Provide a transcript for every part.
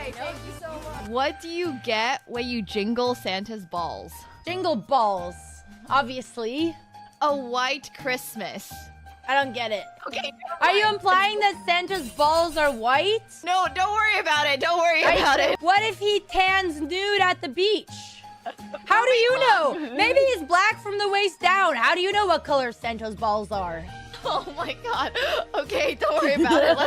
Okay, thank you so much. What do you get when you jingle Santa's balls? Jingle balls, obviously. A white Christmas. I don't get it. Okay. Are you implying that Santa's balls are white? No, don't worry about it. Don't worry about it. What if he tans nude at the beach? How do you know? Maybe he's black from the waist down. How do you know what color Santa's balls are? Oh my god. Okay, don't worry about it.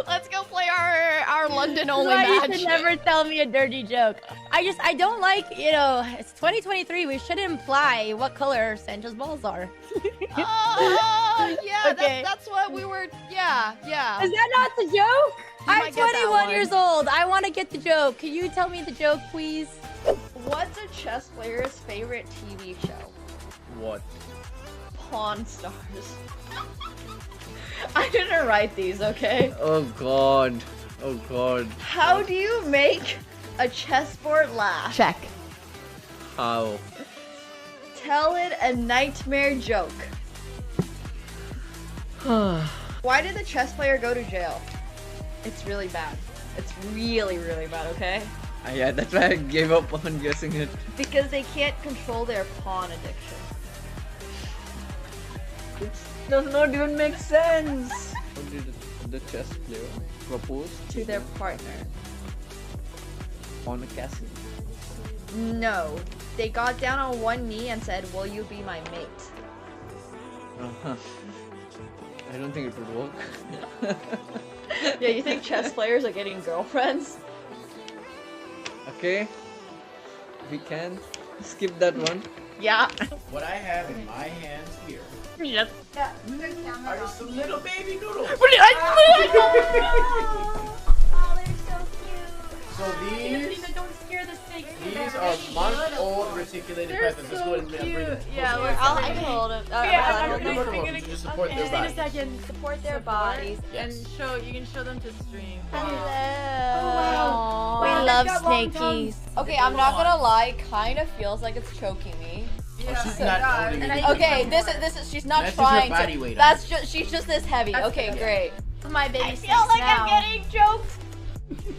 Let's go play our London only Why match. you should never tell me a dirty joke. I don't like, you know, it's 2023. We shouldn't imply what color Santa's balls are. Oh, yeah, Okay. that's what we were, yeah. Is that not the joke? I'm might get that 21 one. years old. I want to get the joke. Can you tell me the joke, please? What's a chess player's favorite TV show? What? Pawn Stars. I didn't write these, okay? Oh god. Oh god. How do you make a chessboard laugh? Check. How? Tell it a nightmare joke. Why did the chess player go to jail? It's really bad. It's really, really bad, okay? Yeah, that's why I gave up on guessing it. Because they can't control their pawn addiction. It does not even make sense. How did the chess player propose To their partner. on a castle? No. They got down on one knee and said, "Will you be my mate?" Uh-huh. I don't think it would work. Yeah, you think chess players are getting girlfriends? Okay. We can skip that one. Yeah. What I have in my hands here Yep. are just some little baby noodles. Oh, they're so cute. So Don't scare the snake. these are month-old reticulated pythons. Let's go ahead and bring them. Yeah, I can hold it. I'll hold them to support their Wait a body. second. Support their bodies. Yes. You can show them to stream. Hello. We We love love snakies. Okay, I'm not gonna lie. Kind of feels like it's choking me. Oh, she's not holding it. Okay, this is. She's not That's just her trying body to. weight on That's just. She's just this heavy. Okay, great. My baby I feel like I'm getting choked.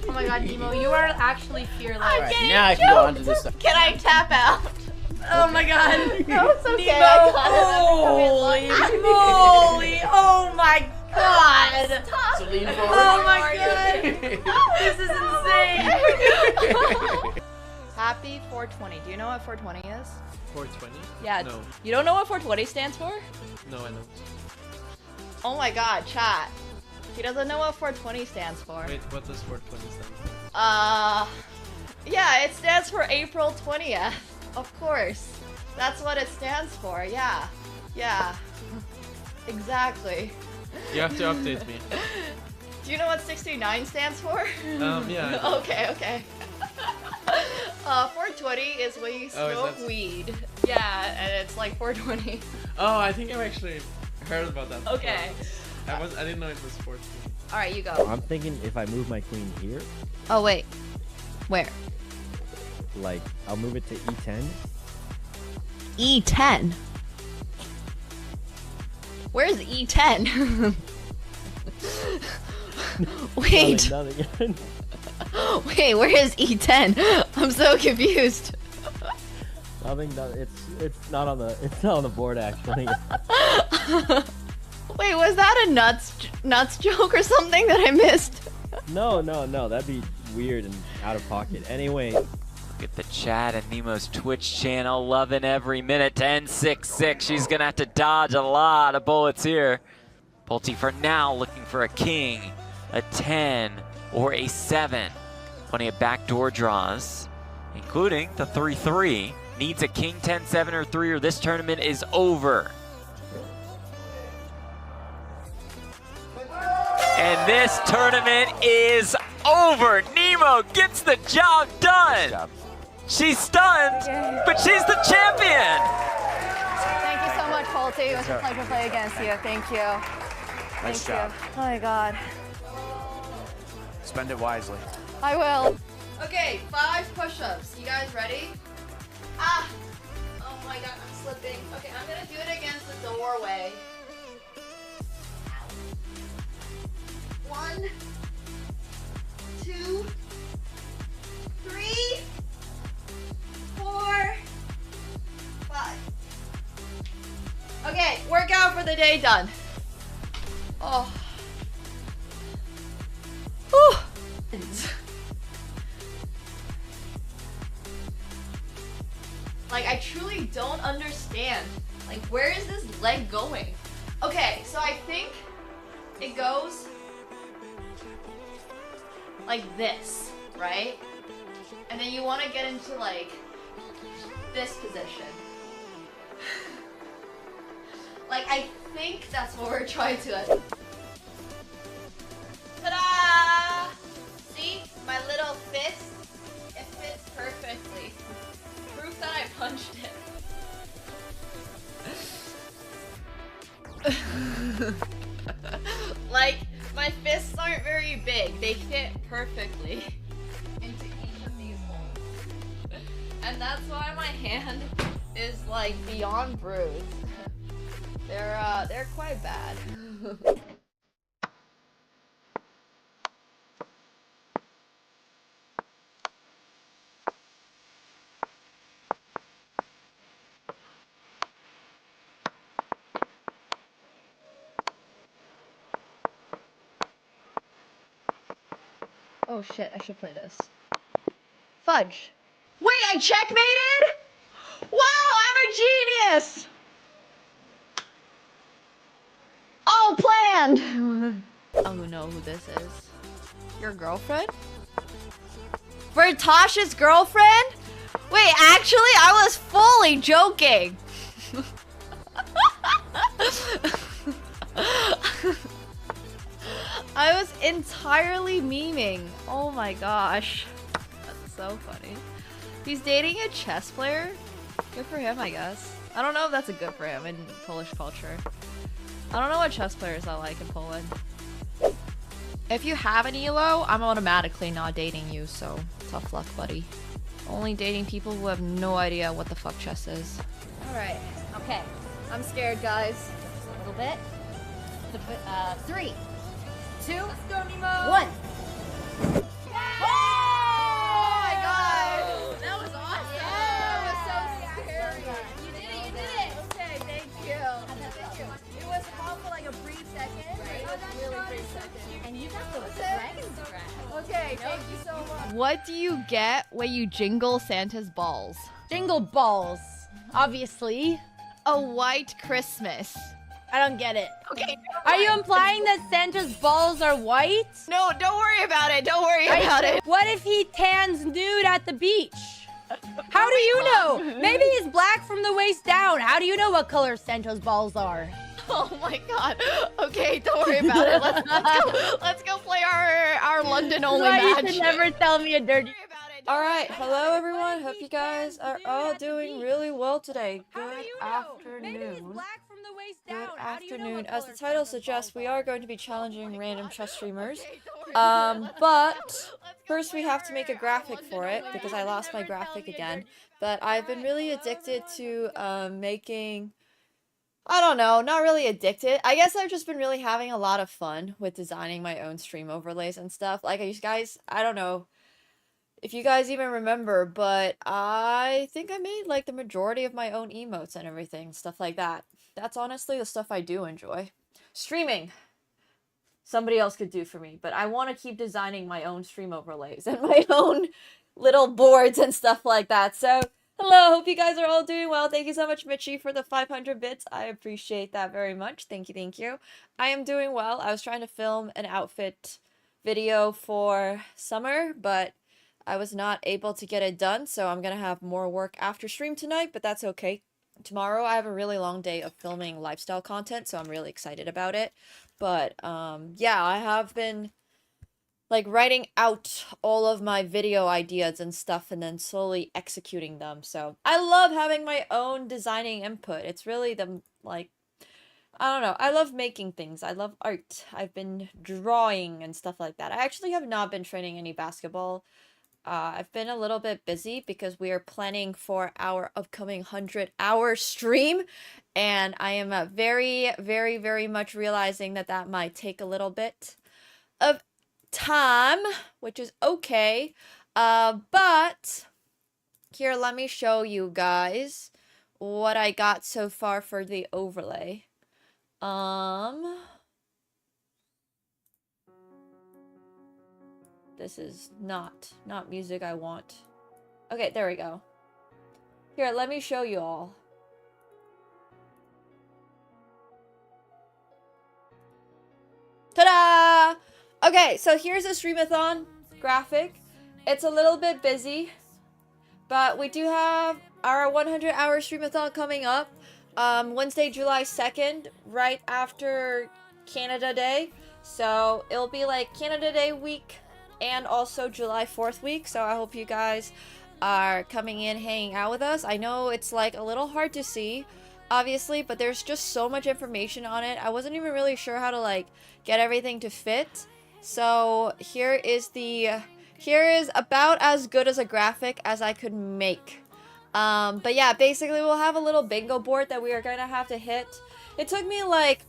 Oh my god, Nemo, you are actually fearless. Alright, now I can go on to this side. Can I tap out? Oh my god. No, it's okay. Nemo, I got it. holy moly. Oh my god. So lean forward. Oh my god. This is insane. Happy 420. Do you know what 420 is? 420? Yeah. No. You don't know what 420 stands for? No, I don't. Oh my god, chat. He doesn't know what 420 stands for. Wait, what does 420 stand for? Yeah, it stands for April 20th. Of course. That's what it stands for. Yeah. Yeah. Exactly. You have to update me. Do you know what 69 stands for? Yeah. I do. Okay. 420 is when you Oh, is smoke that- weed. Yeah, and it's like 420. Oh, I think I've actually heard about that. before. Okay. I didn't know it was 420. Alright, you go. I'm thinking if I move my queen here, Oh, wait. Where? like, I'll move it to e10. E10. Where's E10? Wait. Nothing. Wait, where is E10? I'm so confused. Nothing. It's not on the board actually. Wait, was that a nuts joke or something that I missed? No. That'd be weird and out of pocket. Anyway. Look at the chat and Nemo's Twitch channel, loving every minute. 10-6-6. She's gonna have to dodge a lot of bullets here. Pulte for now looking for a king, a 10, or a 7. Plenty of backdoor draws, including the 3-3. Needs a king, 10, 7, or 3, or this tournament is over. And this tournament is over. Nemo gets the job done. She's stunned, but she's the champion. Thank you so much, Pulte. It was a pleasure to play against you. Thank you. Nice Thank job. you. Oh my god. Spend it wisely. I will. Okay, 5 push-ups. You guys ready? Ah! Oh my god, I'm slipping. Okay, I'm gonna do it against the doorway. 1, 2, the day done. Oh. Whew. Like, I truly don't understand. Like, where is this leg going? Okay, so I think it goes like this, right? And then you want to get into like this position. Like, I think that's what we're trying to. Ta-da! See? My little fist? It fits perfectly. Proof that I punched it. Like, my fists aren't very big. They fit perfectly into each of these holes. And that's why my hand is like beyond bruised. They're quite bad. Oh shit, I should play this. Fudge. Wait, I checkmated? Wow, I'm a genius! All planned! Oh, know who this is. Your girlfriend? For Tasha's girlfriend? Wait, actually, I was fully joking. I was entirely memeing. Oh my gosh. That's so funny. He's dating a chess player? Good for him, I guess. I don't know if that's a good for him in Polish culture. I don't know what chess players are like in Poland. If you have an ELO, I'm automatically not dating you, so tough luck, buddy. Only dating people who have no idea what the fuck chess is. Alright, okay. I'm scared, guys. A little bit. 3, 2, Let's go, Nemo. 1. Oh my god! That was awesome. That was so scary. You did it. You did it. Okay, thank you. It was calm for like a brief second. Right? It was really brief second. And you got the dragon scratch. Okay, thank you so much. What do you get when you jingle Santa's balls? Jingle balls. Obviously. A white Christmas. I don't get it. Okay. Are you implying that Santa's balls are white? No, don't worry about it. Don't worry about it. What if he tans nude at the beach? How do you know? Maybe he's black from the waist down. How do you know what color Santa's balls are? Oh my god. Okay, don't worry about it. Let's go play our London only Why match. you should never tell me a dirty. Alright, hello everyone. Hope you guys are all doing really well today. How do Good you know? Maybe he's afternoon. black from the waist Good down. How do you know afternoon. what As color the title Santa's suggests, balls we are? are going to be challenging random chess streamers. But first we have to make a graphic for it because I lost my graphic again. But I've been really addicted to making... I don't know, not really addicted. I guess I've just been really having a lot of fun with designing my own stream overlays and stuff. Like, you guys, I don't know if you guys even remember, but I think I made like the majority of my own emotes and everything, stuff like that. That's honestly the stuff I do enjoy. Streaming, somebody else could do for me, but I want to keep designing my own stream overlays and my own little boards and stuff like that. So, hello, hope you guys are all doing well. Thank you so much, Mitchie, for the 500 bits. I appreciate that very much. Thank you, thank you. I am doing well. I was trying to film an outfit video for summer, but I was not able to get it done, so I'm gonna have more work after stream tonight, but that's okay. Tomorrow I have a really long day of filming lifestyle content, so I'm really excited about it. But yeah, I have been like writing out all of my video ideas and stuff and then slowly executing them. So I love having my own designing input. It's really the like, I don't know. I love making things. I love art. I've been drawing and stuff like that. I actually have not been training any basketball. I've been a little bit busy because we are planning for our upcoming 100-hour stream, and I am very, very, very much realizing that that might take a little bit of time, which is okay. But here, let me show you guys what I got so far for the overlay. This is not music I want. Okay, there we go. Here, let me show you all. Ta-da! Okay, so here's a Streamathon graphic. It's a little bit busy, but we do have our 100-hour Streamathon coming up. Wednesday, July 2nd, right after Canada Day. So it'll be like Canada Day week and also July 4th week. So I hope you guys are coming in, hanging out with us. I know it's like a little hard to see, obviously, but there's just so much information on it. I wasn't even really sure how to like get everything to fit. So here is about as good as a graphic as I could make. But yeah, basically we'll have a little bingo board that we are gonna have to hit. It took me like,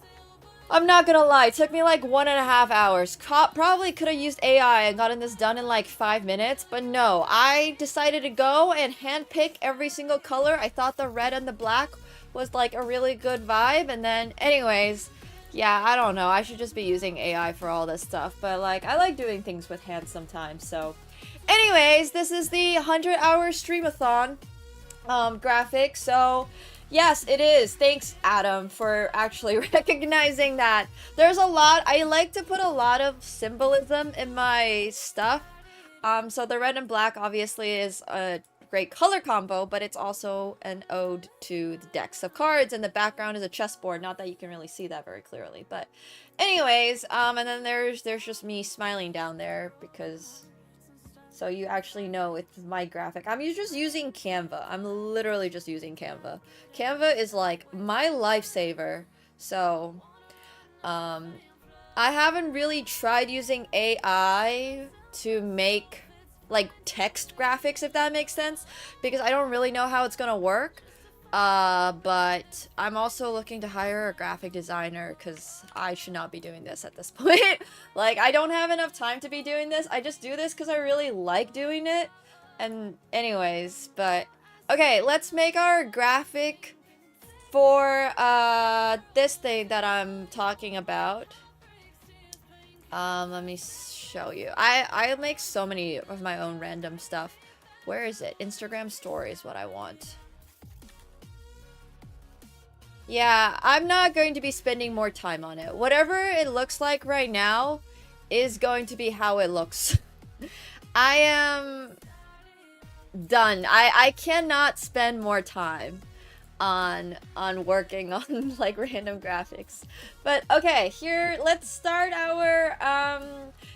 I'm not gonna lie, it took me like 1.5 hours. Probably could have used AI and gotten this done in like 5 minutes, but no, I decided to go and handpick every single color. I thought the red and the black was like a really good vibe, and then anyways, yeah, I don't know, I should just be using AI for all this stuff, but like, I like doing things with hands sometimes, so. Anyways, this is the 100-hour Streamathon graphic, so yes, it is. Thanks, Adam, for actually recognizing that. There's a lot, I like to put a lot of symbolism in my stuff. So the red and black obviously is a great color combo, but it's also an ode to the decks of cards, and the background is a chessboard. Not that you can really see that very clearly, but anyways, and then there's just me smiling down there because, so you actually know it's my graphic. I'm just using Canva. I'm literally just using Canva. Canva is like my lifesaver. So, I haven't really tried using AI to make like text graphics, if that makes sense, because I don't really know how it's gonna work. But I'm also looking to hire a graphic designer because I should not be doing this at this point. Like, I don't have enough time to be doing this. I just do this because I really like doing it. And anyways, but okay, let's make our graphic for this thing that I'm talking about. Let me show you. I make so many of my own random stuff. Where is it? Instagram story is what I want. Yeah, I'm not going to be spending more time on it. Whatever it looks like right now is going to be how it looks. I am done. I cannot spend more time on working on like random graphics. But okay, here, let's start our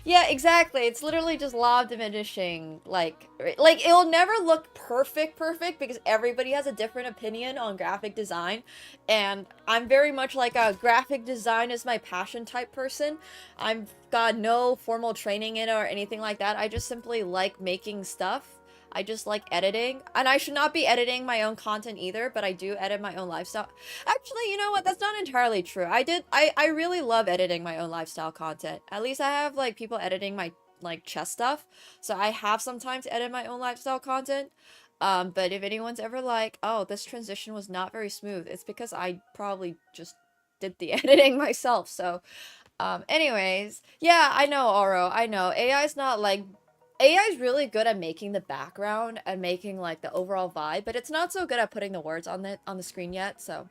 yeah, exactly, it's literally just law of diminishing. Like it'll never look perfect because everybody has a different opinion on graphic design, and I'm very much like a graphic design is my passion type person. I've got no formal training in it or anything like that. I just simply like making stuff. I just like editing, and I should not be editing my own content either, but I do edit my own lifestyle. Actually, you know what? That's not entirely true. I really love editing my own lifestyle content. At least I have like people editing my like chess stuff, so I have sometimes edit my own lifestyle content. But if anyone's ever like, oh, this transition was not very smooth, it's because I probably just did the editing myself. So, anyways, yeah, I know, Oro, I know. AI's not like... AI is really good at making the background and making like the overall vibe, but it's not so good at putting the words on the screen yet. So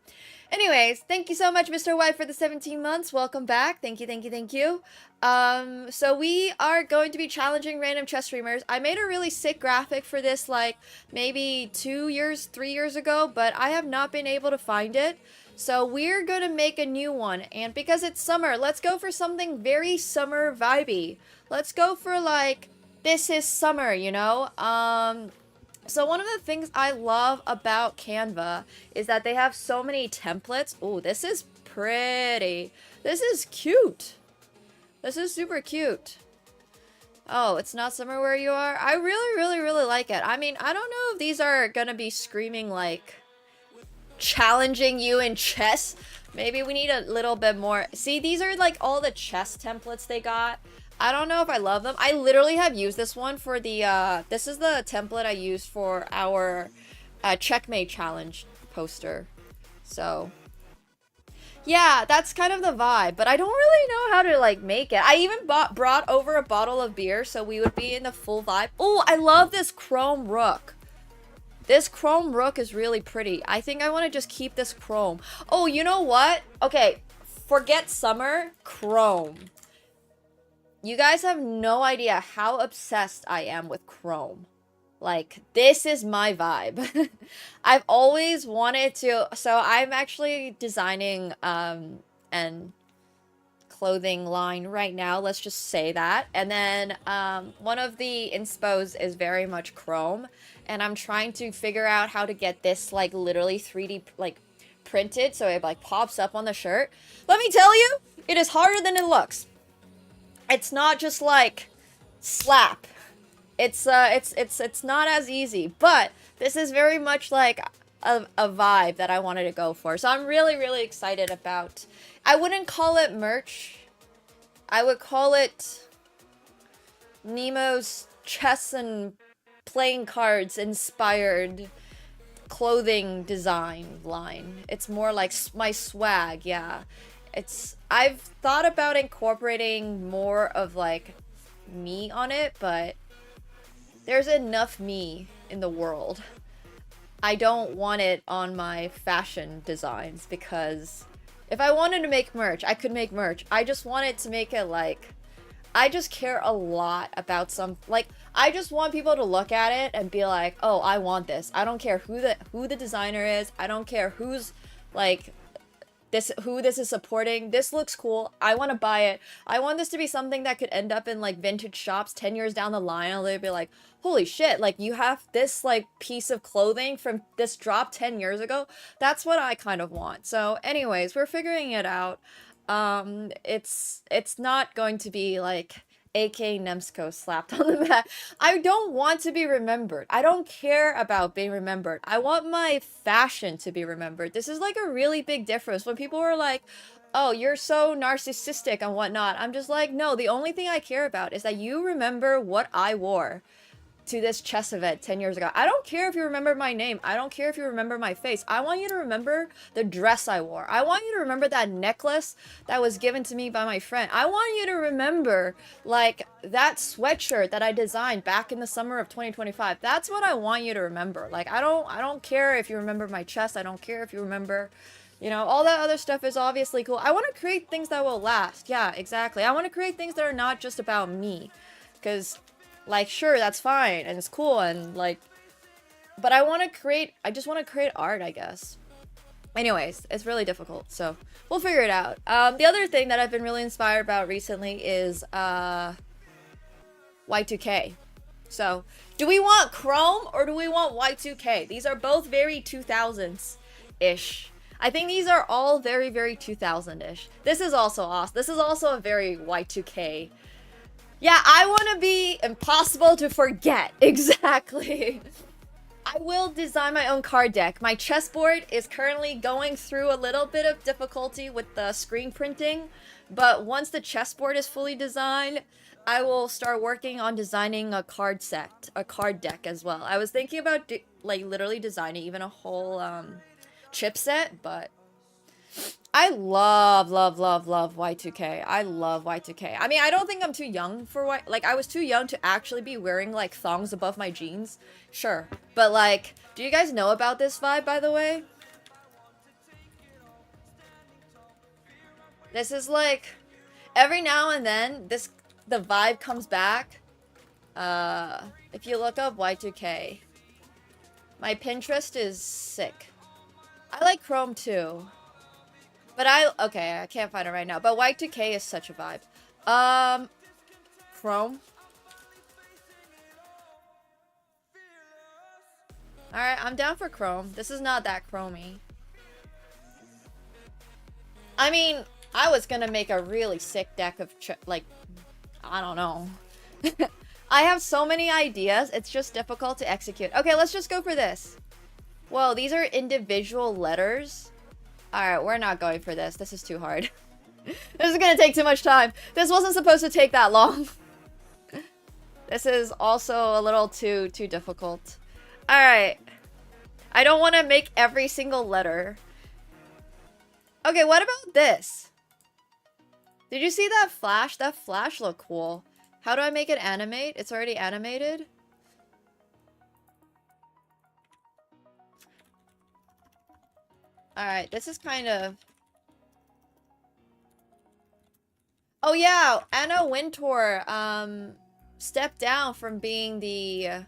anyways, thank you so much, Mr. White, for the 17 months. Welcome back. Thank you. So we are going to be challenging random chess streamers. I made a really sick graphic for this like maybe 3 years ago, but I have not been able to find it. So we're going to make a new one, and because it's summer, let's go for something very summer vibey. Let's go for like, this is summer, you know? So one of the things I love about Canva is that they have so many templates. Oh, this is pretty. This is cute. This is super cute. Oh, it's not summer where you are? I really like it. I mean, I don't know if these are gonna be screaming like challenging you in chess. Maybe we need a little bit more. See, these are like all the chess templates they got. I don't know if I love them. I literally have used this one for the, this is the template I used for our checkmate challenge poster. So, Yeah, that's kind of the vibe, but I don't really know how to like make it. I even brought over a bottle of beer so we would be in the full vibe. Oh, I love this chrome rook. This chrome rook is really pretty. I think I want to just keep this chrome. Oh, you know what? Okay, forget summer, chrome. You guys have no idea how obsessed I am with chrome. Like, this is my vibe. I've always wanted to... So, I'm actually designing an clothing line right now. Let's just say that. And then one of the inspos is very much chrome. And I'm trying to figure out how to get this, like, literally 3D, like, printed. So it, like, pops up on the shirt. Let me tell you, it is harder than it looks. It's not just, like, slap. It's not as easy, but this is very much like a vibe that I wanted to go for. So I'm really, really excited about... I wouldn't call it merch. I would call it Nemo's chess and playing cards inspired clothing design line. It's more like my swag, yeah. I've thought about incorporating more of like me on it, but there's enough me in the world. I don't want it on my fashion designs because if I wanted to make merch, I could make merch. I just wanted to make it like, I just care a lot about I just want people to look at it and be like, oh, I want this. I don't care who the designer is. I don't care who's like who this is supporting. This looks cool. I want to buy it. I want this to be something that could end up in like vintage shops 10 years down the line, and they'd be like, holy shit, like you have this like piece of clothing from this drop 10 years ago. That's what I kind of want. So anyways, we're figuring it out. It's not going to be like AK Nemsko slapped on the back. I don't want to be remembered. I don't care about being remembered. I want my fashion to be remembered. This is like a really big difference. When people are like, oh, you're so narcissistic and whatnot, I'm just like, no, the only thing I care about is that you remember what I wore to this chess event 10 years ago. I don't care if you remember my name. I don't care if you remember my face. I want you to remember the dress I wore. I want you to remember that necklace that was given to me by my friend. I want you to remember like that sweatshirt that I designed back in the summer of 2025. That's what I want you to remember. Like I don't care if you remember my chest. I don't care if you remember, you know, all that other stuff is obviously cool. I want to create things that will last. Yeah, exactly. I want to create things that are not just about me, because like, sure, that's fine, and it's cool, and, like... But I just want to create art, I guess. Anyways, it's really difficult, so we'll figure it out. The other thing that I've been really inspired about recently is, Y2K. So, do we want Chrome, or do we want Y2K? These are both very 2000s-ish. I think these are all very, very 2000-ish. This is also awesome. This is also a very Y2K. Yeah, I want to be impossible to forget. Exactly. I will design my own card deck. My chessboard is currently going through a little bit of difficulty with the screen printing, but once the chessboard is fully designed, I will start working on designing a card deck as well. I was thinking about like literally designing even a whole chipset, but I love Y2K. I love Y2K. I mean, I don't think I'm too young for like, I was too young to actually be wearing, like, thongs above my jeans. Sure. But, like, do you guys know about this vibe, by the way? This is, like, every now and then, the vibe comes back. If you look up Y2K, my Pinterest is sick. I like Chrome, too. But okay, I can't find it right now. But Y2K is such a vibe. Chrome. Alright, I'm down for Chrome. This is not that chromey. I mean, I was gonna make a really sick deck of, like, I don't know. I have so many ideas, it's just difficult to execute. Okay, let's just go for this. Whoa, these are individual letters. Alright, we're not going for this. This is too hard. This is gonna take too much time. This wasn't supposed to take that long. This is also a little too difficult. Alright. I don't want to make every single letter. Okay, what about this? Did you see that flash? That flash looked cool. How do I make it animate? It's already animated? Alright, this is kind of... Oh yeah, Anna Wintour, stepped down from being the,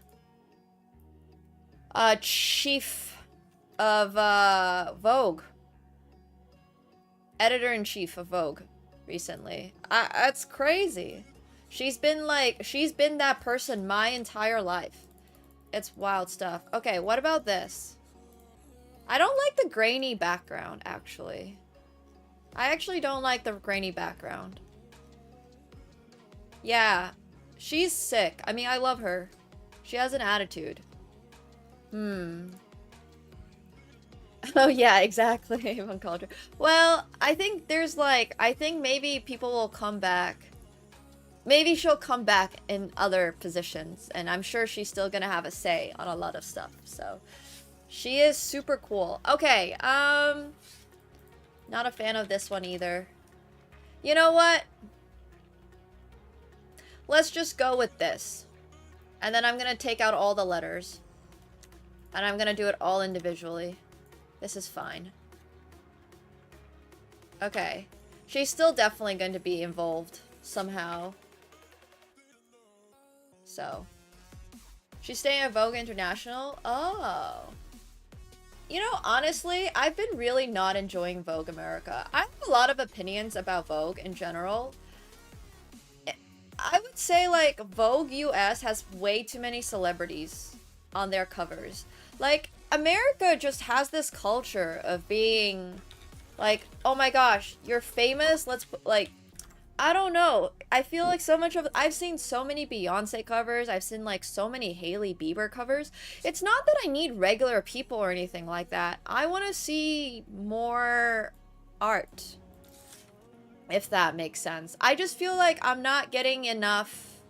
chief of, Vogue. Editor-in-chief of Vogue recently. That's crazy. She's been that person my entire life. It's wild stuff. Okay, what about this? I don't like the grainy background, actually. I actually don't like the grainy background. Yeah, she's sick. I mean, I love her. She has an attitude. Oh yeah, exactly. Culture. Well, I think there's like, I think maybe people will come back. Maybe she'll come back in other positions, and I'm sure she's still gonna have a say on a lot of stuff. So, she is super cool. Okay, not a fan of this one either. You know what? Let's just go with this. And then I'm gonna take out all the letters. And I'm gonna do it all individually. This is fine. Okay. She's still definitely going to be involved somehow. So. She's staying at Vogue International? Oh. You know, honestly, I've been really not enjoying Vogue America. I have a lot of opinions about Vogue in general. I would say, like, Vogue US has way too many celebrities on their covers. Like, America just has this culture of being, like, oh my gosh, you're famous, let's put, like, I don't know. I feel like so much of, I've seen so many Beyonce covers, I've seen, like, so many Hailey Bieber covers. It's not that I need regular people or anything like that. I want to see more art. If that makes sense. I just feel like I'm not getting enough.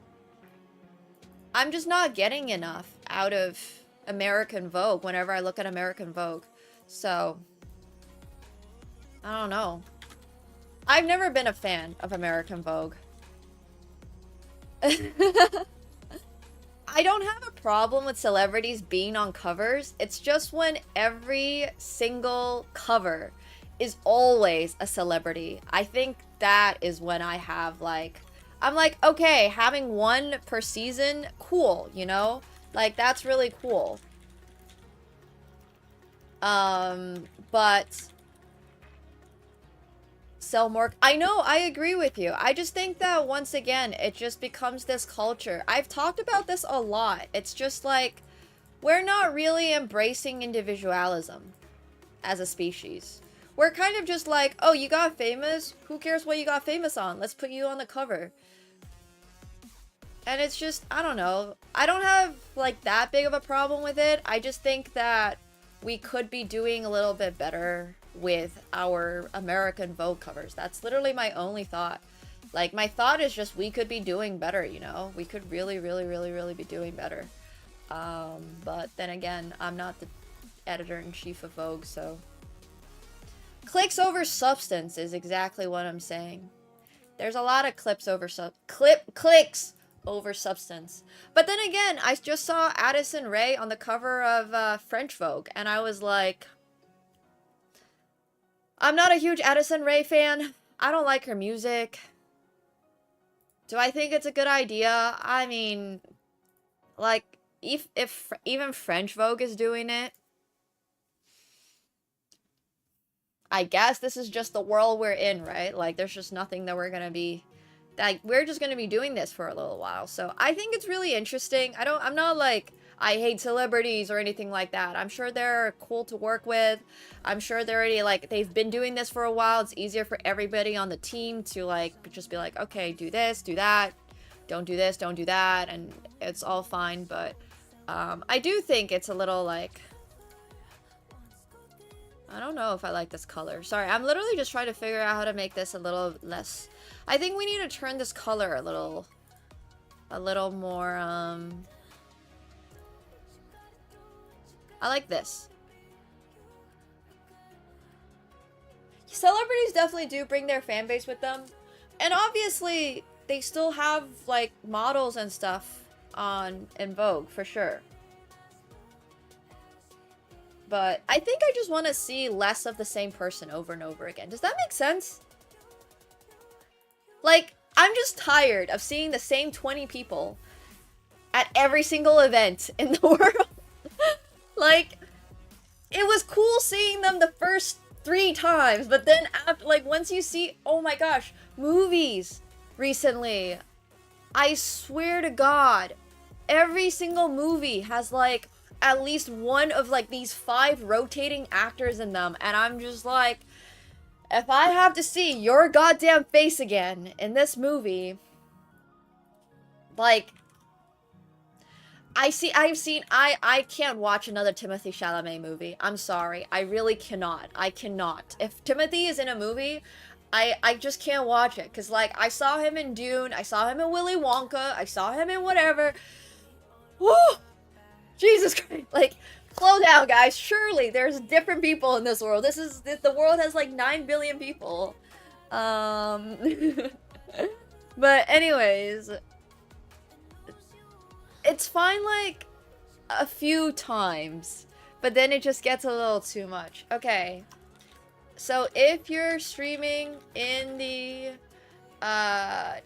I'm just not getting enough out of American Vogue whenever I look at American Vogue. So, I don't know. I've never been a fan of American Vogue. I don't have a problem with celebrities being on covers. It's just when every single cover is always a celebrity. I think that is when I have, like, I'm like, okay, having one per season, cool, you know? Like, that's really cool. But sell more. I know, I agree with you. I just think that once again, it just becomes this culture. I've talked about this a lot. It's just like, we're not really embracing individualism as a species. We're kind of just like, oh, you got famous? Who cares what you got famous on? Let's put you on the cover. And it's just, I don't know. I don't have, like, that big of a problem with it. I just think that we could be doing a little bit better with our American Vogue covers. That's literally my only thought. Like, my thought is just we could be doing better, you know? We could really, really, really, really be doing better. But then again, I'm not the editor-in-chief of Vogue, so... Clicks over substance is exactly what I'm saying. There's a lot of clicks over substance. But then again, I just saw Addison Rae on the cover of French Vogue, and I was like, I'm not a huge Addison Rae fan. I don't like her music. Do I think it's a good idea? I mean, like, if even French Vogue is doing it, I guess this is just the world we're in, right? Like, there's just nothing that we're gonna be... Like, we're just gonna be doing this for a little while. So, I think it's really interesting. I'm not like, I hate celebrities or anything like that. I'm sure they're cool to work with. I'm sure they're already, like, they've been doing this for a while. It's easier for everybody on the team to, like, just be like, okay, do this, do that. Don't do this, don't do that. And it's all fine. But, I do think it's a little, like... I don't know if I like this color. Sorry, I'm literally just trying to figure out how to make this a little less... I think we need to turn this color a little more, I like this. celebrities definitely do bring their fan base with them. And obviously, they still have, like, models and stuff in Vogue, for sure. But I think I just want to see less of the same person over and over again. Does that make sense? Like, I'm just tired of seeing the same 20 people at every single event in the world. Like, it was cool seeing them the first 3 times, but then after, like, once you see, oh my gosh, movies recently, I swear to God, every single movie has, like, at least one of, like, these 5 rotating actors in them, and I'm just like, if I have to see your goddamn face again in this movie, like, I can't watch another Timothée Chalamet movie. I'm sorry. I really cannot. I cannot. If Timothy is in a movie, I just can't watch it. Because, like, I saw him in Dune. I saw him in Willy Wonka. I saw him in whatever. Woo! Jesus Christ. Like, slow down, guys. Surely there's different people in this world. The world has, like, 9 billion people. But anyways, it's fine, like, a few times, but then it just gets a little too much. Okay, so if you're streaming in the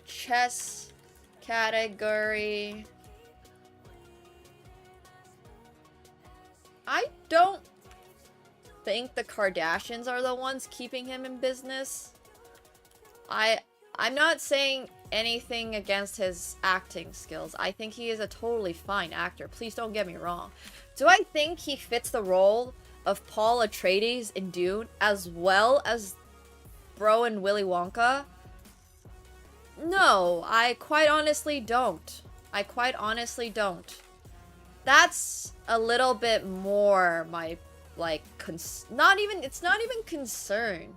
chess category, I don't think the Kardashians are the ones keeping him in business. I'm not saying anything against his acting skills. I think he is a totally fine actor. Please don't get me wrong. Do I think he fits the role of Paul Atreides in Dune as well as Bro and Willy Wonka? No, I quite honestly don't. I quite honestly don't. That's a little bit more my, like, it's not even concern,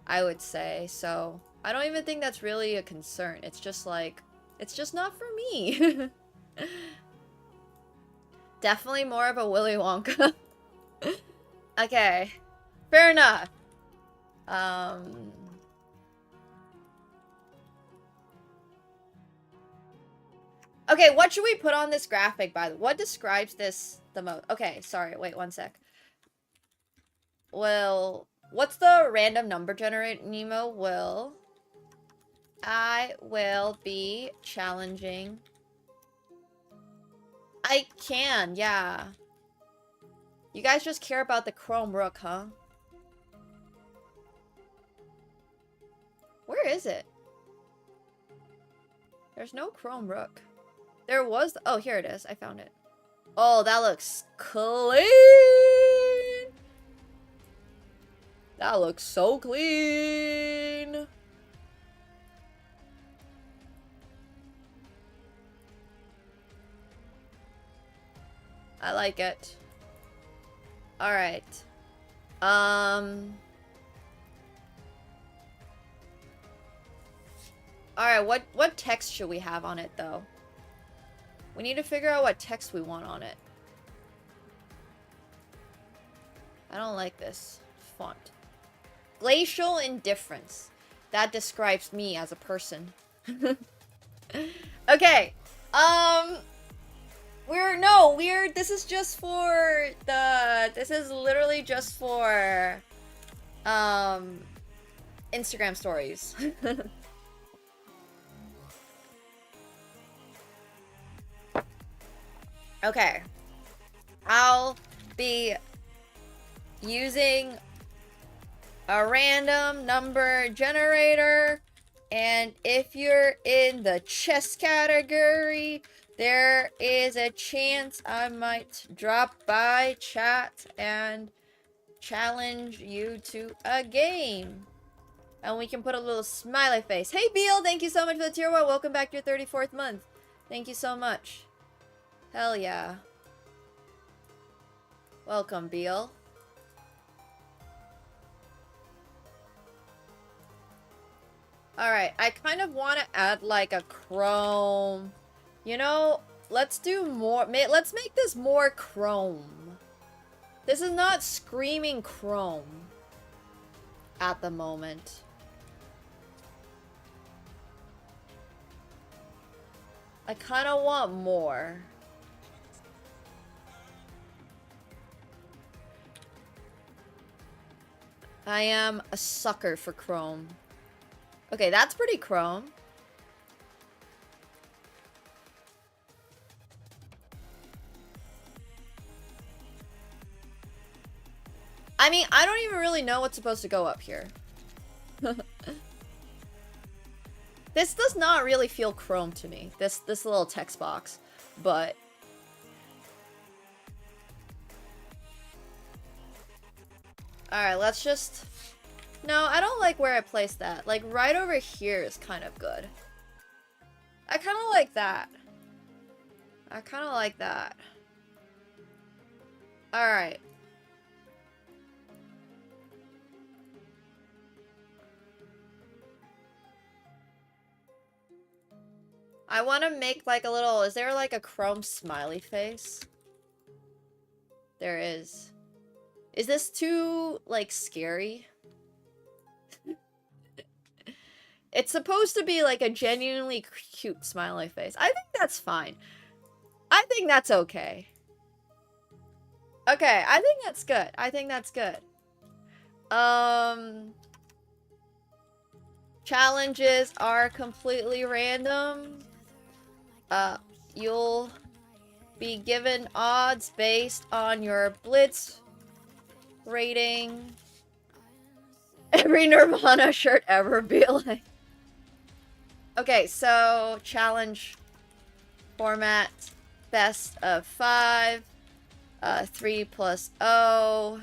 I would say. So I don't even think that's really a concern. It's just like, it's just not for me. Definitely more of a Willy Wonka. Okay, fair enough. Okay, what should we put on this graphic, by the way? What describes this the most? Okay, sorry, wait one sec. Well, what's the random number generator, Nemo? Well, I will be challenging. I can, yeah. You guys just care about the Chrome Rook, huh? Where is it? There's no Chrome Rook. There was... Oh, here it is. I found it. Oh, that looks clean! That looks so clean! I like it. Alright. Alright, what text should we have on it, though? We need to figure out what text we want on it. I don't like this font. Glacial indifference. That describes me as a person. Okay. This is just for this is literally just for, Instagram stories. Okay. I'll be using a random number generator, and if you're in the chess category, there is a chance I might drop by chat and challenge you to a game. And we can put a little smiley face. Hey Beal, thank you so much for the tier 1. Welcome back to your 34th month. Thank you so much. Hell yeah. Welcome, Beal. Alright, I kind of want to add like a chrome. You know, let's do more. Let's make this more chrome. This is not screaming chrome. at the moment. I kind of want more. I am a sucker for chrome. Okay, that's pretty chrome. I mean, I don't even really know what's supposed to go up here. This does not really feel chrome to me, this little text box, but... Alright, let's just... No, I don't like where I placed that. Like, right over here is kind of good. I kind of like that. I kind of like that. Alright. I want to make like a little... Is there like a chrome smiley face? There is. Is this too, like, scary? It's supposed to be like a genuinely cute smiley face. I think that's fine. I think that's okay. Okay, I think that's good. I think that's good. Challenges are completely random. You'll be given odds based on your blitz rating. Every Nirvana shirt ever be like. Okay, so challenge format best of 5, 3 plus O.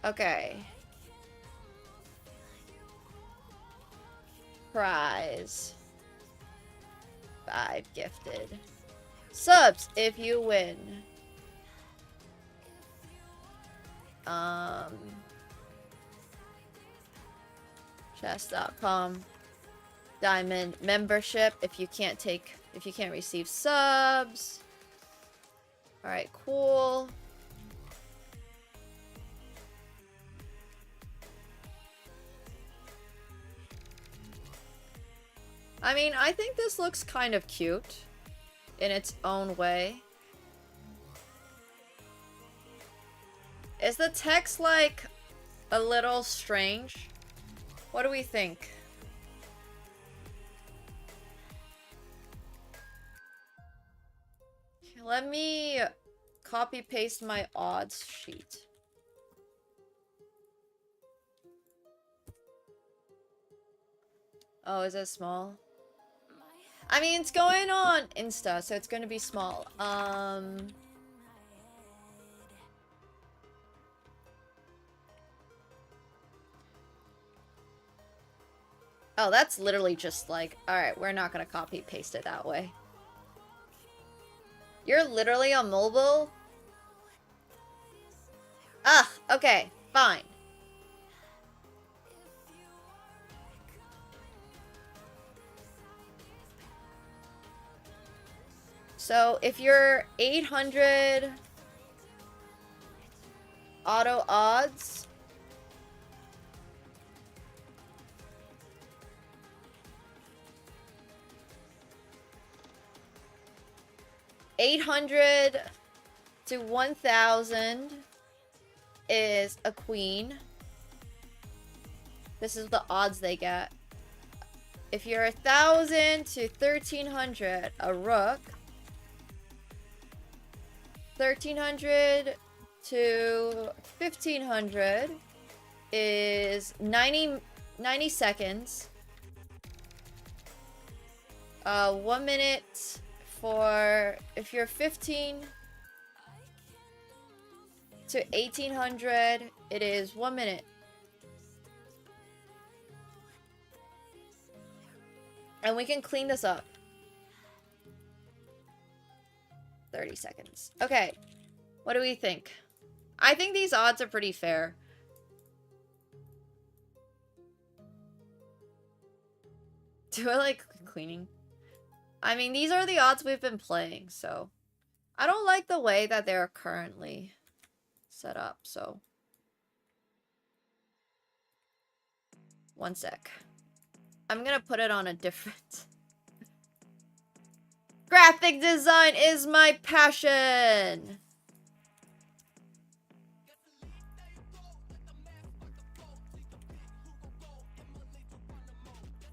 Okay. Prize. 5 gifted. Subs if you win. Chess.com. Diamond membership if you can't receive subs. Alright, cool. I mean, I think this looks kind of cute in its own way. Is the text like a little strange? What do we think? Let me copy paste my odds sheet. Oh, is it small? I mean, it's going on Insta, so it's gonna be small. Oh, that's literally just like, alright, we're not gonna copy paste it that way. You're literally on mobile? Ah, okay, fine. So, if you're 800 auto odds, $800 to 1,000 is a queen. This is the odds they get. If you're 1,000 to 1,300, a rook. 1,300 to 1,500 is 90 seconds. 1 minute for if you're 15 to 1,800, it is 1 minute. And we can clean this up. 30 seconds. Okay. What do we think? I think these odds are pretty fair. Do I like cleaning? I mean, these are the odds we've been playing, so... I don't like the way that they're currently set up, so... One sec. I'm gonna put it on a different... Graphic design is my passion!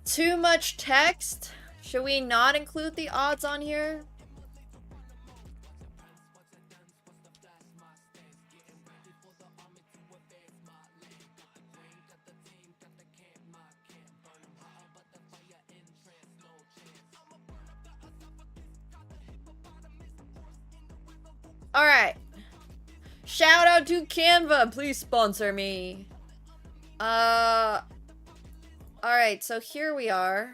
Too much text? Should we not include the odds on here? Alright. Shout out to Canva. Please sponsor me. Alright, so here we are.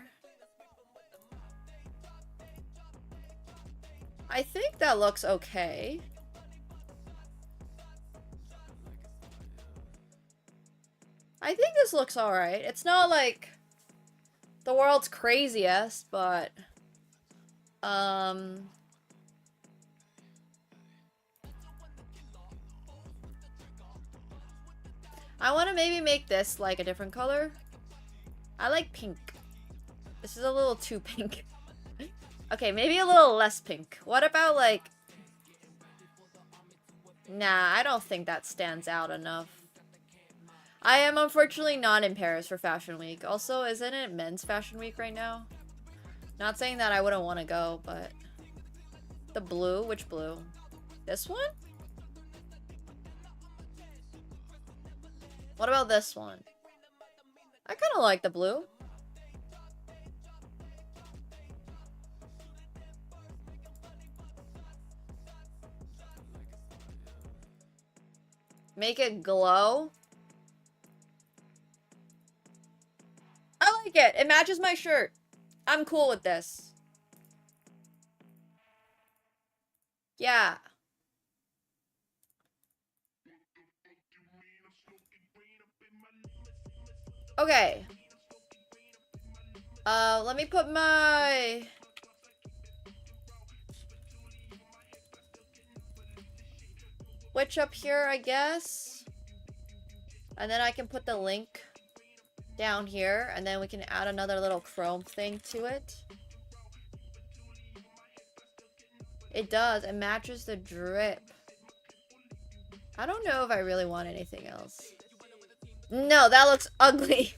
I think that looks okay. I think this looks alright. It's not like the world's craziest, but I want to maybe make this like a different color. I like pink. This is a little too pink. Okay, maybe a little less pink. What about like... Nah, I don't think that stands out enough. I am unfortunately not in Paris for Fashion Week. Also, isn't it Men's Fashion Week right now? Not saying that I wouldn't want to go, but... The blue? Which blue? This one? What about this one? I kind of like the blue. Make it glow. I like it. It matches my shirt. I'm cool with this. Yeah. Okay. Let me put my... Witch up here, I guess. And then I can put the link down here, and then we can add another little chrome thing to it. It does. It matches the drip. I don't know if I really want anything else. No, that looks ugly.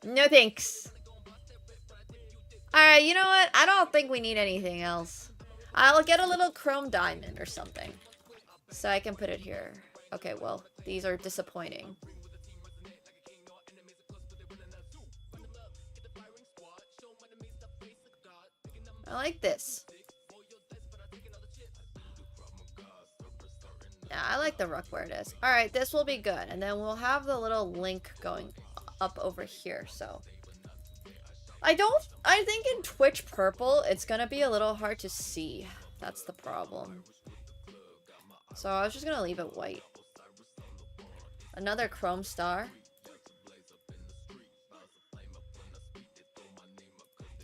No thanks. Alright, you know what? I don't think we need anything else. I'll get a little chrome diamond or something. So I can put it here. Okay, well, these are disappointing. I like this. Yeah, I like the rook where it is. Alright, this will be good. And then we'll have the little link going up over here, so... I think in Twitch purple, it's gonna be a little hard to see. That's the problem. So I was just gonna leave it white. Another chrome star.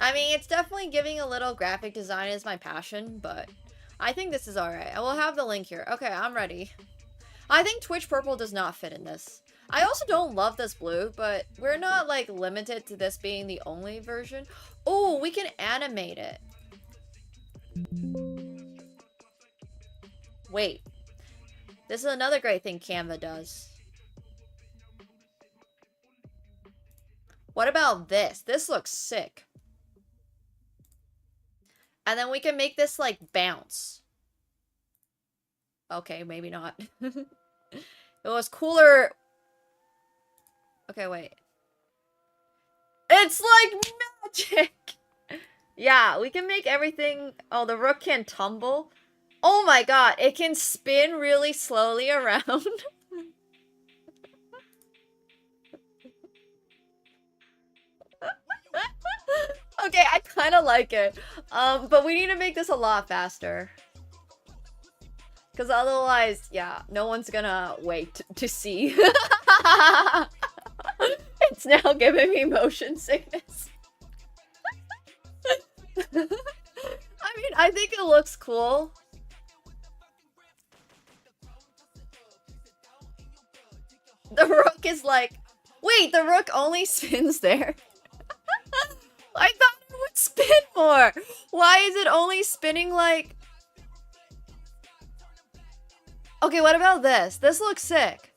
I mean, it's definitely giving a little graphic design is my passion, but I think this is alright. I will have the link here. Okay, I'm ready. I think Twitch purple does not fit in this. I also don't love this blue, but we're not, like, limited to this being the only version. Oh, we can animate it. Wait. This is another great thing Canva does. What about this? This looks sick. And then we can make this, like, bounce. Okay, maybe not. It was cooler... Okay, wait. It's like magic! Yeah, we can make everything... Oh, the rook can tumble. Oh my god, it can spin really slowly around. Okay, I kind of like it. But we need to make this a lot faster. Because otherwise, yeah, no one's gonna wait to see. It's now giving me motion sickness. I mean, I think it looks cool. The rook is like Wait, the rook only spins there? I thought it would spin more. Why is it only spinning like... Okay, what about this? This looks sick.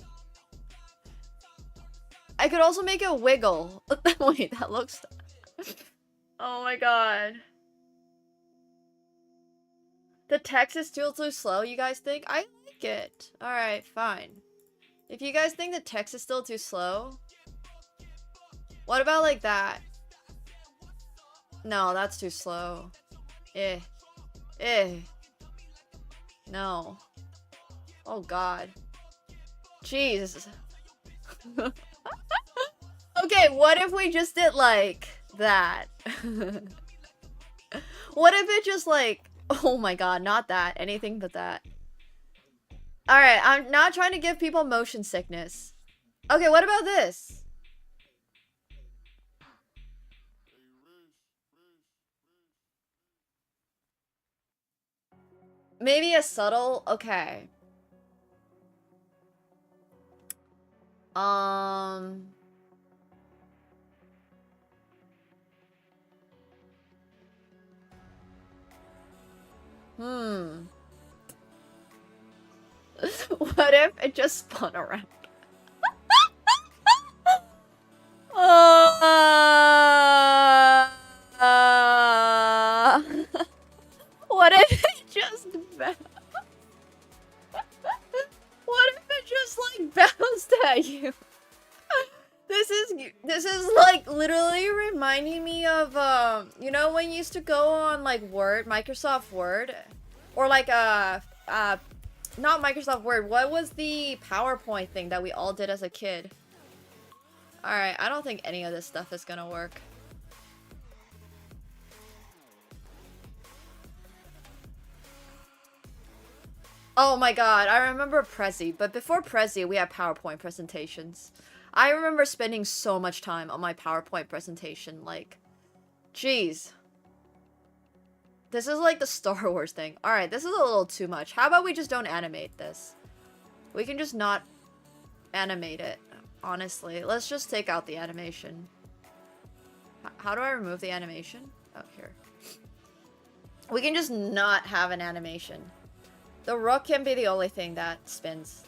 I could also make it wiggle. Wait, that looks... Oh my god. The text is still too slow, you guys think? I like it. Alright, fine. If you guys think the text is still too slow... What about like that? No, that's too slow. No. Oh god. Jeez. Okay, what if we just did like that? What if it just like... Oh my god, not that. Anything but that. Alright, I'm not trying to give people motion sickness. Okay, what about this? Maybe a subtle... Okay. What if it just spun around? What if it just What if it just like bounced at you? This is like literally reminding me of you know when you used to go on like Microsoft Word, or like not Microsoft Word. What was the PowerPoint thing that we all did as a kid? Alright, I don't think any of this stuff is gonna work. Oh my god, I remember Prezi, but before Prezi, we had PowerPoint presentations. I remember spending so much time on my PowerPoint presentation, like, jeez. This is like the Star Wars thing. Alright, this is a little too much. How about we just don't animate this? We can just not animate it, honestly. Let's just take out the animation. How do I remove the animation? Oh, here. We can just not have an animation. The rook can be the only thing that spins.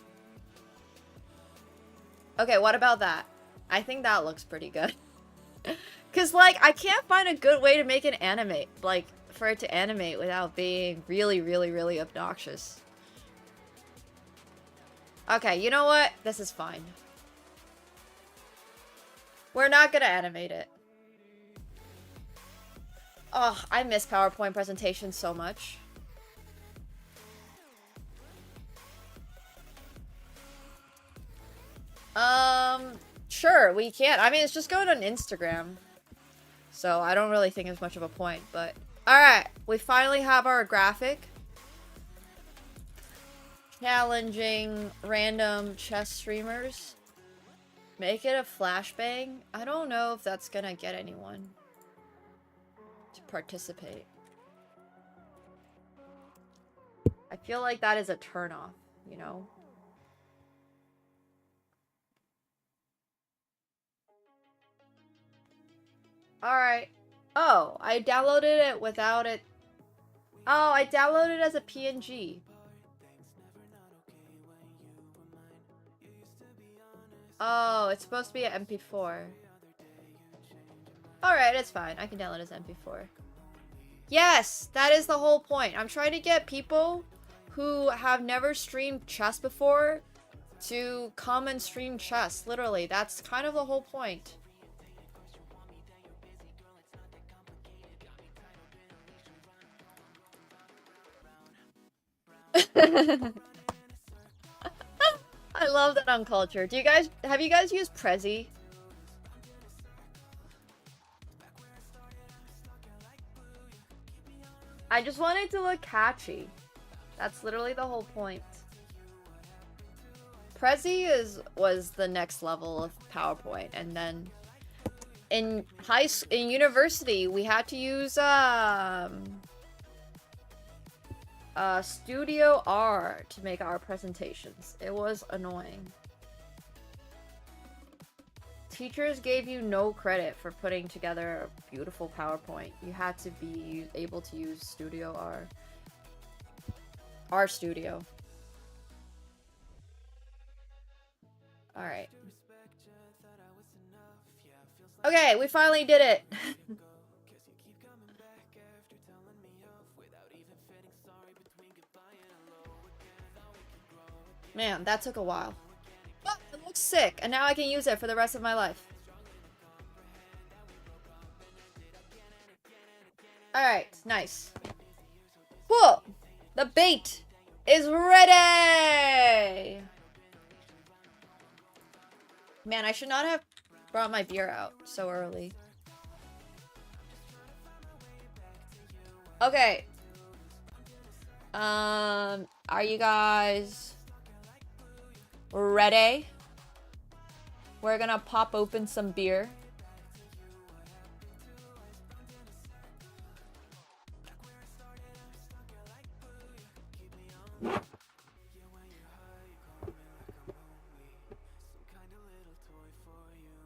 Okay, what about that? I think that looks pretty good. Cause like, I can't find a good way to make it animate. Like, for it to animate without being really, really, really obnoxious. Okay, you know what? This is fine. We're not gonna animate it. Oh, I miss PowerPoint presentations so much. Sure, we can. I mean, it's just going on Instagram. So I don't really think it's much of a point, but... Alright, we finally have our graphic. Challenging random chess streamers. Make it a flashbang. I don't know if that's gonna get anyone to participate. I feel like that is a turnoff, you know? Alright. Oh, I downloaded it without it. Oh, I downloaded it as a PNG. Oh, it's supposed to be an MP4. Alright, it's fine. I can download it as MP4. Yes, that is the whole point. I'm trying to get people who have never streamed chess before to come and stream chess. Literally, that's kind of the whole point. I love that on culture. Have you guys used Prezi? I just want it to look catchy. That's literally the whole point. Prezi was the next level of PowerPoint, and then in university we had to use Studio R to make our presentations. It was annoying. teachers gave you no credit for putting together a beautiful PowerPoint. You had to be able to use Studio R. R Studio. Alright. Okay, we finally did it! Man, that took a while. But it looks sick, and now I can use it for the rest of my life. Alright, nice. Cool! The bait is ready! Man, I should not have brought my beer out so early. Okay. Are you guys ready? We're gonna pop open some beer.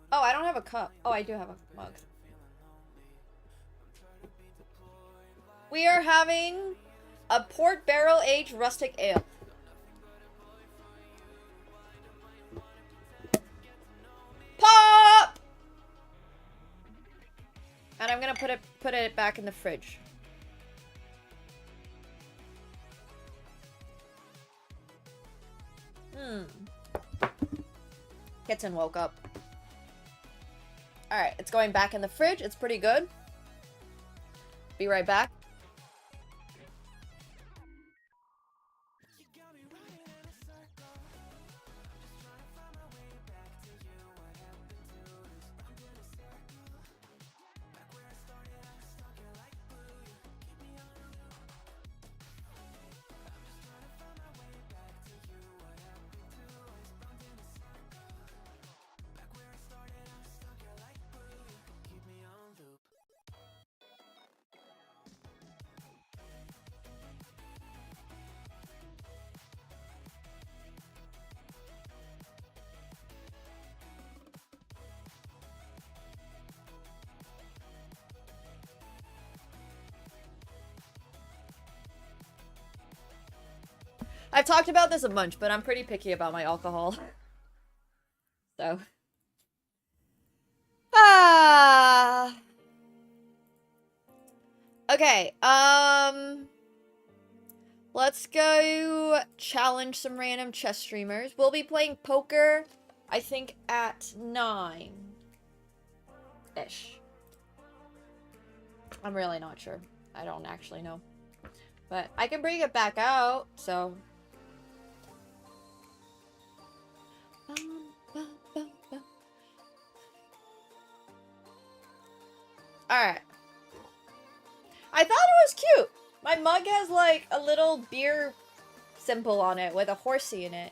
Oh, I don't have a cup. Oh, I do have a mug. We are having a port barrel aged rustic ale. Pop! And I'm gonna put it back in the fridge. Kitten woke up. Alright, it's going back in the fridge. It's pretty good. Be right back. I've talked about this a bunch, but I'm pretty picky about my alcohol. So. Okay, let's go challenge some random chess streamers. We'll be playing poker, I think, at 9-ish. I'm really not sure. I don't actually know. But I can bring it back out, so... Alright. I thought it was cute. My mug has like a little beer symbol on it with a horsey in it.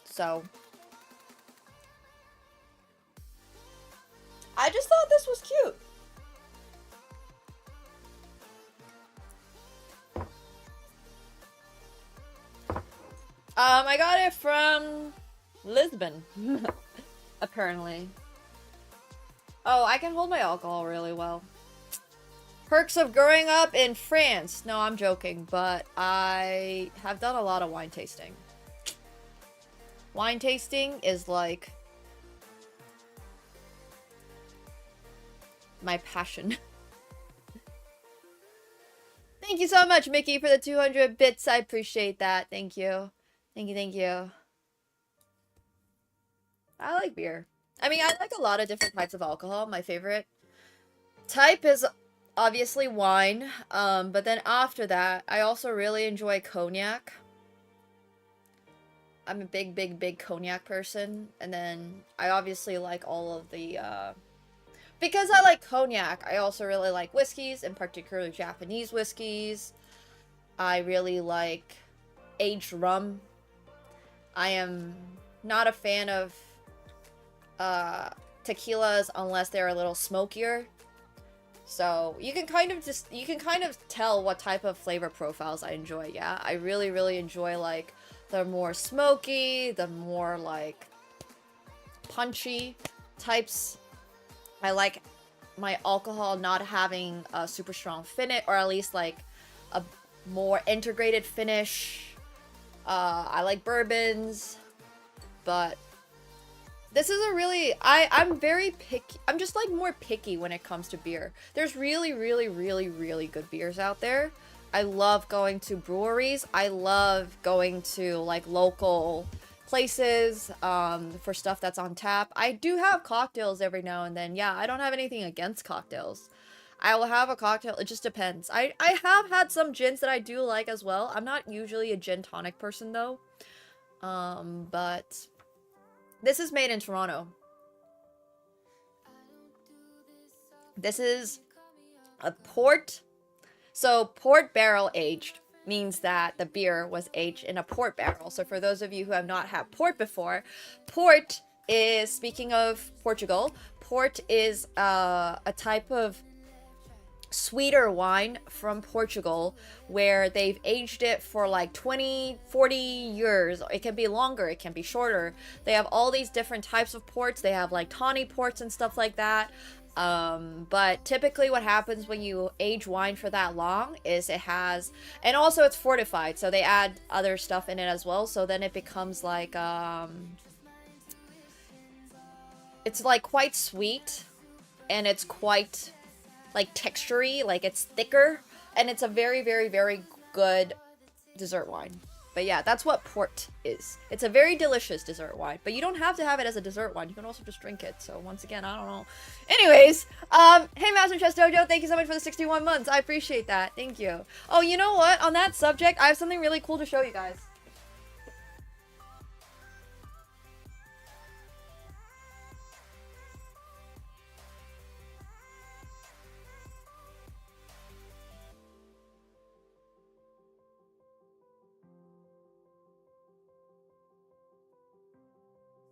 So. I just thought this was cute. I got it from Lisbon, apparently. Oh, I can hold my alcohol really well. Perks of growing up in France. No, I'm joking, but I have done a lot of wine tasting. Wine tasting is like my passion. Thank you so much, Mickey, for the 200 bits. I appreciate that. Thank you. Thank you, thank you. I like beer. I mean, I like a lot of different types of alcohol. My favorite type is obviously wine. But then after that, I also really enjoy cognac. I'm a big cognac person. And then I obviously like all of the... because I like cognac, I also really like whiskeys, and particularly Japanese whiskeys. I really like aged rum. I am not a fan of tequilas unless they're a little smokier. So you can kind of tell what type of flavor profiles I enjoy. Yeah, I really enjoy like the more smoky, the more like punchy types. I like my alcohol not having a super strong finish, or at least like a more integrated finish. I like bourbons, but this is a really, I'm very picky. I'm just like more picky when it comes to beer. There's really, really, really, really good beers out there. I love going to breweries. I love going to like local places for stuff that's on tap. I do have cocktails every now and then. Yeah, I don't have anything against cocktails. I will have a cocktail. It just depends. I have had some gins that I do like as well. I'm not usually a gin tonic person though. But this is made in Toronto. This is a port. So port barrel aged means that the beer was aged in a port barrel. So for those of you who have not had port before, port is, speaking of Portugal, port is a type of sweeter wine from Portugal where they've aged it for like 20, 40 years. It can be longer, it can be shorter. They have all these different types of ports. They have like tawny ports and stuff like that. But typically what happens when you age wine for that long is it has, and also it's fortified, so they add other stuff in it as well, so then it becomes like, it's like quite sweet, and it's quite like textury, like it's thicker, and it's a very, very, very good dessert wine. But yeah, that's what port is. It's a very delicious dessert wine, but you don't have to have it as a dessert wine. You can also just drink it. So once again, I don't know. Anyways, hey Master Chess Dojo, thank you so much for the 61 months. I appreciate that. Thank you. Oh, you know what? On that subject, I have something really cool to show you guys.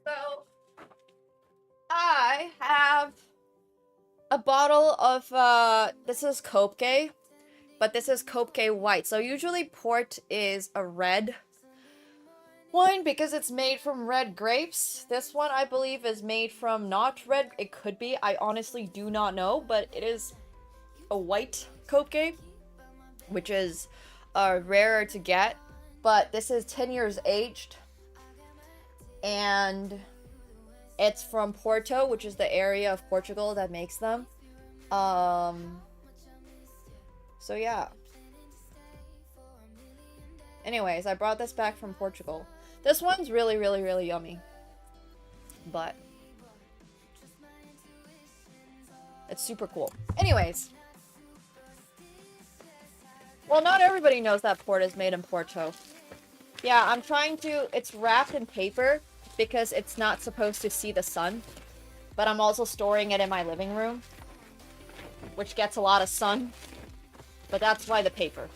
So, I have a bottle of, this is Kopke, but this is Kopke White. So usually port is a red wine because it's made from red grapes. This one, I believe, is made from not red. It could be. I honestly do not know, but it is a white Kopke, which is rarer to get. But this is 10 years aged. And it's from Porto, which is the area of Portugal that makes them. So yeah. Anyways, I brought this back from Portugal. This one's really, really, really yummy. But it's super cool. Anyways. Well, not everybody knows that port is made in Porto. Yeah, I'm trying to... It's wrapped in paper because it's not supposed to see the sun. But I'm also storing it in my living room, which gets a lot of sun. But that's why the paper.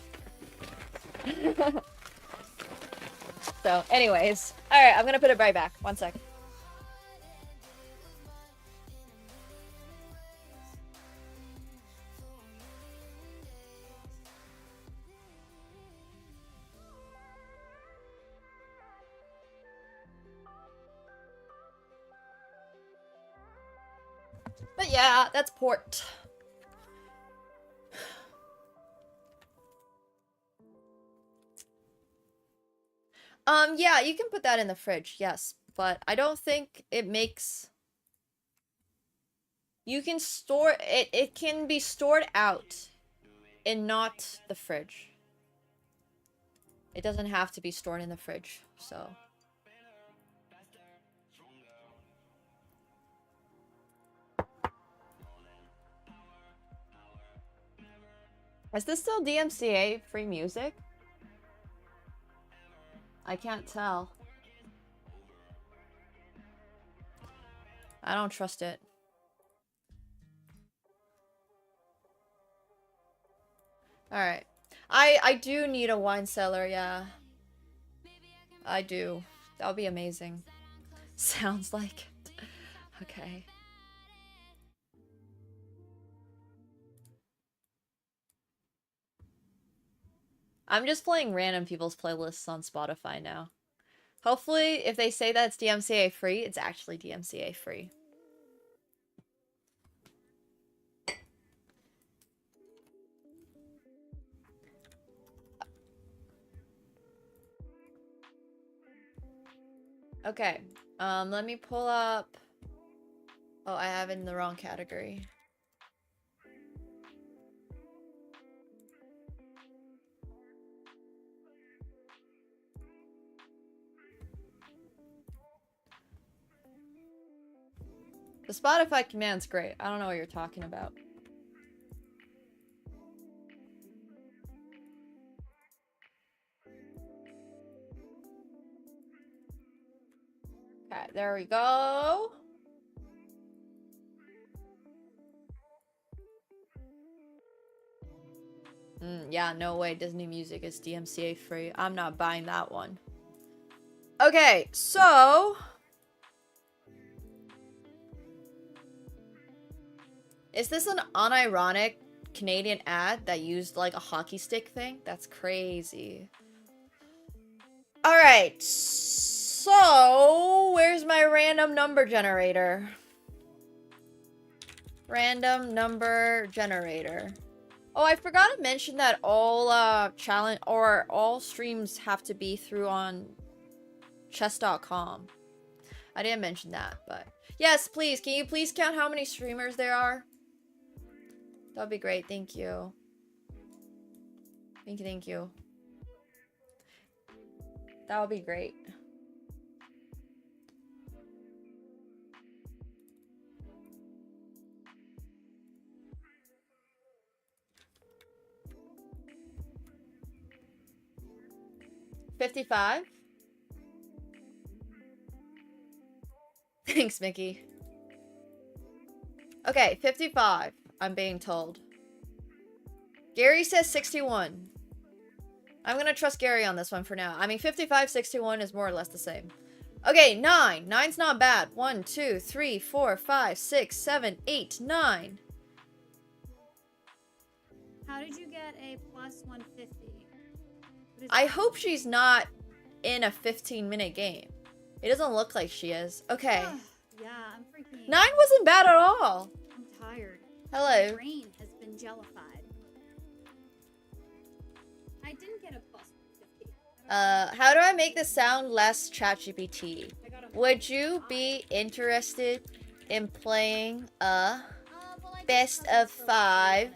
So, anyways. Alright, I'm gonna put it right back. One sec. But yeah, that's port. Yeah, you can put that in the fridge, yes. But I don't think it makes... You can store it. It can be stored out and not the fridge. It doesn't have to be stored in the fridge, so... Is this still DMCA free music? I can't tell. I don't trust it. Alright. I do need a wine cellar, yeah. I do. That would be amazing. Sounds like it. Okay. I'm just playing random people's playlists on Spotify now. Hopefully, if they say that it's DMCA free, it's actually DMCA free. Okay, let me pull up. Oh, I have it in the wrong category. The Spotify command's great. I don't know what you're talking about. Okay, there we go. Yeah, no way Disney Music is DMCA free. I'm not buying that one. Okay, so... Is this an unironic Canadian ad that used like a hockey stick thing? That's crazy. Alright, so where's my random number generator? Random number generator. Oh, I forgot to mention that all challenge or all streams have to be through on chess.com. I didn't mention that, but yes, please. Can you please count how many streamers there are? That would be great. Thank you. Thank you. Thank you. That would be great. $55. Thanks, Mickey. Okay, 55. I'm being told. Gary says 61. I'm gonna trust Gary on this one for now. I mean, 55, 61 is more or less the same. Okay, 9. 9's not bad. 1, 2, 3, 4, 5, 6, 7, 8, 9. How did you get a plus 150? I hope she's not in a 15-minute game. It doesn't look like she is. Okay. Yeah, I'm freaking... 9 wasn't bad at all. I'm tired. Hello. My brain has been jellified. I didn't get a plus 150. How do I make this sound less ChatGPT? Would you be interested in playing a best of 5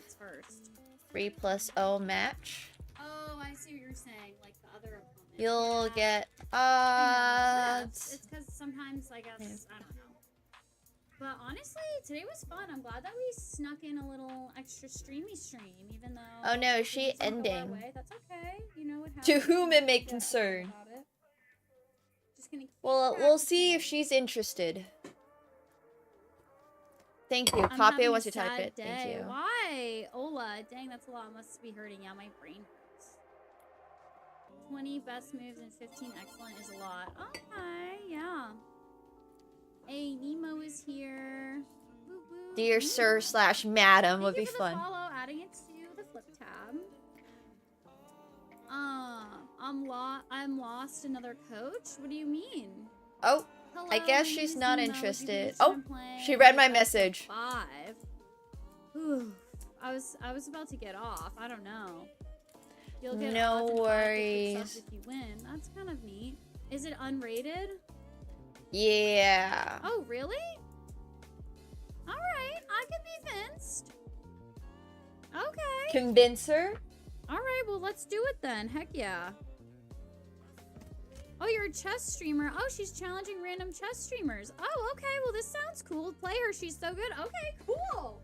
3+0 match? Oh, I see what you're saying. Like the other opponent. You'll get It's because sometimes, I guess, I don't know. But honestly, today was fun. I'm glad that we snuck in a little extra stream, even though... Oh no, she ending. That's okay. You know what happens. To whom it may concern. Just gonna Well, we'll see if she's interested. Thank you. Copy it once you type it. Thank you. Why? Ola, dang, that's a lot. Must be hurting. Yeah, my brain hurts. 20 best moves and 15 excellent is a lot. Okay, yeah. Hey, Nemo is here. Woo woo. Dear Sir / Madam would be fun. Follow, adding it to the flip tab. I'm lost. Another coach. What do you mean? Oh, Hello, I guess my she's name not is Nemo. interested. If you Oh, can play she read my best of message. 5. Whew. I was about to get off. I don't know. You'll get No odds and worries. stuff if you win. That's kind of neat. Is it unrated? Yeah. Oh, really? Alright, I can be convinced. Okay. Convince her? Alright, well, let's do it then. Heck yeah. Oh, you're a chess streamer. Oh, she's challenging random chess streamers. Oh, okay. Well, this sounds cool. Play her. She's so good. Okay, cool.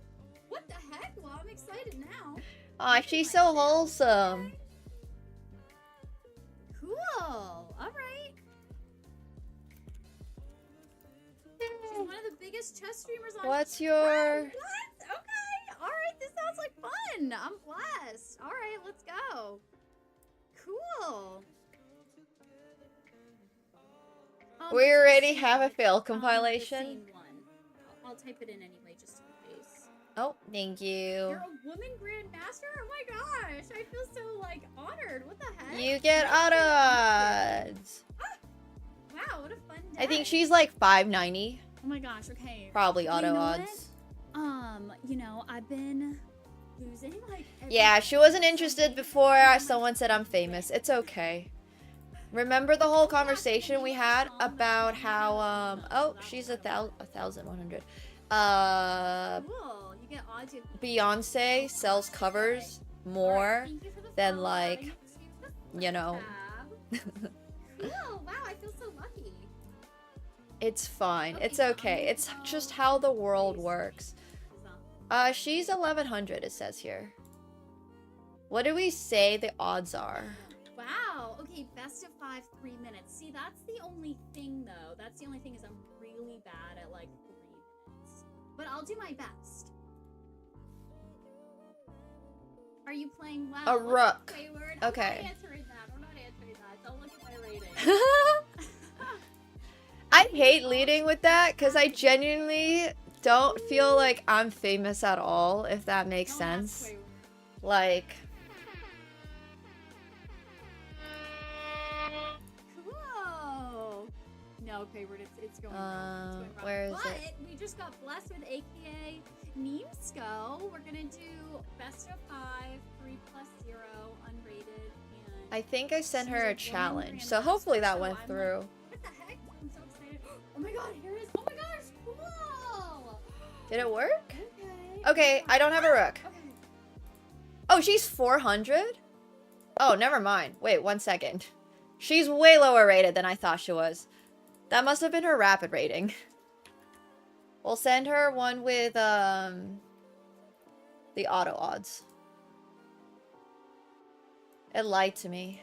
What the heck? Well, I'm excited now. Aw, she's so wholesome. Okay. Cool. Alright. She's one of the biggest chess streamers on... What's your... What? Okay. Alright, this sounds like fun. I'm blessed. Alright, let's go. Cool. We already have a fail compilation. I'll type it in anyway, just in case. Oh, thank you. You're a woman grandmaster? Oh my gosh, I feel so like honored. What the heck? You get auto odds. I think she's like 590. Oh my gosh, okay. Probably Well, auto you know odds. what? You know, I've been losing like Yeah, she wasn't interested before someone said I'm famous. It's okay. Remember the whole conversation we had about how, oh, she's 1,100. Cool. You get odds. Beyonce sells covers more than, like, you know. Cool. Wow, I feel so lucky. It's fine. It's okay. It's just how the world works. She's 1,100, it says here. What do we say the odds are? Wow. Okay, best of 5, 3 minutes. See, that's the only thing, though. That's the only thing is I'm really bad at, like, 3 minutes. But I'll do my best. Are you playing well? A rook. Wayward? Okay. I'm not answering that. I'm not answering that. Don't look at my rating. I hate leading with that because I genuinely don't feel like I'm famous at all, if that makes sense. Like... Cool. No, Wayward, it's going wrong. It's going wrong. Where is but it? we just got blessed with AKA Nemesco. We're gonna do best of 5, 3 plus 0, unrated, and I think I sent she's her a woman challenge, brand so hopefully that master, went so I'm through. Like, what the heck? I'm so excited. Oh my god, here it is. Oh my gosh, cool. Did it work? Okay. Okay, I don't have a rook. Okay. Oh, she's 400? Oh, never mind. Wait, 1 second. She's way lower rated than I thought she was. That must have been her rapid rating. We'll send her one with, the auto odds. It lied to me.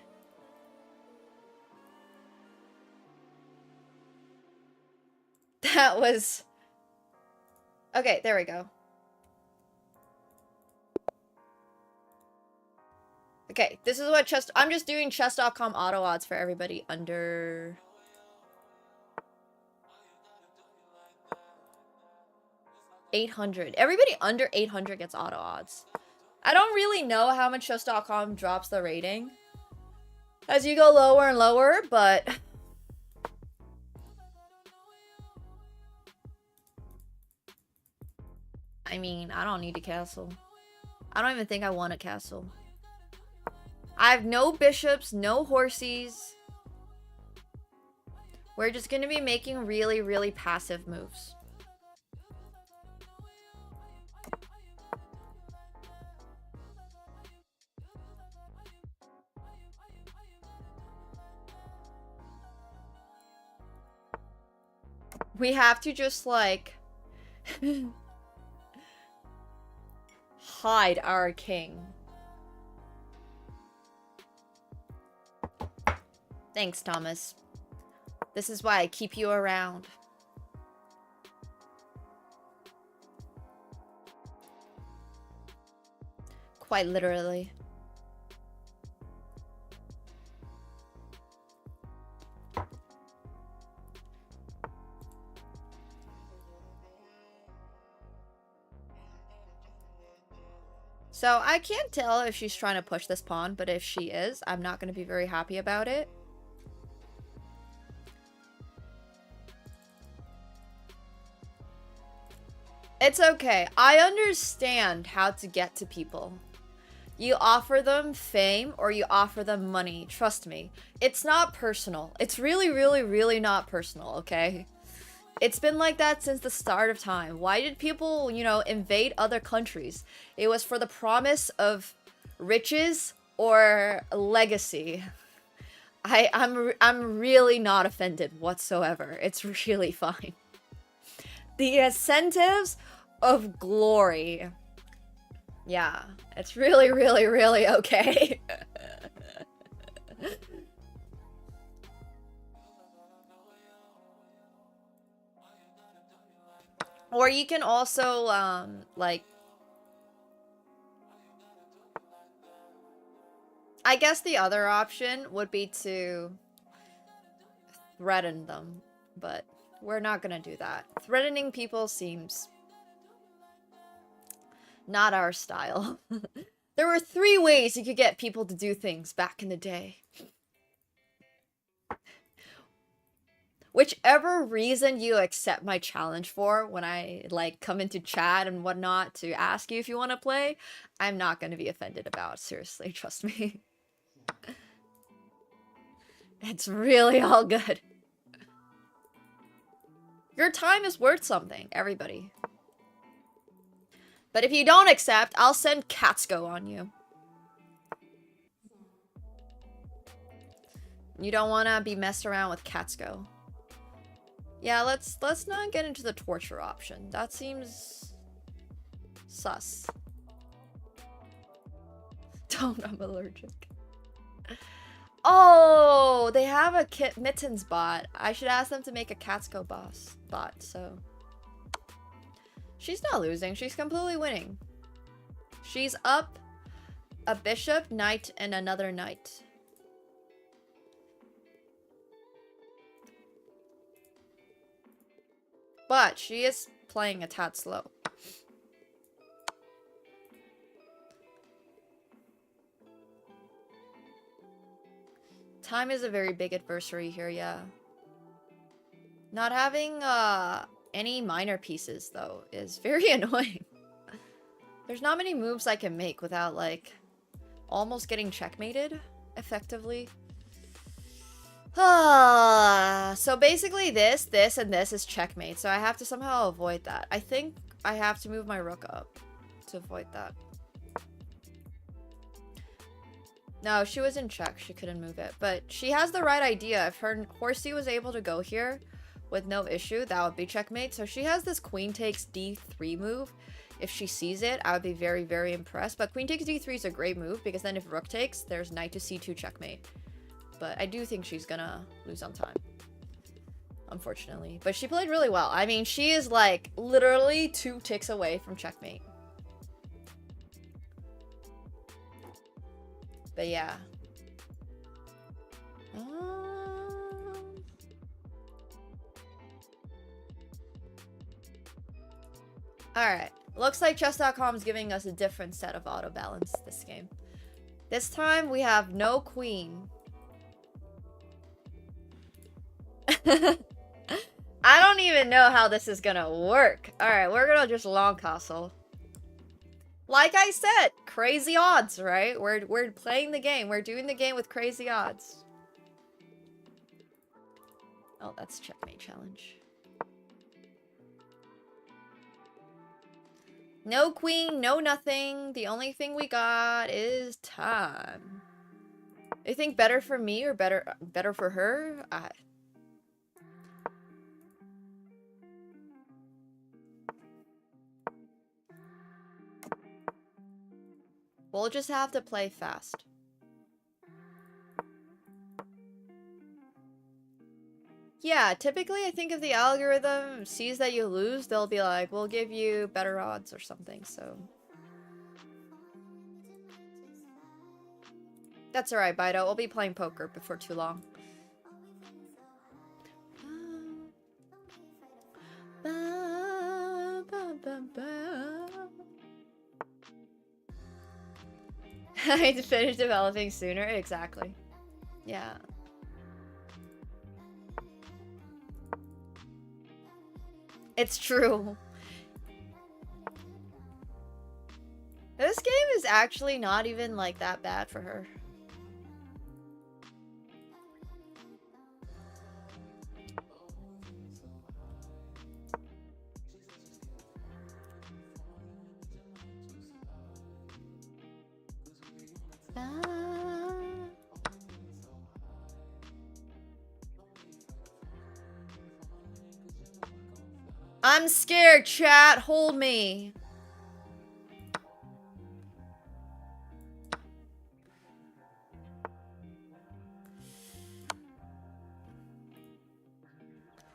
That was... Okay, there we go. Okay, this is what chess... I'm just doing chess.com auto odds for everybody under... $800. Everybody under 800 gets auto odds. I don't really know how much chess.com drops the rating as you go lower and lower, but... I mean, I don't need a castle. I don't even think I want a castle. I have no bishops, no horsies. We're just gonna be making really, really passive moves. We have to just, like... hide our king. Thanks, Thomas. This is why I keep you around. Quite literally. So I can't tell if she's trying to push this pawn, but if she is, I'm not going to be very happy about it. It's okay. I understand how to get to people. You offer them fame or you offer them money. Trust me. It's not personal. It's really, really, really not personal, okay? It's been like that since the start of time. Why did people, you know, invade other countries? It was for the promise of riches or legacy. I'm really not offended whatsoever. It's really fine. The incentives of glory. Yeah, it's really, really, really okay. Or you can also, like... I guess the other option would be to threaten them, but we're not gonna do that. Threatening people seems not our style. There were 3 ways you could get people to do things back in the day. whichever reason you accept my challenge for when I like come into chat and whatnot to ask you if you want to play, I'm not going to be offended about. Seriously, trust me. It's really all good. Your time is worth something, everybody. But if you don't accept, I'll send Catsko on you. You don't want to be messed around with Catsko. Yeah, let's not get into the torture option. That seems sus. Don't, I'm allergic. Oh, they have a Mittens bot. I should ask them to make a Catsko bot, so. She's not losing, she's completely winning. She's up a bishop, knight, and another knight. But she is playing a tad slow. Time is a very big adversary here, yeah. Not having any minor pieces, though, is very annoying. There's not many moves I can make without, like, almost getting checkmated, effectively. So basically this, and this is checkmate, so I have to somehow avoid that. I think I have to move my rook up to avoid that. No, she was in check. She couldn't move it. But she has the right idea. If her horsey was able to go here with no issue, that would be checkmate. So she has this queen takes d3 move. If she sees it, I would be very, very impressed. But queen takes d3 is a great move because then if rook takes, there's knight to c2 checkmate. But I do think she's gonna lose on time, unfortunately. But she played really well. I mean, she is like literally 2 ticks away from checkmate. But yeah. Alright. Looks like chess.com is giving us a different set of auto balance this game. This time we have no queen. I don't even know how this is gonna work. Alright, we're gonna just long castle. Like I said, crazy odds, right? We're playing the game. We're doing the game with crazy odds. Oh, that's checkmate challenge. No queen, no nothing. The only thing we got is time. You think better for me or better for her? We'll just have to play fast. Yeah, typically I think if the algorithm sees that you lose, they'll be like, we'll give you better odds or something, so. That's alright, Bido. We'll be playing poker before too long. I need to finish developing sooner. Exactly. Yeah. It's true. This game is actually not even like that bad for her. I'm scared, chat. Hold me.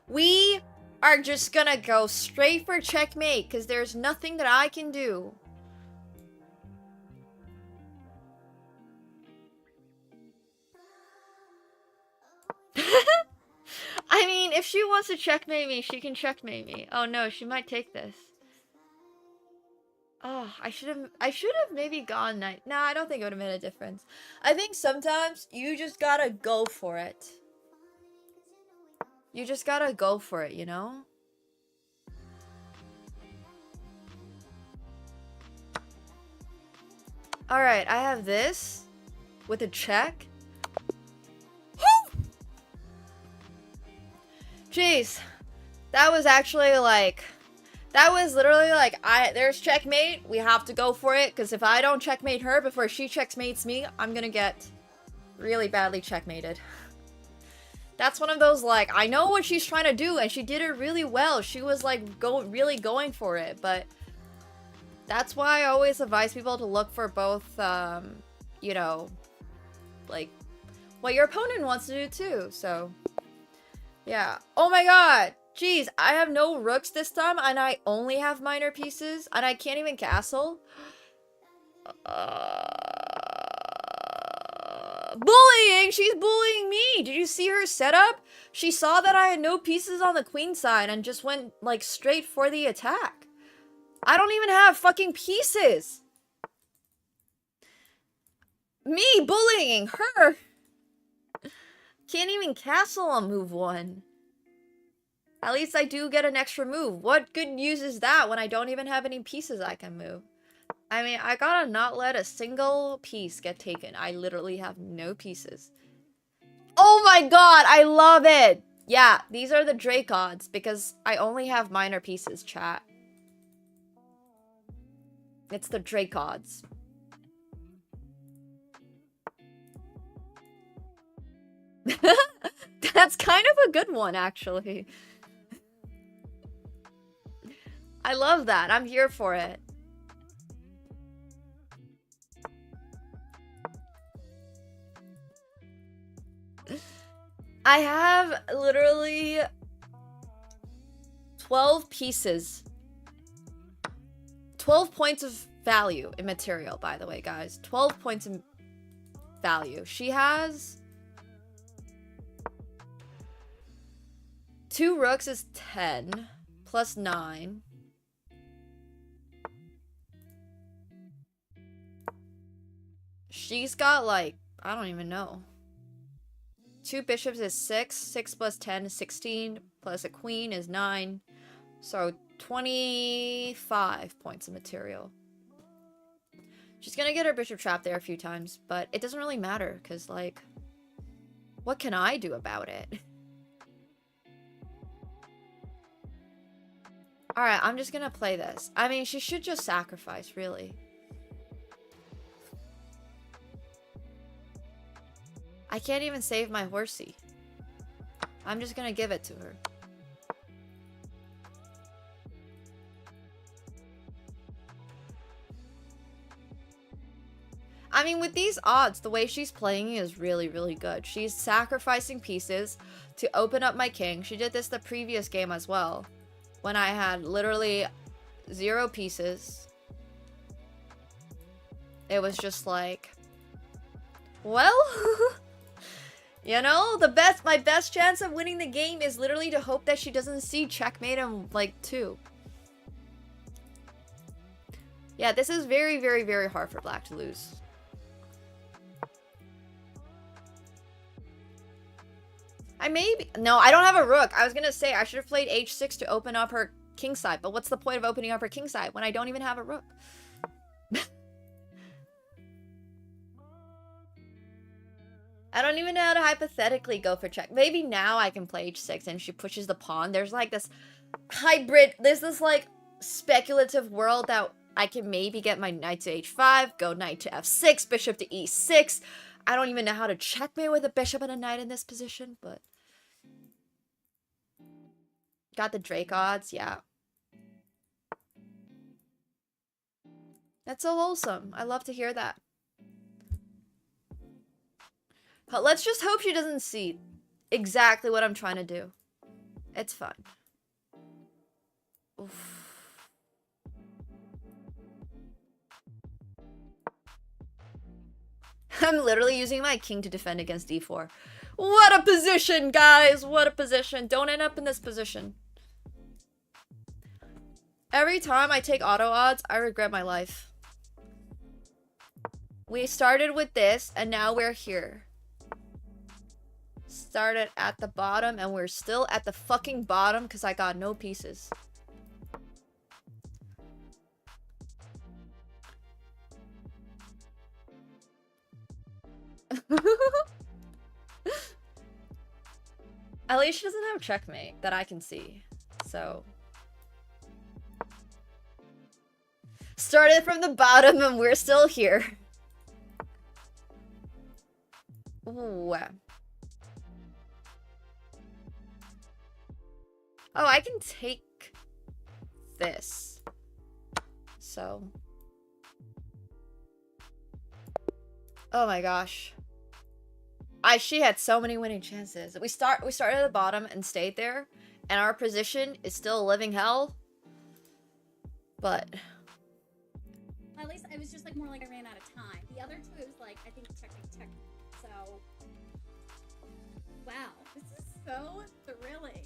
We are just gonna go straight for checkmate because there's nothing that I can do. I mean, if she wants to checkmate me, she can checkmate me. Oh no, she might take this. Oh, I should have maybe gone knight. Nah, I don't think it would have made a difference. I think sometimes you just gotta go for it. You just gotta go for it, you know? Alright, I have this with a check. Jeez. That was actually like... That was literally like, there's checkmate. We have to go for it. Because if I don't checkmate her before she checkmates me, I'm gonna get really badly checkmated. That's one of those, like, I know what she's trying to do. And she did it really well. She was like, really going for it. But that's why I always advise people to look for both, you know, like, what your opponent wants to do too. So, yeah. Oh my god! Jeez, I have no rooks this time, and I only have minor pieces, and I can't even castle. Bullying! She's bullying me! Did you see her setup? She saw that I had no pieces on the queen side and just went, like, straight for the attack. I don't even have fucking pieces! Me bullying her! Can't even castle on move 1. At least I do get an extra move. What good news is that when I don't even have any pieces I can move? I mean, I gotta not let a single piece get taken. I literally have no pieces. Oh my god, I love it! Yeah, these are the Drake odds because I only have minor pieces, chat. It's the Drake odds. That's kind of a good one, actually. I love that. I'm here for it. I have literally 12 pieces. 12 points of value in material, by the way, guys. 12 points in value. She has 2 rooks is 10 plus 9. She's got, like, I don't even know. 2 bishops is 6. 6 plus 10 is 16. Plus a queen is 9. So 25 points of material. She's gonna get her bishop trapped there a few times, but it doesn't really matter, because, like, what can I do about it? Alright, I'm just gonna play this. I mean, she should just sacrifice, really. I can't even save my horsey. I'm just gonna give it to her. I mean, with these odds, the way she's playing is really, really good. She's sacrificing pieces to open up my king. She did this the previous game as well, when I had literally 0 pieces. It was just like, well, you know, my best chance of winning the game is literally to hope that she doesn't see checkmate in, like, 2. Yeah, this is very, very, very hard for black to lose. No, I don't have a rook. I was gonna say I should have played h6 to open up her king side, but what's the point of opening up her king side when I don't even have a rook? I don't even know how to hypothetically go for check. Maybe now I can play h6 and she pushes the pawn. There's like this hybrid, there's this like speculative world that I can maybe get my knight to h5, go knight to f6, bishop to e6. I don't even know how to checkmate with a bishop and a knight in this position, but... Got the Drake odds, yeah. That's so wholesome. I love to hear that. But let's just hope she doesn't see exactly what I'm trying to do. It's fun. Oof. I'm literally using my king to defend against d4. What a position, guys! What a position. Don't end up in this position. Every time I take auto odds, I regret my life. We started with this, and now we're here. started at the bottom and we're still at the fucking bottom because I got no pieces. At least she doesn't have checkmate that I can see. So. Started from the bottom and we're still here. Ooh. Oh, I can take this. So. Oh my gosh. She had so many winning chances. We started at the bottom and stayed there, and our position is still living hell. But At least it was just like more like I ran out of time. The other two, it was like I think check. So wow, this is so thrilling.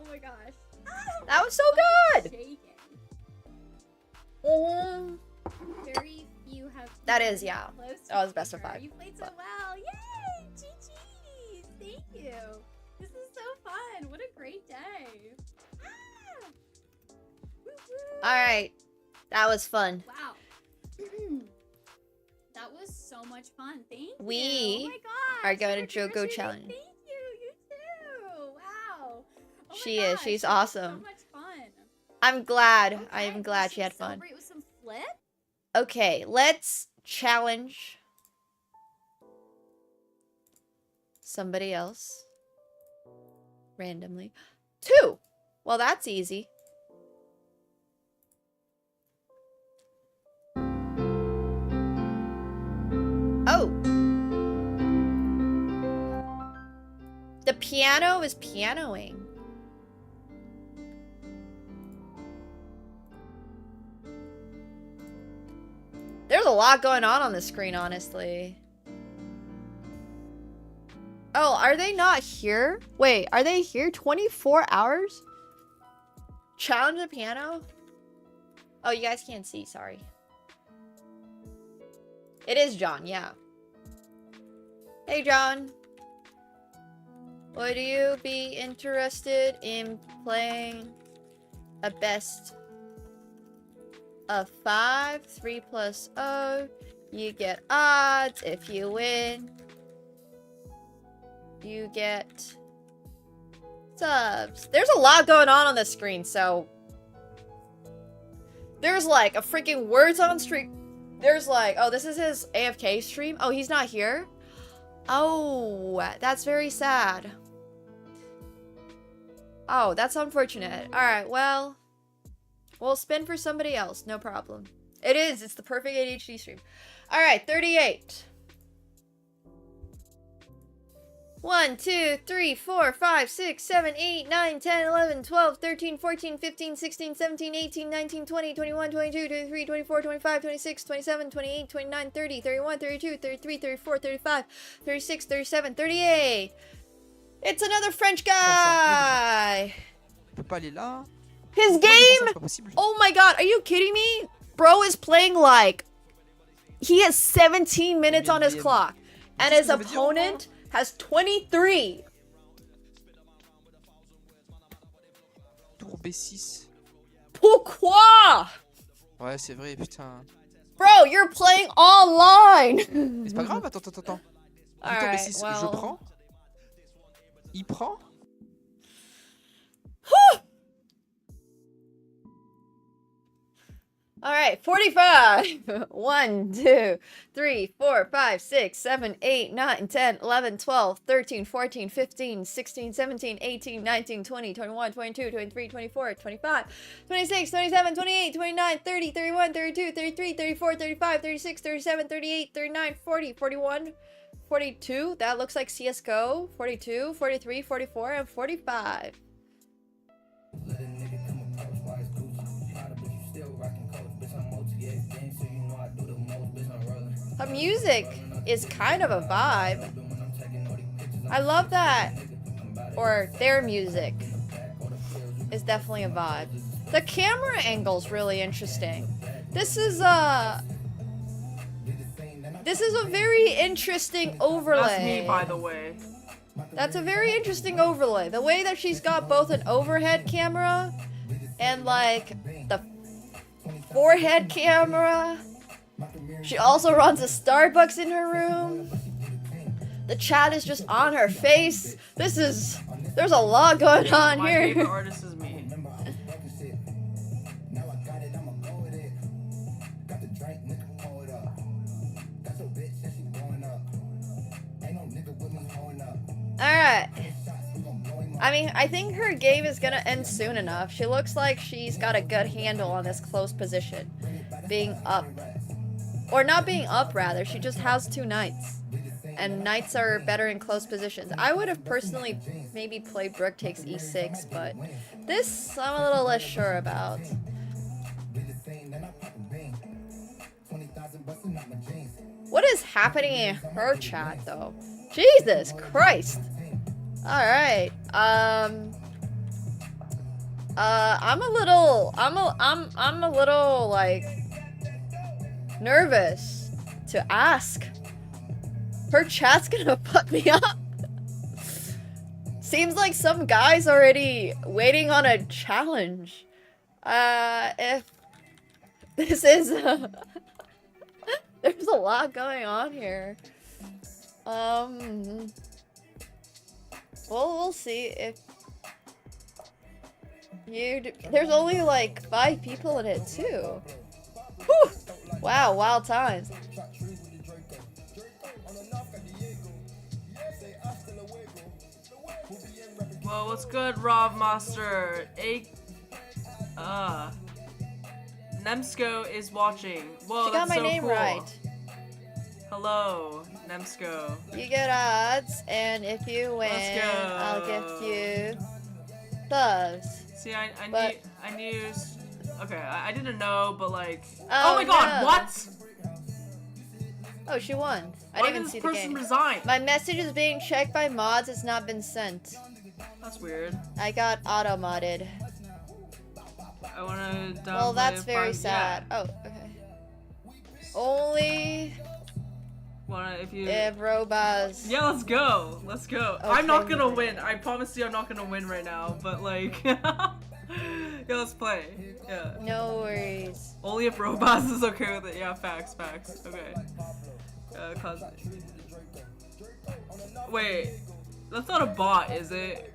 Oh my gosh. that was so good. Shaking. Mhm. Very few have. That is, yeah. Close to That was best of Peter. 5. You played so but- well. Yay! GG's. Thank you. This is so fun. What a great day. Ah! Woo-hoo. All right, that was fun. Wow. That was so much fun. Thank you. We oh my gosh. are going to Happy Joko anniversary. challenge. Thank you. You too. Wow. Oh my She is. gosh, She's that was awesome. So much fun. I'm glad. Okay, I am glad we she had should fun. Celebrate with some flip. Okay, let's challenge somebody else randomly. 2. Well, that's easy. Oh. The piano is pianoing. There's a lot going on the screen, honestly. Oh, are they not here? Wait, are they here 24 hours? Challenge the piano? Oh, you guys can't see, sorry. It is John, yeah. Hey, John. Would you be interested in playing a best of 5? 3 plus 0. You get odds. If you win, you get subs. There's a lot going on the screen, so there's like a freaking words on stream. There's like, oh, this is his AFK stream. Oh, he's not here. Oh, that's very sad. Oh, that's unfortunate. All right, well, we'll spin for somebody else. No problem. It is. It's the perfect ADHD stream. All right, 38. 1, 2, 3, 4, 5, 6, 7, 8, 9, 10, 11, 12, 13, 14, 15, 16, 17, 18, 19, 20, 21, 22, 23, 24, 25, 26, 27, 28, 29, 30, 31, 32, 33, 34, 35, 36, 37, 38. It's another French guy. His game? Oh my god, are you kidding me? Bro is playing like... He has 17 minutes on his clock. And his opponent has 23. Tour B6. Pourquoi? Ouais, c'est vrai, putain. Bro, you're playing online. Mais c'est pas grave, attends. Tour B6, well... je prends. Il prend. Alright, 45. 1, 2, 3, 4, 5, 6, 7, 8, 9, 10, 11, 12, 13, 14, 15, 16, 17, 18, 19, 20, 21, 22, 23, 24, 25, 26, 27, 28, 29, 30, 31, 32, 33, 34, 35, 36, 37, 38, 39, 40, 41, 42. That looks like CSGO. 42, 43, 44, and 45. Her music is kind of a vibe. I love that. Or their music is definitely a vibe. The camera angle's really interesting. This is a very interesting overlay. That's me, by the way. That's a very interesting overlay. The way that she's got both an overhead camera and like the forehead camera. She also runs a Starbucks in her room. The chat is just on her face. There's a lot going on My here. favorite artist is me. Alright. I mean, I think her game is gonna end soon enough. She looks like she's got a good handle on this close position. Being up. Or not being up, rather. She just has 2 knights. And knights are better in close positions. I would have personally maybe played Brook takes e6, but this I'm a little less sure about. What is happening in her chat, though? Jesus Christ! Alright, I'm a little, like, nervous to ask. Her chat's gonna fuck me up. Seems like some guy's already waiting on a challenge. If this is, there's a lot going on here. Well, we'll see if there's only like 5 people in it too. Whew! Wow, wild times. Well, what's good, Rob Master? Nemsko is watching. Whoa, She got that's my so name cool. right. Hello, Nemsko. You get odds, and if you win, I'll gift you loves. See, I But- knew. Okay, I didn't know, but like. Oh, Oh, my God! no. What? Oh, she won. I Why didn't even did see this the person game. resign? My message is being checked by mods. It's not been sent. That's weird. I got auto modded. I wanna download. Well, that's very yeah. sad. Oh, okay. Only If you. if Robaz. Yeah, let's go. Let's go. Okay. I'm not gonna win. I promise you, I'm not gonna win right now. But like, yeah, let's play. Yeah. No worries. Only if Robaz is okay with it. Yeah, facts. Okay. Cause. Wait, that's not a bot, is it?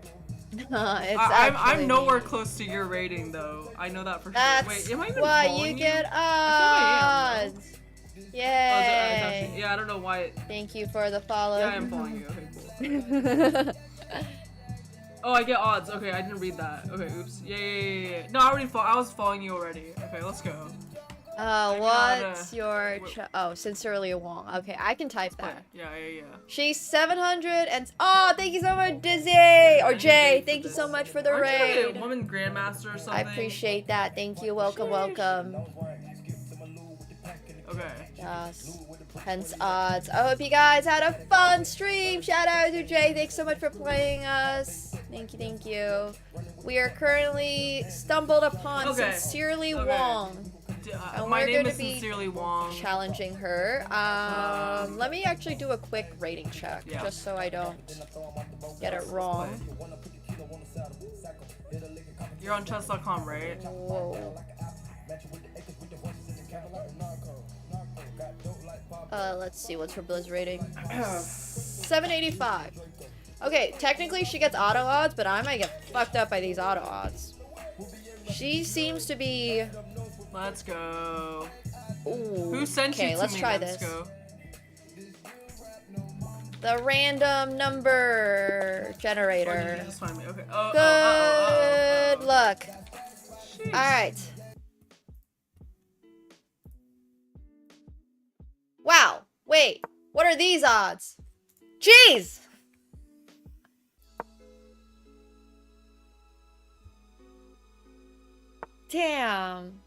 I'm nowhere close to your rating though. I know that for That's sure. Wait, am I even why following you get I odds. Oh, is it Yay! actually, yeah, I don't know why. Thank you for the follow. Yeah, I am following you. Okay, cool. Oh, I get odds. Okay, I didn't read that. Okay, oops. Yeah. No, I was following you already. Okay, let's go. What's your oh, sincerely Wong. Okay, I can type that. Yeah. She's 700 and oh, thank you so much, Dizzy or Jay. Thank you so much for the Aren't you like raid. a woman grandmaster or something? I appreciate that. Thank you. Welcome. Okay. Yes. Hence odds. I hope you guys had a fun stream. Shout out to Jay. Thanks so much for playing us. Thank you. We are currently stumbled upon Sincerely Wong. And My we're name gonna is be Sincerely Wong. challenging her. Let me actually do a quick rating check, just so I don't get it wrong. You're on chess.com, right? Whoa. Let's see, what's her Blizz rating? 785. Okay, technically she gets auto odds, but I might get fucked up by these auto odds. She seems to be... Let's go. Ooh. Who sent you to let's me? try Let's this. go. The random number generator. Just find me. Okay. Good luck. Alright. Wow. Wait. What are these odds? Jeez! Damn.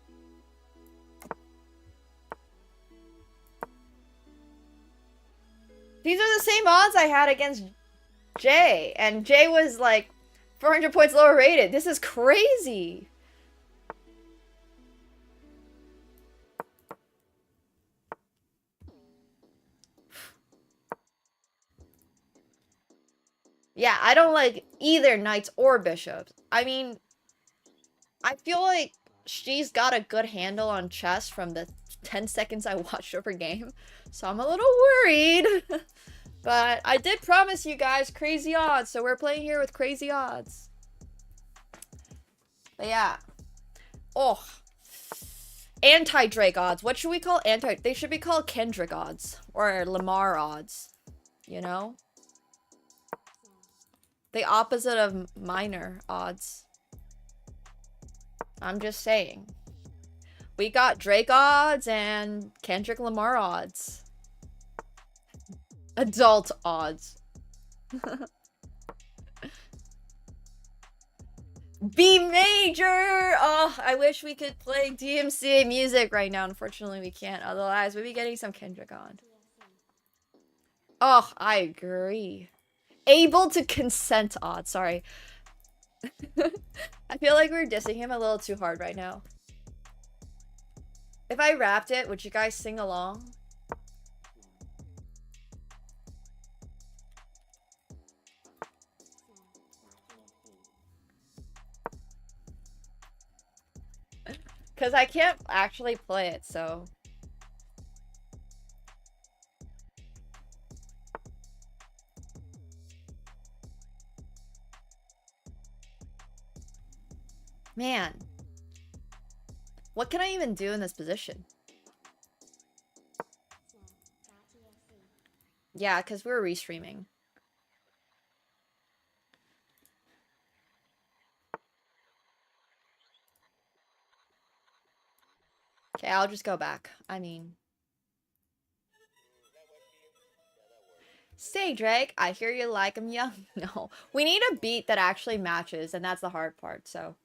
These are the same odds I had against Jay, and Jay was like 400 points lower rated. This is crazy. Yeah, I don't like either knights or bishops. I mean, I feel like she's got a good handle on chess from the 10 seconds I watched of her game. So I'm a little worried. But I did promise you guys crazy odds, so we're playing here with crazy odds. But yeah. Oh. Anti-Drake odds. What should we call They should be called Kendrick odds. Or Lamar odds. You know? The opposite of minor odds. I'm just saying. We got Drake odds and Kendrick Lamar odds. Adult odds. B major! Oh, I wish we could play DMCA music right now. Unfortunately, we can't. Otherwise, we'd be getting some Kendrick on. Oh, I agree. Able to consent odds. Sorry. I feel like we're dissing him a little too hard right now. If I rapped it, would you guys sing along? Because I can't actually play it, so... Man. What can I even do in this position? Yeah, because we're restreaming. Okay, I'll just go back. I mean... Say, Drake, I hear you like him young. No, we need a beat that actually matches, and that's the hard part, so...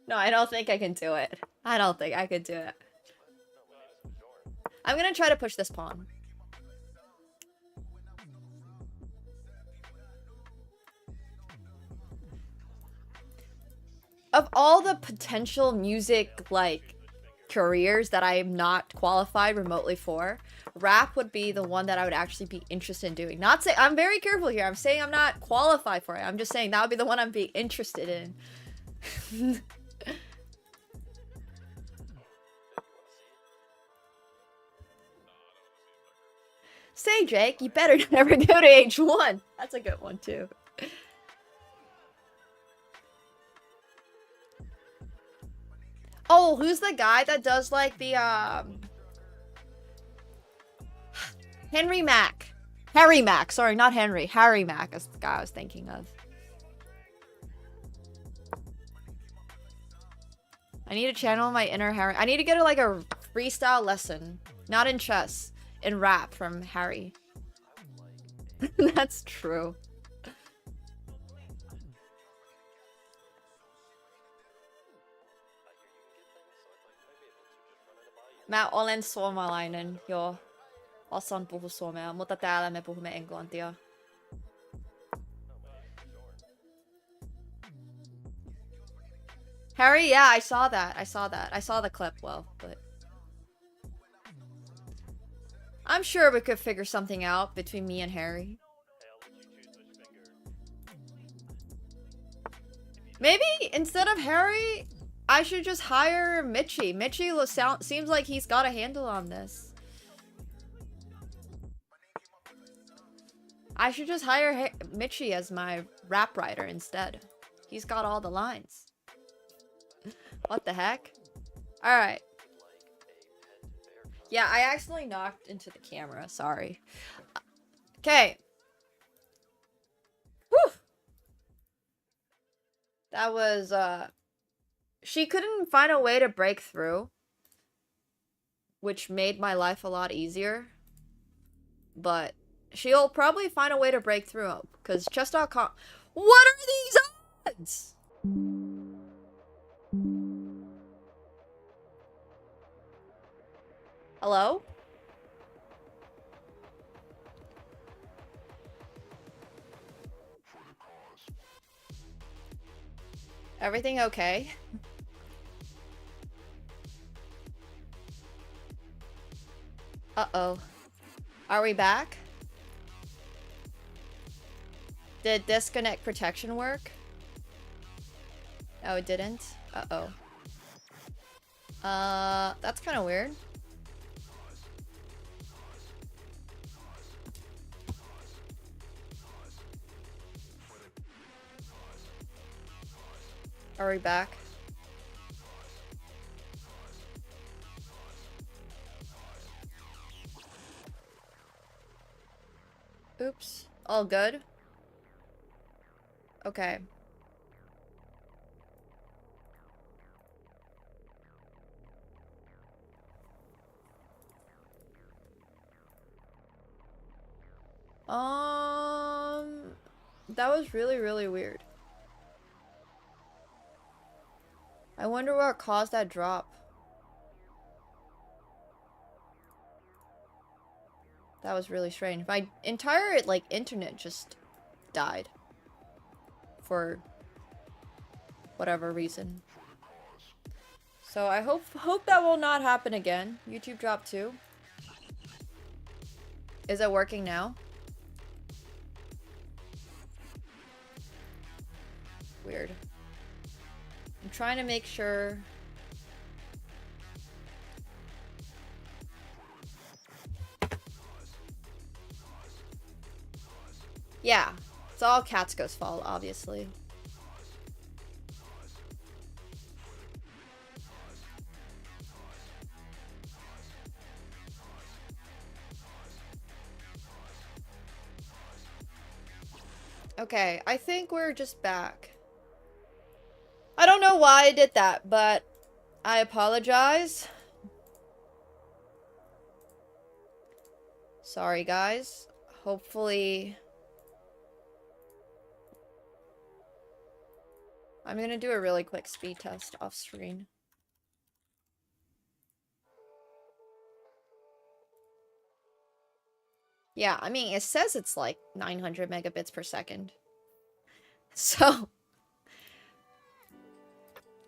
No, I don't think I can do it. I don't think I could do it. I'm gonna try to push this pawn. Of all the potential music, like, careers that I am not qualified remotely for, rap would be the one that I would actually be interested in doing. Not say I'm very careful here. I'm saying I'm not qualified for it. I'm just saying that would be the one I'd be interested in. Say, Jake, you better never go to H1. That's a good one, too. Oh, who's the guy that does, like, the, Henry Mack. Harry Mack. Sorry, not Henry. Harry Mack is the guy I was thinking of. I need to channel my inner Harry. I need to get, like, a freestyle lesson. Not in chess. In rap from Harry. That's true. Mä olen suomalainen, joo. Osaan puhua suomea, mutta täällä me puhumme englantia. Harry, yeah, I saw that. I saw the clip, well, but... I'm sure we could figure something out between me and Harry. Maybe instead of Harry, I should just hire Mitchie. Mitchie seems like he's got a handle on this. I should just hire Mitchie as my rap writer instead. He's got all the lines. What the heck? Alright. Yeah, I accidentally knocked into the camera. Sorry. Okay. Whew. That was, she couldn't find a way to break through, which made my life a lot easier. But she'll probably find a way to break through, because chess.com... What are these odds? Hello? Everything okay? Uh-oh. Are we back? Did disconnect protection work? Oh, it didn't? Uh-oh. That's kind of weird. Are we back? Oops. All good? Okay. That was really, really weird. I wonder what caused that drop. That was really strange. My entire, like, internet just died. For whatever reason. So I hope that will not happen again. YouTube dropped too. Is it working now? Weird. I'm trying to make sure. Yeah, it's all Katsuko's fault, obviously. Okay, I think we're just back. I don't know why I did that, but I apologize. Sorry, guys. Hopefully... I'm gonna do a really quick speed test off screen. Yeah, I mean, it says it's like 900 megabits per second. So...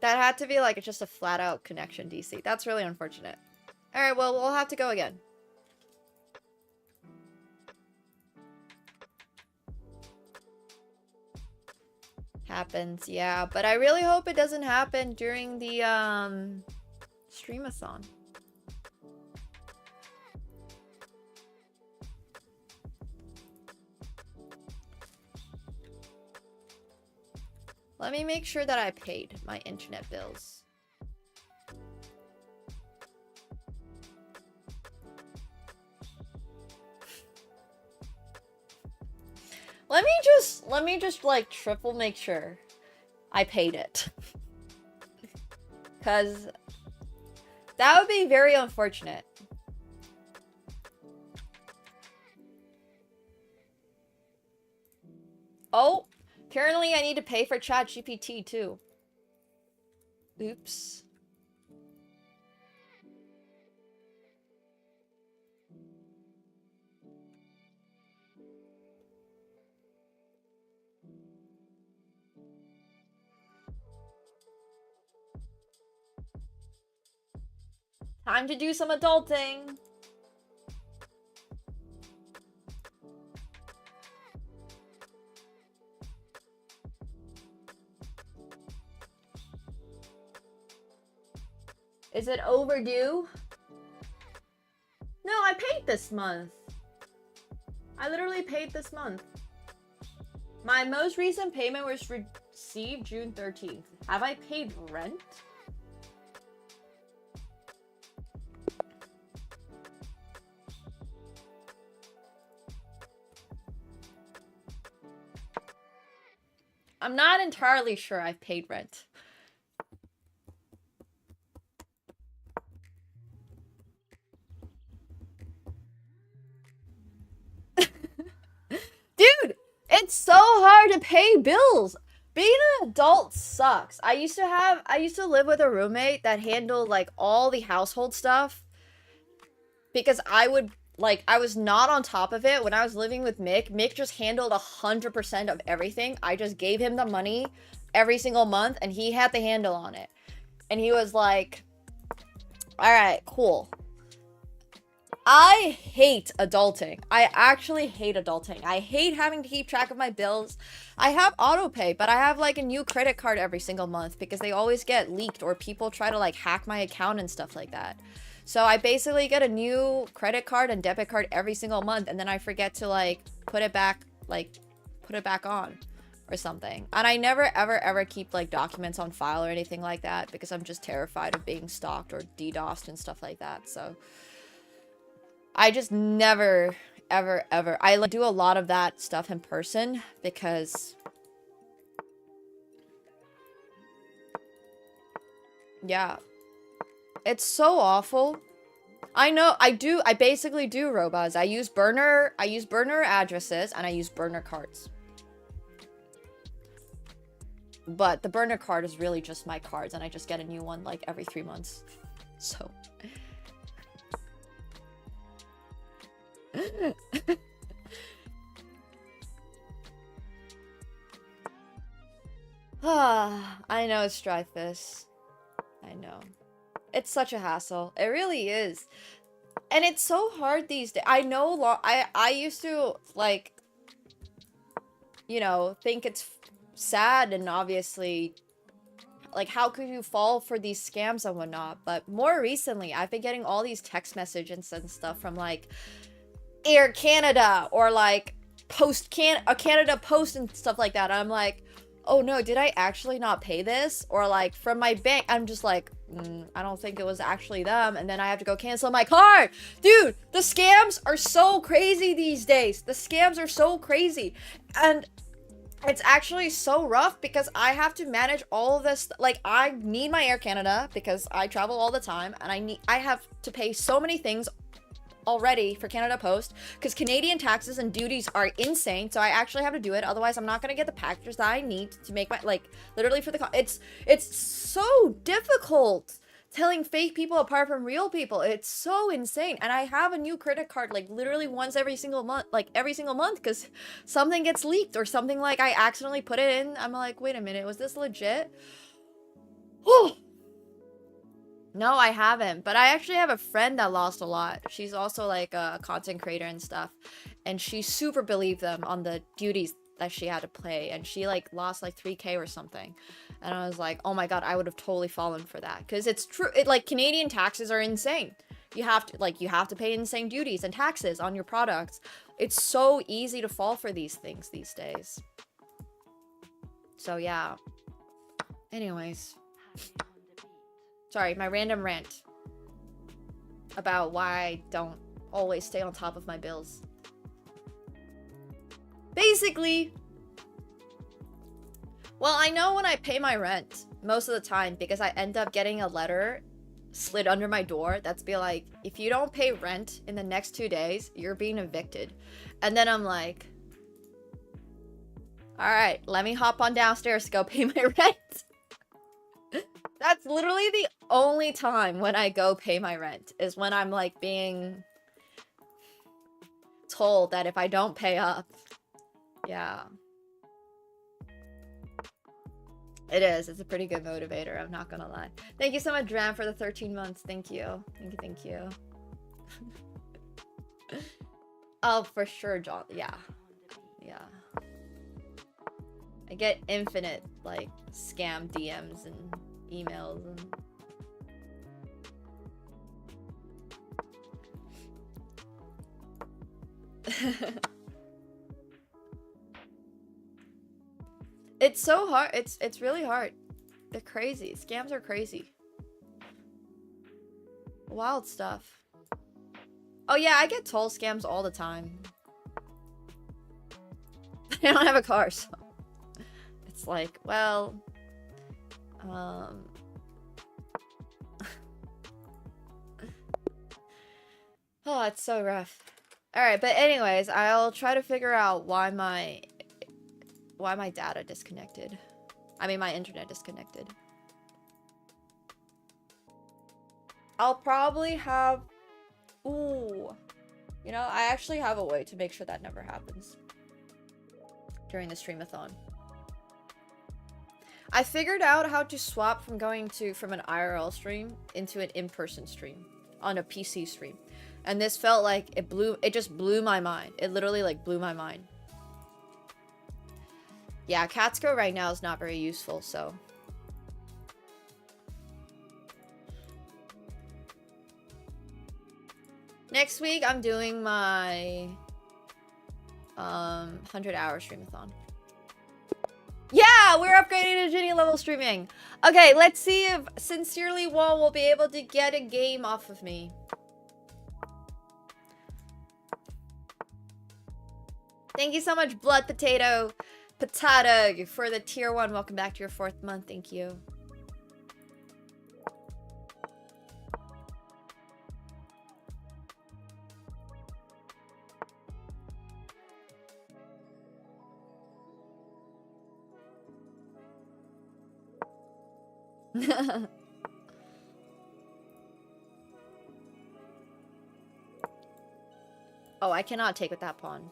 that had to be like just a flat out connection DC. That's really unfortunate. Alright, well, we'll have to go again. Happens, yeah. But I really hope it doesn't happen during the, streamathon. Let me make sure that I paid my internet bills. Let me just like triple make sure I paid it. 'Cause that would be very unfortunate. Oh, apparently I need to pay for ChatGPT too. Oops. Time to do some adulting. Is it overdue? No, I paid this month. I literally paid this month. My most recent payment was received June 13th. Have I paid rent? I'm not entirely sure I've paid rent. Dude, it's so hard to pay bills. Being an adult sucks. I used to live with a roommate that handled like all the household stuff because I was not on top of it when I was living with Mick. Mick just handled 100% of everything. I just gave him the money every single month and he had the handle on it. And he was like, all right, cool. I hate adulting. I actually hate adulting. I hate having to keep track of my bills. I have autopay, but I have like a new credit card every single month because they always get leaked or people try to like hack my account and stuff like that. So I basically get a new credit card and debit card every single month, and then I forget to like put it back on or something. And I never ever keep like documents on file or anything like that because I'm just terrified of being stalked or DDoSed and stuff like that. So I just never ever I like do a lot of that stuff in person because yeah, it's so awful. I know I basically do, Robuz. I use burner addresses and I use burner cards. But the burner card is really just my cards and I just get a new one like every 3 months. So I know, Stryfus. I know. It's such a hassle. It really is. And it's so hard these days. I know I used to like, you know, think it's sad and obviously like how could you fall for these scams and whatnot, but more recently I've been getting all these text messages and stuff from like Air Canada or like Canada Post and stuff like that. I'm like, oh no, did I actually not pay this? Or like from my bank, I'm just like, I don't think it was actually them, and then I have to go cancel my card. Dude, the scams are so crazy these days. The scams are so crazy, and it's actually so rough because I have to manage all of this. Like, I need my Air Canada because I travel all the time, and I have to pay so many things already for Canada Post because Canadian taxes and duties are insane. So I actually have to do it. Otherwise, I'm not going to get the packages that I need to make my, like, literally for the, it's so difficult telling fake people apart from real people. It's so insane. And I have a new credit card, like, literally once every single month, because something gets leaked or something, like, I accidentally put it in. I'm like, wait a minute, was this legit? Oh, no, I haven't, but I actually have a friend that lost a lot. She's also like a content creator and stuff, and she super believed them on the duties that she had to pay, and she like lost like 3K or something. And I was like, oh my god, I would have totally fallen for that, because it's true. It, like, Canadian taxes are insane. You have to pay insane duties and taxes on your products. It's so easy to fall for these things these days. So yeah. Anyways. Sorry, my random rant about why I don't always stay on top of my bills. Basically, well, I know when I pay my rent most of the time because I end up getting a letter slid under my door that's be like, if you don't pay rent in the next 2 days, you're being evicted. And then I'm like, all right, let me hop on downstairs to go pay my rent. That's literally the only time when I go pay my rent, is when I'm like being told that if I don't pay up. Yeah. It is. It's a pretty good motivator, I'm not gonna lie. Thank you so much, Dram, for the 13 months. Thank you. Thank you. Oh, for sure, John. Yeah. Yeah. I get infinite, like, scam DMs and emails and... It's so hard. It's really hard. They're crazy. Scams are crazy. Wild stuff. Oh yeah, I get toll scams all the time. I don't have a car, so it's like, well, oh, it's so rough. All right, but anyways, I'll try to figure out why my data disconnected. I mean, my internet disconnected. I'll probably have... Ooh. You know, I actually have a way to make sure that never happens during the streamathon. I figured out how to swap from an IRL stream into an in-person stream on a PC stream. And this felt like it just blew my mind. It literally like blew my mind. Yeah, Catskill right now is not very useful, so. Next week, I'm doing my 100-hour streamathon. Yeah, we're upgrading to Ginny level streaming. Okay, let's see if Sincerely Wall will be able to get a game off of me. Thank you so much, Blood Potato for the tier 1. Welcome back to your 4th month. Thank you. Oh, I cannot take with that pawn.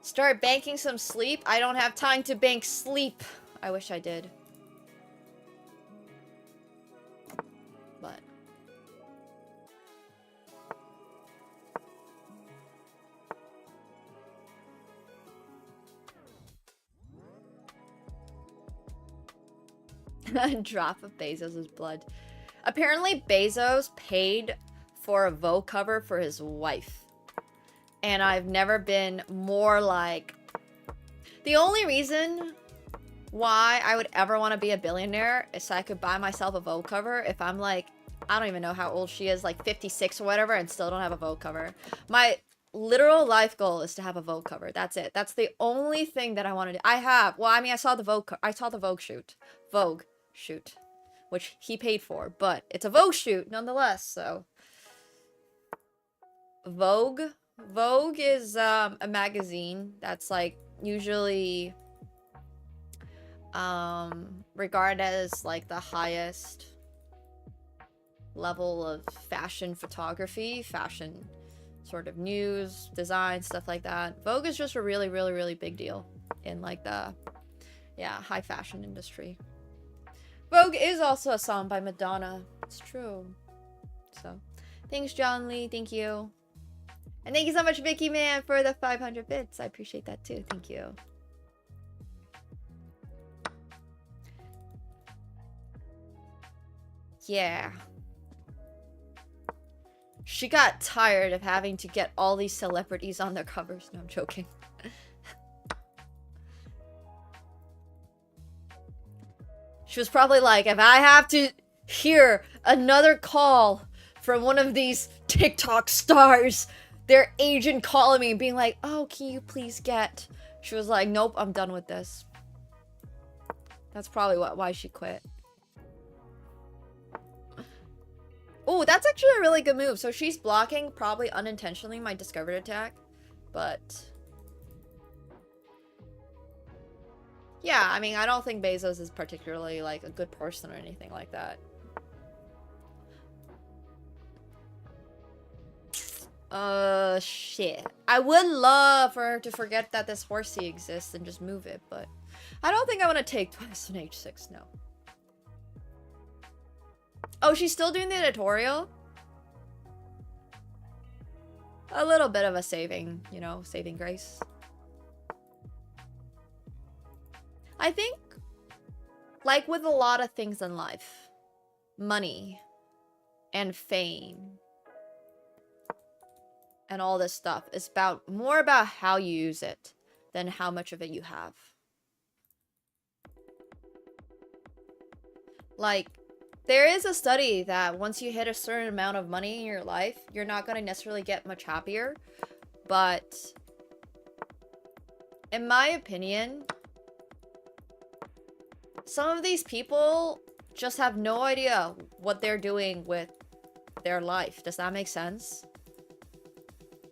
Start banking some sleep? I don't have time to bank sleep. I wish I did. But. A drop of Bezos' blood. Apparently, Bezos paid for a Vogue cover for his wife. And I've never been more like... The only reason why I would ever want to be a billionaire is so I could buy myself a Vogue cover if I'm like... I don't even know how old she is, like 56 or whatever, and still don't have a Vogue cover. My literal life goal is to have a Vogue cover. That's it. That's the only thing that I want to do. I have... Well, I mean, I saw the Vogue shoot. Vogue shoot. Which he paid for, but it's a Vogue shoot nonetheless, so... Vogue is a magazine that's like usually regarded as like the highest level of fashion photography, fashion sort of news, design, stuff like that. Vogue is just a really, really, really big deal in like the high fashion industry. Vogue is also a song by Madonna. It's true. So thanks, John Lee. Thank you. And thank you so much, Vicky Man, for the 500 bits. I appreciate that too. Thank you. Yeah. She got tired of having to get all these celebrities on their covers. No, I'm joking. She was probably like, if I have to hear another call from one of these TikTok stars, their agent calling me and being like, oh, can you please get... She was like, nope, I'm done with this. That's probably why she quit. Oh, that's actually a really good move. So she's blocking, probably unintentionally, my discovered attack. But... yeah, I mean, I don't think Bezos is particularly, like, a good person or anything like that. Shit. I would love for her to forget that this horsey exists and just move it, but I don't think I want to take twice on H6, no. Oh, she's still doing the editorial? A little bit of a saving, you know, saving grace. I think, like with a lot of things in life, money and fame and all this stuff is more about how you use it than how much of it you have. Like, there is a study that once you hit a certain amount of money in your life, you're not going to necessarily get much happier. But in my opinion, some of these people just have no idea what they're doing with their life. Does that make sense?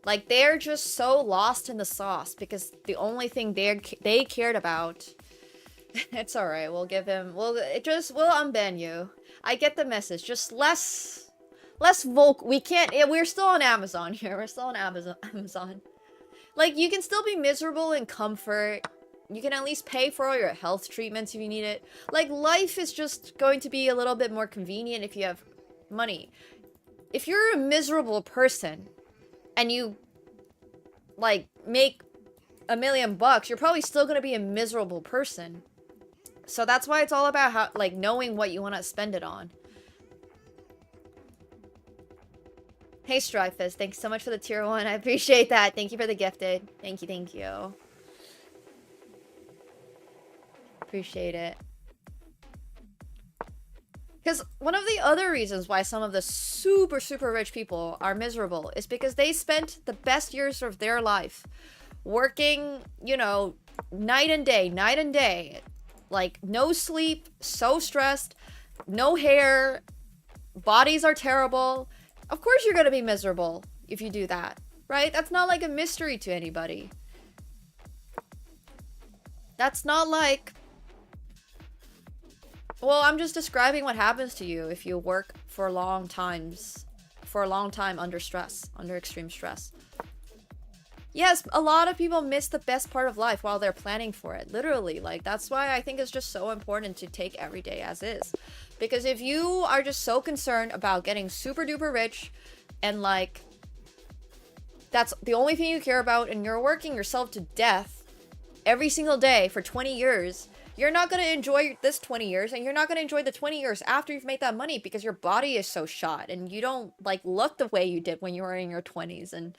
Like, they're just so lost in the sauce because the only thing they cared about... It's alright, we'll give him... we'll unban you. I get the message. Just less vocal. We can't... we're still on Amazon here. We're still on Amazon. Like, you can still be miserable in comfort. You can at least pay for all your health treatments if you need it. Like, life is just going to be a little bit more convenient if you have money. if you're a miserable person and you like make $1 million, you're probably still gonna be a miserable person. So that's why it's all about how, like, knowing what you want to spend it on. Hey Strifus, thanks so much for the tier 1. I appreciate that. Thank you for the gifted. Thank you, thank you. Appreciate it. Because one of the other reasons why some of the super, super rich people are miserable is because they spent the best years of their life working, you know, night and day. Like, no sleep, so stressed, no hair, bodies are terrible. Of course you're gonna be miserable if you do that, right? That's not like a mystery to anybody. That's not like... Well, I'm just describing what happens to you if you work for a long time under stress, under extreme stress. Yes, a lot of people miss the best part of life while they're planning for it. Literally, like, that's why I think it's just so important to take every day as is. Because if you are just so concerned about getting super duper rich and, like, that's the only thing you care about and you're working yourself to death every single day for 20 years, you're not going to enjoy this 20 years and you're not going to enjoy the 20 years after you've made that money because your body is so shot and you don't, like, look the way you did when you were in your 20s. And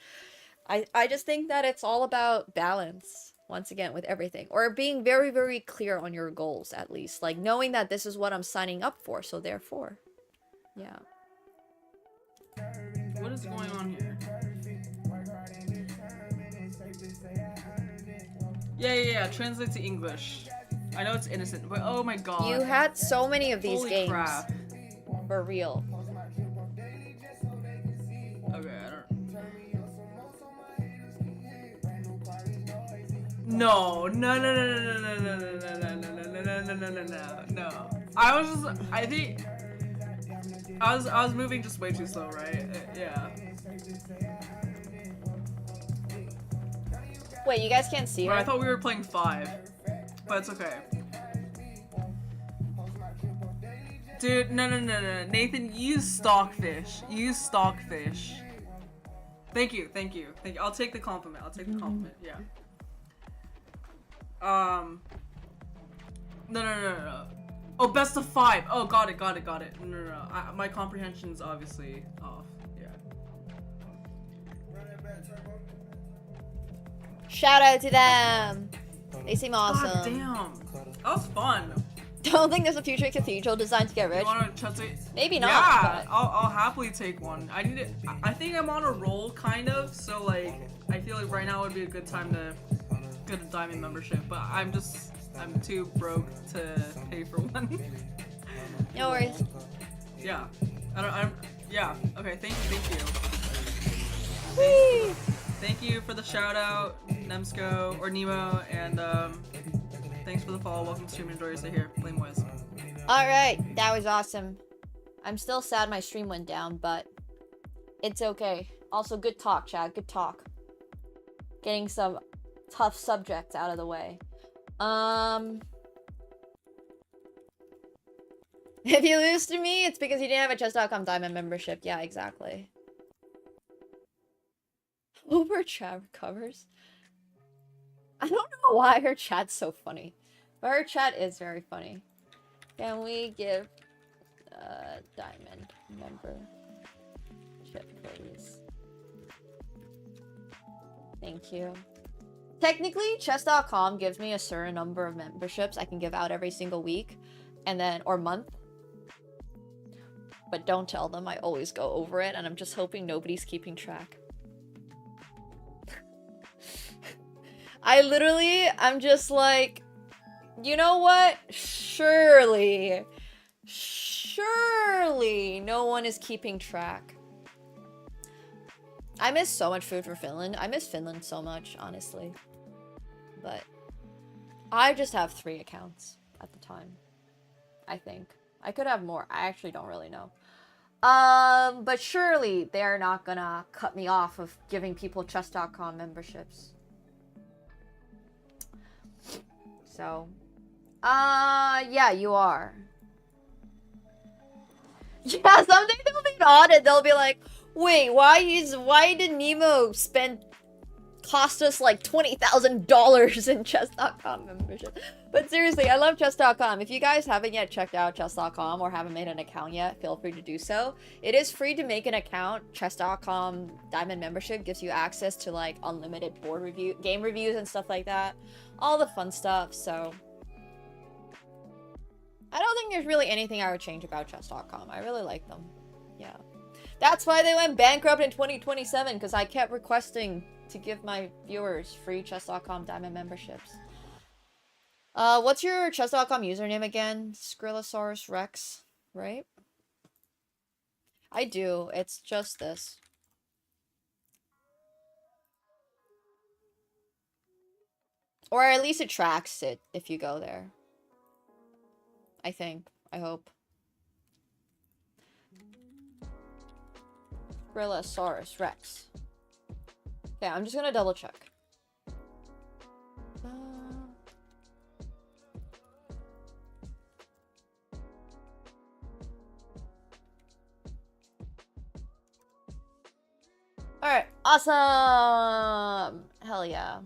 I just think that it's all about balance, once again, with everything. Or being very, very clear on your goals, at least. Like, knowing that this is what I'm signing up for, so therefore. Yeah. What is going on here? Yeah. Translate to English. I know it's innocent, but oh my god. You had so many of these Holy games. Crap. For real. Okay, I don't... No. I was moving just way too slow, right? Yeah. Wait, you guys can't see her? I thought we were playing 5, but it's okay. Dude, no. Nathan, use stockfish. Use stockfish. Thank you. I'll take the compliment. Yeah. No. Oh, best of 5. Oh, got it. No. My comprehension's obviously off. Yeah. Shout out to them. They seem awesome. God damn. That was fun. Don't think there's a future cathedral designed to get rich. You wanna test it? Maybe not. Yeah, but... I'll happily take one. I think I'm on a roll, kind of. So like, I feel like right now would be a good time to get a diamond membership. But I'm too broke to pay for one. No worries. Yeah. Yeah. Okay. Thank you. Whee! Thank you for the shout out, Nemsco or Nemo, and thanks for the follow. Welcome to Stream. Enjoy your stay here. Blame Wiz. Alright, that was awesome. I'm still sad my stream went down, but it's okay. Also, good talk, Chad. Good talk. Getting some tough subjects out of the way. If you lose to me, it's because you didn't have a chess.com diamond membership. Yeah, exactly. Uber chat recovers. I don't know why her chat's so funny, but her chat is very funny. Can we give diamond membership, please? Thank you. Technically, chess.com gives me a certain number of memberships I can give out every single week, and then or month. But don't tell them, I always go over it, and I'm just hoping nobody's keeping track. I'm just like, you know what? Surely no one is keeping track. I miss so much food for Finland. I miss Finland so much, honestly. But I just have 3 accounts at the time. I think. I could have more. I actually don't really know. But surely they're not gonna cut me off of giving people chess.com memberships. So, yeah, you are. Yeah, someday there'll be an audit, they'll be like, wait, why did Nemo cost us like $20,000 in chess.com membership? But seriously, I love chess.com. If you guys haven't yet checked out chess.com or haven't made an account yet, feel free to do so. It is free to make an account. Chess.com Diamond membership gives you access to like unlimited game reviews and stuff like that. All the fun stuff, so I don't think there's really anything I would change about chess.com. I really like them. Yeah. That's why they went bankrupt in 2027, because I kept requesting to give my viewers free chess.com Diamond memberships. What's your chess.com username again? Skrillosaurus Rex, right? I do. It's just this. Or at least it tracks it if you go there. I think. I hope. Skrillosaurus Rex. Okay, I'm just gonna double check. Alright, awesome! Hell yeah.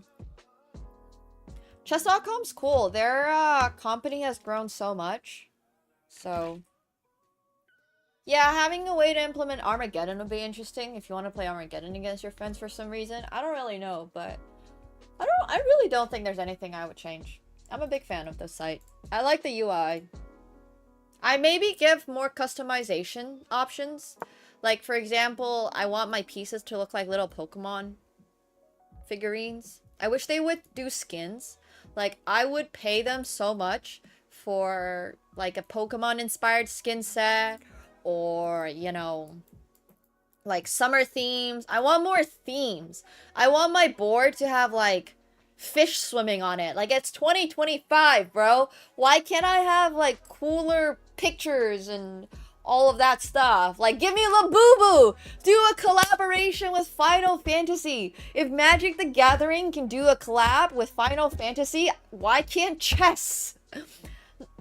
Chess.com's cool. Their company has grown so much. So yeah, having a way to implement Armageddon would be interesting if you want to play Armageddon against your friends for some reason. I don't really know, but I really don't think there's anything I would change. I'm a big fan of this site. I like the UI. I maybe give more customization options. Like, for example, I want my pieces to look like little Pokemon figurines. I wish they would do skins. Like, I would pay them so much for, like, a Pokemon-inspired skin set. Or, you know, like, summer themes. I want more themes. I want my board to have, like, fish swimming on it. Like, it's 2025, bro. Why can't I have, like, cooler pictures and all of that stuff? Like, give me Labubu! Do a collaboration with Final Fantasy! If Magic the Gathering can do a collab with Final Fantasy, why can't chess?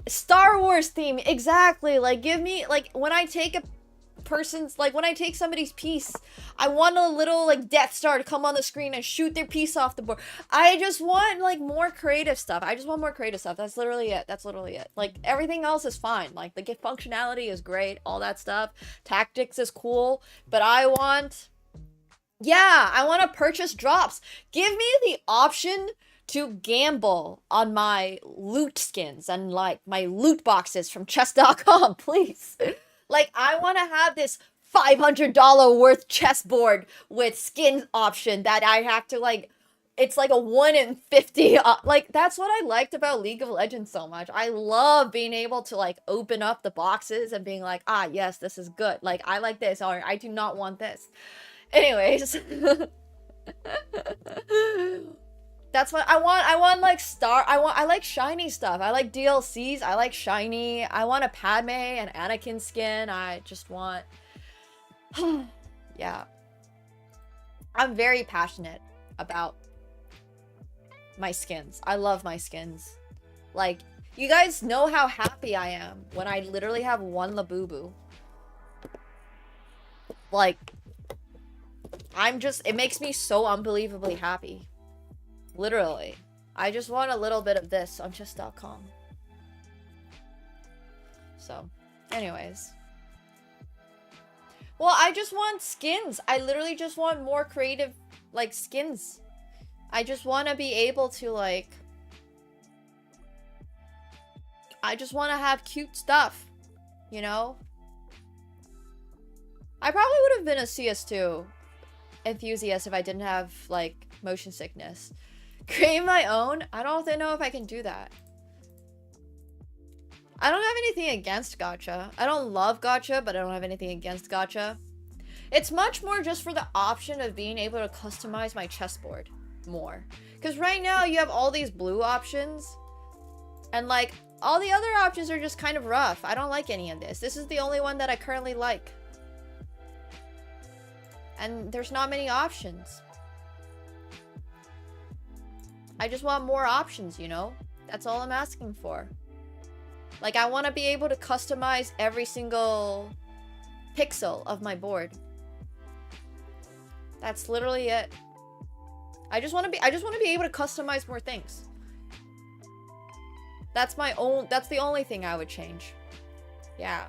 Star Wars theme, exactly. Like, give me, like, when I take a person's, like, when I take somebody's piece, I want a little, like, Death Star to come on the screen and shoot their piece off the board. I just want, like, more creative stuff. I just want more creative stuff. That's literally it. That's literally it. Like, everything else is fine. Like, the functionality is great, all that stuff. Tactics is cool, but I want to purchase drops. Give me the option to gamble on my loot skins and, like, my loot boxes from chess.com, please. Like, I want to have this $500 worth chessboard with skin option that I have to, like, it's like a 1 in 50. Like, that's what I liked about League of Legends so much. I love being able to, like, open up the boxes and being like, ah, yes, this is good. Like, I like this, or I do not want this. Anyways. That's what I want. I want, like, I like shiny stuff. I like DLCs. I like shiny. I want a Padme and Anakin skin. I just want... Yeah. I'm very passionate about my skins. I love my skins. Like, you guys know how happy I am when I literally have one Labubu. Like, it makes me so unbelievably happy. Literally. I just want a little bit of this on chess.com. So, anyways. Well, I just want skins. I literally just want more creative, like, skins. I just want to be able to, like... I just want to have cute stuff. You know? I probably would have been a CS2 enthusiast if I didn't have, like, motion sickness. Create my own? I don't know if I can do that. I don't have anything against gacha. I don't love gacha, but I don't have anything against gacha. It's much more just for the option of being able to customize my chessboard more. Because right now you have all these blue options. And, like, all the other options are just kind of rough. I don't like any of this. This is the only one that I currently like. And there's not many options. I just want more options, you know? That's all I'm asking for. Like, I want to be able to customize every single pixel of my board. That's literally it. I just want to be able to customize more things. That's the only thing I would change. Yeah.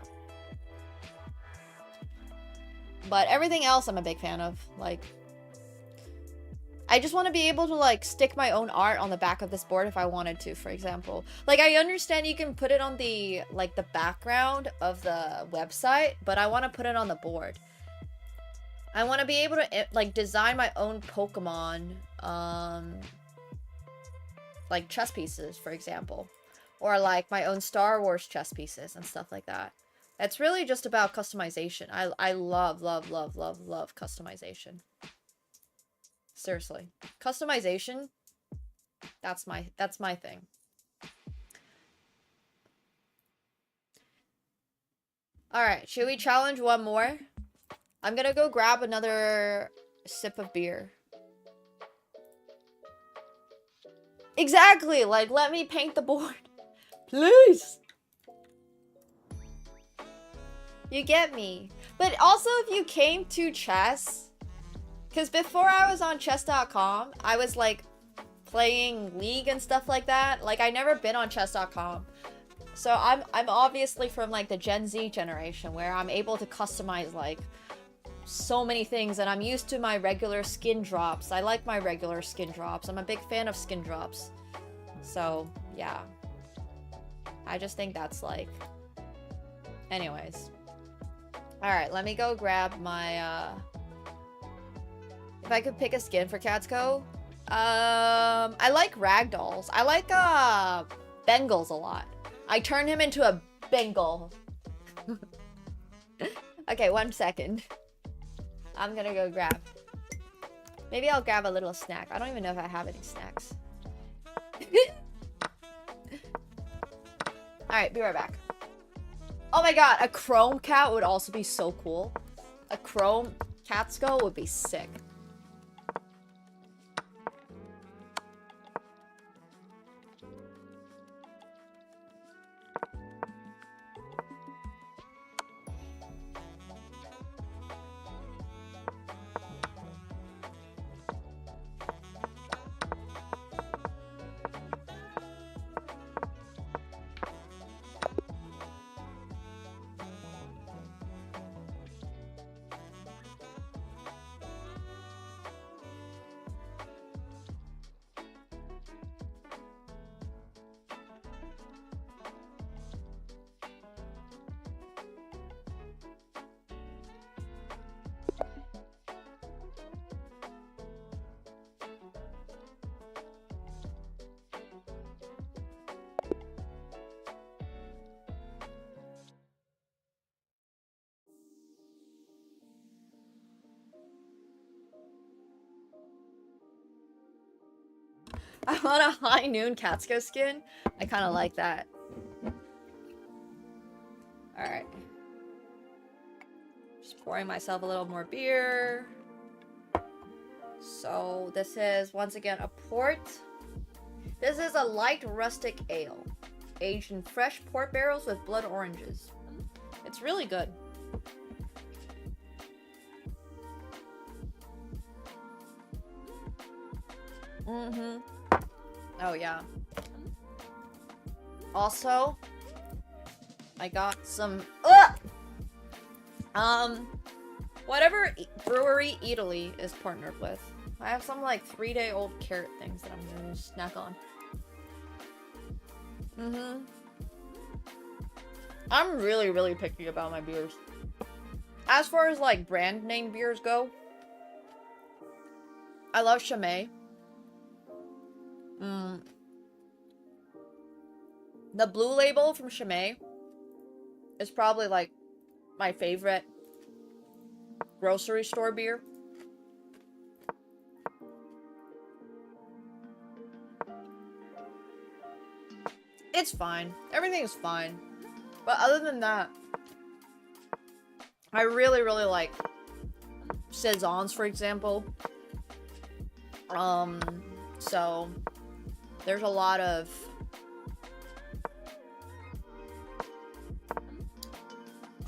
But everything else I'm a big fan of. Like, I just want to be able to like stick my own art on the back of this board if I wanted to, for example. Like, I understand you can put it on the like the background of the website, but I want to put it on the board. I want to be able to like design my own Pokemon like chess pieces, for example, or like my own Star Wars chess pieces and stuff like that. It's really just about customization. I love customization. Seriously. Customization, that's my thing. Alright, should we challenge one more? I'm gonna go grab another sip of beer. Exactly! Like, let me paint the board. Please! You get me. But also, if you came to chess... Because before I was on chess.com, I was, like, playing League and stuff like that. Like, I never been on chess.com. So I'm obviously from, like, the Gen Z generation, where I'm able to customize, like, so many things, and I'm used to my regular skin drops. I like my regular skin drops. I'm a big fan of skin drops. So, yeah. I just think that's, like... Anyways. Alright, let me go grab my, If I could pick a skin for Catsko, I like ragdolls. I like Bengals a lot. I turn him into a Bengal. Okay, 1 second. I'm gonna go grab. Maybe I'll grab a little snack. I don't even know if I have any snacks. Alright, be right back. Oh my god, a chrome cat would also be so cool. A chrome Catsko would be sick. I want a high noon Catsko skin. I kind of like that. Alright. Just pouring myself a little more beer. So this is, once again, a port. This is a light rustic ale. Aged in fresh port barrels with blood oranges. It's really good. Mm-hmm. Oh, yeah. Also, I got some... whatever brewery Italy is partnered with. I have some, like, 3-day-old carrot things that I'm gonna snack on. Mm-hmm. I'm really, really picky about my beers. As far as, like, brand name beers go, I love Chimay. The Blue Label from Chimay is probably, like, my favorite grocery store beer. It's fine. Everything is fine. But other than that, I really, really like Saisons, for example. So there's a lot of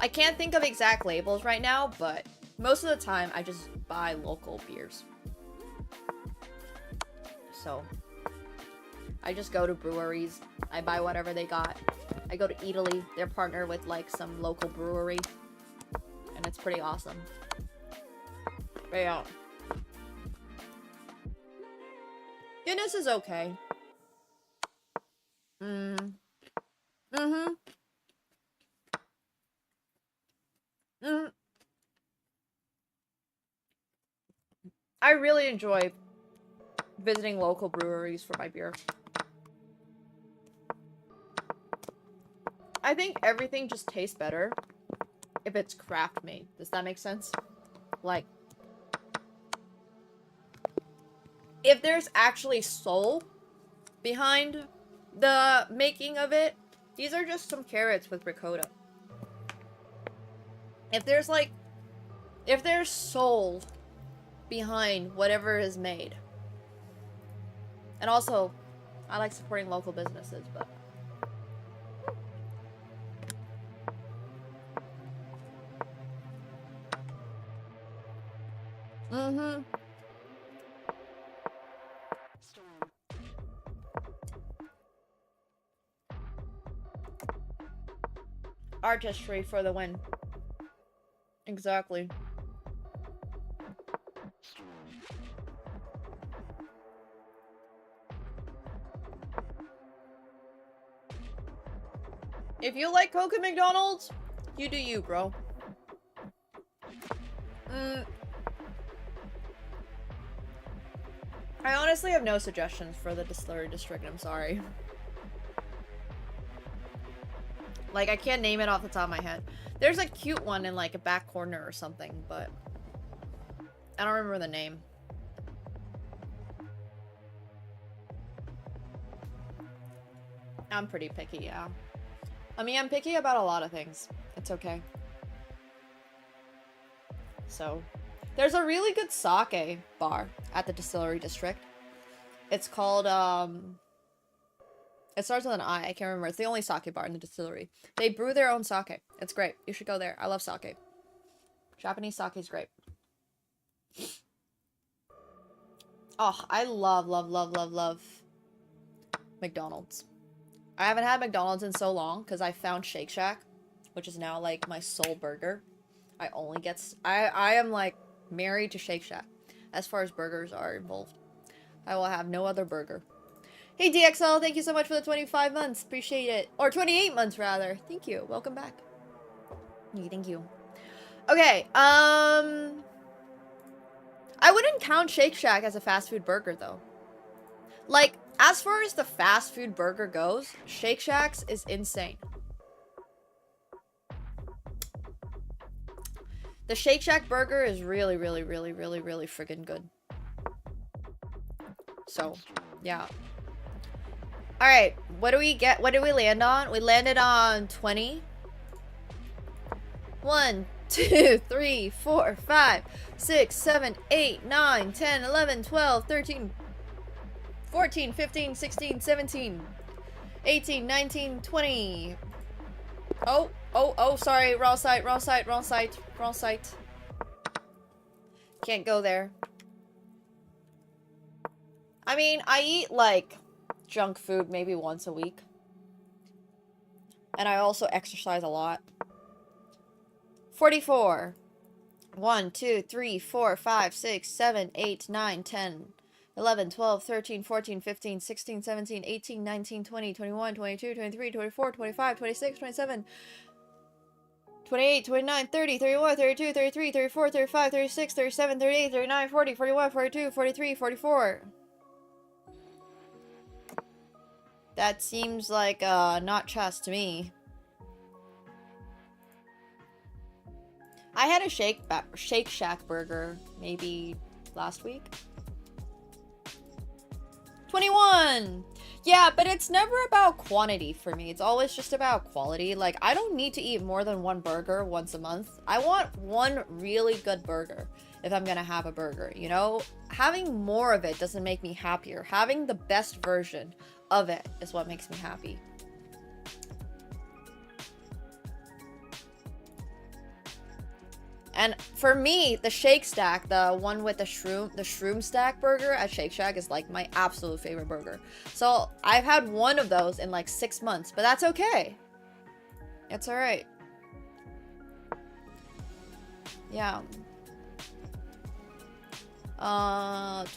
I can't think of exact labels right now, but most of the time I just buy local beers. So I just go to breweries. I buy whatever they got. I go to Italy. They're partnered with like some local brewery. And it's pretty awesome. But yeah. Guinness is okay. I really enjoy visiting local breweries for my beer. I think everything just tastes better if it's craft made. Does that make sense? Like, if there's actually soul behind the making of it, these are just some carrots with ricotta. If there's soul behind whatever is made. And also, I like supporting local businesses, but artistry for the win. Exactly. If you like Coke at McDonald's, you do you, bro. I honestly have no suggestions for the distillery district, I'm sorry. Like, I can't name it off the top of my head. There's a cute one in, like, a back corner or something, but I don't remember the name. I'm pretty picky, yeah. I mean, I'm picky about a lot of things. It's okay. So, there's a really good sake bar at the distillery district. It's called, it starts with an I. I can't remember. It's the only sake bar in the distillery. They brew their own sake. It's great. You should go there. I love sake. Japanese sake is great. Oh, I love, love, love, love, love McDonald's. I haven't had McDonald's in so long because I found Shake Shack, which is now like my sole burger. I am like married to Shake Shack as far as burgers are involved. I will have no other burger. Hey DXL, thank you so much for the 25 months. Appreciate it. Or 28 months rather. Thank you. Welcome back. Thank you. Okay, I wouldn't count Shake Shack as a fast food burger though. Like, as far as the fast food burger goes, Shake Shack's is insane. The Shake Shack burger is really, really, really, really, really friggin' good. So, yeah. Alright, what do we get? What did we land on? We landed on 20. 1, 2, 3, 4, 5, 6, 7, 8, 9, 10, 11, 12, 13, 14, 15, 16, 17, 18, 19, 20. Oh, sorry. Wrong site. Can't go there. I mean, I eat, like, junk food maybe once a week. And I also exercise a lot. 44. 1, 2, 3, 4, 5, 6, 7, 8, 9, 10, 11, 12, 13, 14, 15, 16, 17, 18, 19, 20, 21, 22, 23, 24, 25, 26, 27, 28, 29, 30, 31, 32, 33, 34, 35, 36, 37, 38, 39, 40, 41, 42, 43, 44. That seems like, not chess to me. I had a Shake Shack burger maybe last week. 21! Yeah, but it's never about quantity for me. It's always just about quality. Like, I don't need to eat more than one burger once a month. I want one really good burger if I'm gonna have a burger, you know? Having more of it doesn't make me happier. Having the best version of it is what makes me happy. And for me, the Shake Stack, the one with the shroom stack burger at Shake Shack is like my absolute favorite burger. So I've had one of those in like 6 months, but that's okay. It's all right. Yeah.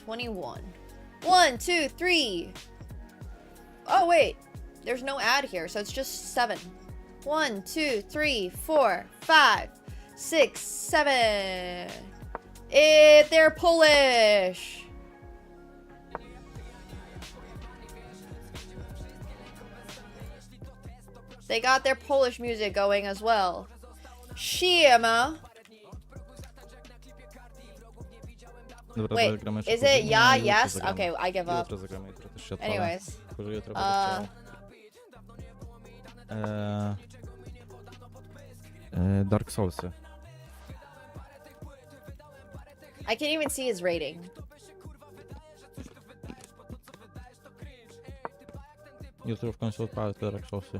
21. 1, 2, 3. Oh wait, there's no ad here, so it's just 7. 1, 2, 3, 4, 5, 6, 7. They're Polish. They got their Polish music going as well. Siema. Wait, is it yeah, yes? Okay, I give up. Anyways. Dark Soulsy. I can't even see his rating. Jutro w końcu odpalę te Dark Soulsy.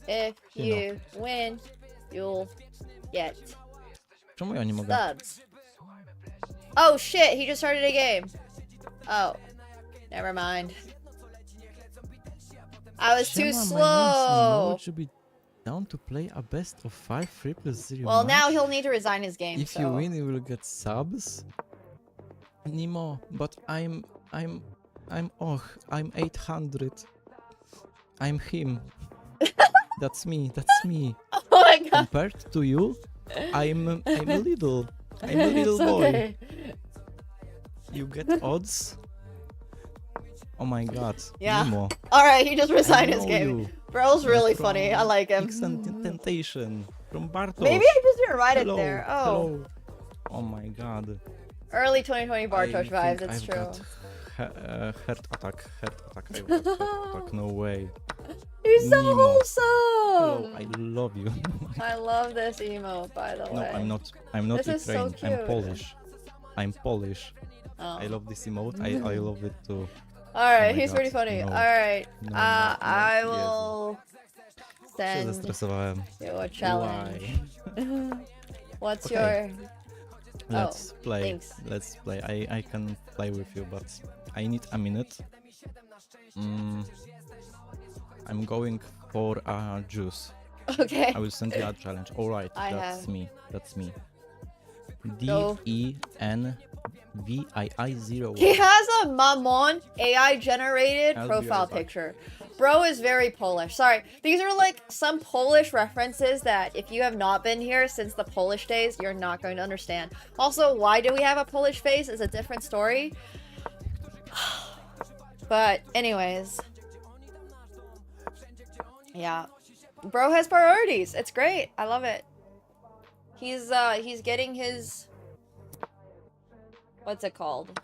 If you win, you'll get Czemu ja nie mogę? subs. Oh shit, he just started a game. Oh, never mind. I was too slow. Would you be down to play a best of 5 3+0 Well, match? now he'll need to resign his game. If you win, you will get subs. Nemo, but I'm 800. I'm him. That's me. That's me. Oh my god. Compared to you, I'm a little. I'm a little boy. Okay. You get odds. Oh my god. Yeah. Nemo. Alright, he just resigned I his know game. you. Bro's really From funny. I like him. Temptation from Bartosz. Maybe I just didn't write Hello, it there. Oh. hello. Oh my god. Early 2020 Bartosz vibes, it's I've true. got heart attack. I've got heart attack. No way. He's so Nemo. wholesome. Hello, I love you. I love this emote, by the No, way. I'm not. I'm not This is so Ukrainian. I'm cute. Polish. I'm Polish. Oh. I love this emote. I love it too. Alright, Oh my he's God, pretty funny. no. Alright. No, I Jezu. will Się send zestresowałem. you a challenge. Why? What's Okay. your... Let's play. thanks. Let's play. I can play with you, but I need a minute. I'm going for a juice. Okay. I will send you a challenge. All right, I that's have. me. That's me. Go. DENVII01. He has a Mamon AI generated I'll be profile right back. picture. Bro is very Polish. Sorry, these are like some Polish references that if you have not been here since the Polish days, you're not going to understand. Also, why do we have a Polish face is a different story. But anyways. Yeah. Bro has priorities. It's great. I love it. He's getting his... What's it called?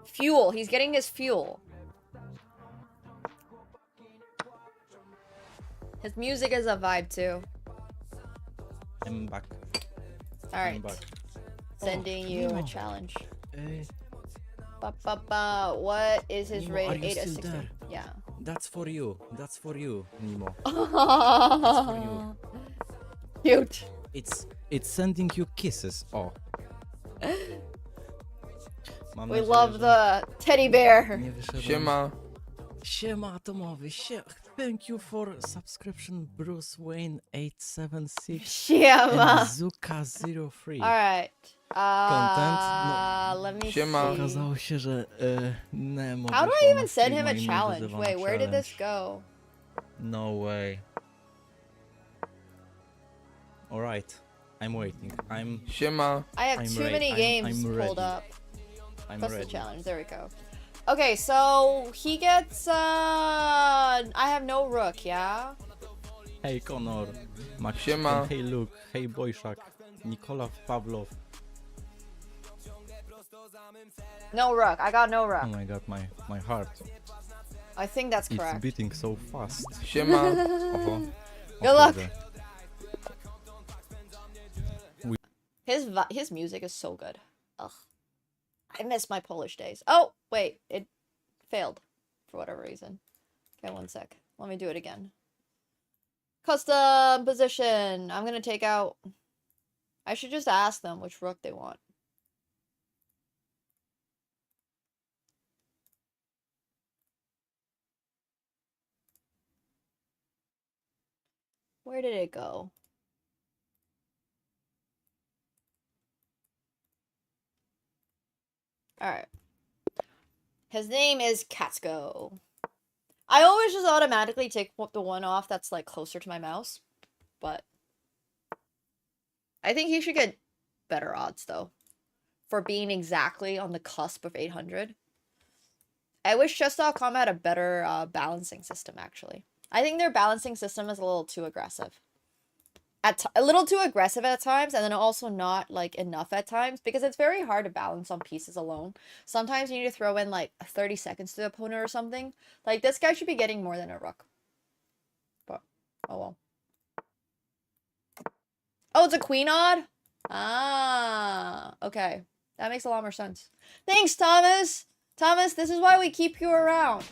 Fuel. He's getting his fuel. His music is a vibe too. I'm back. Alright. back. Sending Oh, you a Nemo. challenge. Eh, What is his Nemo, rate? are you 8 or still 16? there? Yeah. That's for you. That's for you, Nemo. Cute. It's sending you kisses. Oh. Mam We nadzieję, love że the teddy bear. nie wyszedłem. Siema. Siema atomowy. Thank you for subscription, Bruce Wayne 876 Siema. and Zuka03. Alright. Content? Let me Siema. see. Okazało się, że Nemo How do wyszło I na even send him streama a i mnie challenge? wyzywa na Wait, where did this challenge. go? No way. Alright, I'm waiting. Siema. I have I'm too ready. many games I'm pulled ready. up. I'm Plus the ready. challenge. There we go. Okay, so he gets I have no rook, yeah? Hey Connor, Max, Siema. hey Luke, hey Boyszak, Nikola Pawlow. No rook. I got no Oh rook. my god, my heart. I think that's It's correct. beating so fast. Siema. Oho. Good luck. kurde. His music is so good. Ugh. I miss my Polish days. Oh, wait. It failed for whatever reason. Okay, one sec. Let me do it again. Custom position. I'm gonna take out... I should just ask them which rook they want. Where did it go? Alright. His name is Katsko. I always just automatically take the one off that's like closer to my mouse. But I think he should get better odds though. For being exactly on the cusp of 800. I wish chess.com had a better balancing system actually. I think their balancing system is a little too aggressive. A little too aggressive at times, and then also not like enough at times, because it's very hard to balance on pieces alone. Sometimes you need to throw in like 30 seconds to the opponent or something. Like this guy should be getting more than a rook. But oh well. Oh, it's a queen odd? Ah, okay. That makes a lot more sense. Thanks, Thomas! Thomas, this is why we keep you around.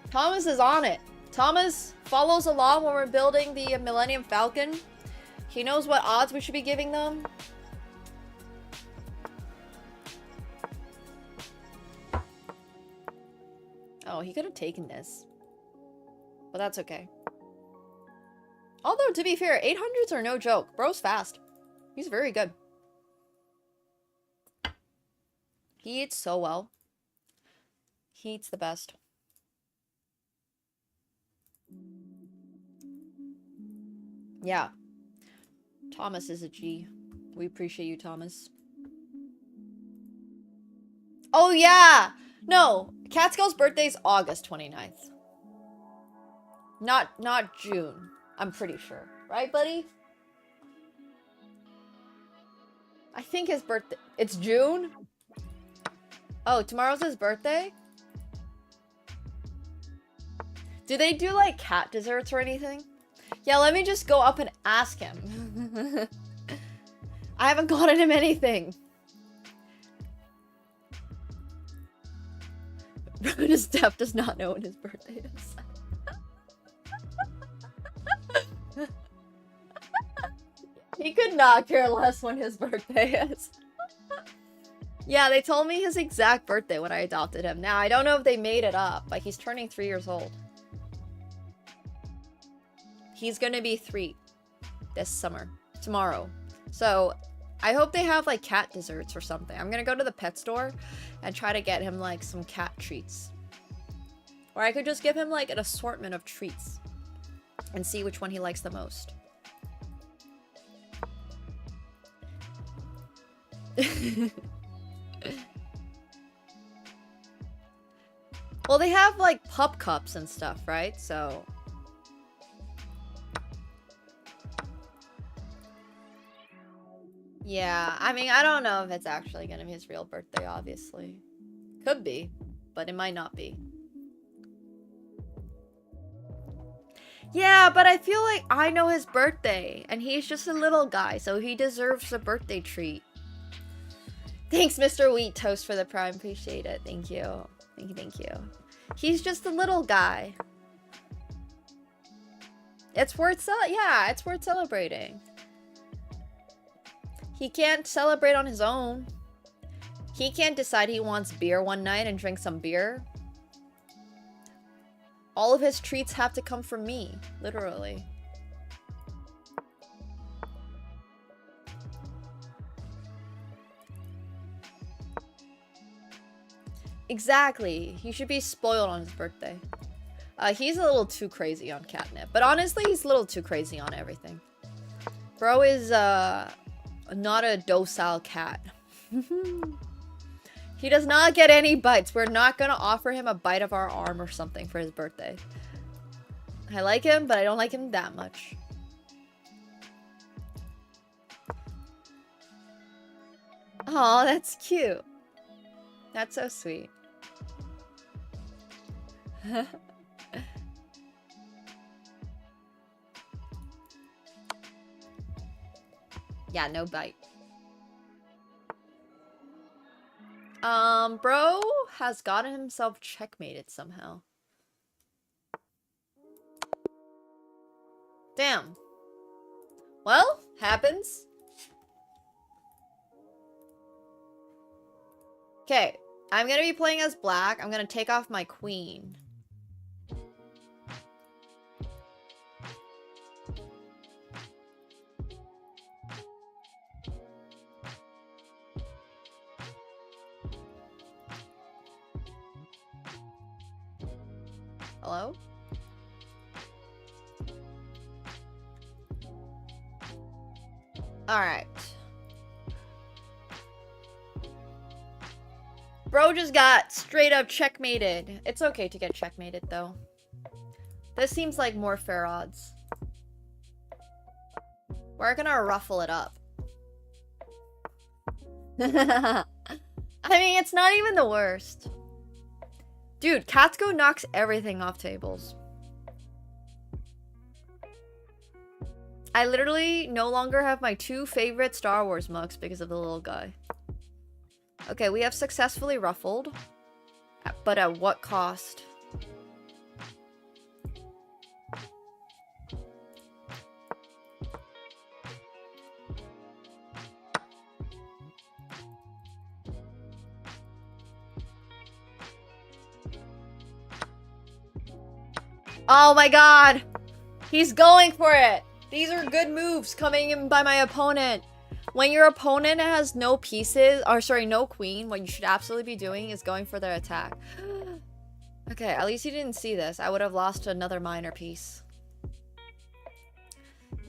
Thomas is on it. Thomas follows along when we're building the Millennium Falcon. He knows what odds we should be giving them. Oh, he could have taken this. But that's okay. Although, to be fair, 800s are no joke. Bro's fast. He's very good. He eats so well. He eats the best. Yeah. Thomas is a G. We appreciate you, Thomas. Oh, yeah! No, Catskill's birthday is August 29th. Not June. I'm pretty sure. Right, buddy? I think his birthday... It's June? Oh, tomorrow's his birthday? Do they do, like, cat desserts or anything? Yeah, let me just go up and ask him. I haven't gotten him anything. His Steph does not know when his birthday is. He could not care less when his birthday is. Yeah, they told me his exact birthday when I adopted him. Now, I don't know if they made it up. Like, he's turning 3 years old. He's gonna be 3 this summer. Tomorrow. So, I hope they have, like, cat desserts or something. I'm gonna go to the pet store and try to get him, like, some cat treats. Or I could just give him, like, an assortment of treats. And see which one he likes the most. Well, they have, like, pup cups and stuff, right? So... yeah, I mean, I don't know if it's actually gonna be his real birthday, obviously. Could be, but it might not be. Yeah, but I feel like I know his birthday, and he's just a little guy, so he deserves a birthday treat. Thanks, Mr. Wheat Toast, for the prime. Appreciate it. Thank you. Thank you, thank you. He's just a little guy. It's worth yeah, it's worth celebrating. He can't celebrate on his own. He can't decide he wants beer one night and drink some beer. All of his treats have to come from me, literally. Exactly. He should be spoiled on his birthday. He's a little too crazy on catnip. But honestly, he's a little too crazy on everything. Bro is, not a docile cat. He does not get any bites. We're not gonna offer him a bite of our arm or something for his birthday. I like him, but I don't like him that much. Aw, that's cute. That's so sweet. Yeah, no bite. Bro has gotten himself checkmated somehow. Damn. Well, happens. Okay, I'm gonna be playing as black. I'm gonna take off my queen. Hello? Alright. Bro just got straight up checkmated. It's okay to get checkmated though. This seems like more fair odds. We're gonna ruffle it up. I mean, it's not even the worst. Dude, Katsuko knocks everything off tables. I literally no longer have my 2 favorite Star Wars mugs because of the little guy. Okay, we have successfully ruffled. But at what cost? Oh my god! He's going for it! These are good moves coming in by my opponent. When your opponent has no pieces, or sorry, no queen, what you should absolutely be doing is going for their attack. Okay, at least you didn't see this. I would have lost another minor piece.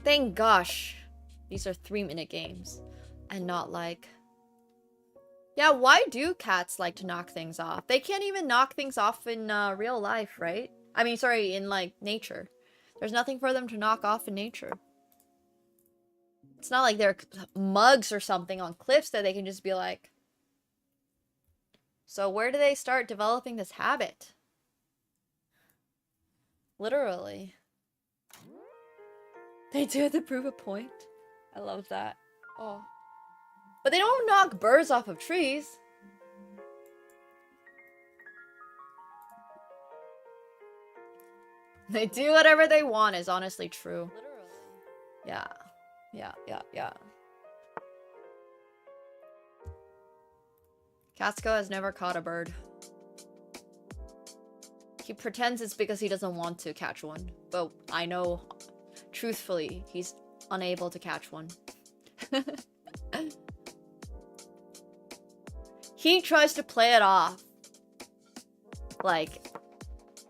Thank gosh. These are 3-minute games. And not like... Yeah, why do cats like to knock things off? They can't even knock things off in real life, right? I mean, sorry, in, like, nature. There's nothing for them to knock off in nature. It's not like they're mugs or something on cliffs that they can just be like... So where do they start developing this habit? Literally. They do have to prove a point. I love that. Oh. But they don't knock birds off of trees. They do whatever they want is honestly true. Literally. Yeah. Yeah. Katsuko has never caught a bird. He pretends it's because he doesn't want to catch one. But I know, truthfully, he's unable to catch one. He tries to play it off. Like...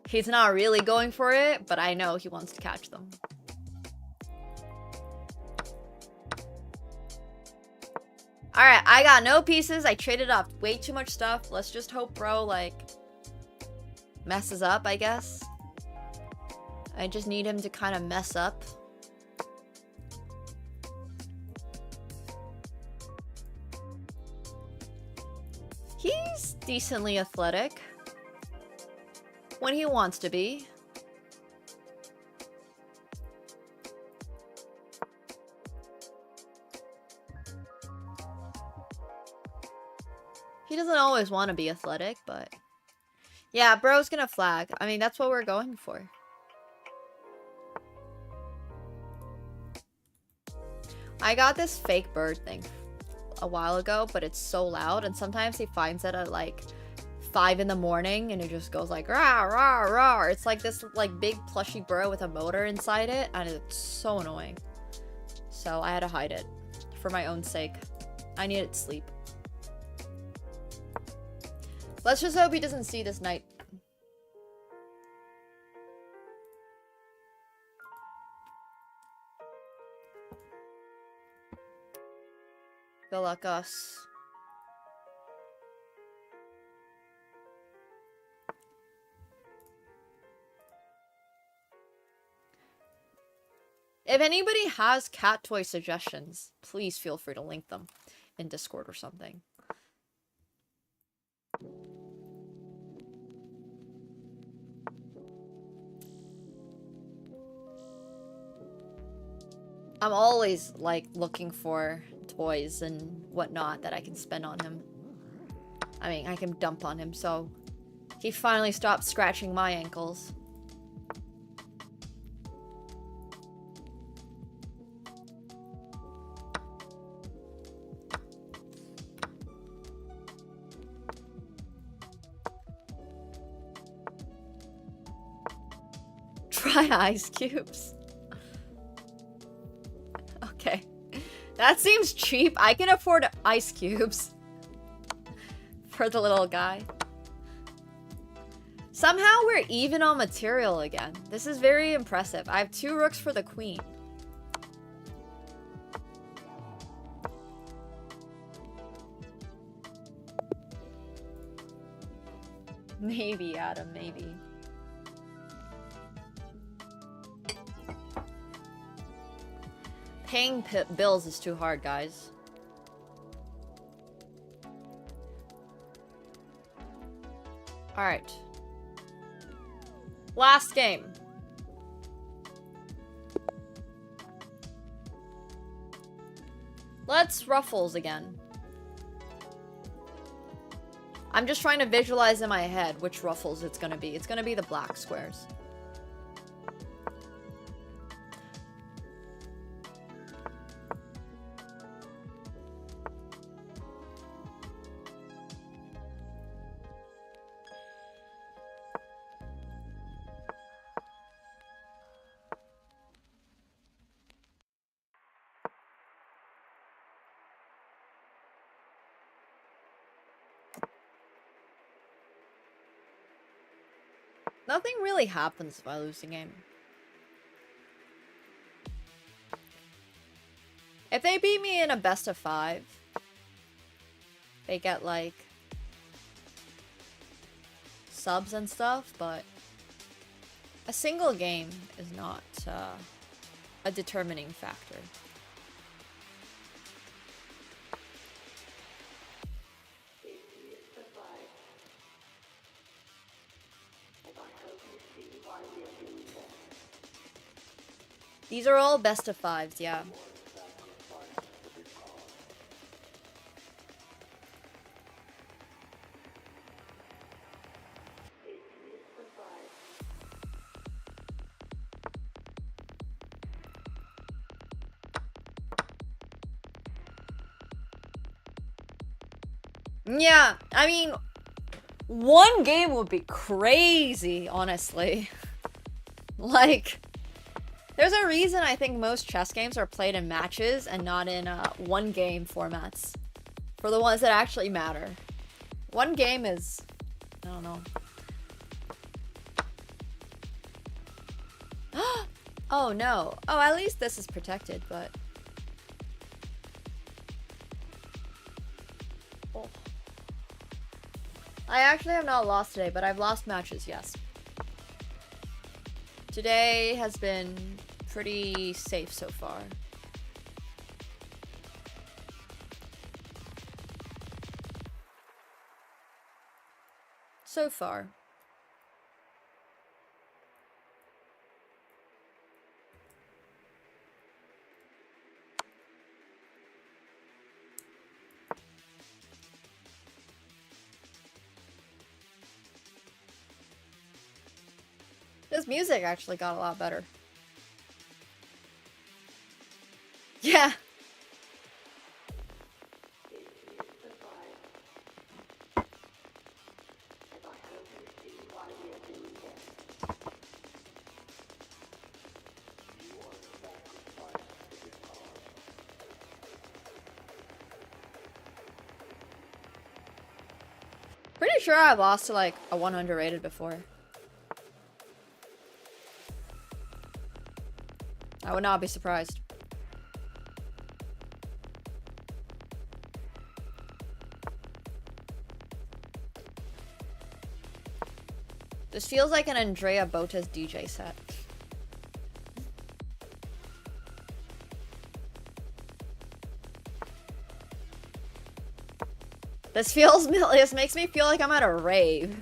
He's not really going for it, but I know he wants to catch them. Alright, I got no pieces. I traded off way too much stuff. Let's just hope bro, like, messes up, I guess. I just need him to kind of mess up. He's decently athletic. When he wants to be. He doesn't always want to be athletic, but... Yeah, bro's gonna flag. I mean, that's what we're going for. I got this fake bird thing a while ago, but it's so loud, and sometimes he finds it at, like... 5 in the morning and it just goes like rah rah rah. It's like this like big plushy bird with a motor inside it and it's so annoying. So I had to hide it for my own sake. I needed sleep. Let's just hope he doesn't see this night. Good luck us. If anybody has cat toy suggestions, please feel free to link them in Discord or something. I'm always, like, looking for toys and whatnot that I can spend on him. I mean, I can dump on him, so he finally stopped scratching my ankles. Try ice cubes. Okay. That seems cheap. I can afford ice cubes. For the little guy. Somehow we're even on material again. This is very impressive. I have 2 rooks for the queen. Maybe, Adam, maybe. Paying bills is too hard, guys. Alright. Last game. Let's Ruffles again. I'm just trying to visualize in my head which Ruffles it's gonna be. It's gonna be the black squares. Nothing really happens if I lose the game. If they beat me in a best of 5, they get like subs and stuff, but a single game is not a determining factor. These are all best of 5s, yeah. Yeah, I mean, one game would be crazy, honestly. Like, there's a reason I think most chess games are played in matches and not in one game formats. For the ones that actually matter. One game is, I don't know. Oh no. Oh, at least this is protected, but... Oh. I actually have not lost today, but I've lost matches, yes. Today has been pretty safe so far. So far. This music actually got a lot better. Yeah. Pretty sure I lost to like a 100 rated before. I would not be surprised. This feels like an Andrea Botas DJ set. This makes me feel like I'm at a rave.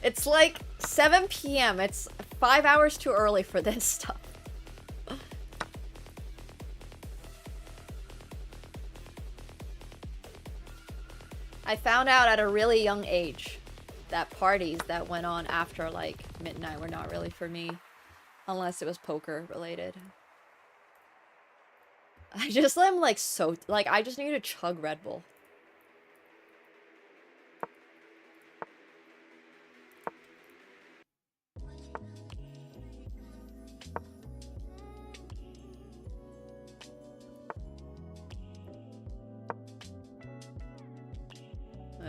It's like 7 p.m. It's 5 hours too early for this stuff. I found out at a really young age that parties that went on after like midnight were not really for me. Unless it was poker related. I just am like so, like I just need to chug Red Bull.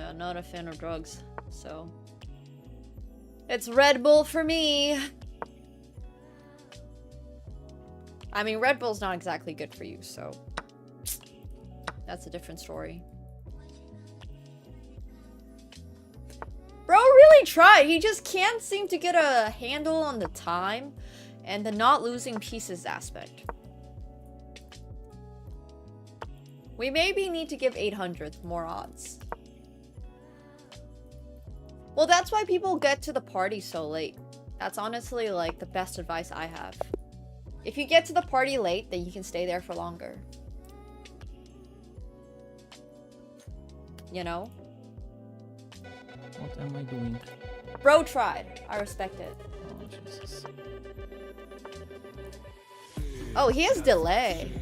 I'm not a fan of drugs, so it's Red Bull for me. I mean, Red Bull's not exactly good for you, so that's a different story. Bro really tried. He just can't seem to get a handle on the time and the not losing pieces aspect. We maybe need to give 800 more odds. Well, that's why people get to the party so late. That's honestly like the best advice I have. If you get to the party late, then you can stay there for longer. You know? What am I doing? Bro tried. I respect it. Oh, Jesus. Oh, he has delay.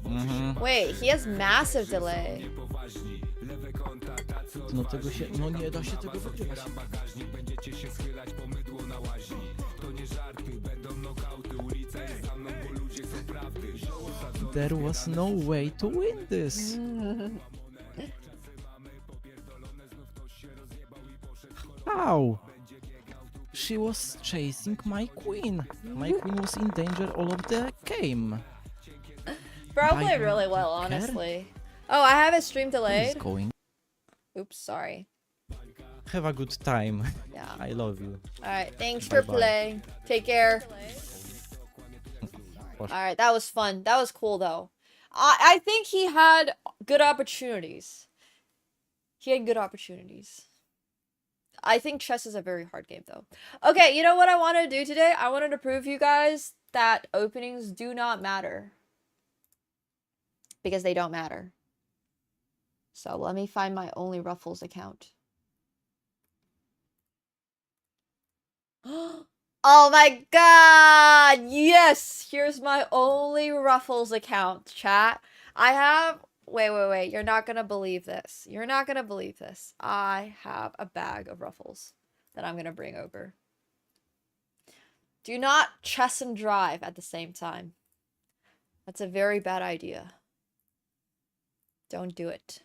Mhm. Wait, he has massive delay. No tego się, no nie da się tego wykrywać. There was no way to win this. How? She was chasing my queen. My queen was in danger all of the game. Bro I played really don't well, care. honestly. Oh, I have his stream Who delayed. is going? Oops, sorry. Have a good time. Yeah. I love you. Alright, thanks for Bye-bye. playing. Take care. Poszło. Alright, that was fun. That was cool, though. I think he had good opportunities. He had good opportunities. I think chess is a very hard game, though. Okay, you know what I wanted to do today? I wanted to prove you guys that openings do not matter. Because they don't matter. So let me find my Only Ruffles account. Oh my god! Yes! Here's my Only Ruffles account, chat. I have... Wait. You're not gonna believe this. You're not gonna believe this. I have a bag of Ruffles that I'm gonna bring over. Do not chess and drive at the same time. That's a very bad idea. Don't do it.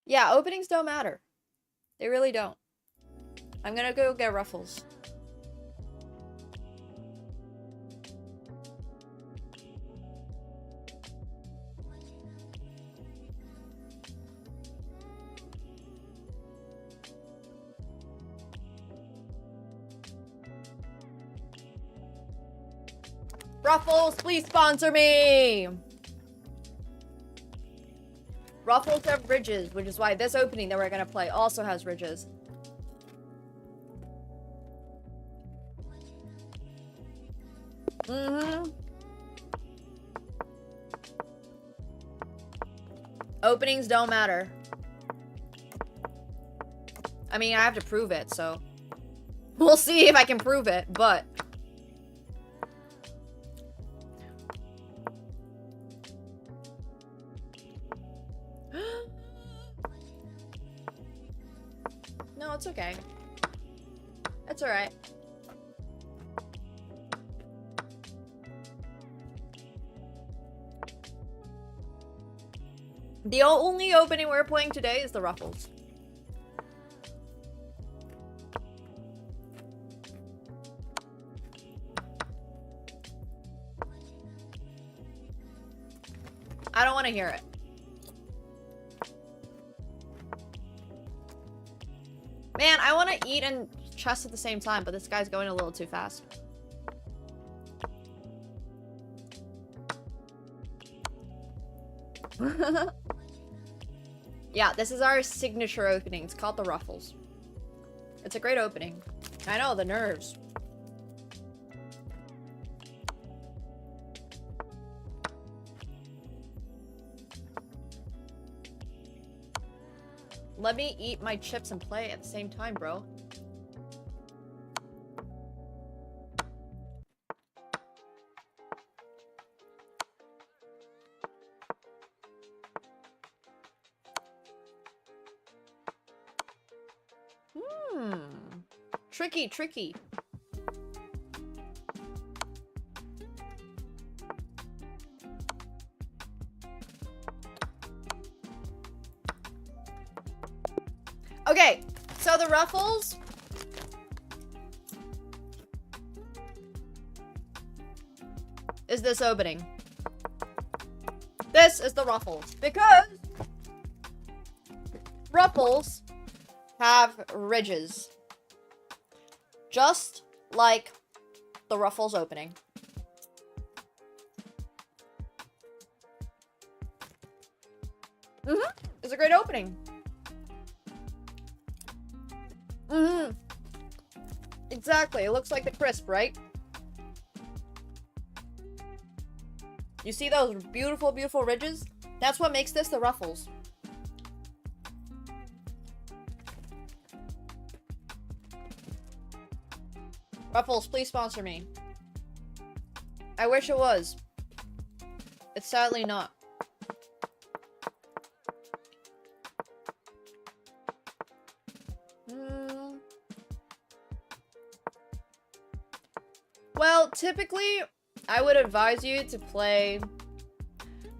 Yeah, openings don't matter. They really don't. I'm gonna go get Ruffles. Ruffles, please sponsor me! Ruffles have ridges, which is why this opening that we're gonna play also has ridges. Openings don't matter. I mean, I have to prove it, so... We'll see if I can prove it, but... No, it's okay. It's alright. The only opening we're playing today is the Ruffles. I don't want to hear it. Man, I want to eat and chess at the same time, but this guy's going a little too fast. Yeah, this is our signature opening. It's called the Ruffles. It's a great opening. I know, the nerves. Let me eat my chips and play at the same time, bro. Tricky, tricky. Okay, so the Ruffles. Is this opening. This is the Ruffles. Because Ruffles have ridges. Just like the Ruffles opening. It's a great opening. Exactly. It looks like the crisp, right? You see those beautiful, beautiful ridges? That's what makes this the Ruffles. Ruffles, please sponsor me. I wish it was. It's sadly not. Well, typically, I would advise you to play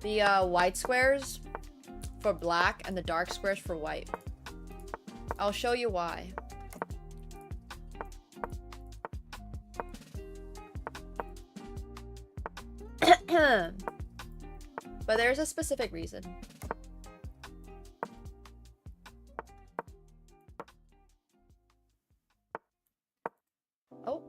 the white squares for black and the dark squares for white. I'll show you why. But there's a specific reason. Oh.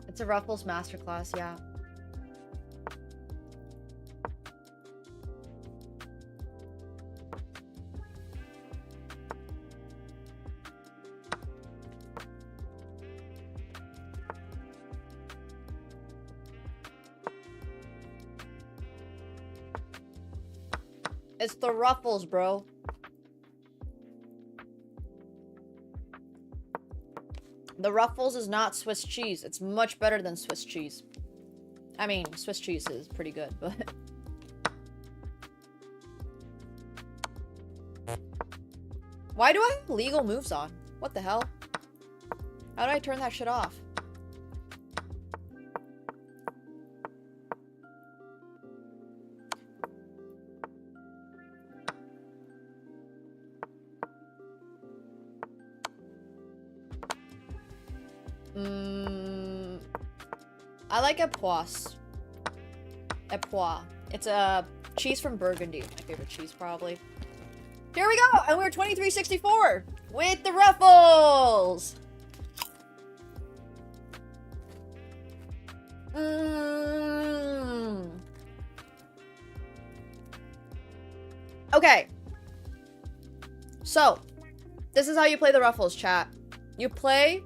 It's a Ruffles masterclass, yeah. It's the Ruffles, bro. The Ruffles is not Swiss cheese. It's much better than Swiss cheese. I mean, Swiss cheese is pretty good, but... Why do I have legal moves on? What the hell? How do I turn that shit off? I like Epoisse. Epoisse. It's a cheese from Burgundy. My favorite cheese, probably. Here we go! And we're 2364 with the Ruffles! Okay. So, this is how you play the Ruffles, chat. You play...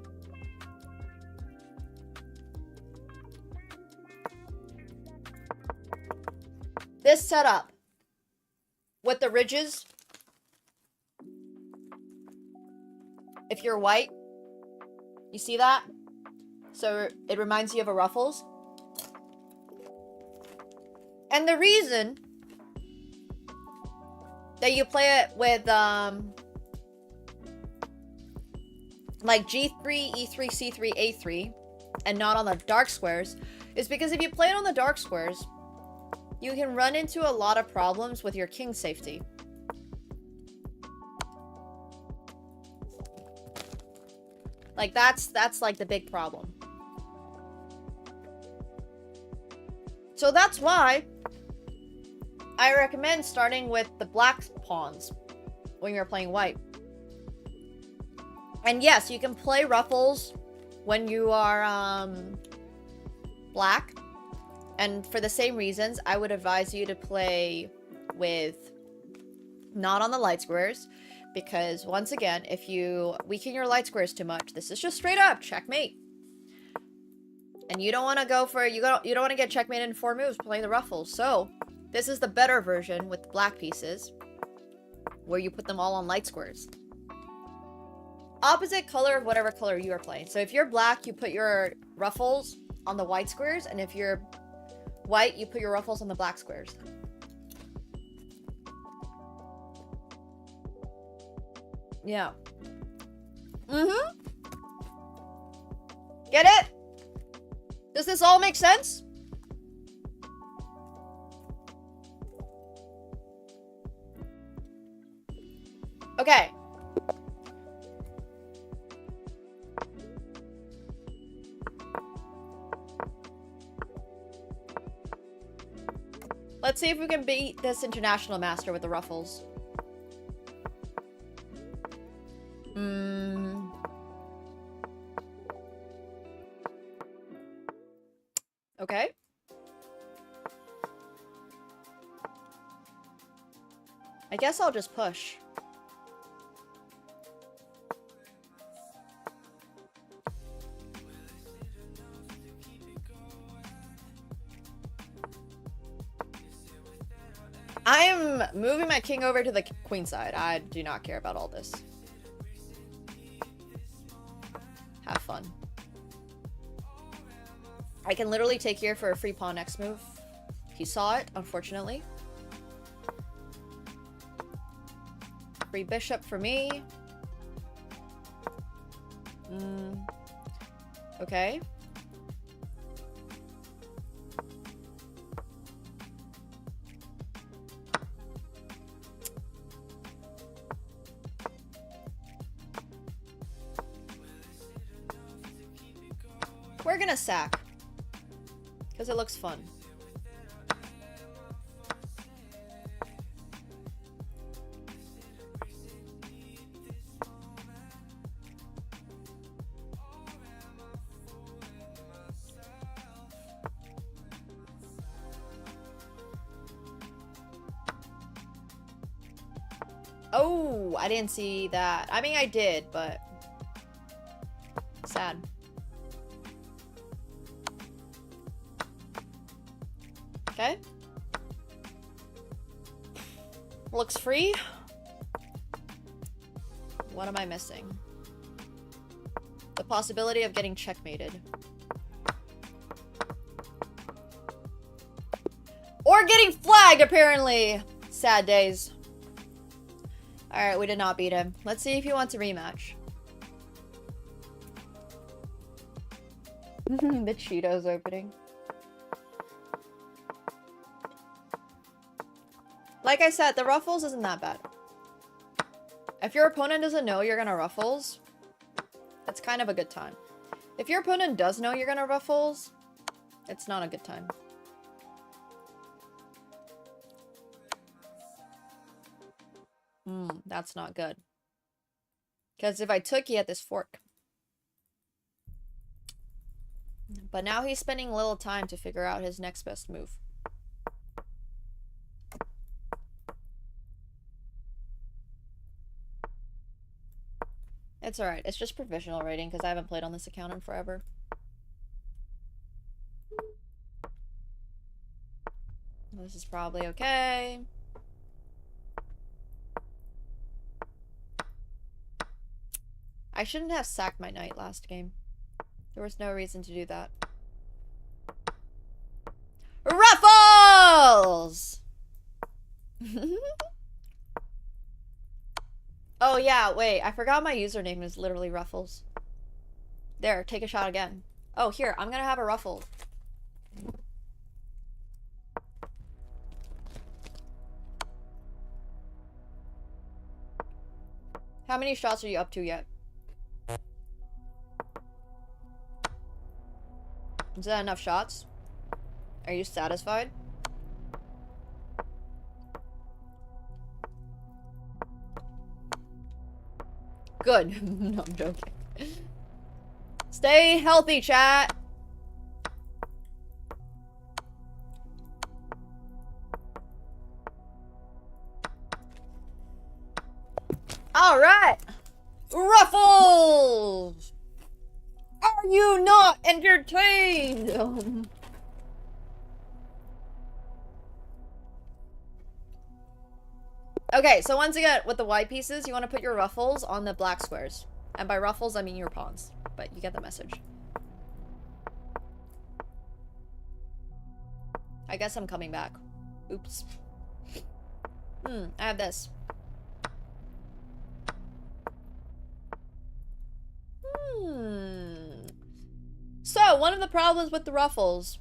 this setup with the ridges. If you're white, you see that? So it reminds you of a Ruffles. And the reason that you play it with like G3, E3, C3, A3 and not on the dark squares is because if you play it on the dark squares, you can run into a lot of problems with your king safety. Like that's like the big problem. So that's why I recommend starting with the black pawns when you're playing white. And yes, you can play ruffles when you are black. And for the same reasons, I would advise you to play with not on the light squares, because once again, if you weaken your light squares too much, this is just straight up checkmate. And you don't want to go for you don't want to get checkmated in 4 moves playing the ruffles. So this is the better version with the black pieces, where you put them all on light squares. Opposite color of whatever color you are playing. So if you're black, you put your ruffles on the white squares, and if you're white, you put your ruffles on the black squares. Yeah. Mm-hmm. Get it? Does this all make sense? Okay. Let's see if we can beat this international master with the ruffles. Okay. I guess I'll just push. I am moving my king over to the queen side. I do not care about all this. Have fun. I can literally take here for a free pawn next move. He saw it, unfortunately. Free bishop for me. Okay. We're gonna sack. Because it looks fun. Oh, I didn't see that. I mean, I did, but sad. Okay. Looks free. What am I missing? The possibility of getting checkmated. Or getting flagged, apparently. Sad days. Alright, we did not beat him. Let's see if he wants a rematch. The Cheetos opening. Like I said, the ruffles isn't that bad. If your opponent doesn't know you're gonna ruffles, that's kind of a good time. If your opponent does know you're gonna ruffles, it's not a good time. That's not good. Because if I took, he had this fork. But now he's spending a little time to figure out his next best move. It's alright. It's just provisional rating because I haven't played on this account in forever. This is probably okay. I shouldn't have sacked my knight last game. There was no reason to do that. Ruffles! Oh yeah, wait, I forgot my username is literally Ruffles. There, take a shot again. Oh, here, I'm gonna have a ruffle. How many shots are you up to yet? Is that enough shots? Are you satisfied? Good. No, I'm joking. Stay healthy, chat. All right. Ruffles! Are you not entertained? Okay, so once again, with the white pieces, you want to put your ruffles on the black squares. And by ruffles, I mean your pawns. But you get the message. I guess I'm coming back. Oops. I have this. So, one of the problems with the ruffles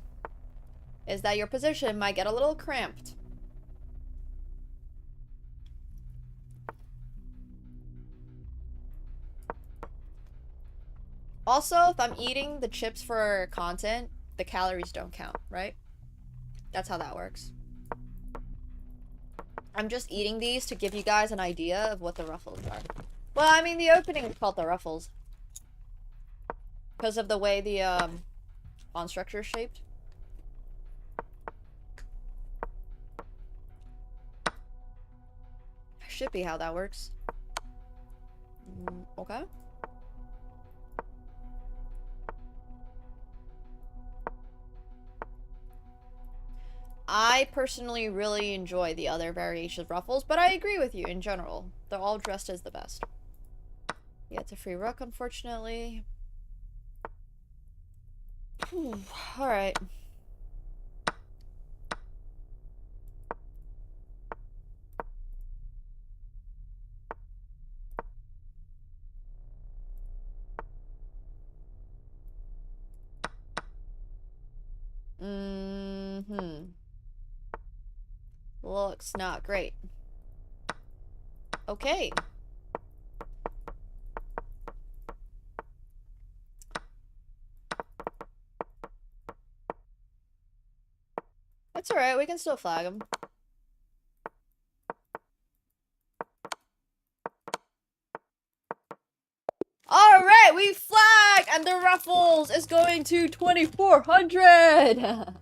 is that your position might get a little cramped. Also, if I'm eating the chips for content, the calories don't count, right? That's how that works. I'm just eating these to give you guys an idea of what the ruffles are. Well, I mean, the opening is called the ruffles. Because of the way the, bond structure is shaped. Should be how that works. Okay. I personally really enjoy the other variations of ruffles, but I agree with you in general. They're all dressed as the best. Yeah, it's a free rook, unfortunately. Alright. Looks not great. Okay. That's alright, we can still flag him. Alright, we flag! And the ruffles is going to 2,400!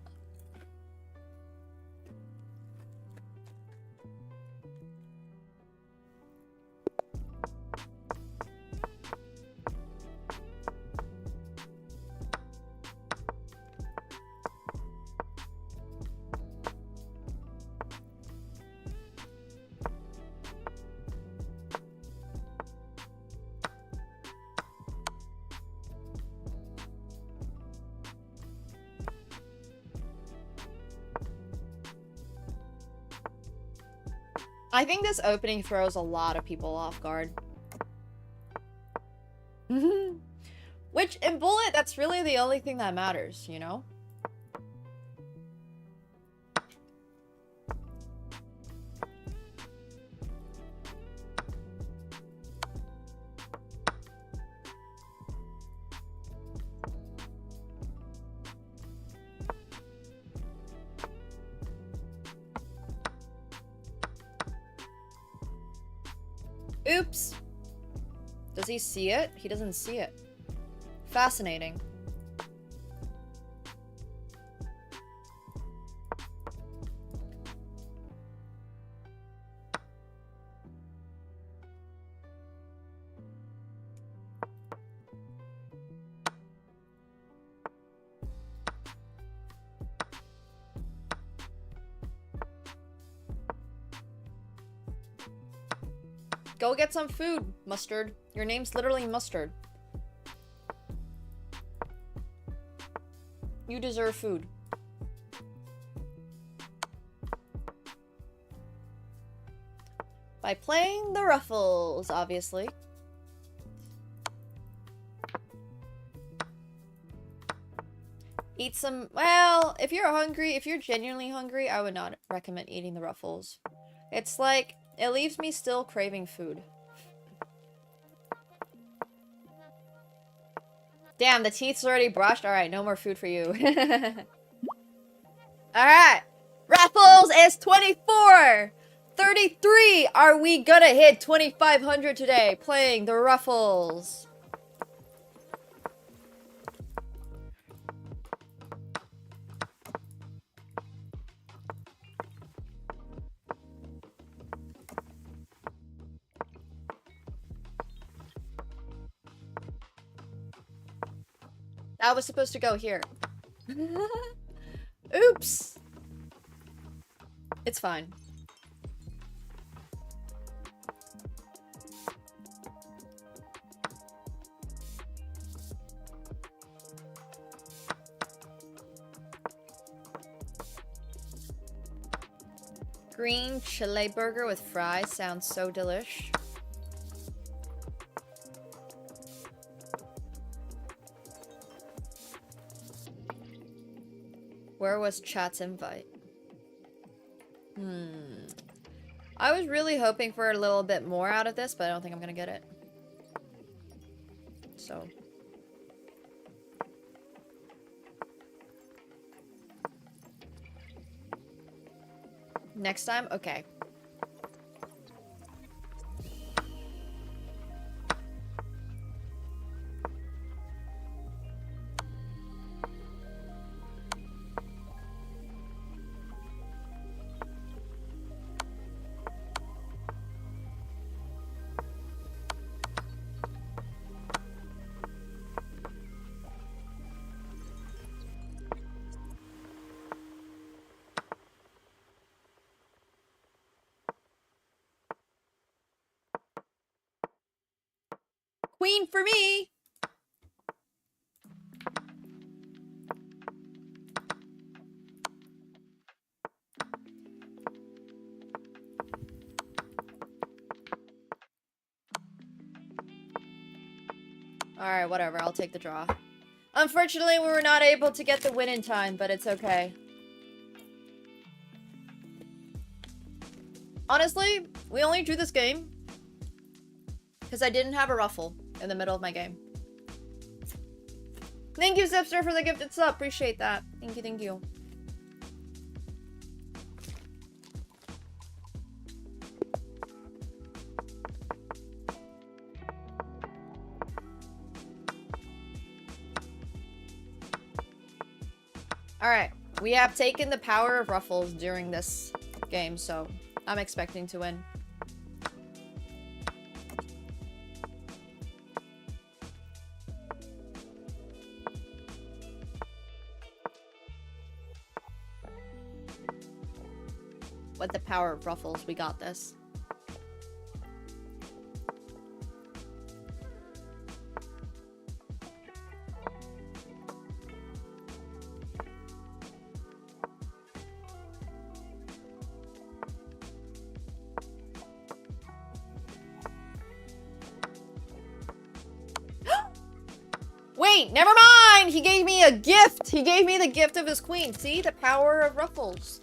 I think this opening throws a lot of people off guard. Which, in Bullet, that's really the only thing that matters, you know? Oops. Does he see it? He doesn't see it. Fascinating. Go get some food, Mustard. Your name's literally Mustard. You deserve food. By playing the ruffles, obviously. Eat some... Well, if you're hungry, if you're genuinely hungry, I would not recommend eating the ruffles. It's like... It leaves me still craving food. Damn, the teeth's already brushed? Alright, no more food for you. Alright. Raffles is 24! 33! Are we gonna hit 2,500 today playing the Ruffles? That was supposed to go here. Oops! It's fine. Green chile burger with fries sounds so delish. Where was chat's invite? I was really hoping for a little bit more out of this, but I don't think I'm gonna get it. So. Next time? Okay. Queen for me! Alright, whatever. I'll take the draw. Unfortunately, we were not able to get the win in time, but it's okay. Honestly, we only drew this game because I didn't have a ruffle in the middle of my game. Thank you, Zipster, for the gifted sub. Appreciate that. Thank you, thank you. Alright, we have taken the power of ruffles during this game, so I'm expecting to win. With the power of ruffles, we got this. Wait, never mind! He gave me a gift! He gave me the gift of his queen. See? The power of ruffles.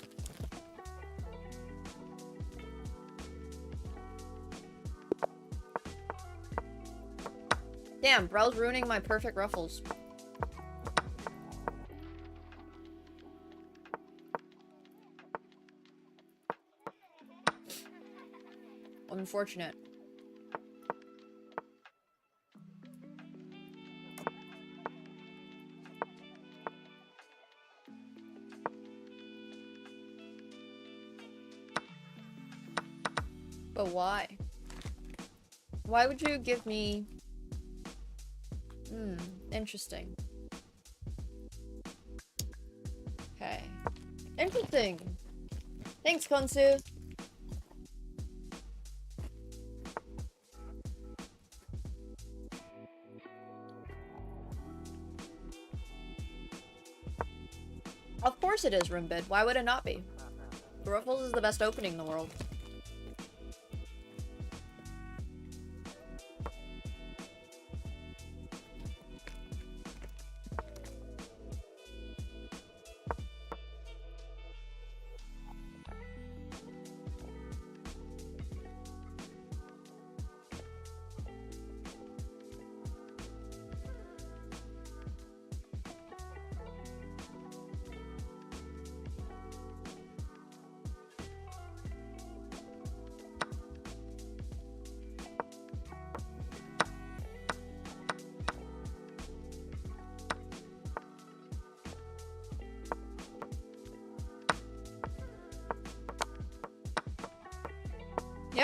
Damn, bro's ruining my perfect ruffles. Unfortunate. But why? Why would you give me... interesting. Okay. Interesting. Thanks, Konsu. Of course it is, Rimbid. Why would it not be? The Ruffles is the best opening in the world.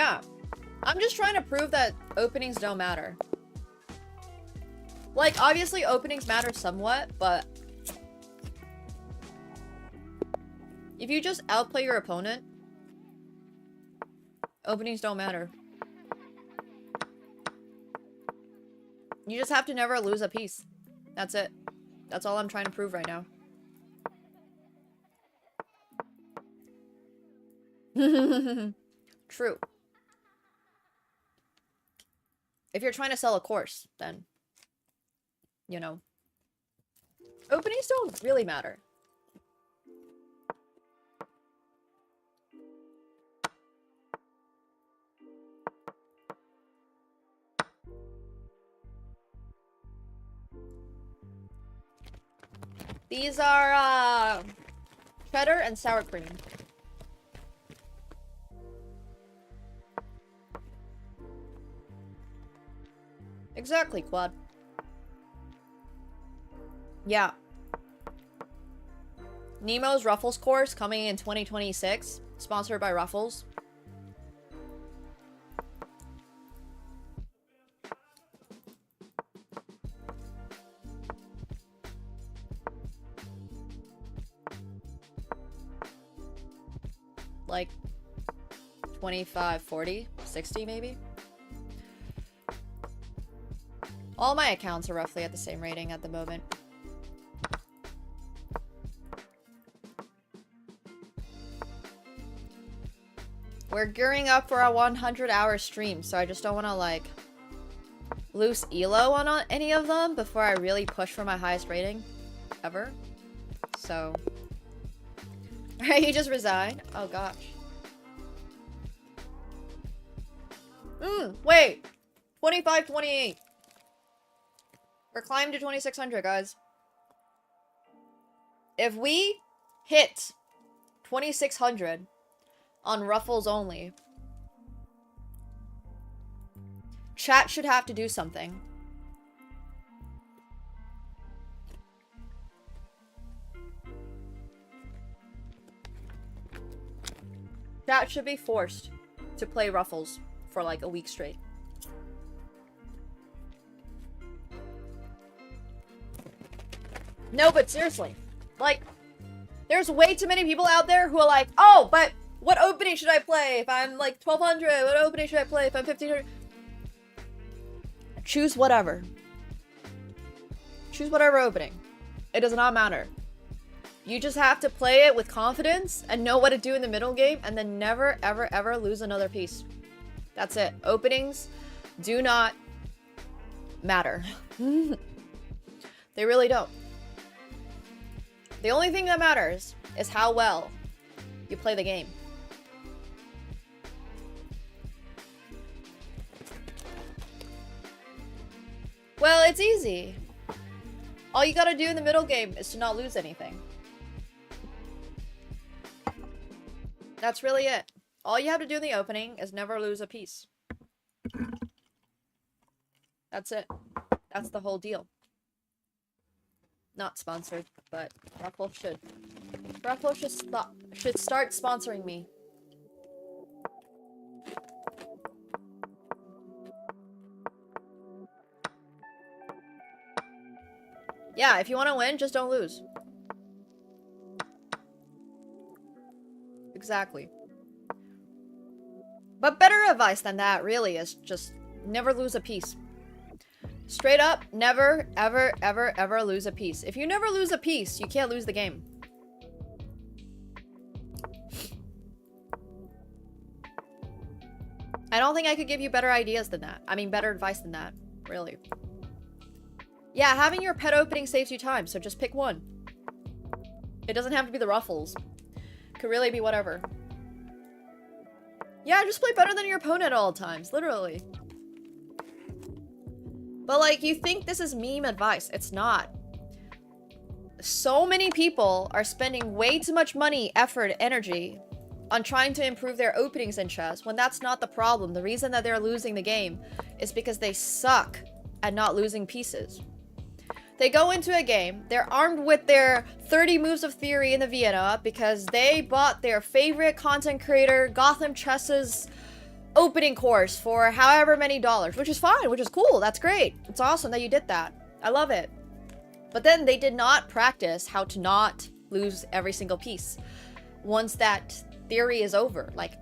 Yeah. I'm just trying to prove that openings don't matter. Like, obviously openings matter somewhat, but if you just outplay your opponent, openings don't matter. You just have to never lose a piece. That's it. That's all I'm trying to prove right now. True. If you're trying to sell a course, then, you know, openings don't really matter. These are, cheddar and sour cream. Exactly, Quad. Yeah. Nemo's Ruffles course coming in 2026, sponsored by Ruffles. Like 25, 40, 60 maybe? All my accounts are roughly at the same rating at the moment. We're gearing up for a 100-hour stream, so I just don't want to, like, lose elo on any of them before I really push for my highest rating ever. So... Alright, you just resigned? Oh gosh. Wait! 25-28. We're climbing to 2600, guys. If we hit 2600 on Ruffles only, chat should have to do something. Chat should be forced to play Ruffles for like a week straight. No, but seriously, like, there's way too many people out there who are like, oh, but what opening should I play if I'm like 1200? What opening should I play if I'm 1500? Choose whatever. Choose whatever opening. It does not matter. You just have to play it with confidence and know what to do in the middle game and then never, ever, ever lose another piece. That's it. Openings do not matter. They really don't. The only thing that matters is how well you play the game. Well, it's easy. All you gotta do in the middle game is to not lose anything. That's really it. All you have to do in the opening is never lose a piece. That's it. That's the whole deal. Not sponsored, but Ruffles should. Ruffles should start sponsoring me. Yeah, if you want to win, just don't lose. Exactly. But better advice than that, really, is just never lose a piece. Straight up, never, ever, ever, ever lose a piece. If you never lose a piece, you can't lose the game. I don't think I could give you better ideas than that. I mean, better advice than that, really. Yeah, having your pet opening saves you time, so just pick one. It doesn't have to be the Ruffles. Could really be whatever. Yeah, just play better than your opponent at all times, literally. But like, you think this is meme advice. It's not. So many people are spending way too much money, effort, energy on trying to improve their openings in chess when that's not the problem. The reason that they're losing the game is because they suck at not losing pieces. They go into a game, they're armed with their 30 moves of theory in the Vienna because they bought their favorite content creator, Gotham Chess's opening course for however many dollars, which is fine, which is cool. That's great. It's awesome that you did that. I love it. But then they did not practice how to not lose every single piece once that theory is over. Like,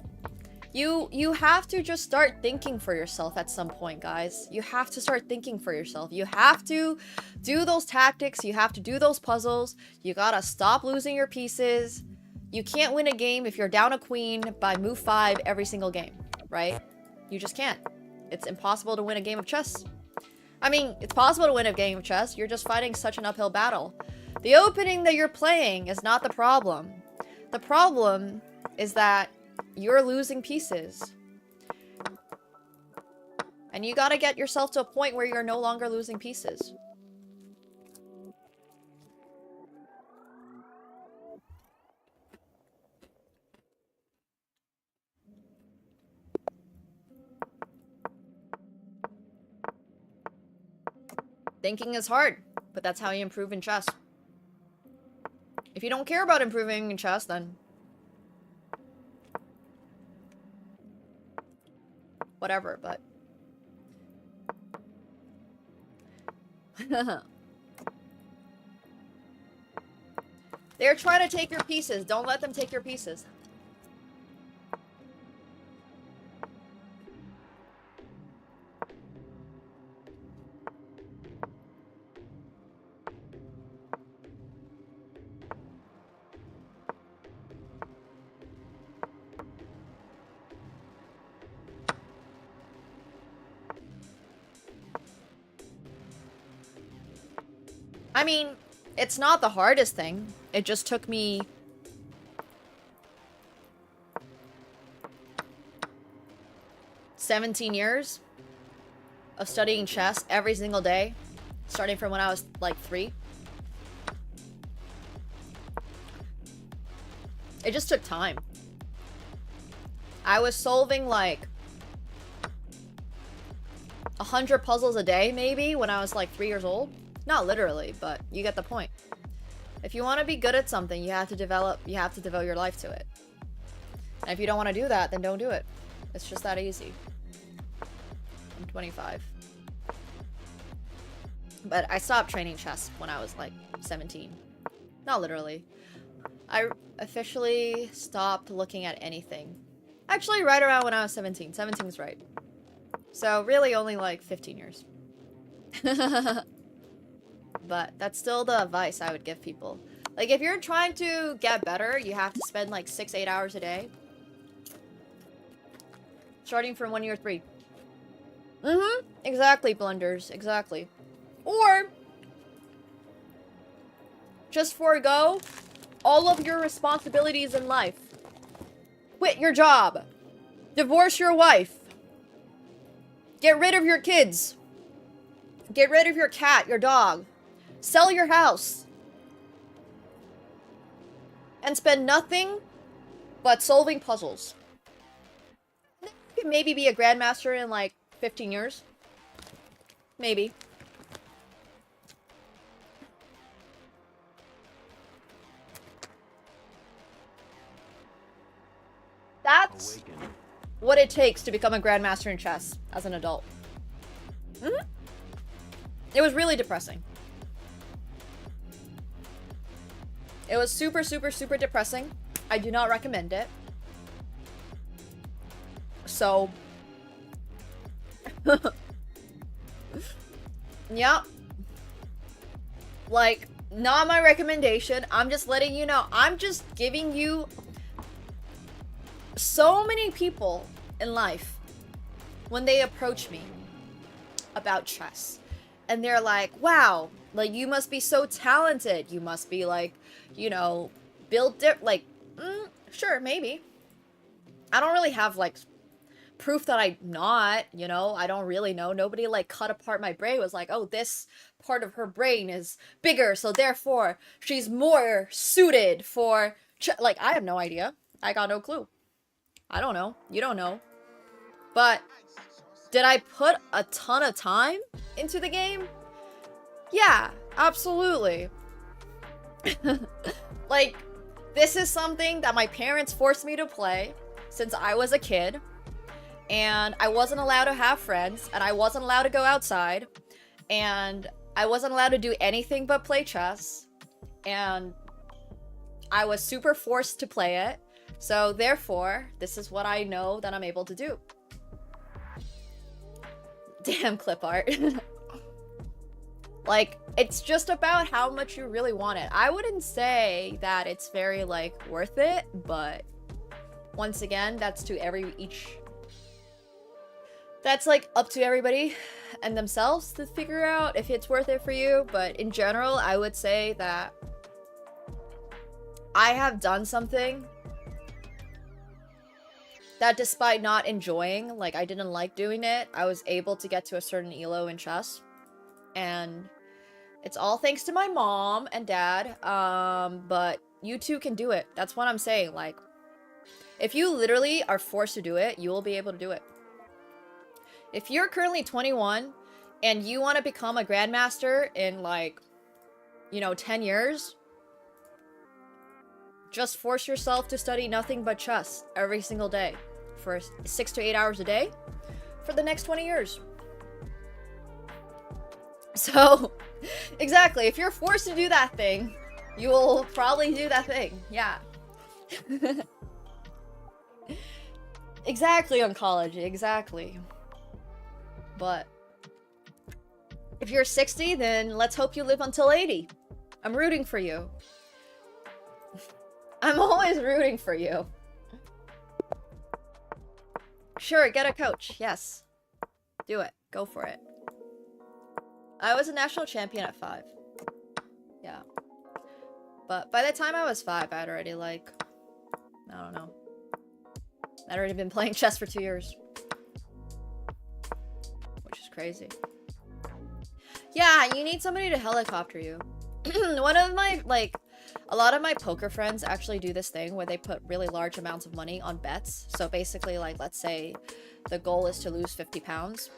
you have to just start thinking for yourself at some point, guys. You have to start thinking for yourself. You have to do those tactics. You have to do those puzzles. You gotta stop losing your pieces. You can't win a game if you're down a queen by move 5 every single game, right? You just can't. It's impossible to win a game of chess. I mean, it's possible to win a game of chess. You're just fighting such an uphill battle. The opening that you're playing is not the problem. The problem is that you're losing pieces. And you gotta get yourself to a point where you're no longer losing pieces. Thinking is hard, but that's how you improve in chess. If you don't care about improving in chess, then whatever, but they're trying to take your pieces. Don't let them take your pieces. I mean, it's not the hardest thing. It just took me $17 years of studying chess every single day, starting from when I was like 3. It just took time. I was solving like 100 puzzles a day, maybe, when I was like 3 years old. Not literally, but you get the point. If you want to be good at something, you have to devote your life to it. And if you don't want to do that, then don't do it. It's just that easy. I'm 25. But I stopped training chess when I was like 17. Not literally. I officially stopped looking at anything. Actually, right around when I was 17. 17's right. So really only like 15 years. But that's still the advice I would give people. Like, if you're trying to get better, you have to spend like 6-8 hours a day. Starting from when you're 3. Exactly, blunders. Exactly. Or just forego all of your responsibilities in life. Quit your job. Divorce your wife. Get rid of your kids. Get rid of your cat, your dog. Sell your house. And spend nothing but solving puzzles. You could maybe be a grandmaster in like 15 years. Maybe. That's what it takes to become a grandmaster in chess as an adult. It was really depressing. It was super, super, super depressing. I do not recommend it. So, yeah. Like, not my recommendation. I'm just letting you know. I'm just giving you so many people in life when they approach me about chess. And they're like, wow, like, you must be so talented. You must be like, you know, sure, maybe. I don't really have like proof that I'm not, you know, I don't really know. Nobody like cut apart my brain, was like, oh, this part of her brain is bigger, so therefore she's more suited for like, I have no idea. I got no clue. I don't know. You don't know. But did I put a ton of time into the game? Yeah, absolutely. Like, this is something that my parents forced me to play since I was a kid. and I wasn't allowed to have friends, and I wasn't allowed to go outside, and I wasn't allowed to do anything but play chess, and I was super forced to play it. So therefore, this is what I know that I'm able to do. Damn clip art. Like, it's just about how much you really want it. I wouldn't say that it's very, like, worth it, but once again, that's that's, like, up to everybody and themselves to figure out if it's worth it for you. But in general, I would say that I have done something that despite not enjoying, like, I didn't like doing it, I was able to get to a certain elo in chess. And it's all thanks to my mom and dad, but you too can do it. That's what I'm saying. Like, if you literally are forced to do it, you will be able to do it. If you're currently 21 and you want to become a grandmaster in, like, you know, 10 years, just force yourself to study nothing but chess every single day for 6 to 8 hours a day for the next 20 years. So, exactly, if you're forced to do that thing, you will probably do that thing. Yeah. Exactly, oncology, exactly. But if you're 60, then let's hope you live until 80. I'm rooting for you. I'm always rooting for you. Sure, get a coach. Yes. Do it. Go for it. I was a national champion at 5. Yeah. But by the time I was 5, I'd already, like, I don't know. I'd already been playing chess for 2 years. Which is crazy. Yeah, you need somebody to helicopter you. One of my, like, a lot of my poker friends actually do this thing where they put really large amounts of money on bets. So basically, like, let's say the goal is to lose 50 pounds.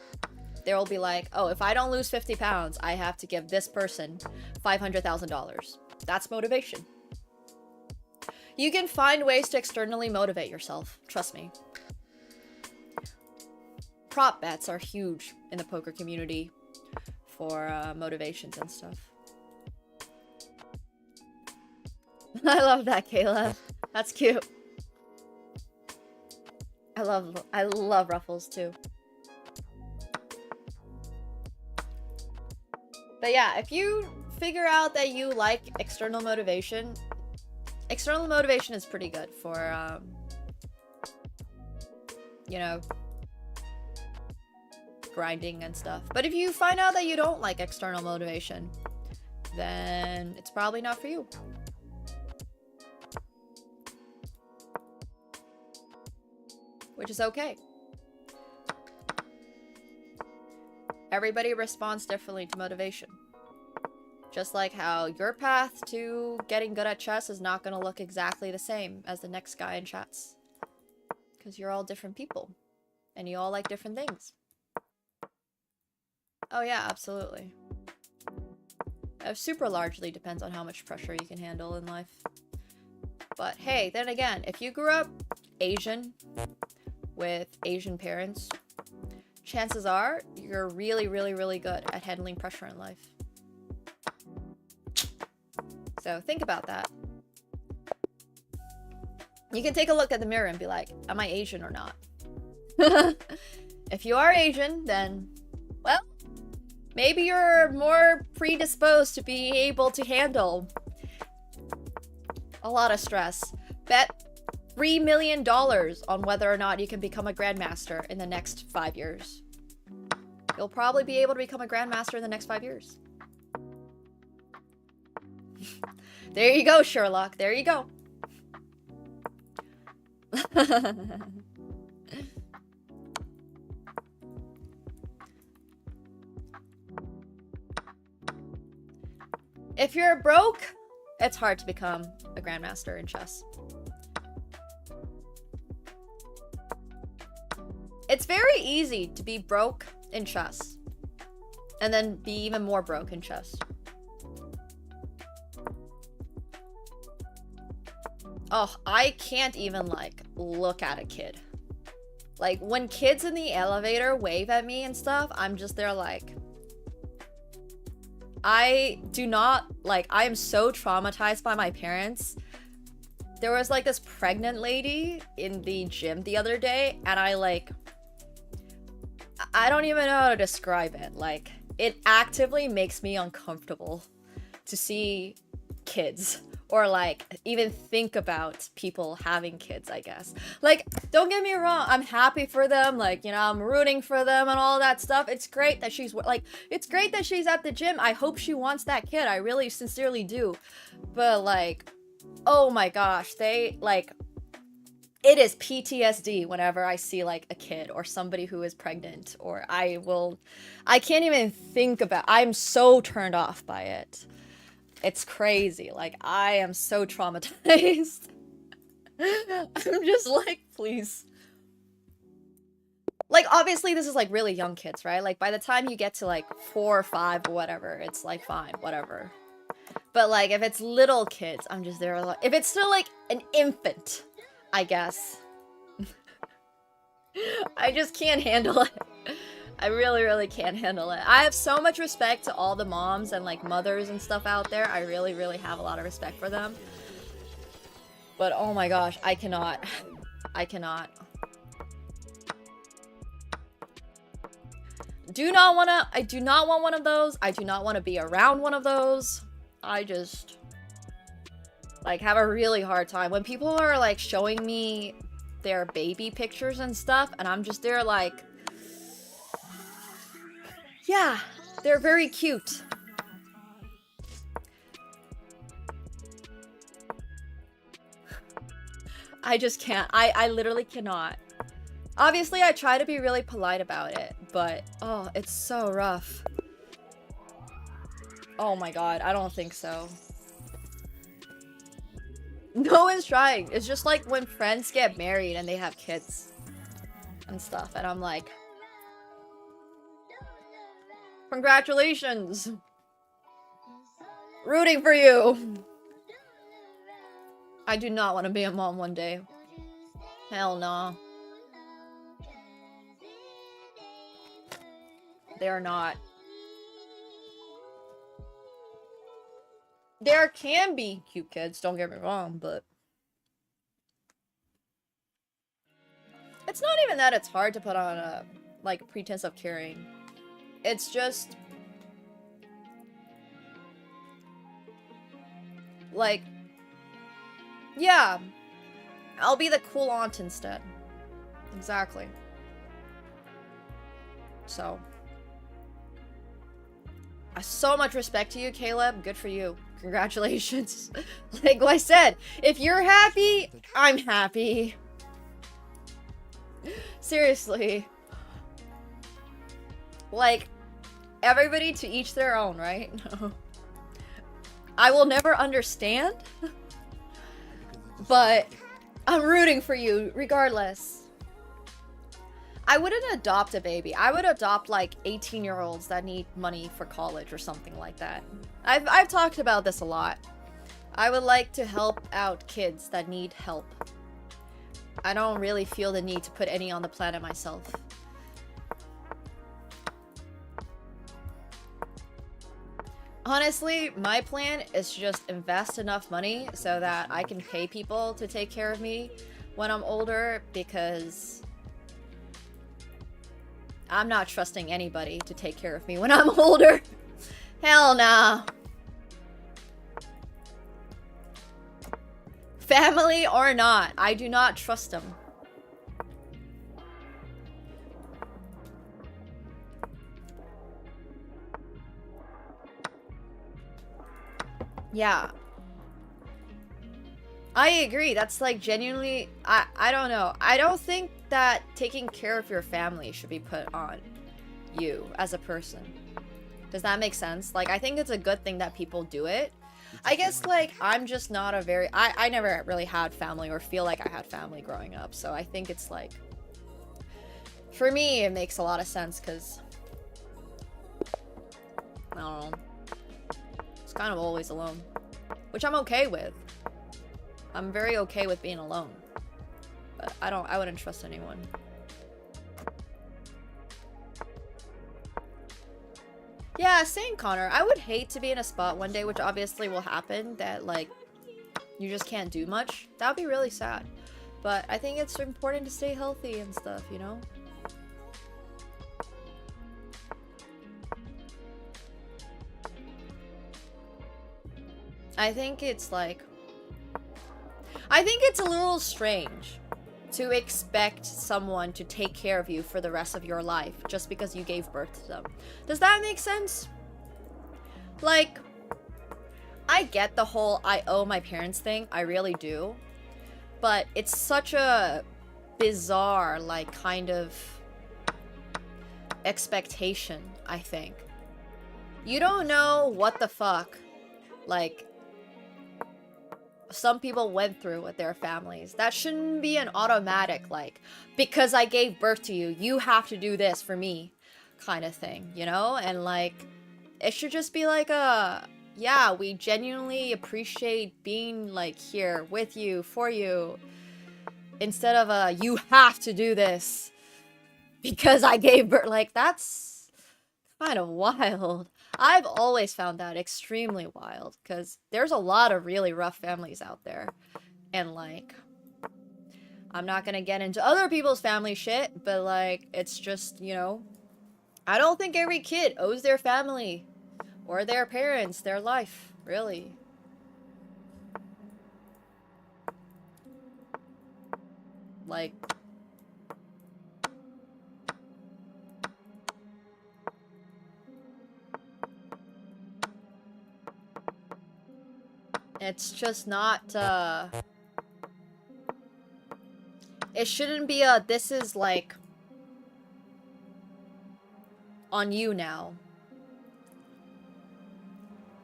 They'll be like, oh, if I don't lose 50 pounds, I have to give this person $500,000. That's motivation. You can find ways to externally motivate yourself. Trust me. Prop bets are huge in the poker community for motivations and stuff. I love that, Kayla. That's cute. I love Ruffles too. But yeah, if you figure out that you like external motivation is pretty good for, you know, grinding and stuff. But if you find out that you don't like external motivation, then it's probably not for you. Which is okay. Everybody responds differently to motivation. Just like how your path to getting good at chess is not going to look exactly the same as the next guy in chats. Because you're all different people. And you all like different things. Oh yeah, absolutely. It super largely depends on how much pressure you can handle in life. But hey, then again, if you grew up Asian, with Asian parents, chances are you're really, really, really good at handling pressure in life. So think about that. You can take a look at the mirror and be like, am I Asian or not? If you are Asian, then, well, maybe you're more predisposed to be able to handle a lot of stress. Bet $3 million on whether or not you can become a grandmaster in the next 5 years. You'll probably be able to become a grandmaster in the next 5 years. There you go, Sherlock. There you go. If you're broke, it's hard to become a grandmaster in chess. It's very easy to be broke in chess, and then be even more broke in chess. Oh, I can't even, like, look at a kid. Like, when kids in the elevator wave at me and stuff, I'm just there like... I am so traumatized by my parents. There was like this pregnant lady in the gym the other day, and I don't even know how to describe it. Like, it actively makes me uncomfortable to see kids, or like even think about people having kids, I guess. Like, don't get me wrong, I'm happy for them, like, you know, I'm rooting for them and all that stuff. It's great that she's at the gym. I hope she wants that kid. I really sincerely do. But like, oh my gosh, it is PTSD whenever I see like a kid or somebody who is pregnant, or I can't even think about, I'm so turned off by it. It's crazy. Like, I am so traumatized. I'm just like, please. Like, obviously this is like really young kids, right? Like, by the time you get to like 4 or 5 or whatever, it's like fine, whatever. But like, if it's little kids, I'm just there like, if it's still like an infant, I guess. I just can't handle it. I really, really can't handle it. I have so much respect to all the moms and like mothers and stuff out there. I really, really have a lot of respect for them. But oh my gosh, I cannot. I cannot. I do not want one of those. I do not want to be around one of those. I just like have a really hard time when people are like showing me their baby pictures and stuff, and I'm just there like, yeah, they're very cute. I just can't. I literally cannot. Obviously, I try to be really polite about it, but oh, it's so rough. Oh my god, I don't think so. No one's trying. It's just like when friends get married and they have kids and stuff, and I'm like, congratulations! Rooting for you! I do not want to be a mom one day. Hell no. They are not. There can be cute kids, don't get me wrong, but it's not even that it's hard to put on a like pretense of caring. It's just like, yeah, I'll be the cool aunt instead. Exactly. So so much respect to you, Caleb. Good for you. Congratulations. Like I said, if you're happy, I'm happy. Seriously. Like, everybody to each their own, right? I will never understand, but I'm rooting for you regardless. I wouldn't adopt a baby. I would adopt like 18-year-olds that need money for college or something like that. I've talked about this a lot. I would like to help out kids that need help. I don't really feel the need to put any on the planet myself. Honestly, my plan is to just invest enough money so that I can pay people to take care of me when I'm older, because I'm not trusting anybody to take care of me when I'm older. Hell nah. Family or not, I do not trust them. Yeah. I agree. That's like genuinely, I don't know. I don't think that taking care of your family should be put on you as a person. Does that make sense? Like, I think it's a good thing that people do it. I guess, like, I'm just not a very... I never really had family or feel like I had family growing up. So I think it's like... For me, it makes a lot of sense because... I don't know. It's kind of always alone. Which I'm okay with. I'm very okay with being alone. But I wouldn't trust anyone. Yeah, same, Connor. I would hate to be in a spot one day, which obviously will happen, that, like, you just can't do much. That would be really sad. But I think it's important to stay healthy and stuff, you know? I think it's like... I think it's a little strange to expect someone to take care of you for the rest of your life just because you gave birth to them. Does that make sense? Like, I get the whole I owe my parents thing, I really do. But it's such a bizarre, like, kind of expectation, I think. You don't know what the fuck, like, some people went through with their families. That shouldn't be an automatic, like, because I gave birth to you, you have to do this for me, kind of thing, you know? And, like, it should just be like a, yeah, we genuinely appreciate being, like, here with you, for you, instead of a, you have to do this because I gave birth. Like, that's kind of wild. I've always found that extremely wild, because there's a lot of really rough families out there. And, like, I'm not gonna get into other people's family shit, but, like, it's just, you know, I don't think every kid owes their family or their parents their life, really. Like... It's just not, it shouldn't be a, this is, like, on you now.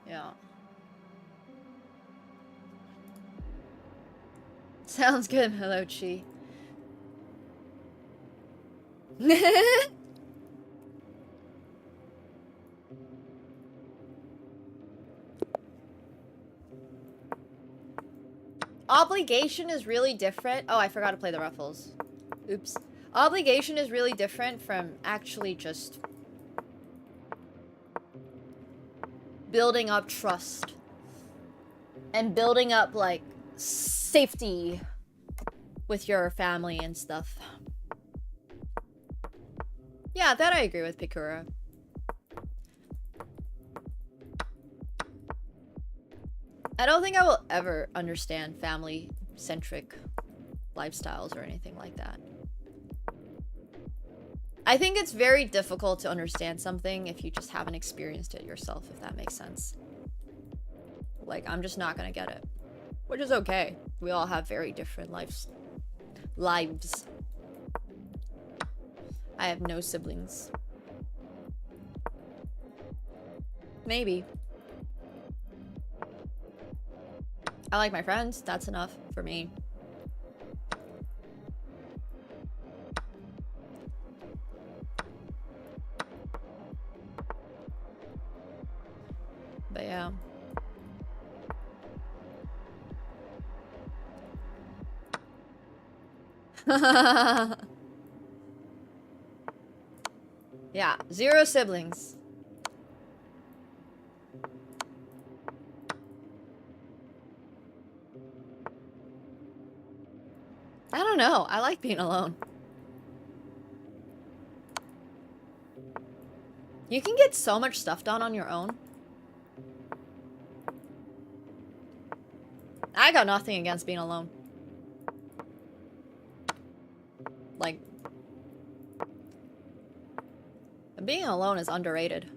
Yeah. Sounds good, Melochi. Obligation is really different. Oh, I forgot to play the ruffles. Oops. Obligation is really different from actually just building up trust and building up, like, safety with your family and stuff. Yeah, that I agree with, Pikura. I don't think I will ever understand family-centric lifestyles or anything like that. I think it's very difficult to understand something if you just haven't experienced it yourself, if that makes sense. Like, I'm just not gonna get it. Which is okay. We all have very different lives. I have no siblings. Maybe. I like my friends. That's enough for me. But yeah. Yeah, 0 siblings. I don't know. I like being alone. You can get so much stuff done on your own. I got nothing against being alone. Like, being alone is underrated.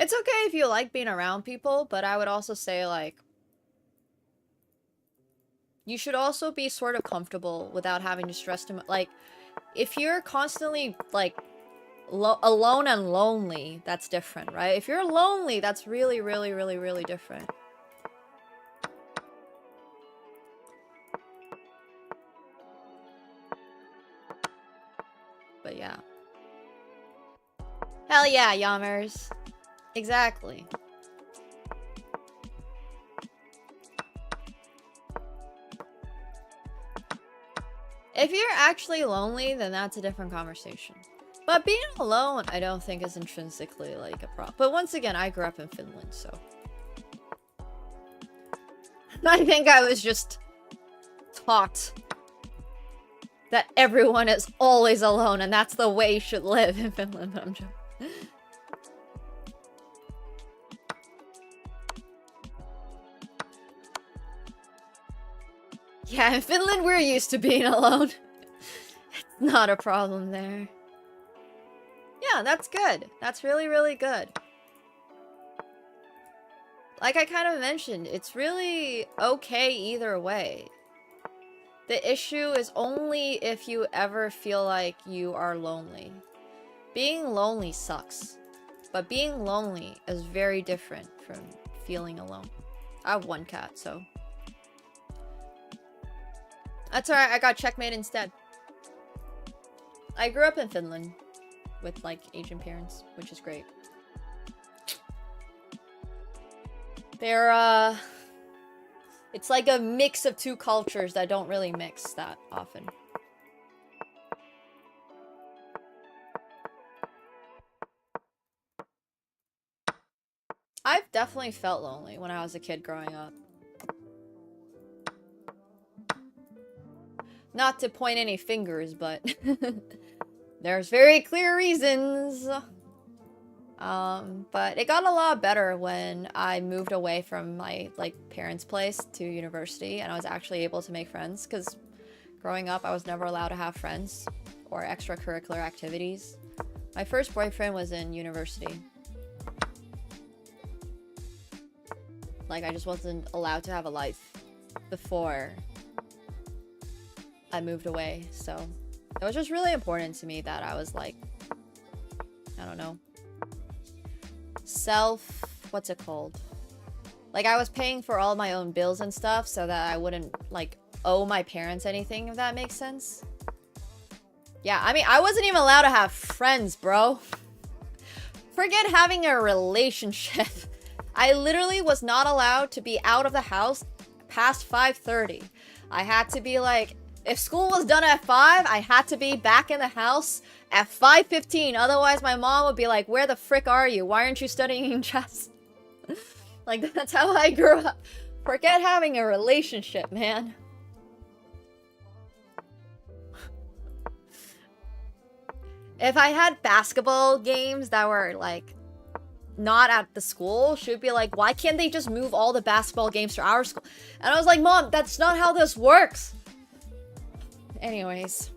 It's okay if you like being around people, but I would also say, like, you should also be sort of comfortable without having to stress too much. Like, if you're constantly, like, alone and lonely, that's different, right? If you're lonely, that's really, really, really, really different. But yeah. Hell yeah, Yammers. Exactly. If you're actually lonely, then that's a different conversation. But being alone, I don't think is intrinsically like a problem. But once again, I grew up in Finland, so I think I was just taught that everyone is always alone, and that's the way you should live in Finland. I'm joking. Yeah, in Finland, we're used to being alone. It's not a problem there. Yeah, that's good. That's really, really good. Like I kind of mentioned, it's really okay either way. The issue is only if you ever feel like you are lonely. Being lonely sucks. But being lonely is very different from feeling alone. I have one cat, so... That's alright, I got checkmate instead. I grew up in Finland with, like, Asian parents, which is great. They're, it's like a mix of two cultures that don't really mix that often. I've definitely felt lonely when I was a kid growing up. Not to point any fingers, but there's very clear reasons. But it got a lot better when I moved away from my, like, parents' place to university, and I was actually able to make friends, because growing up, I was never allowed to have friends or extracurricular activities. My first boyfriend was in university. Like, I just wasn't allowed to have a life before I moved away, so it was just really important to me that I was, like, I don't know, what's it called? Like, I was paying for all my own bills and stuff so that I wouldn't, like, owe my parents anything, if that makes sense. Yeah, I mean, I wasn't even allowed to have friends, bro. Forget having a relationship. I literally was not allowed to be out of the house past 5:30. I had to be, like, if school was done at 5, I had to be back in the house at 5:15. Otherwise, my mom would be like, where the frick are you? Why aren't you studying chess? Like, that's how I grew up. Forget having a relationship, man. If I had basketball games that were, like, not at the school, she'd be like, why can't they just move all the basketball games to our school? And I was like, Mom, that's not how this works. Anyways.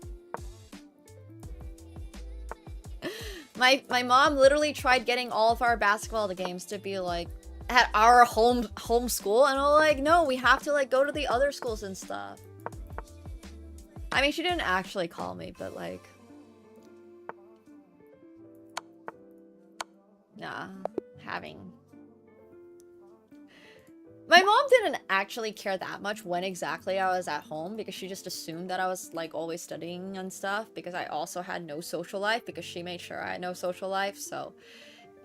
My mom literally tried getting all of our basketball games to be, like, at our home school, and I'm like, no, we have to, like, go to the other schools and stuff. I mean, she didn't actually call me, but, like, nah, my mom didn't actually care that much when exactly I was at home, because she just assumed that I was, like, always studying and stuff, because I also had no social life, because she made sure I had no social life, so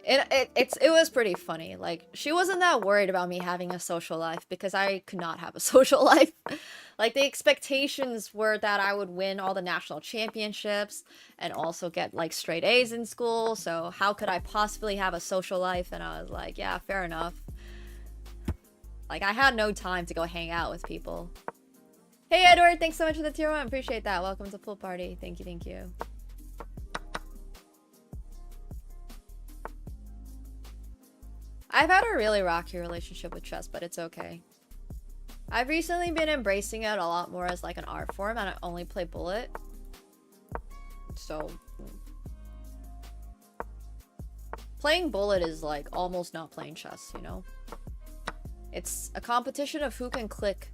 it was pretty funny. Like, she wasn't that worried about me having a social life, because I could not have a social life. Like, the expectations were that I would win all the national championships and also get, like, straight A's in school, so how could I possibly have a social life? And I was like, yeah, fair enough. Like, I had no time to go hang out with people. Hey, Edward, thanks so much for the tier 1. Appreciate that. Welcome to Pool Party. Thank you, thank you. I've had a really rocky relationship with chess, but it's okay. I've recently been embracing it a lot more as, like, an art form, and I only play Bullet. So... playing Bullet is, like, almost not playing chess, you know? It's a competition of who can click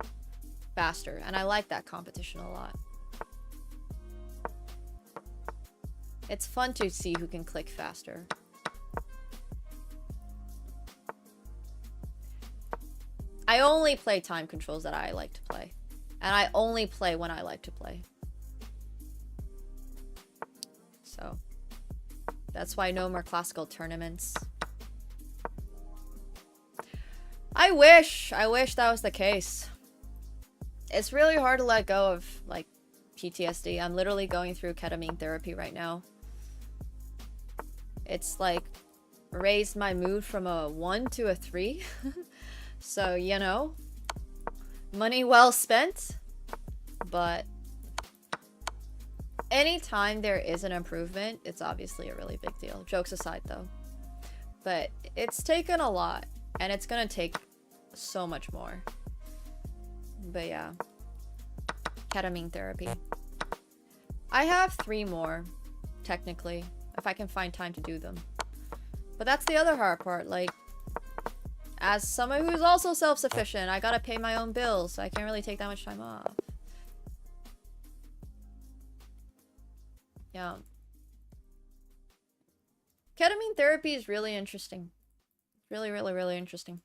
faster, and I like that competition a lot. It's fun to see who can click faster. I only play time controls that I like to play, and I only play when I like to play. So, That's why no more classical tournaments. I wish that was the case. It's really hard to let go of, like, PTSD. I'm literally going through ketamine therapy right now. It's, like, raised my mood from a 1 to a 3. So, you know, money well spent. But anytime there is an improvement, it's obviously a really big deal. Jokes aside, though. But it's taken a lot. And it's gonna take so much more. But yeah. Ketamine therapy. I have 3 more, technically, if I can find time to do them. But that's the other hard part, like, as someone who's also self-sufficient, I gotta pay my own bills, so I can't really take that much time off. Yeah. Ketamine therapy is really interesting. Really, really, really interesting.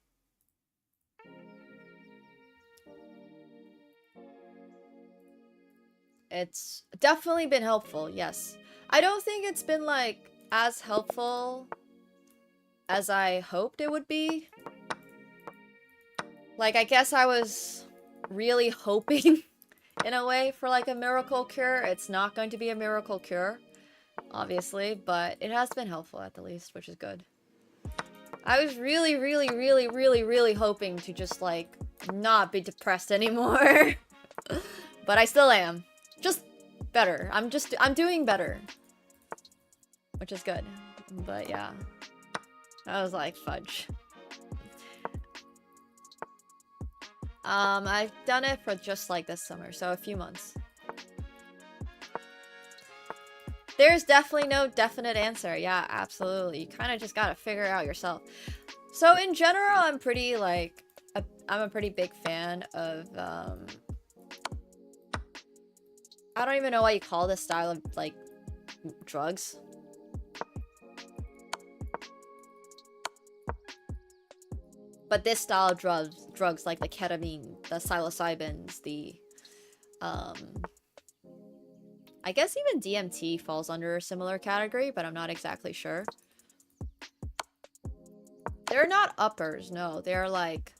It's definitely been helpful, yes. I don't think it's been, like, as helpful as I hoped it would be. Like, I guess I was really hoping, in a way, for, like, a miracle cure. It's not going to be a miracle cure, obviously, but it has been helpful at the least, which is good. I was really, really, really, really, really hoping to just, like, not be depressed anymore. But I still am. Just better. I'm doing better. Which is good. But yeah. I was like, fudge. I've done it for just like this summer, so a few months. There's definitely no definite answer. Yeah, absolutely. You kind of just gotta figure it out yourself. So in general, I'm pretty like, I'm a pretty big fan of, I don't even know what you call this style of, like, drugs. But this style of drugs like the ketamine, the psilocybins, the, I guess even DMT falls under a similar category, but I'm not exactly sure. They're not uppers, no. They're like...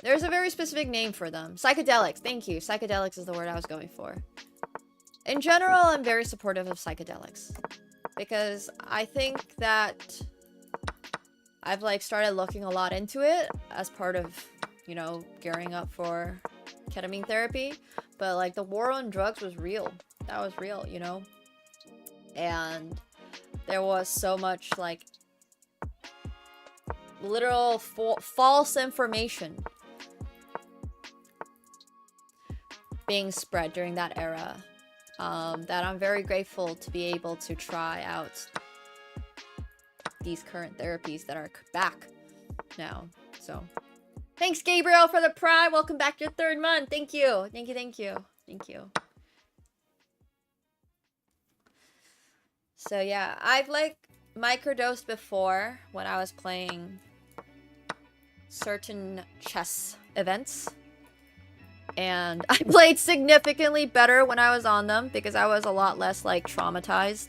There's a very specific name for them. Psychedelics, thank you. Psychedelics is the word I was going for. In general, I'm very supportive of psychedelics. Because I think that I've, like, started looking a lot into it as part of, you know, gearing up for ketamine therapy. But, like, the war on drugs was real. That was real, you know? And there was so much, like, literal false information being spread during that era, that I'm very grateful to be able to try out these current therapies that are back now. So thanks, Gabriel, for the prime. Welcome back to your 3rd month. Thank you. Thank you, thank you. Thank you. So yeah, I've, like, microdosed before when I was playing certain chess events. And I played significantly better when I was on them because I was a lot less, like, traumatized.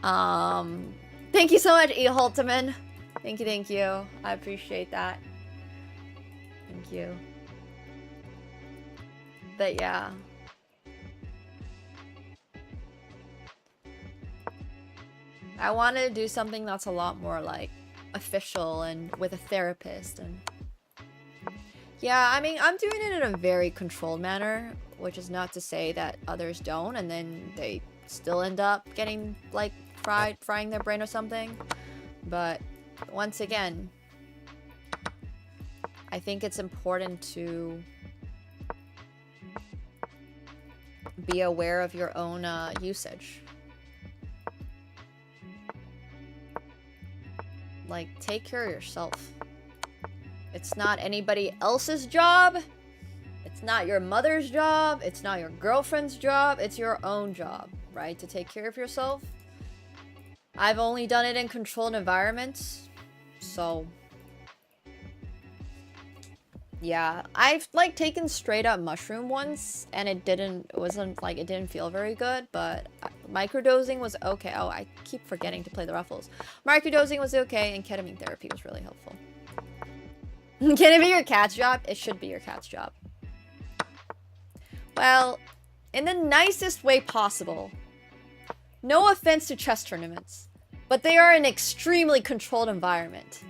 Thank you so much, E. Holteman. Thank you, thank you. I appreciate that. Thank you. But yeah. I wanted to do something that's a lot more, like, official and with a therapist and... Yeah, I mean, I'm doing it in a very controlled manner, which is not to say that others don't, and then they still end up getting, like, frying their brain or something. But once again, I think it's important to be aware of your own usage. Like, take care of yourself. It's not anybody else's job. It's not your mother's job. It's not your girlfriend's job. It's your own job, right? To take care of yourself. I've only done it in controlled environments. So, Yeah, I've like taken straight up mushroom once, and it didn't feel very good, but microdosing was okay. Oh, I keep forgetting to play the ruffles. Microdosing was okay, and ketamine therapy was really helpful. Can it be your cat's job? It should be your cat's job. Well, in the nicest way possible. No offense to chess tournaments, but they are an extremely controlled environment.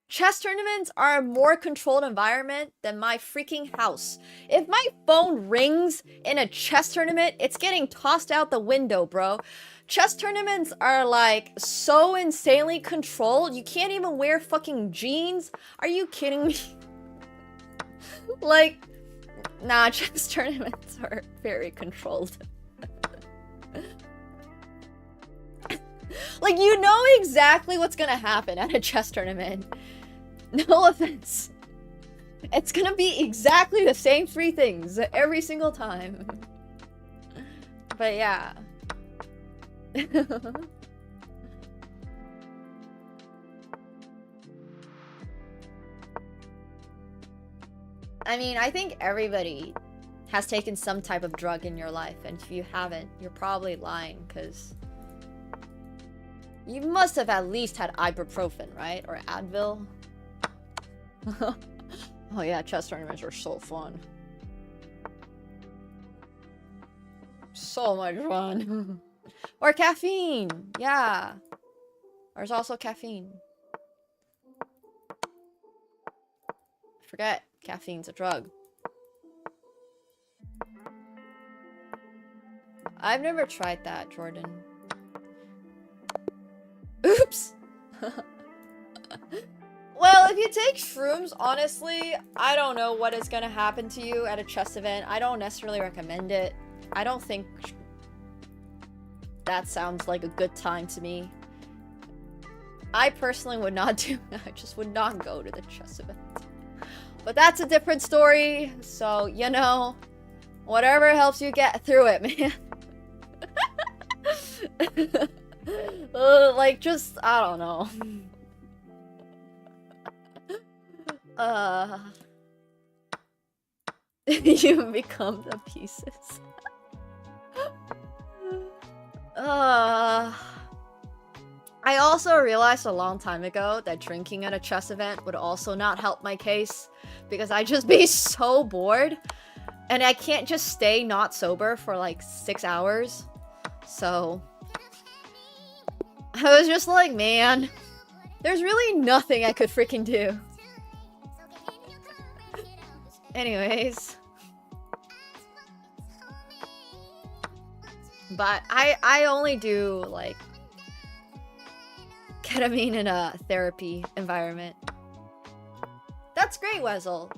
Chess tournaments are a more controlled environment than my freaking house. If my phone rings in a chess tournament, it's getting tossed out the window, bro. Chess tournaments are like so insanely controlled, you can't even wear fucking jeans. Are you kidding me? Like, nah, chess tournaments are very controlled. Like, you know exactly what's gonna happen at a chess tournament. No offense. It's gonna be exactly the same 3 things every single time. But yeah. I mean, I think everybody has taken some type of drug in your life, and if you haven't, you're probably lying, because you must have at least had ibuprofen, right? Or Advil. Oh yeah, chess tournaments are so fun. So much fun. Or caffeine. Yeah. There's also caffeine. Forget, caffeine's a drug. I've never tried that, Jordan. Oops! Well, if you take shrooms, honestly, I don't know what is gonna happen to you at a chess event. I don't necessarily recommend it. I don't think that sounds like a good time to me. I personally would not do that. I just would not go to the chess event. But that's a different story, so, you know, whatever helps you get through it, man. Like, just, I don't know. You become the pieces. I also realized a long time ago that drinking at a chess event would also not help my case, because I'd just be so bored, and I can't just stay not sober for like 6 hours. So I was just like, man, there's really nothing I could freaking do. Anyways. But I only do, like, ketamine in a therapy environment. That's great, Wezel.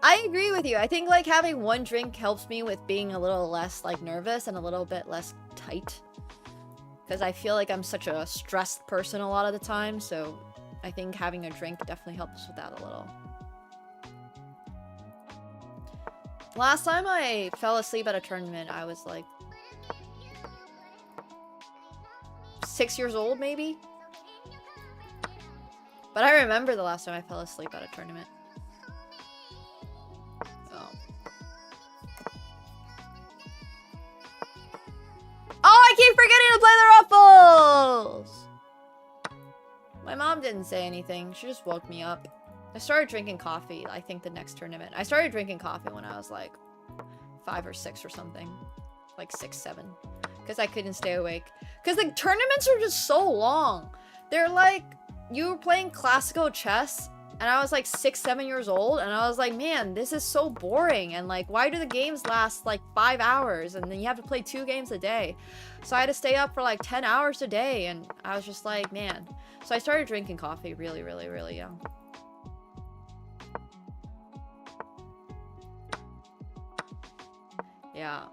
I agree with you. I think, like, having one drink helps me with being a little less, like, nervous and a little bit less tight. Because I feel like I'm such a stressed person a lot of the time, so I think having a drink definitely helps with that a little. Last time I fell asleep at a tournament, I was like 6 years old, maybe? But I remember the last time I fell asleep at a tournament. Oh. Oh, I keep forgetting to play the ruffles! My mom didn't say anything. She just woke me up. I started drinking coffee, I think, the next tournament. I started drinking coffee when I was like 5 or 6 or something. Like 6, 7. Because I couldn't stay awake. Because the tournaments are just so long. They're like, you were playing classical chess, and I was like 6, 7 years old, and I was like, man, this is so boring. And like, why do the games last like 5 hours? And then you have to play 2 games a day. So I had to stay up for like 10 hours a day, and I was just like, man. So I started drinking coffee really, really, really young. Yeah.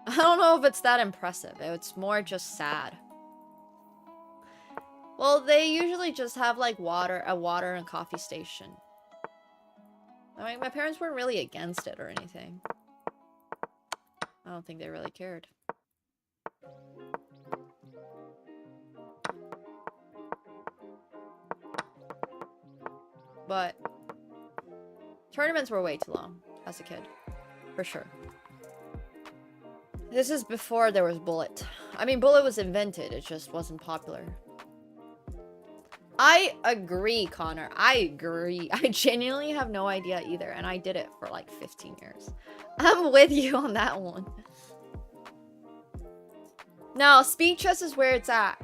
I don't know if it's that impressive. It's more just sad. Well, they usually just have like a water and coffee station. I mean, my parents weren't really against it or anything. I don't think they really cared. But tournaments were way too long as a kid, for sure. This is before there was Bullet. I mean, Bullet was invented, it just wasn't popular. I agree, Connor. I agree. I genuinely have no idea either, and I did it for like 15 years. I'm with you on that one. No, speed chess is where it's at.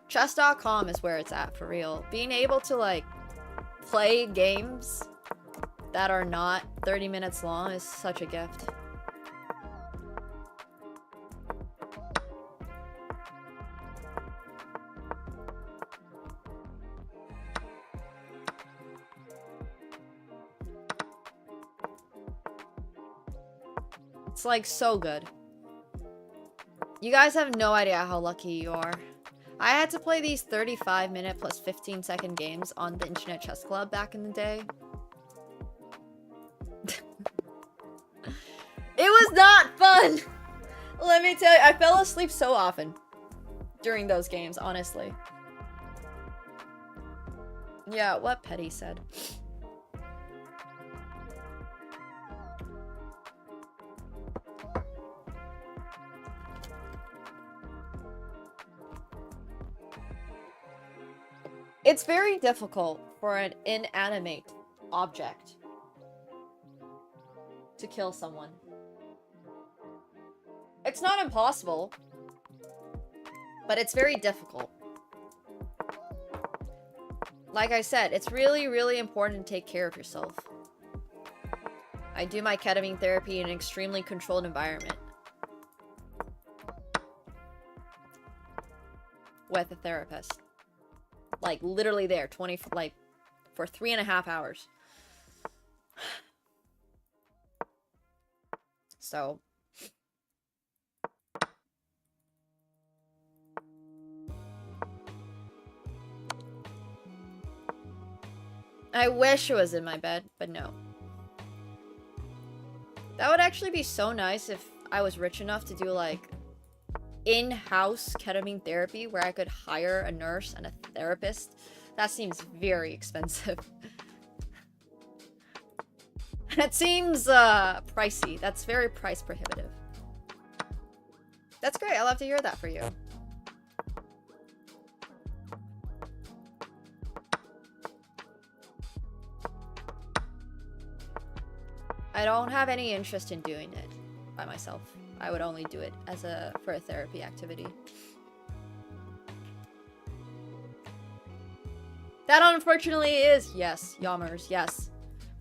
Chess.com is where it's at, for real. Being able to, like, play games that are not 30 minutes long is such a gift. It's like so good. You guys have no idea how lucky you are. I had to play these 35-minute plus 15-second games on the Internet Chess Club back in the day. It was not fun! Let me tell you, I fell asleep so often during those games, honestly. Yeah, what Petty said. It's very difficult for an inanimate object to kill someone. It's not impossible, but it's very difficult. Like I said, it's really, really important to take care of yourself. I do my ketamine therapy in an extremely controlled environment. With a therapist. Like, literally there, for 3.5 hours. So. I wish it was in my bed, but no. That would actually be so nice if I was rich enough to do, like, in-house ketamine therapy where I could hire a nurse and a therapist. That seems very expensive. That seems pricey. That's very price prohibitive. That's great. I love to hear that for you. I don't have any interest in doing it by myself. I would only do it as for a therapy activity. That unfortunately is, yes, Yammers, yes.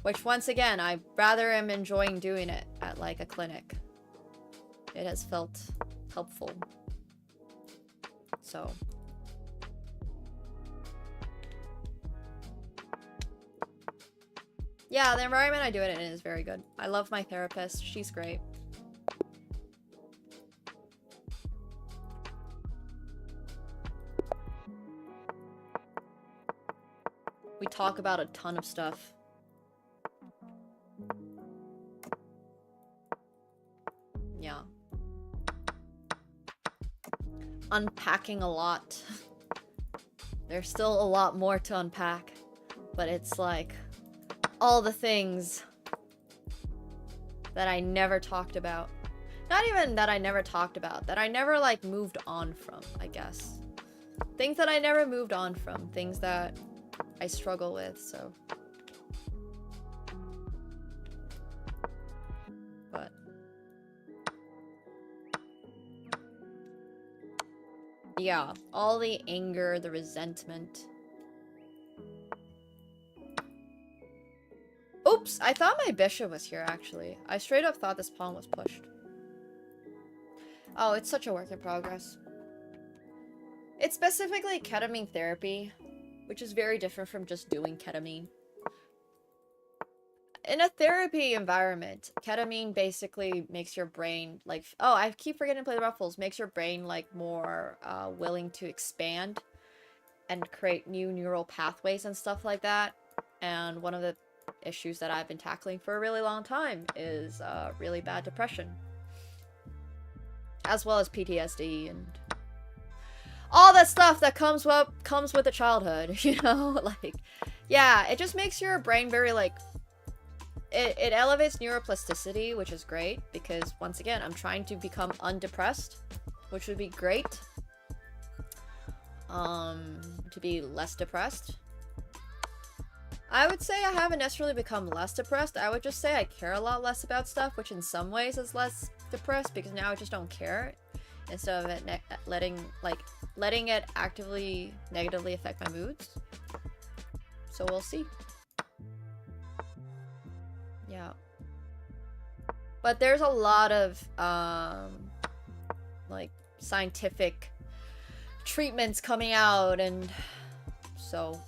Which once again, I rather am enjoying doing it at like a clinic. It has felt helpful. So. Yeah, the environment I do it in is very good. I love my therapist. She's great. We talk about a ton of stuff. Yeah. Unpacking a lot. There's still a lot more to unpack. But it's like all the things that I never talked about. Not even that I never talked about. That I never like moved on from, I guess. Things that I never moved on from. Things that I struggle with, so. But. Yeah, all the anger, the resentment. Oops, I thought my bishop was here, actually. I straight up thought this pawn was pushed. Oh, it's such a work in progress. It's specifically ketamine therapy, which is very different from just doing ketamine. In a therapy environment, ketamine basically makes your brain, like... Oh, I keep forgetting to play the ruffles. Makes your brain, like, more willing to expand and create new neural pathways and stuff like that. And one of the issues that I've been tackling for a really long time is really bad depression. As well as PTSD and... all that stuff that comes with a childhood, you know? Like, yeah, it just makes your brain very, like, it elevates neuroplasticity, which is great, because, once again, I'm trying to become undepressed, which would be great. To be less depressed. I would say I haven't necessarily become less depressed. I would just say I care a lot less about stuff, which in some ways is less depressed, because now I just don't care. Instead of it letting it actively negatively affect my moods. So we'll see. Yeah. But there's a lot of like scientific treatments coming out, and so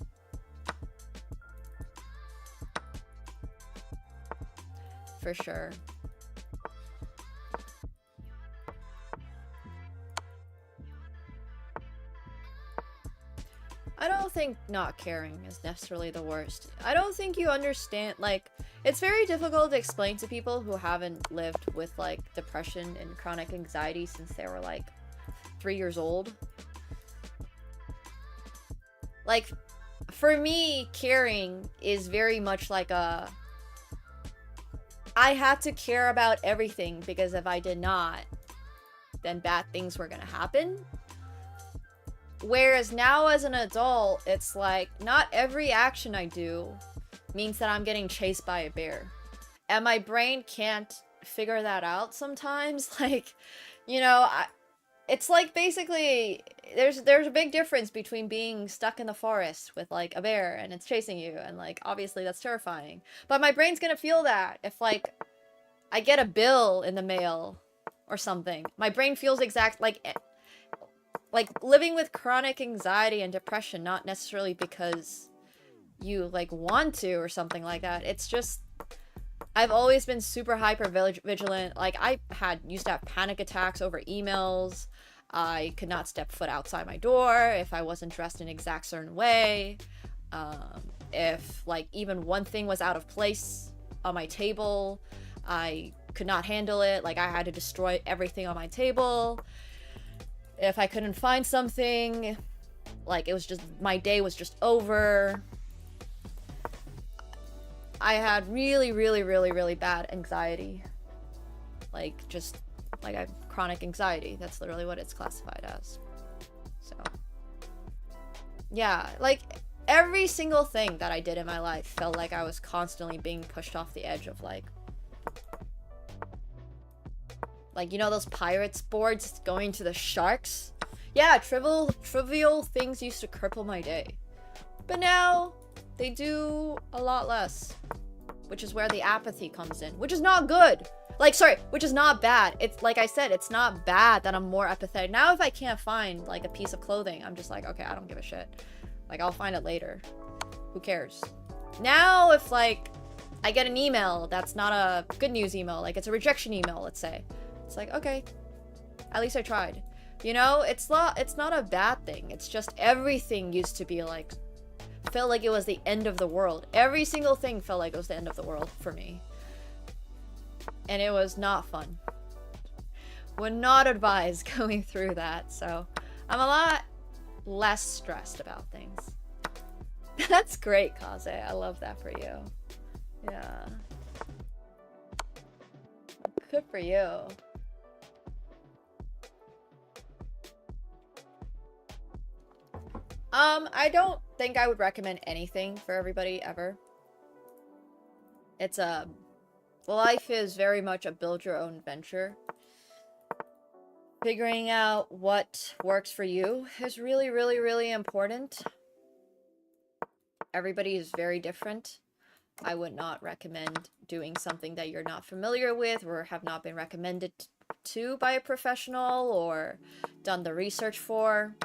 for sure. I don't think not caring is necessarily the worst. I don't think you understand, like, it's very difficult to explain to people who haven't lived with, like, depression and chronic anxiety since they were, like, 3 years old. Like, for me, caring is very much like a... I had to care about everything, because if I did not, then bad things were gonna happen. Whereas now as an adult, it's like, not every action I do means that I'm getting chased by a bear. And my brain can't figure that out sometimes. Like, you know, it's like basically, there's a big difference between being stuck in the forest with like a bear and it's chasing you, and like, obviously that's terrifying. But my brain's gonna feel that if like, I get a bill in the mail or something. My brain feels like living with chronic anxiety and depression, not necessarily because you like want to or something like that. It's just, I've always been super hyper vigilant. Like, I used to have panic attacks over emails. I could not step foot outside my door if I wasn't dressed in an exact certain way. If like even one thing was out of place on my table, I could not handle it. Like, I had to destroy everything on my table. If I couldn't find something, like, it was just, my day was just over. I had really, really, really, really bad anxiety. Like, just, like, I have chronic anxiety. That's literally what it's classified as. So, yeah, like, every single thing that I did in my life felt like I was constantly being pushed off the edge of, like, you know those pirates boards going to the sharks? Yeah, trivial things used to cripple my day. But now, they do a lot less. Which is where the apathy comes in. Which is not good. Like, sorry, which is not bad. It's, like I said, it's not bad that I'm more apathetic. Now if I can't find, like, a piece of clothing, I'm just like, okay, I don't give a shit. Like, I'll find it later. Who cares? Now if, like, I get an email that's not a good news email, like, it's a rejection email, let's say. It's like, okay, at least I tried. You know, it's not a bad thing. It's just everything used to be like, felt like it was the end of the world. Every single thing felt like it was the end of the world for me. And it was not fun. Would not advise going through that, so I'm a lot less stressed about things. That's great, Kaze. I love that for you. Yeah. Good for you. I don't think I would recommend anything for everybody ever. It's life is very much a build your own venture. Figuring out what works for you is really, really, really important. Everybody is very different. I would not recommend doing something that you're not familiar with or have not been recommended to by a professional or done the research for.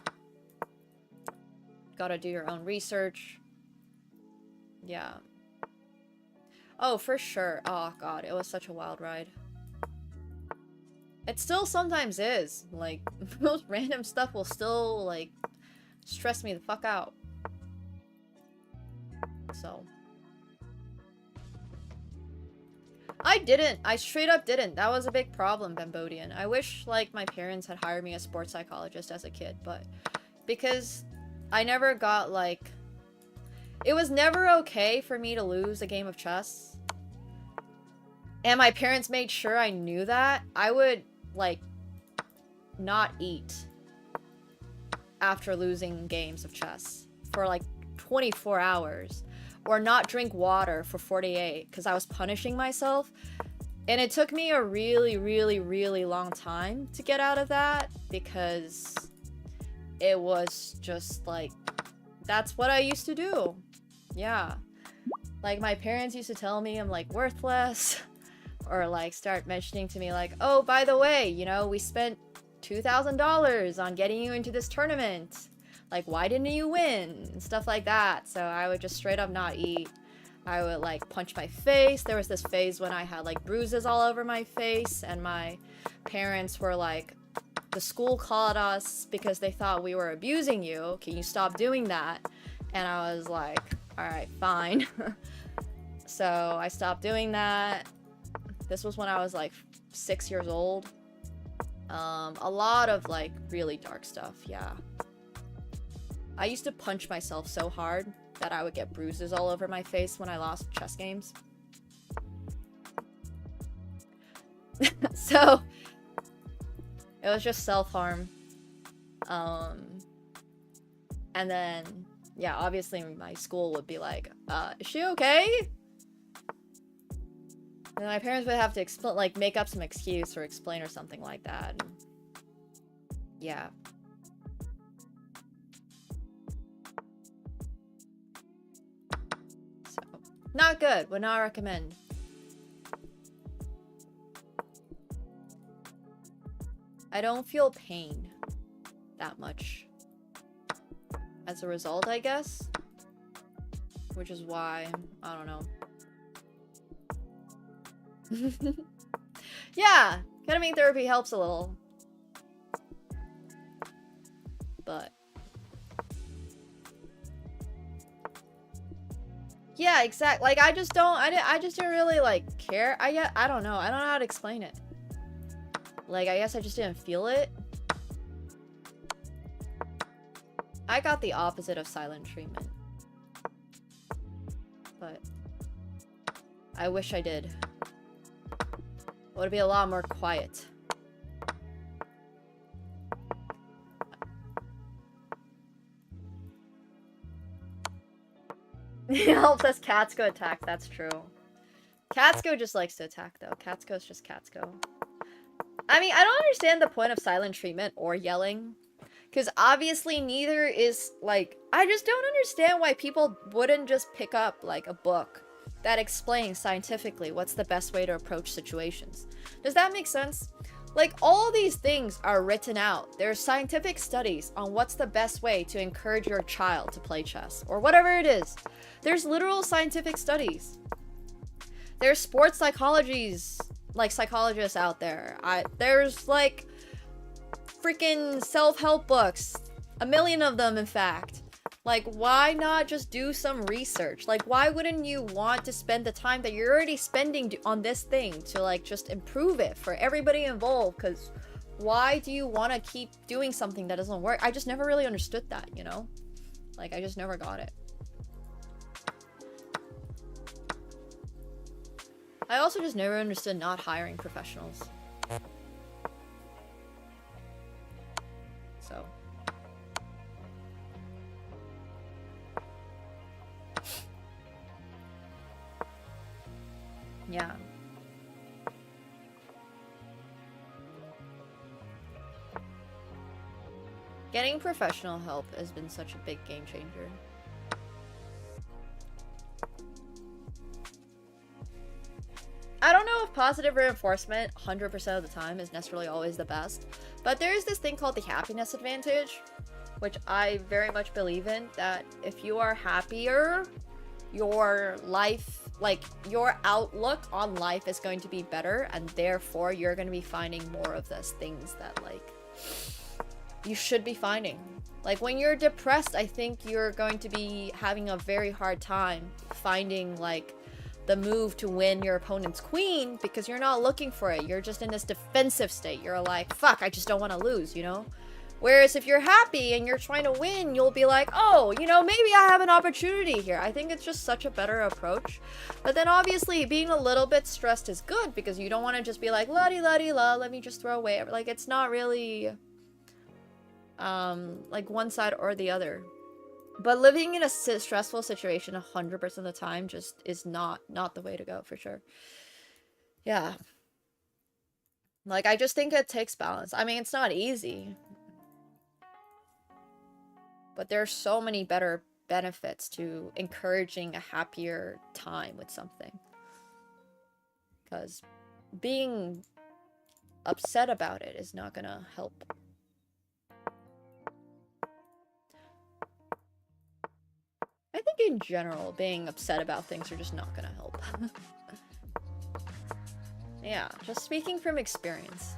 Gotta do your own research. Yeah. Oh, for sure. Oh, God. It was such a wild ride. It still sometimes is. Like, most random stuff will still, like, stress me the fuck out. So. I didn't. I straight up didn't. That was a big problem, Bambodian. I wish, like, my parents had hired me as a sports psychologist as a kid, but... because I never got like... It was never okay for me to lose a game of chess. And my parents made sure I knew that. I would, like, not eat after losing games of chess for like 24 hours. Or not drink water for 48 because I was punishing myself. And it took me a really, really, really long time to get out of that because it was just like, that's what I used to do. Yeah. Like, my parents used to tell me I'm like worthless, or like start mentioning to me like, oh, by the way, you know, we spent $2,000 on getting you into this tournament. Like, why didn't you win? And stuff like that. So I would just straight up not eat. I would like punch my face. There was this phase when I had like bruises all over my face, and my parents were like, the school called us because they thought we were abusing you. Can you stop doing that? And I was like, all right, fine. So I stopped doing that. This was when I was like 6 years old. A lot of like really dark stuff, yeah. I used to punch myself so hard that I would get bruises all over my face when I lost chess games. So it was just self-harm. And then, yeah, obviously my school would be like, is she okay? And my parents would have to explain, like, make up some excuse or explain or something like that. And yeah. So, not good. Would not recommend. I don't feel pain that much as a result, I guess. Which is why, I don't know. Yeah, ketamine therapy helps a little. But yeah, exactly. Like, I just didn't really like care. I don't know. I don't know how to explain it. Like, I guess I just didn't feel it. I got the opposite of silent treatment. But I wish I did. It would be a lot more quiet. It helps us Katsuko attack, that's true. Katsuko just likes to attack though. Katsuko's just Katsuko. I mean, I don't understand the point of silent treatment or yelling. Because obviously neither is, like... I just don't understand why people wouldn't just pick up, like, a book that explains scientifically what's the best way to approach situations. Does that make sense? Like, all these things are written out. There's scientific studies on what's the best way to encourage your child to play chess, or whatever it is. There's literal scientific studies. There's sports psychologists out there. There's, like, freaking self-help books. A million of them, in fact. Like, why not just do some research? Like, why wouldn't you want to spend the time that you're already spending on this thing to, like, just improve it for everybody involved? Because why do you want to keep doing something that doesn't work? I just never really understood that, you know? Like, I just never got it. I also just never understood not hiring professionals. So... yeah. Getting professional help has been such a big game changer. I don't know if positive reinforcement 100% of the time is necessarily always the best, but there is this thing called the happiness advantage, which I very much believe in, that if you are happier, your life, like, your outlook on life is going to be better, and therefore you're going to be finding more of those things that, like, you should be finding. Like, when you're depressed, I think you're going to be having a very hard time finding, like, the move to win your opponent's queen, because you're not looking for it. You're just in this defensive state. You're like, fuck, I just don't want to lose, you know? Whereas if you're happy and you're trying to win, you'll be like, oh, you know, maybe I have an opportunity here. I think it's just such a better approach. But then obviously being a little bit stressed is good because you don't want to just be like, la-di-la-di-la, let me just throw away. Like, it's not really, like one side or the other. But living in a stressful situation 100% of the time just is not the way to go, for sure. Yeah. Like, I just think it takes balance. I mean, it's not easy. But there's so many better benefits to encouraging a happier time with something. Because being upset about it is not gonna help. I think in general, being upset about things are just not gonna help. Yeah, just speaking from experience.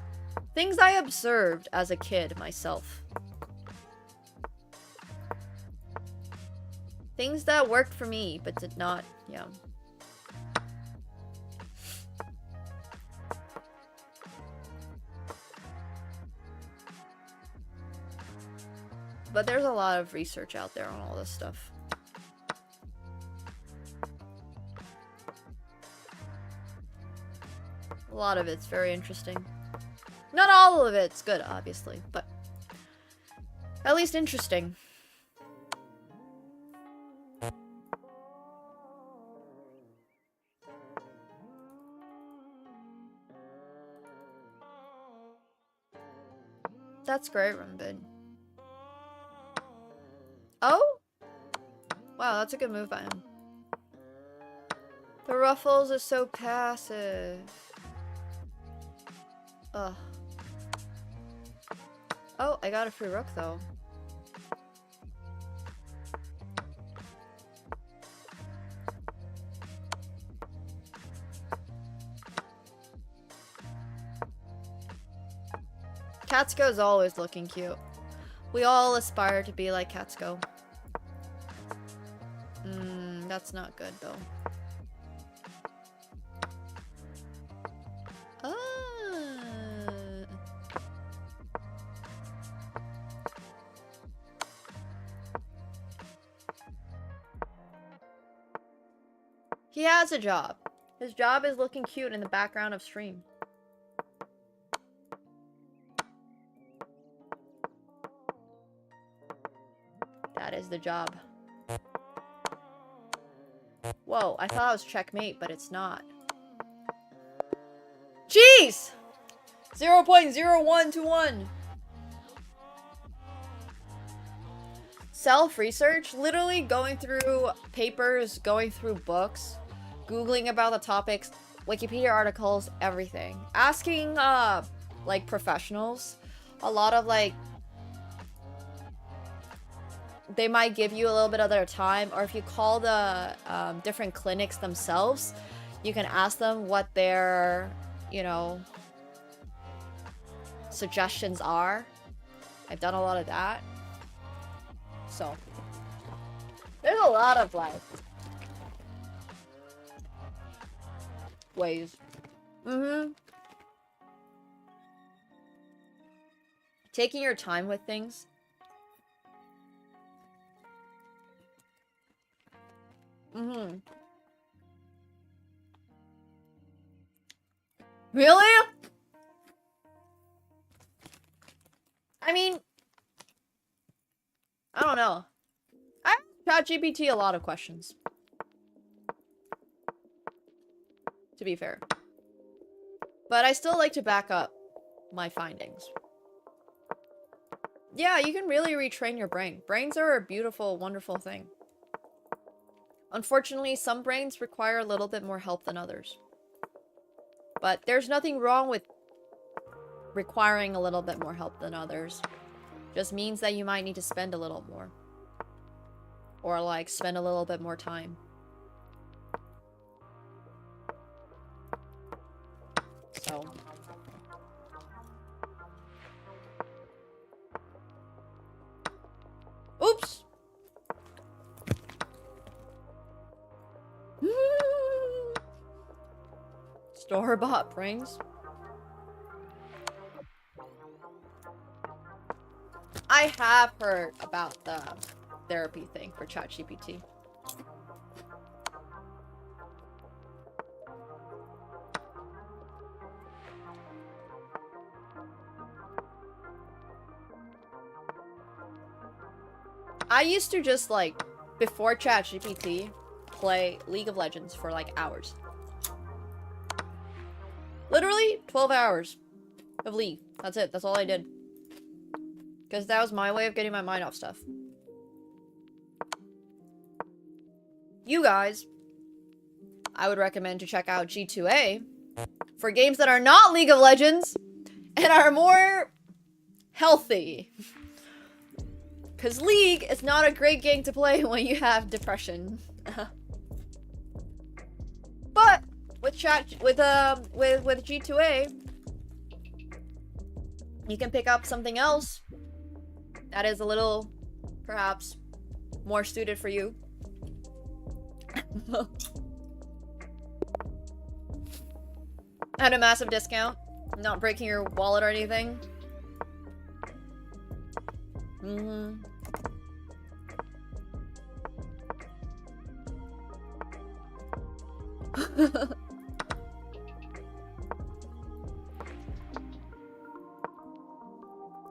Things I observed as a kid myself. Things that worked for me, but did not, yeah. But there's a lot of research out there on all this stuff. A lot of it's very interesting. Not all of it's good, obviously, but at least interesting. That's great, Rumbin. Oh? Wow, that's a good move by him. The ruffles are so passive. Ugh. Oh, I got a free rook, though. Katsuko's always looking cute. We all aspire to be like Katsuko. That's not good, though. He has a job. His job is looking cute in the background of stream. That is the job. Whoa, I thought it was checkmate, but it's not. Jeez! 0.01 to 1. Self-research, literally going through papers, going through books, Googling about the topics, Wikipedia articles, everything. Asking, like, professionals. A lot of, like, they might give you a little bit of their time, or if you call the different clinics themselves, you can ask them what their, you know, suggestions are. I've done a lot of that. So, there's a lot of, like, ways. Taking your time with things. Really? I mean, I don't know. I asked ChatGPT a lot of questions. To be fair. But I still like to back up my findings. Yeah, you can really retrain your brain. Brains are a beautiful, wonderful thing. Unfortunately, some brains require a little bit more help than others. But there's nothing wrong with requiring a little bit more help than others. Just means that you might need to spend a little more. Or, like, spend a little bit more time. So. Oops! Store-bought brains. I have heard about the therapy thing for ChatGPT. I used to just, like, before ChatGPT, play League of Legends for, like, hours. Literally 12 hours of League. That's it. That's all I did. Because that was my way of getting my mind off stuff. You guys, I would recommend to check out G2A for games that are not League of Legends and are more healthy. Because League is not a great game to play when you have depression. But with G2A, you can pick up something else that is a little, perhaps, more suited for you. At a massive discount, not breaking your wallet or anything.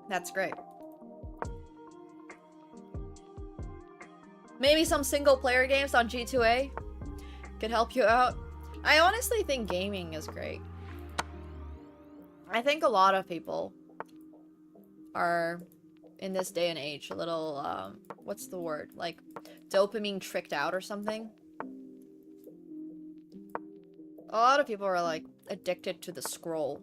That's great. Maybe some single player games on G2A could help you out. I honestly think gaming is great. I think a lot of people are, in this day and age, a little, what's the word? Like, dopamine tricked out or something. A lot of people are, like, addicted to the scroll.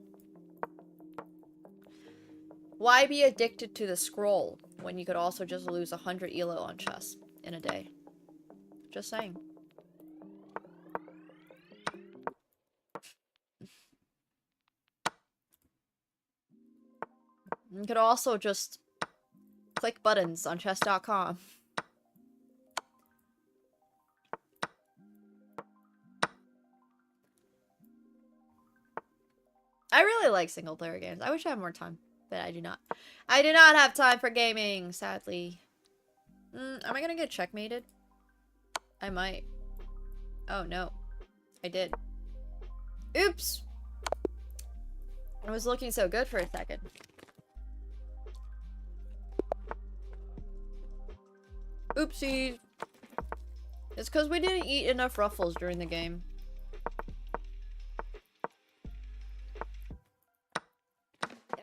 Why be addicted to the scroll when you could also just lose 100 elo on chess in a day? Just saying. You could also just click buttons on chess.com. I really like single player games. I wish I had more time, but I do not. I do not have time for gaming, sadly. Am I gonna get checkmated? I might. Oh no. I did. Oops! I was looking so good for a second. Oopsie. It's because we didn't eat enough Ruffles during the game.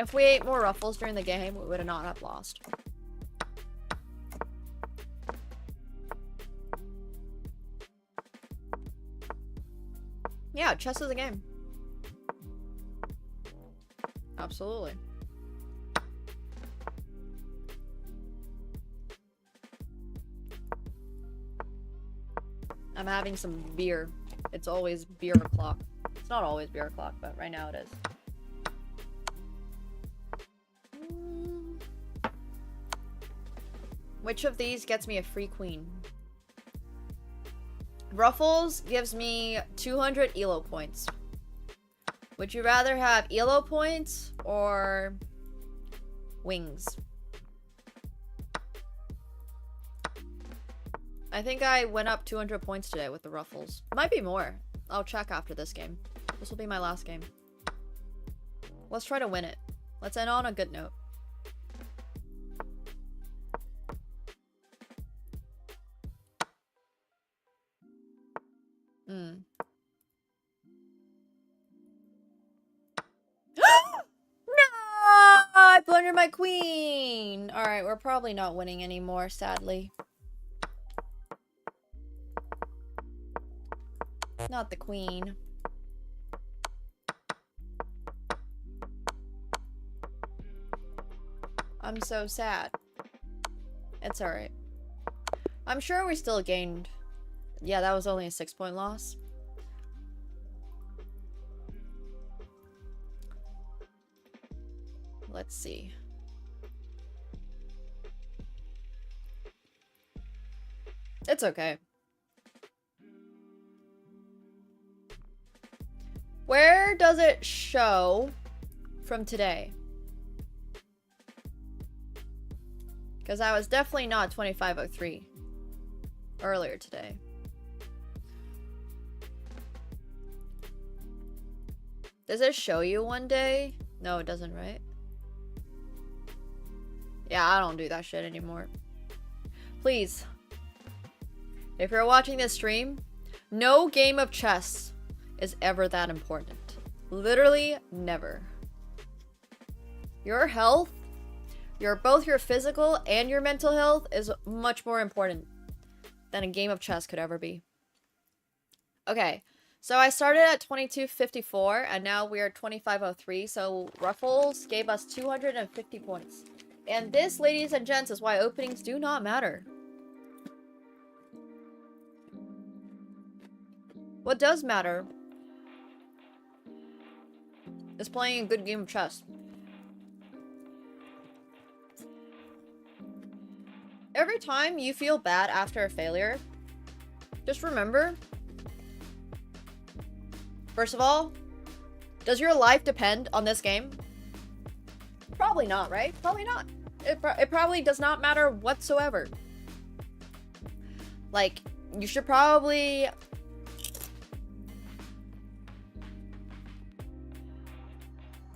If we ate more Ruffles during the game, we would not have lost. Yeah, chess is a game. Absolutely. I'm having some beer. It's always beer o'clock. It's not always beer o'clock, but right now it is. Which of these gets me a free queen? Ruffles gives me 200 elo points. Would you rather have elo points or wings? I think I went up 200 points today with the Ruffles. Might be more. I'll check after this game. This will be my last game. Let's try to win it. Let's end on a good note. I blundered my queen! Alright, we're probably not winning anymore, sadly. Not the queen. I'm so sad. It's alright. I'm sure we still gained. Yeah, that was only a 6-point loss. Let's see. It's okay. Where does it show from today? Because I was definitely not 2503 earlier today. Does it show you one day? No, it doesn't, right? Yeah, I don't do that shit anymore. Please. If you're watching this stream, no game of chess is ever that important. Literally never. Your health, both your physical and your mental health is much more important than a game of chess could ever be. Okay, so I started at 2254 and now we are 2503, so Ruffles gave us 250 points. And this, ladies and gents, is why openings do not matter. What does matter is playing a good game of chess. Every time you feel bad after a failure, just remember, first of all, does your life depend on this game? Probably not, right? Probably not. It probably does not matter whatsoever. Like, you should probably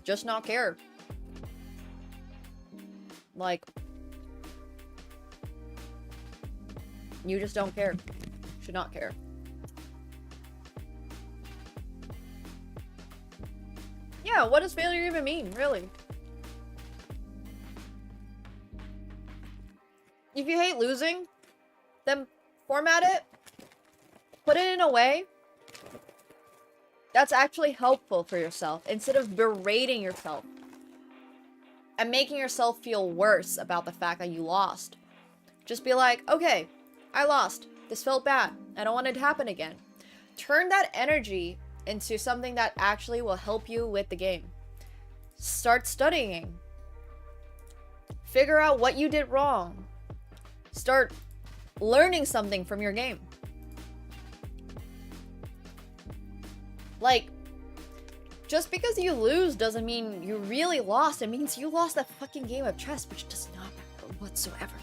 just not care. Like, you just don't care. Should not care. Yeah, what does failure even mean, really? If you hate losing, then format it, put it in a way that's actually helpful for yourself instead of berating yourself and making yourself feel worse about the fact that you lost. Just be like, okay, I lost. This felt bad. I don't want it to happen again. Turn that energy into something that actually will help you with the game. Start studying. Figure out what you did wrong. Start learning something from your game. Like, just because you lose doesn't mean you really lost. It means you lost that fucking game of chess, which does not matter whatsoever.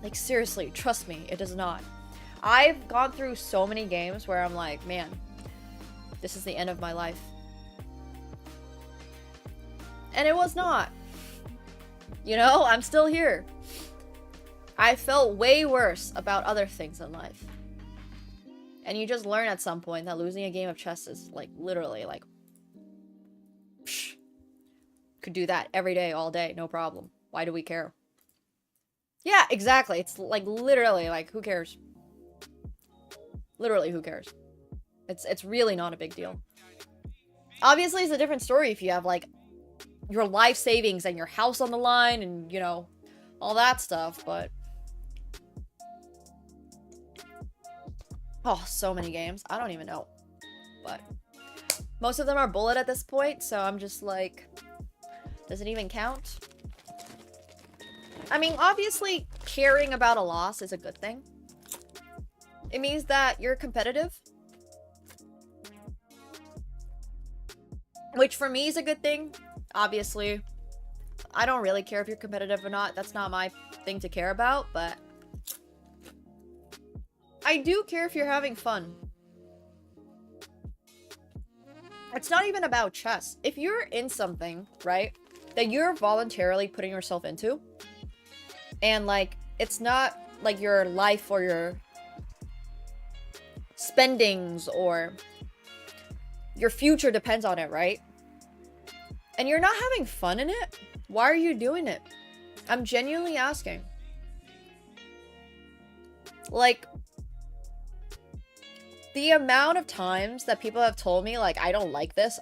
Like, seriously, trust me, it does not. I've gone through so many games where I'm like, man, this is the end of my life. And it was not. You know, I'm still here. I felt way worse about other things in life. And you just learn at some point that losing a game of chess is like literally like, psh, could do that every day, all day, no problem. Why do we care? Yeah, exactly. It's like literally like, who cares? Literally, who cares? It's really not a big deal. Obviously, it's a different story if you have like your life savings and your house on the line and, you know, all that stuff, but oh, so many games. I don't even know. But most of them are bullet at this point, so I'm just like, does it even count? I mean, obviously, caring about a loss is a good thing. It means that you're competitive. Which for me is a good thing. Obviously, I don't really care if you're competitive or not. That's not my thing to care about, but I do care if you're having fun. It's not even about chess. If you're in something, right, that you're voluntarily putting yourself into, and like, it's not like your life or your spendings or your future depends on it, right? And you're not having fun in it, why are you doing it? I'm genuinely asking. Like, the amount of times that people have told me, like, I don't like this,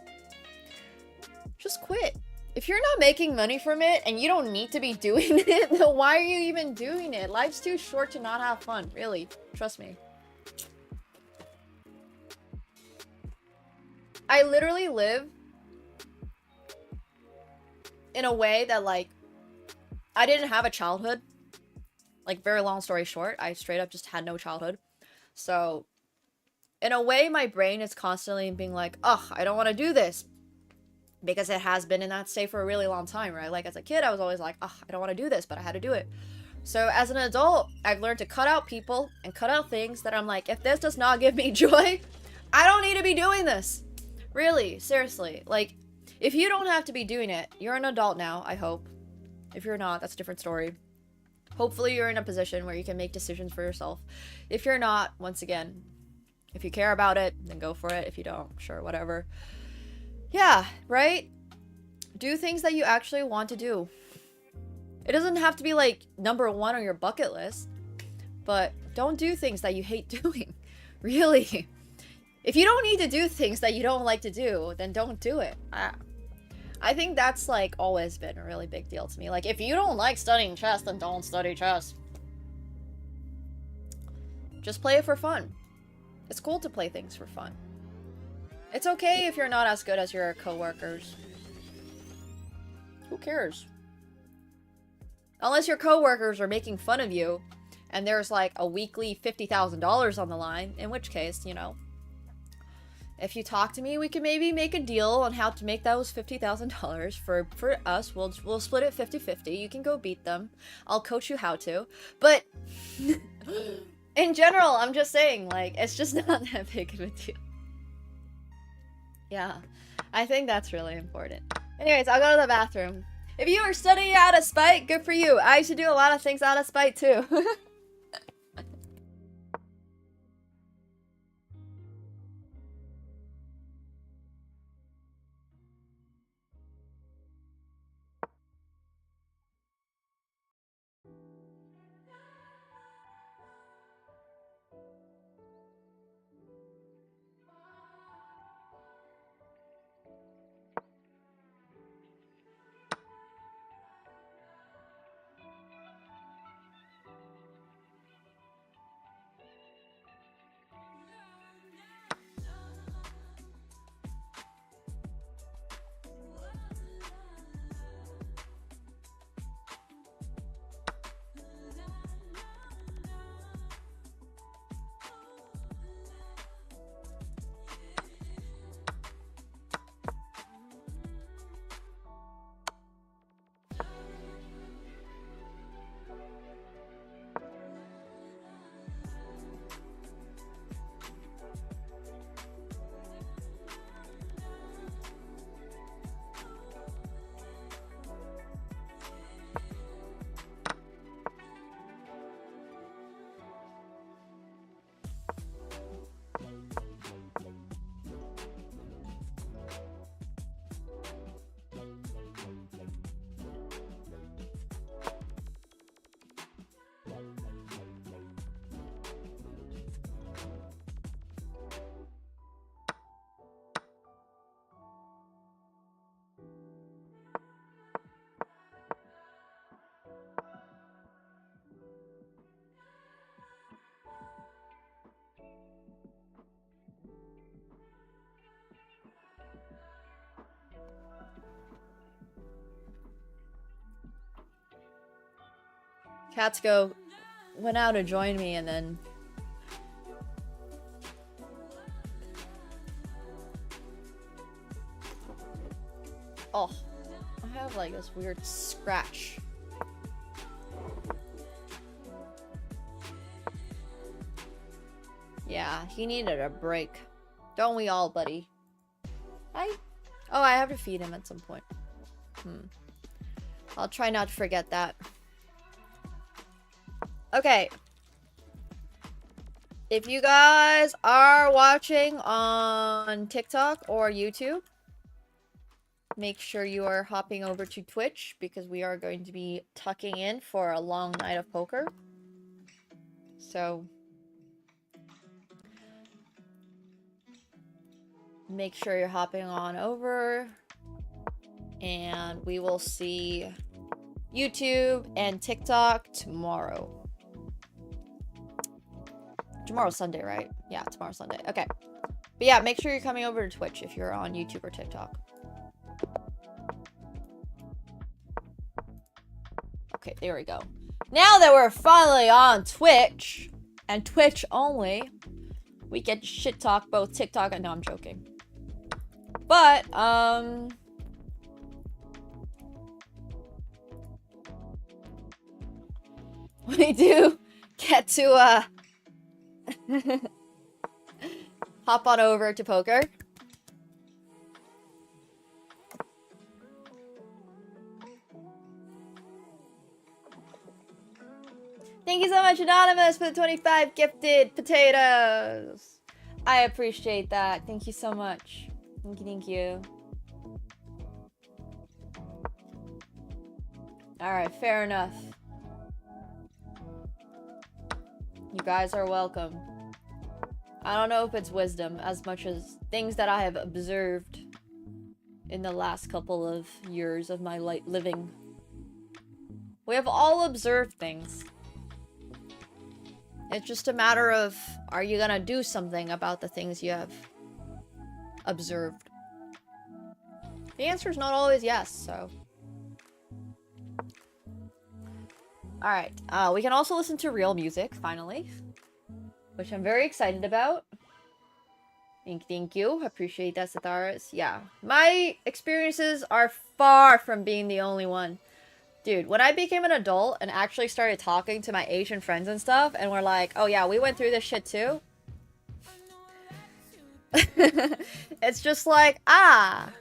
just quit. If you're not making money from it and you don't need to be doing it, then why are you even doing it? Life's too short to not have fun, really. Trust me. I literally live in a way that, like, I didn't have a childhood. Like, very long story short, I straight up just had no childhood. So, in a way, my brain is constantly being like, ugh, I don't want to do this. Because it has been in that state for a really long time, right? Like, as a kid, I was always like, ugh, I don't want to do this, but I had to do it. So as an adult, I've learned to cut out people and cut out things that I'm like, if this does not give me joy, I don't need to be doing this. Really, seriously. Like, if you don't have to be doing it, you're an adult now, I hope. If you're not, that's a different story. Hopefully you're in a position where you can make decisions for yourself. If you're not, once again, if you care about it, then go for it. If you don't, sure, whatever. Yeah, right? Do things that you actually want to do. It doesn't have to be like #1 on your bucket list, but don't do things that you hate doing. Really. If you don't need to do things that you don't like to do, then don't do it. I think that's like always been a really big deal to me. Like, if you don't like studying chess, then don't study chess. Just play it for fun. It's cool to play things for fun. It's okay if you're not as good as your coworkers. Who cares? Unless your coworkers are making fun of you and there's like a weekly $50,000 on the line, in which case, you know, if you talk to me, we can maybe make a deal on how to make those $50,000 for us. We'll split it 50-50. You can go beat them. I'll coach you how to. But in general, I'm just saying, like, it's just not that big of a deal. Yeah, I think that's really important. Anyways, I'll go to the bathroom. If you are studying out of spite, good for you. I used to do a lot of things out of spite too. Katsuko went out to join me and then... Oh, I have like this weird scratch. Yeah, he needed a break. Don't we all, buddy? Oh, I have to feed him at some point. I'll try not to forget that. Okay. If you guys are watching on TikTok or YouTube, make sure you are hopping over to Twitch because we are going to be tucking in for a long night of poker. So make sure you're hopping on over and we will see YouTube and TikTok tomorrow. Tomorrow's Sunday, right? Yeah, tomorrow's Sunday. Okay. But yeah, make sure you're coming over to Twitch if you're on YouTube or TikTok. Okay, there we go. Now that we're finally on Twitch, and Twitch only, we get to shit talk both TikTok and... No, I'm joking. But, we do get to hop on over to poker. Thank you so much, Anonymous, for the 25 gifted potatoes. I appreciate that. Thank you so much. Thank you, thank you. Alright, fair enough. You guys are welcome. I don't know if it's wisdom as much as things that I have observed in the last couple of years of my living. We have all observed things. It's just a matter of, are you gonna do something about the things you have observed? The answer is not always yes, so. Alright, we can also listen to real music, finally. Which I'm very excited about. Thank you. Appreciate that, Satharis. Yeah, my experiences are far from being the only one. Dude, when I became an adult and actually started talking to my Asian friends and stuff, and we're like, oh yeah, we went through this shit too. It's just like, ah.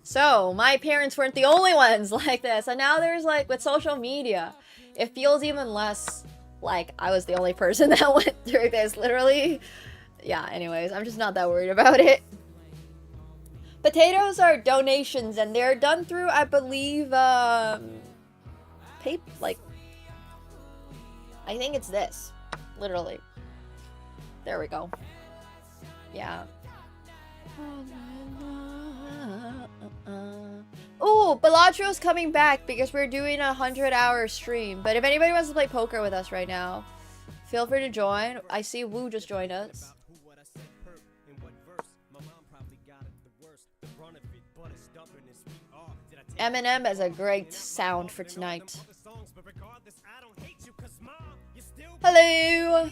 So, my parents weren't the only ones like this. And now there's like, with social media, it feels even less like I was the only person that went through this, literally. Yeah, anyways, I'm just not that worried about it. Potatoes are donations, and they're done through, I believe, like, I think it's this, literally. There we go. Yeah. Ooh, Bellatrio's coming back because we're doing a 100-hour stream. But if anybody wants to play poker with us right now, feel free to join. I see Woo just joined us. Eminem is a great sound for tonight. Hello!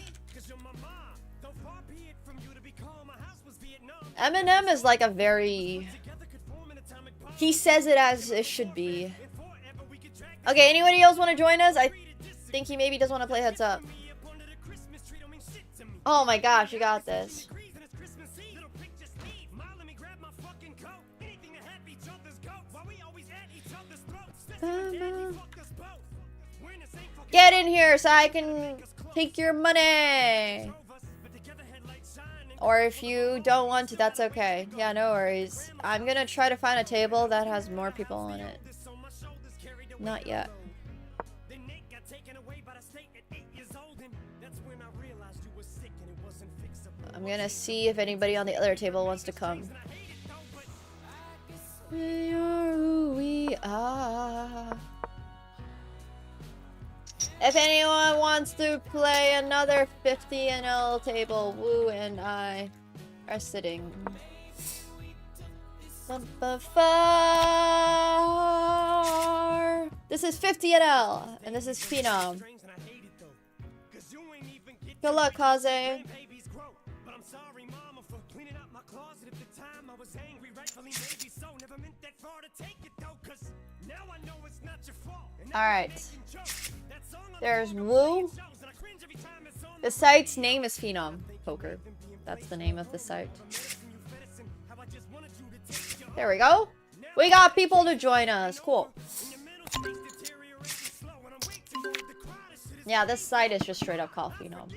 Eminem is like a very... He says it as it should be. Okay, anybody else want to join us? I think he maybe does want to play heads up. Oh my gosh, you got this. Get in here so I can take your money. Or if you don't want to, that's okay. Yeah, no worries. I'm gonna try to find a table that has more people on it. Not yet. I'm gonna see if anybody on the other table wants to come. We are who we are. If anyone wants to play another 50 NL table, Woo and I are sitting. This is 50 NL, and this is Phenom. Good luck, Kaze. Alright. There's Woo. The site's name is Phenom Poker. That's the name of the site. There we go. We got people to join us. Cool. Yeah, this site is just straight up called Phenom.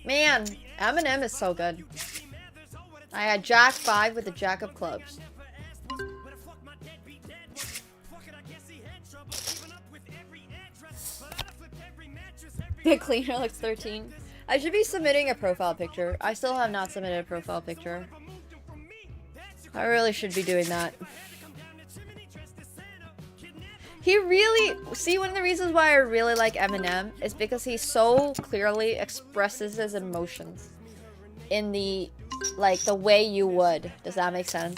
Man, Eminem is so good. I had Jack 5 with the Jack of Clubs. The cleaner looks 13. I should be submitting a profile picture. I still have not submitted a profile picture. I really should be doing that. He really... See, one of the reasons why I really like Eminem is because he so clearly expresses his emotions in the... like, the way you would. Does that make sense?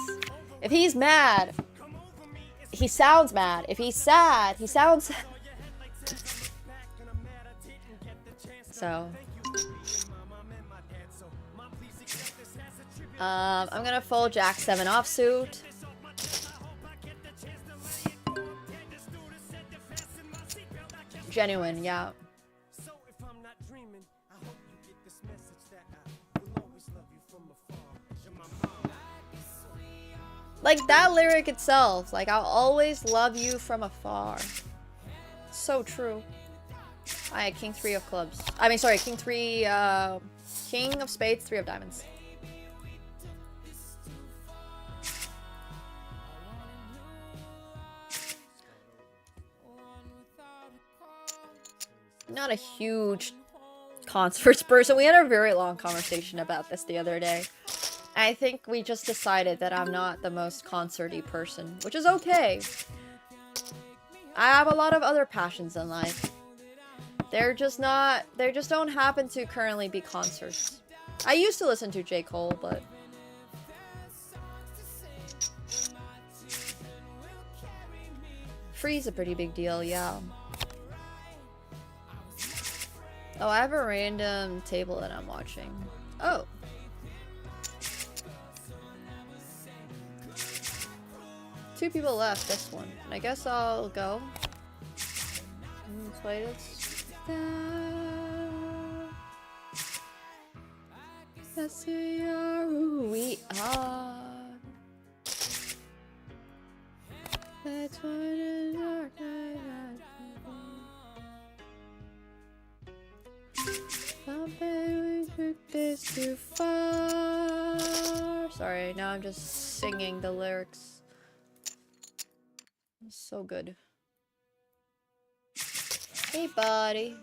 If he's mad, he sounds mad. If he's sad, he sounds sad. So. I'm gonna full Jack 7 offsuit. Genuine, yeah. Like that lyric itself, like I'll always love you from afar. So true. I had King 3 of clubs. I mean, sorry, King 3, King of spades, 3 of diamonds. Not a huge concerts person. We had a very long conversation about this the other day. I think we just decided that I'm not the most concerty person, which is okay. I have a lot of other passions in life. They just don't happen to currently be concerts. I used to listen to J. Cole, but Free's a pretty big deal, yeah. Oh, I have a random table that I'm watching. Oh. Two people left this one. I guess I'll go. Play this. That's who we are. That's what it is. We took this too far. Sorry, now I'm just singing the lyrics. It's so good. Hey, buddy.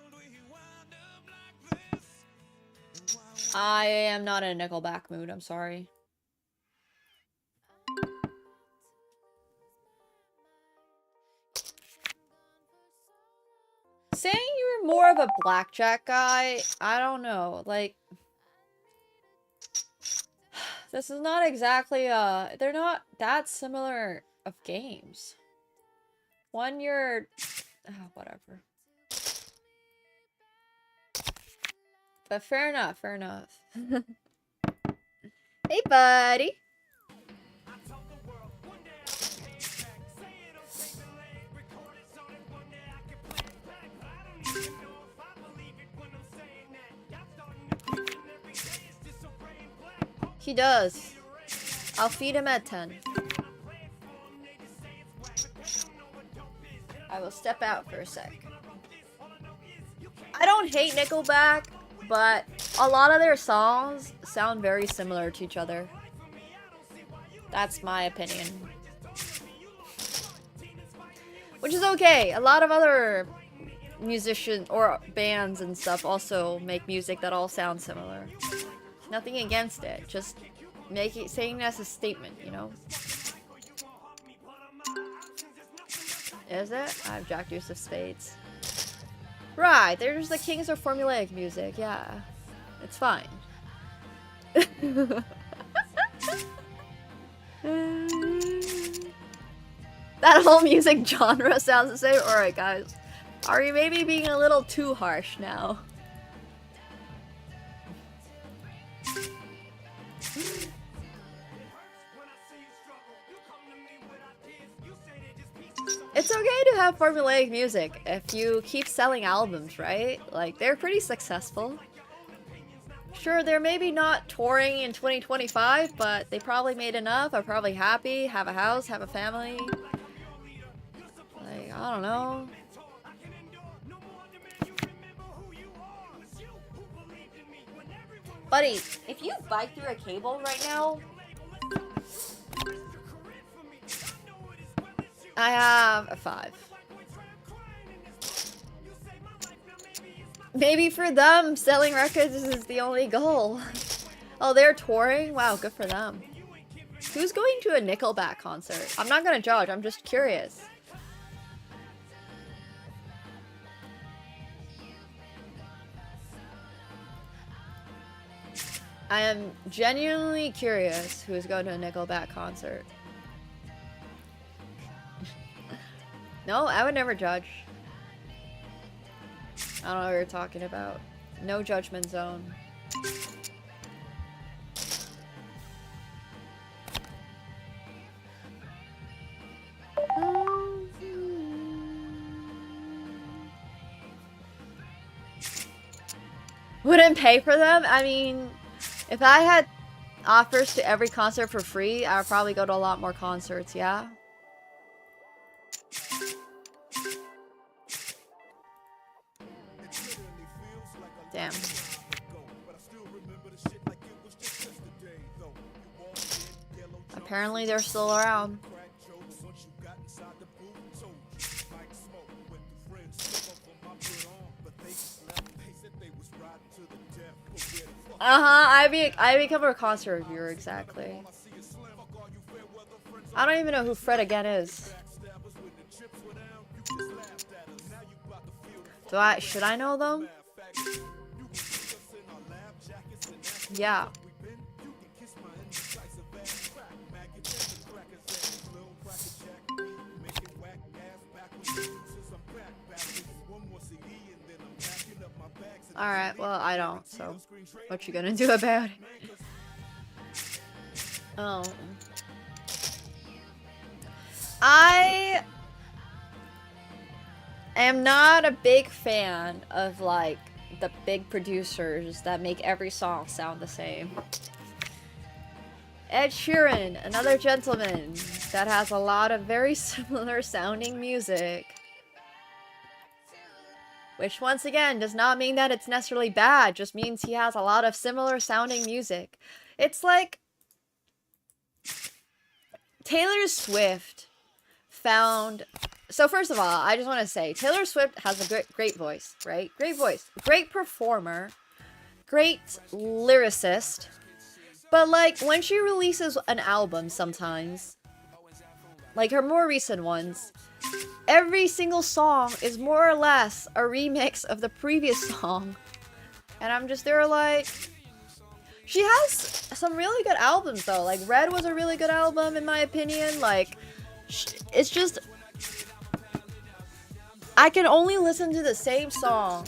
I am not in a Nickelback mood, I'm sorry. Saying you're more of a blackjack guy, I don't know, like... This is not exactly, they're not that similar of games. One, you're... whatever. But fair enough, fair enough. Hey, buddy! He does. I'll feed him at 10. I will step out for a sec. I don't hate Nickelback, but a lot of their songs sound very similar to each other. That's my opinion. Which is okay. A lot of other musicians or bands and stuff also make music that all sound similar. Nothing against it, just saying it as a statement, you know? Is it? I have Jack Deuce of Spades. Right, they're just the kings of formulaic music, yeah. It's fine. That whole music genre sounds the same? Alright, guys. Are you maybe being a little too harsh now? It's okay to have formulaic music if you keep selling albums, right? Like, they're pretty successful. Sure, they're maybe not touring in 2025, but they probably made enough, are probably happy, have a house, have a family. Like, I don't know. Buddy, if you bike through a cable right now... I have a 5. Maybe for them, selling records is the only goal. Oh, they're touring? Wow, good for them. Who's going to a Nickelback concert? I'm not gonna judge, I'm just curious. I am genuinely curious who's going to a Nickelback concert. No, I would never judge. I don't know what you're talking about. No judgment zone. Wouldn't pay for them? I mean, if I had offers to every concert for free, I would probably go to a lot more concerts, yeah? Damn. Apparently they're still around. I become a concert reviewer, exactly. I don't even know who Fred again is. Should I know them? Yeah. Alright, well, I don't, so what you gonna do about it? Oh. I am not a big fan of, like, the big producers that make every song sound the same. Ed Sheeran, another gentleman that has a lot of very similar sounding music. Which, once again, does not mean that it's necessarily bad, just means he has a lot of similar sounding music. It's like Taylor Swift found... So first of all, I just want to say, Taylor Swift has a great voice, right? Great voice. Great performer. Great lyricist. But, like, when she releases an album sometimes, like her more recent ones, every single song is more or less a remix of the previous song. And I'm just there like... She has some really good albums, though. Like, Red was a really good album, in my opinion. Like, it's just... I can only listen to the same song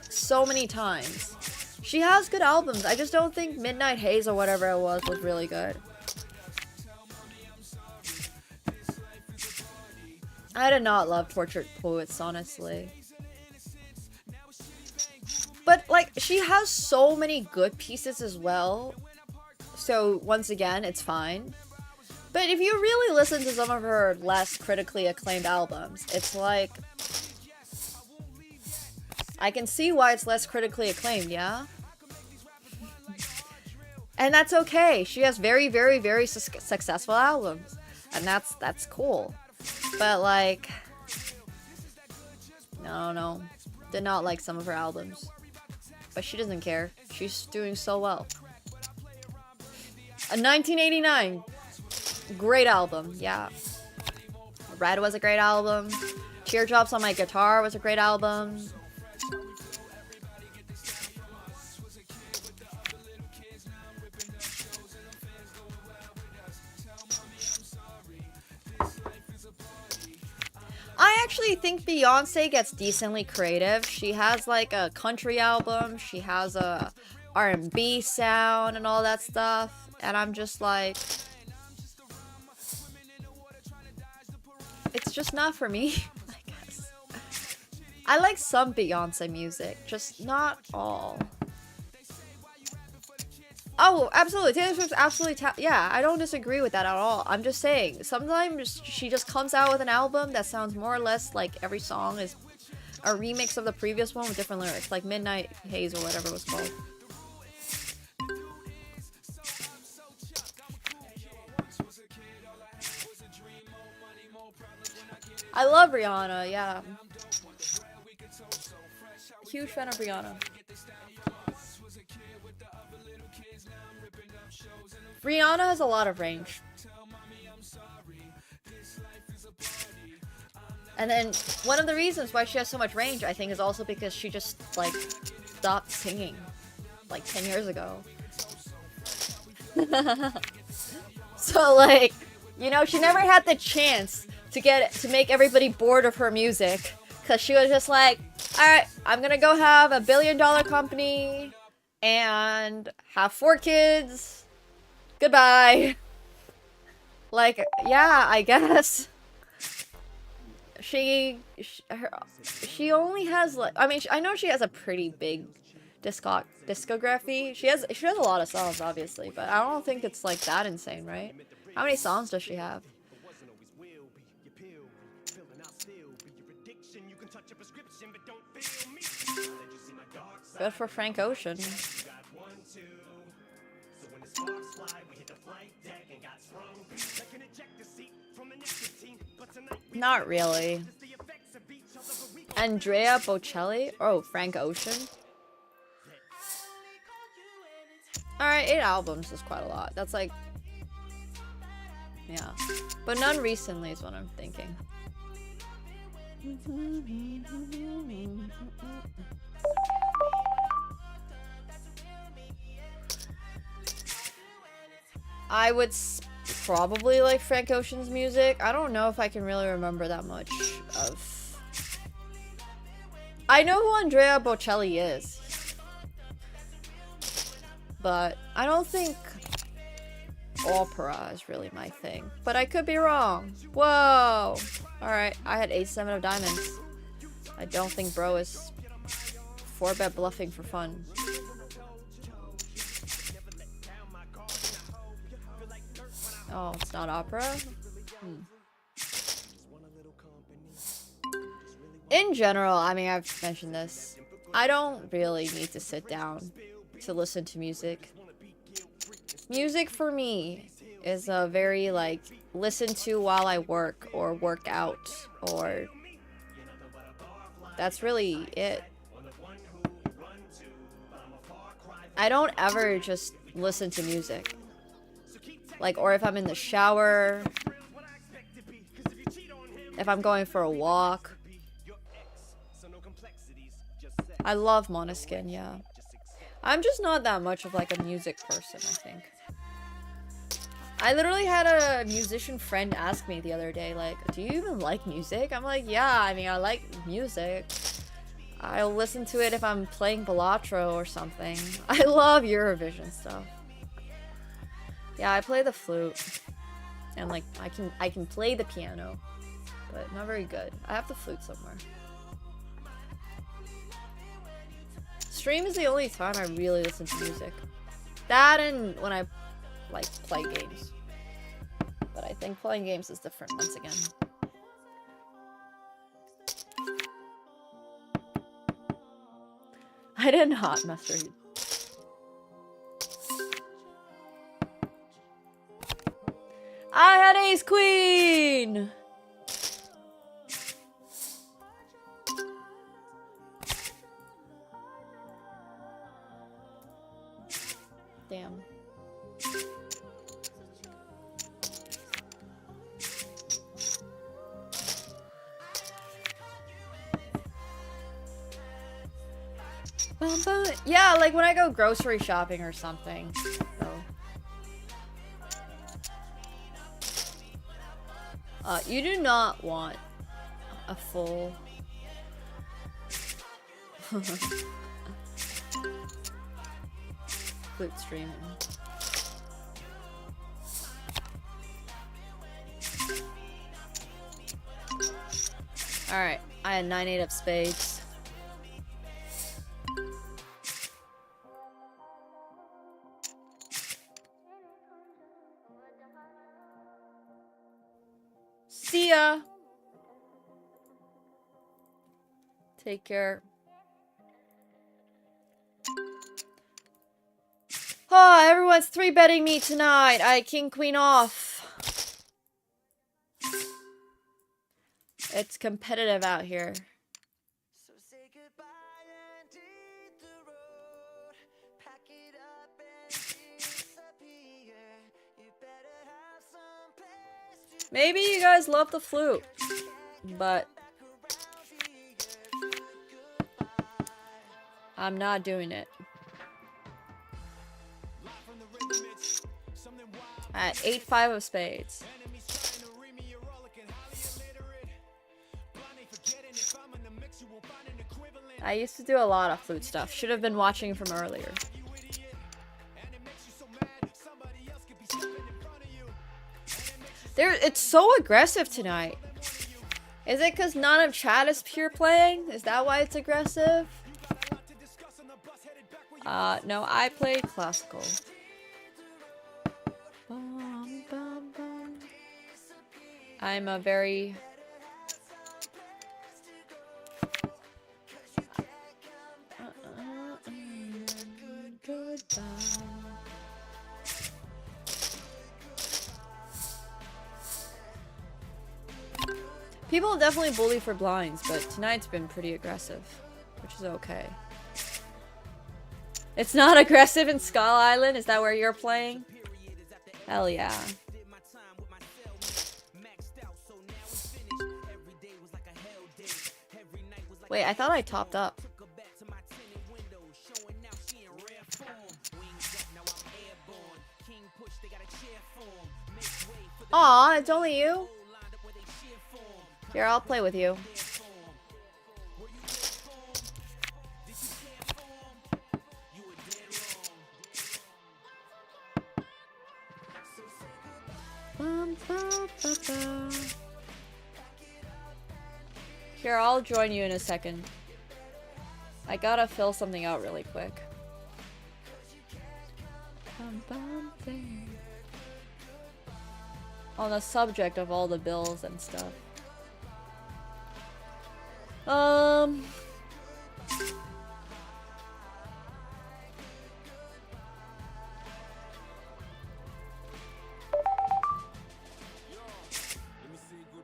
so many times. She has good albums. I just don't think Midnight Haze or whatever it was really good. I did not love Tortured Poets, honestly. But, like, she has so many good pieces as well. So, once again, it's fine. But if you really listen to some of her less critically acclaimed albums, it's like... I can see why it's less critically acclaimed, yeah? And that's okay. She has very, very, very successful albums. And that's cool. But, like... No. Did not like some of her albums. But she doesn't care. She's doing so well. A 1989. Great album, yeah. Red was a great album. Teardrops on My Guitar was a great album. I actually think Beyonce gets decently creative. She has like a country album, she has a R&B sound and all that stuff, and I'm just like, it's just not for me, I guess. I like some Beyonce music, just not all. Oh, absolutely. Taylor Swift's absolutely yeah, I don't disagree with that at all. I'm just saying, sometimes she just comes out with an album that sounds more or less like every song is a remix of the previous one with different lyrics, like Midnight Haze or whatever it was called. I love Rihanna, yeah. Huge fan of Rihanna. Rihanna has a lot of range. And then one of the reasons why she has so much range, I think, is also because she just, like, stopped singing, like, 10 years ago. So, like, you know, she never had the chance to make everybody bored of her music. Because she was just like, alright, I'm gonna go have a $1 billion company and have 4 kids. Goodbye. Like, yeah, I guess. She only has, like, I mean, I know she has a pretty big discography. She has a lot of songs, obviously, but I don't think it's like that insane, right? How many songs does she have? Good for Frank Ocean. Not really. Andrea Bocelli? Oh, Frank Ocean? Alright, 8 albums is quite a lot. That's like... yeah. But none recently is what I'm thinking. I would probably like Frank Ocean's music. I don't know if I can really remember that much of... I know who Andrea Bocelli is. But I don't think opera is really my thing. But I could be wrong. Whoa! Alright, I had 8-7 of diamonds. I don't think bro is 4-bet bluffing for fun. Oh, it's not opera? In general, I mean, I've mentioned this. I don't really need to sit down to listen to music. Music for me is a very, like, listen to while I work or work out, or... that's really it. I don't ever just listen to music. Like, or if I'm in the shower, if I'm going for a walk. I love Måneskin, yeah. I'm just not that much of like a music person, I think. I literally had a musician friend ask me the other day, like, do you even like music? I'm like, yeah, I mean, I like music. I'll listen to it if I'm playing Balatro or something. I love Eurovision stuff. Yeah, I play the flute. And like, I can play the piano. But not very good. I have the flute somewhere. Stream is the only time I really listen to music. That and when I, like, play games. But I think playing games is different once again. I did not mess with you. I had ace queen! Damn. Yeah, like when I go grocery shopping or something. So. You do not want a full... flute streaming. Alright, I had 9-8 of spades. See ya! Take care. Oh, everyone's 3-betting me tonight. I king queen off. It's competitive out here. Maybe you guys love the flute, but I'm not doing it. At 8-5 of spades. I used to do a lot of flute stuff. Should have been watching from earlier. It's so aggressive tonight. Is it because none of chat is pure playing? Is that why it's aggressive? No, I play classical. Bum, bum, bum. I'm a very... Goodbye. People definitely bully for blinds, but tonight's been pretty aggressive, which is okay. It's not aggressive in Skull Island? Is that where you're playing? Hell yeah. Wait, I thought I topped up. Aw, it's only you? Here, I'll play with you. Here, I'll join you in a second. I gotta fill something out really quick. On the subject of all the bills and stuff.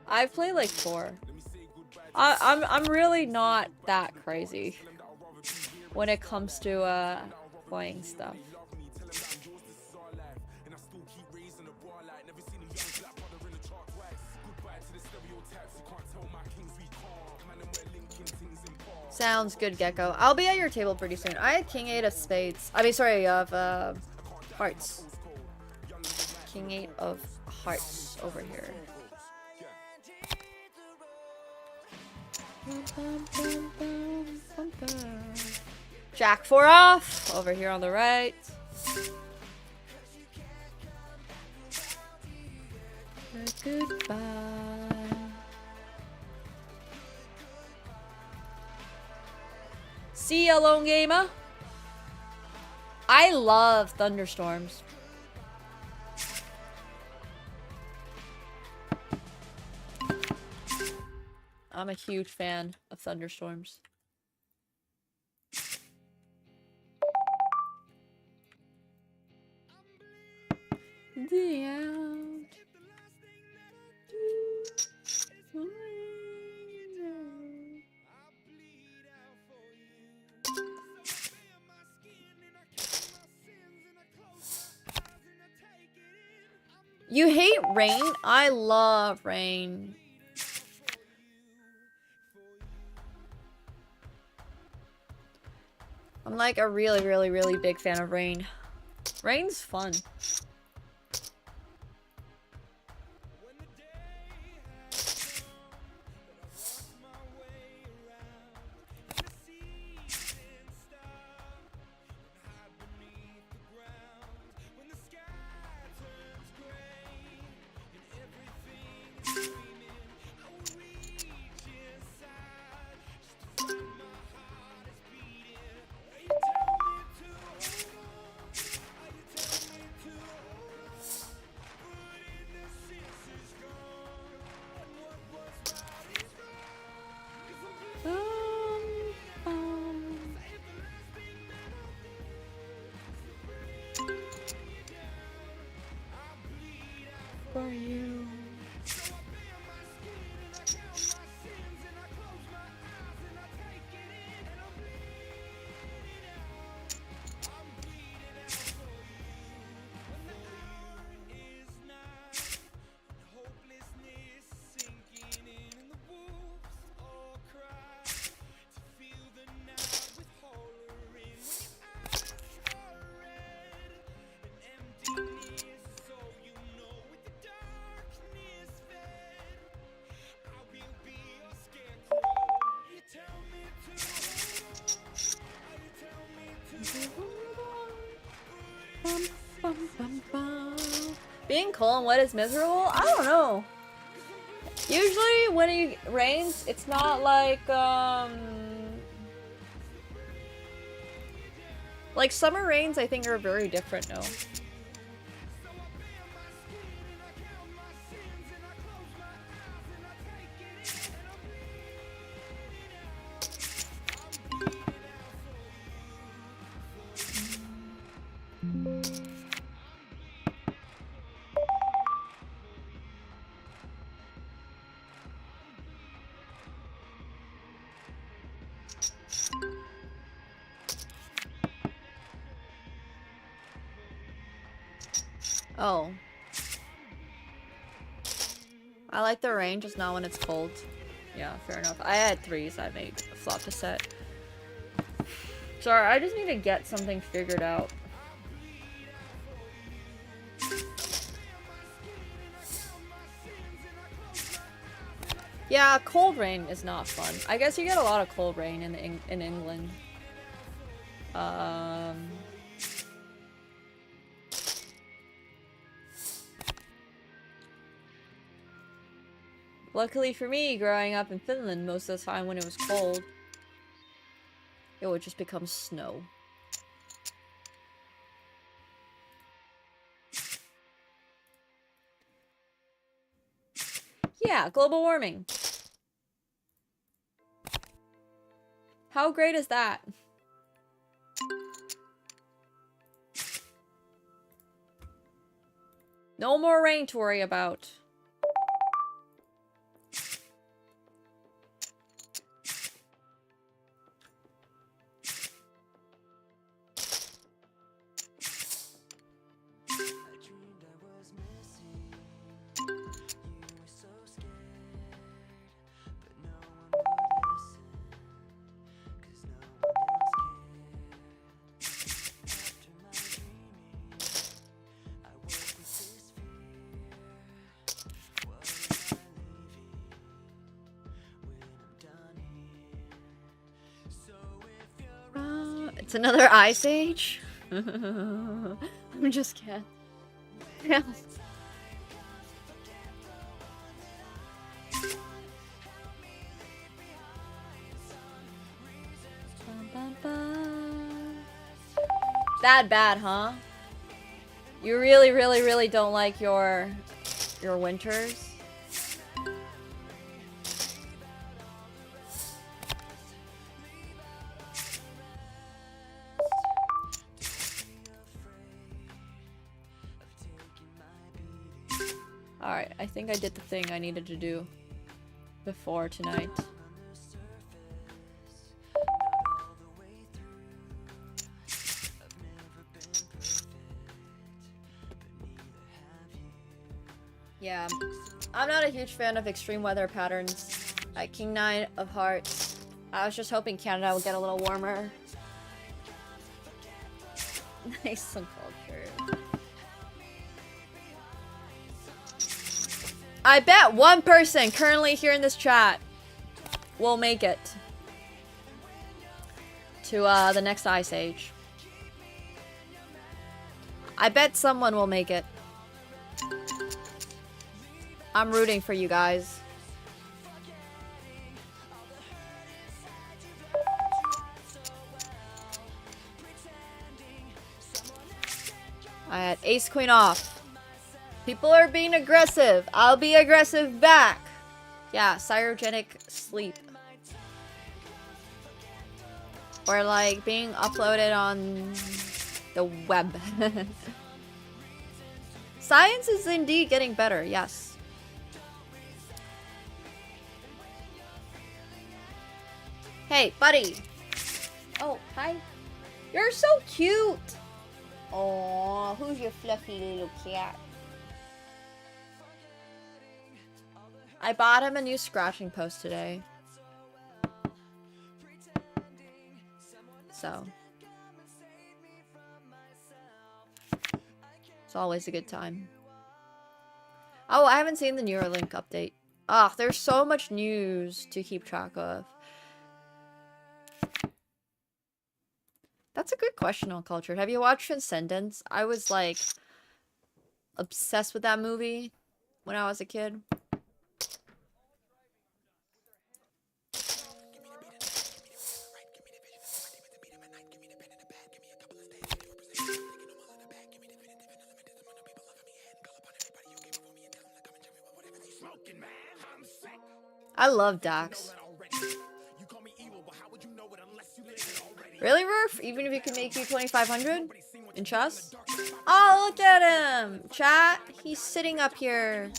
I've played like 4. I'm really not that crazy when it comes to playing stuff. Sounds good, Gecko. I'll be at your table pretty soon. I had King 8 of spades. I mean, sorry, of hearts. King 8 of hearts over here. Jack 4 off over here on the right. Goodbye. See ya, lone gamer. I love thunderstorms. I'm a huge fan of thunderstorms. You hate rain? I love rain. I'm like a really big fan of rain. Rain's fun. For you. Being cold and wet is miserable? I don't know. Usually when it rains, it's not like, Like, summer rains, I think, are very different, no? Oh. I like the rain, just not when it's cold. Yeah, fair enough. I had 3s, I made a flop to set. Sorry, I just need to get something figured out. Yeah, cold rain is not fun. I guess you get a lot of cold rain in England. Luckily for me, growing up in Finland, most of the time when it was cold, it would just become snow. Yeah, global warming. How great is that? No more rain to worry about. It's another Ice Age? I'm just kidding. Yeah. That bad, huh? You really, really, really don't like your winters? Alright, I think I did the thing I needed to do before tonight. Yeah, I'm not a huge fan of extreme weather patterns. At King 9 of Hearts, I was just hoping Canada would get a little warmer. Nice and cultured. I bet one person currently here in this chat will make it to the next Ice Age. I bet someone will make it. I'm rooting for you guys. I had Ace Queen off. People are being aggressive. I'll be aggressive back. Yeah, cryogenic sleep. Or like being uploaded on the web. Science is indeed getting better, yes. Hey, buddy. Oh, hi. You're so cute. Oh, who's your fluffy little cat? I bought him a new scratching post today. So. It's always a good time. Oh, I haven't seen the Neuralink update. Ah, there's so much news to keep track of. That's a good question on Cultured. Have you watched Transcendence? I was like obsessed with that movie when I was a kid. I love Dax. Really, Rurf? Even if he can make you 2,500 in chess? Oh, look at him! Chat, he's sitting up here.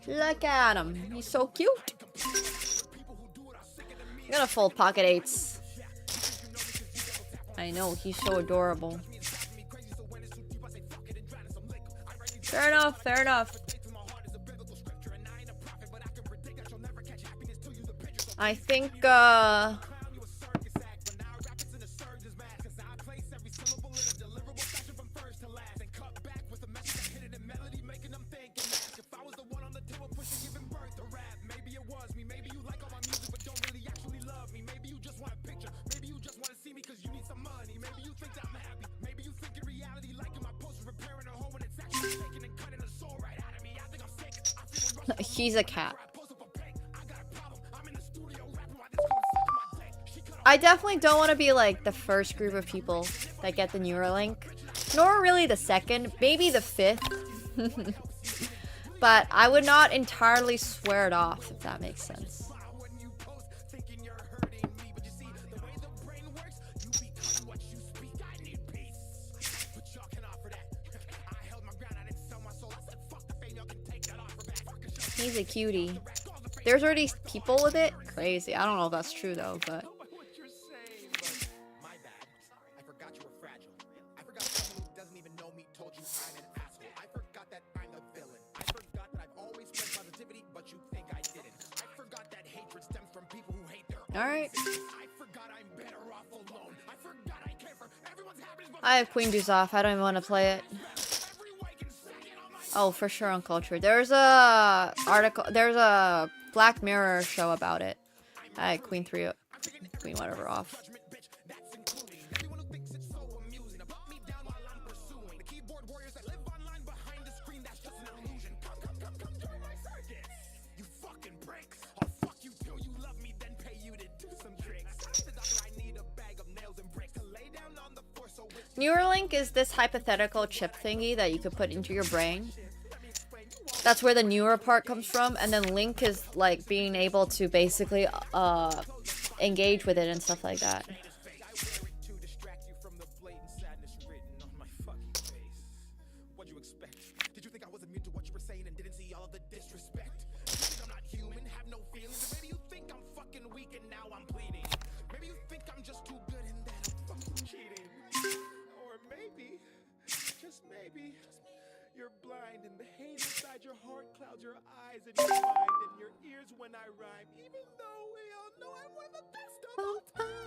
Look at him. He's so cute. I'm gonna fold pocket eights. I know, he's so adorable. Fair enough, fair enough. I think, he's a cat. I definitely don't want to be like the first group of people that get the Neuralink, nor really the second, maybe the fifth. But I would not entirely swear it off, if that makes sense. He's a cutie. There's already people with it? Crazy. I don't know if that's true though, but... Alright. I have Queen Deuce off. I don't even want to play it. Oh, for sure Uncultured. There's a article. There's a Black Mirror show about it. I had Queen 3, Queen whatever off. Neuralink is this hypothetical chip thingy that you could put into your brain. That's where the newer part comes from, and then Link is like being able to basically engage with it and stuff like that. You're blind and the hate inside your heart clouds your eyes and your mind and your ears when I rhyme, even though we all know I'm one of the best of all time.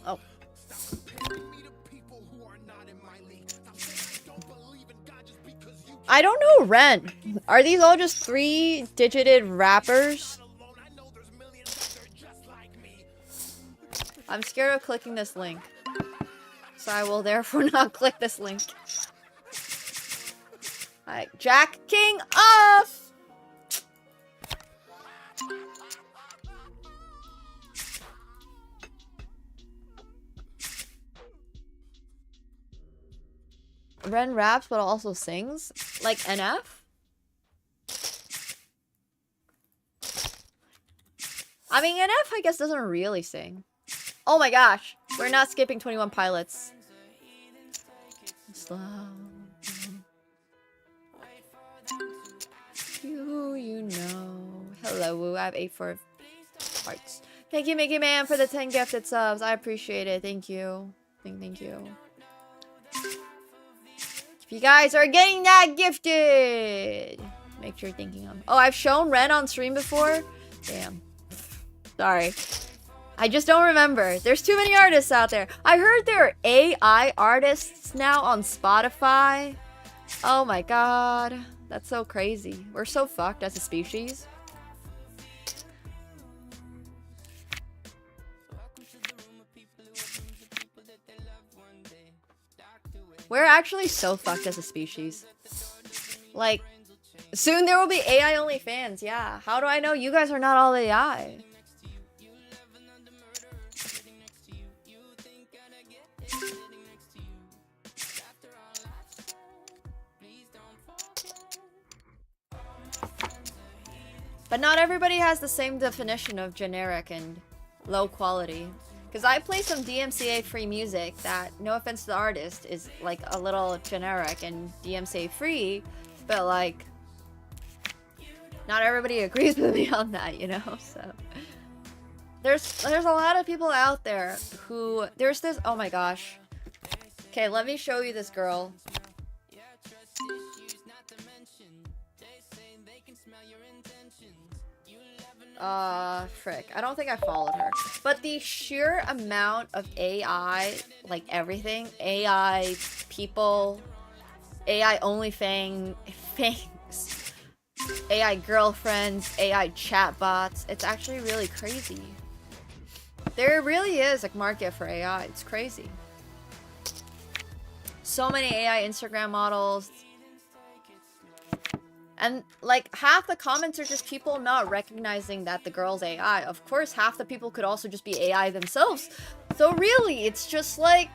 Oh. Stop comparing me to people who are not in my league. Stop saying I don't believe in God just because you I don't know Ren. Are these all just 3-digited rappers? I'm scared of clicking this link. So I will therefore not click this link. Alright, Jack King off! Ren raps but also sings? Like NF? I mean, NF I guess doesn't really sing. Oh my gosh, we're not skipping 21 Pilots. Slow. You know. Hello, Woo. I have 8 hearts. Thank you, Mickey Man, for the 10 gifted subs. I appreciate it. Thank you. Thank you. If you guys are getting that gifted, make sure you're thinking of. Oh, I've shown Ren on stream before? Damn. Sorry. I just don't remember. There's too many artists out there. I heard there are AI artists now on Spotify. Oh my god. That's so crazy. We're so fucked as a species. We're actually so fucked as a species. Like, soon there will be AI only fans. Yeah. How do I know you guys are not all AI? But not everybody has the same definition of generic and low quality. Because I play some DMCA free music that, no offense to the artist, is like a little generic and DMCA free, but like, not everybody agrees with me on that, you know? So there's a lot of people out there who, there's this, oh my gosh. Okay, let me show you this girl. Frick. I don't think I followed her. But the sheer amount of AI, like everything, AI people, AI fangs, AI girlfriends, AI chatbots, it's actually really crazy. There really is a market for AI. It's crazy. So many AI Instagram models. And like half the comments are just people not recognizing that the girl's AI. Of course, half the people could also just be AI themselves. So really, it's just like...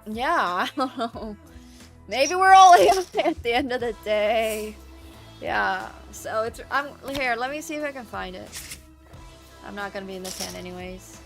yeah, I don't know. Maybe we're all AI at the end of the day. Yeah, so it's... here, let me see if I can find it. I'm not gonna be in this hand anyways.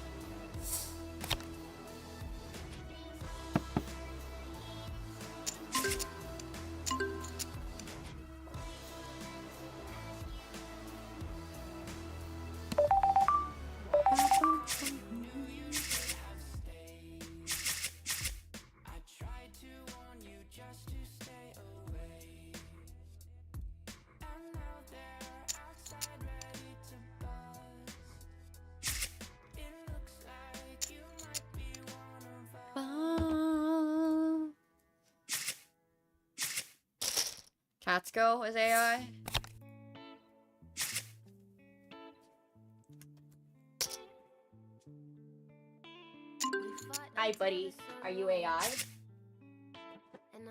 Catsko is AI. Hi, buddy. Are you AI?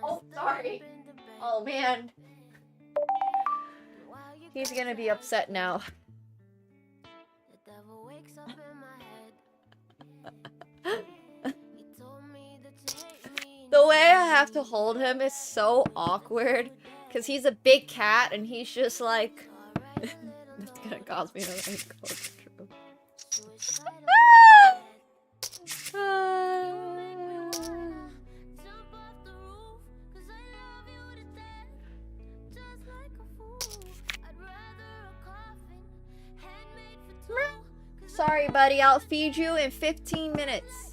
Oh, sorry. Oh, man. He's gonna be upset now. The way I have to hold him is so awkward. Because he's a big cat and he's just like... That's gonna cause me to like go through. Sorry, buddy. I'll feed you in 15 minutes.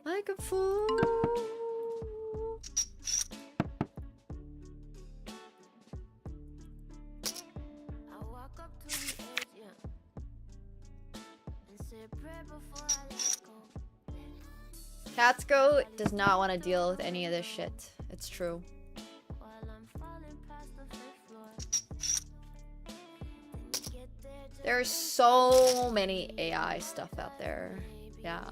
Like a fool. Catsko does not want to deal with any of this shit. It's true. There's so many AI stuff out there. Yeah.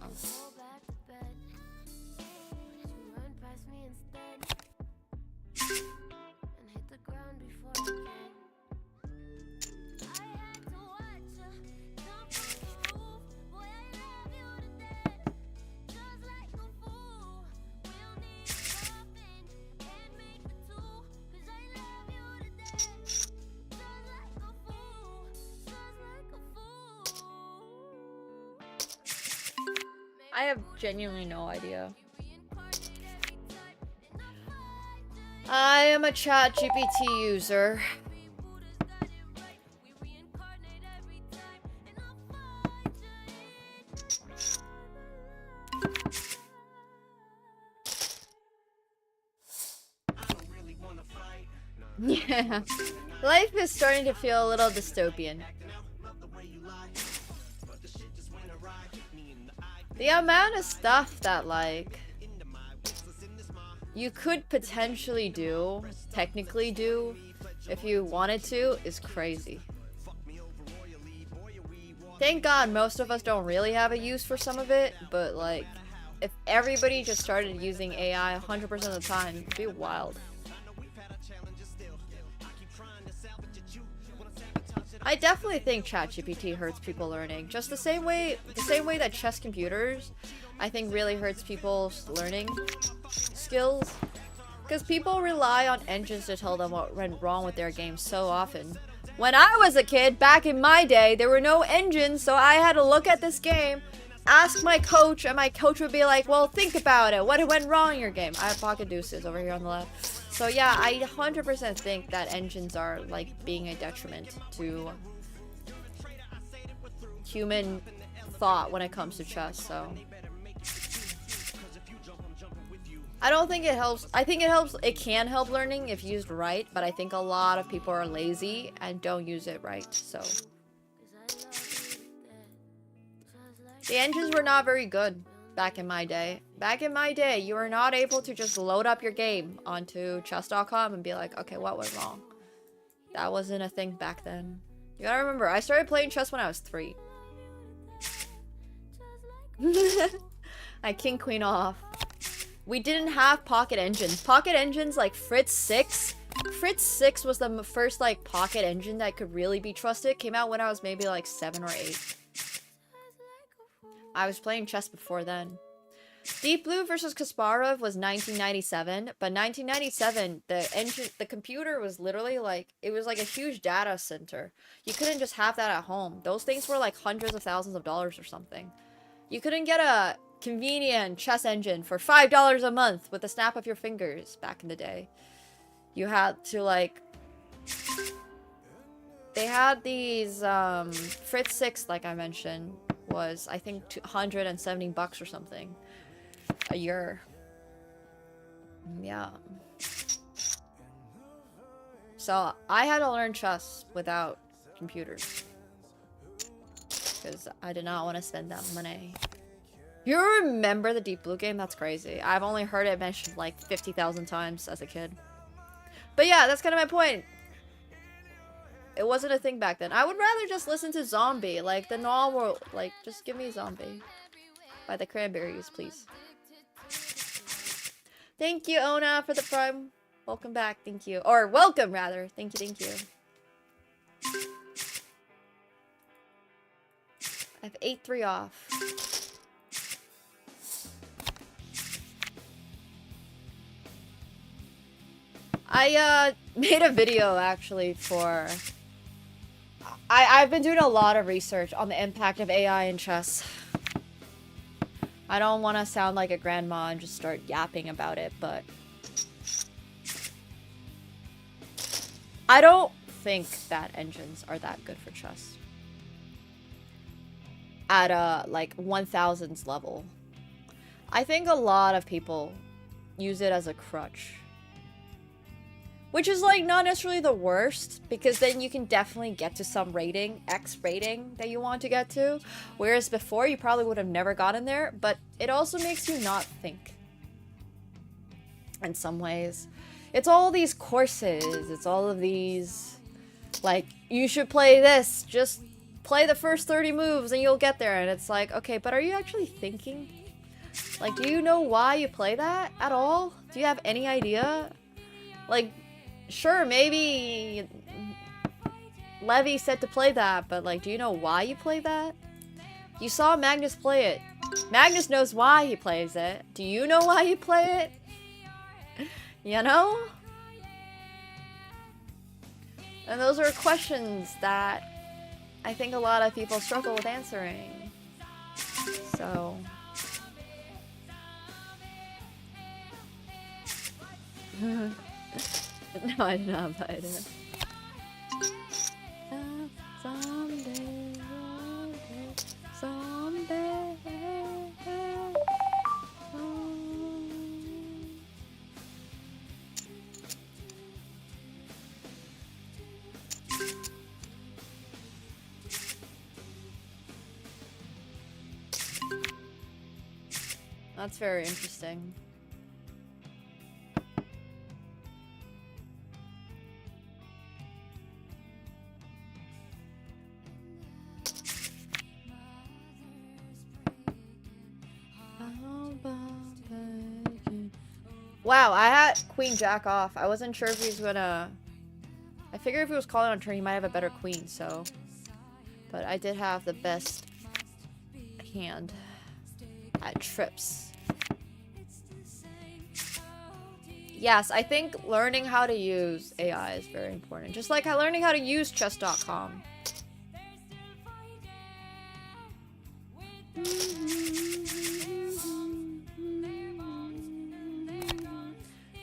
I have genuinely no idea. I am a ChatGPT user. Yeah. Life is starting to feel a little dystopian. The amount of stuff that, like, you could potentially do, technically do, if you wanted to, is crazy. Thank God most of us don't really have a use for some of it, but, like, if everybody just started using AI 100% of the time, it'd be wild. I definitely think ChatGPT hurts people learning. Just the same way that chess computers, I think, really hurts people's learning skills. Because people rely on engines to tell them what went wrong with their game so often. When I was a kid, back in my day, there were no engines, so I had to look at this game, ask my coach, and my coach would be like, well, think about it. What went wrong in your game? I have pocket deuces over here on the left. So yeah, I 100% think that engines are like being a detriment to human thought when it comes to chess, so. I don't think it helps. I think it can help learning if used right, but I think a lot of people are lazy and don't use it right, so. The engines were not very good back in my day. Back in my day, you were not able to just load up your game onto chess.com and be like, okay, what went wrong? That wasn't a thing back then. You gotta remember, I started playing chess when I was 3. I king queen off. We didn't have pocket engines. Pocket engines like Fritz 6. Fritz 6 was the first like pocket engine that could really be trusted. Came out when I was maybe like 7 or 8. I was playing chess before then. Deep Blue versus Kasparov was 1997, but 1997 the computer was literally like, it was like a huge data center. You couldn't just have that at home. Those things were like hundreds of thousands of dollars or something. You couldn't get a convenient chess engine for $5 a month with a snap of your fingers back in the day. You had to like, they had these Fritz 6, like I mentioned, was I think $270 or something a year. Yeah. So I had to learn chess without computers because I did not want to spend that money. You remember the Deep Blue game? That's crazy. I've only heard it mentioned like 50,000 times as a kid. But yeah, that's kind of my point. It wasn't a thing back then. I would rather just listen to Zombie, like the novel. Like, just give me Zombie by the Cranberries, please. Thank you, Ona, for the prime. Welcome back. Thank you. Or welcome, rather. Thank you, thank you. I have 8-3 off. I made a video actually for... I've been doing a lot of research on the impact of AI in chess. I don't want to sound like a grandma and just start yapping about it, but... I don't think that engines are that good for chess. At a, like, 1000s level. I think a lot of people use it as a crutch. Which is, like, not necessarily the worst, because then you can definitely get to some rating, X rating, that you want to get to. Whereas before, you probably would have never gotten there, but it also makes you not think. In some ways. It's all these courses, it's all of these, like, you should play this, just play the first 30 moves and you'll get there. And it's like, okay, but are you actually thinking? Like, do you know why you play that at all? Do you have any idea? Like, sure, maybe Levy said to play that, but like, do you know why you play that? You saw Magnus play it. Magnus knows why he plays it. Do you know why you play it? You know? And those are questions that I think a lot of people struggle with answering. So... No, I did not buy it. Someday, someday. That's very interesting. Wow, I had Queen Jack off. I wasn't sure if he was gonna I figured if he was calling on turn, he might have a better queen, so... But I did have the best hand at trips. Yes, I think learning how to use AI is very important. Just like learning how to use chess.com.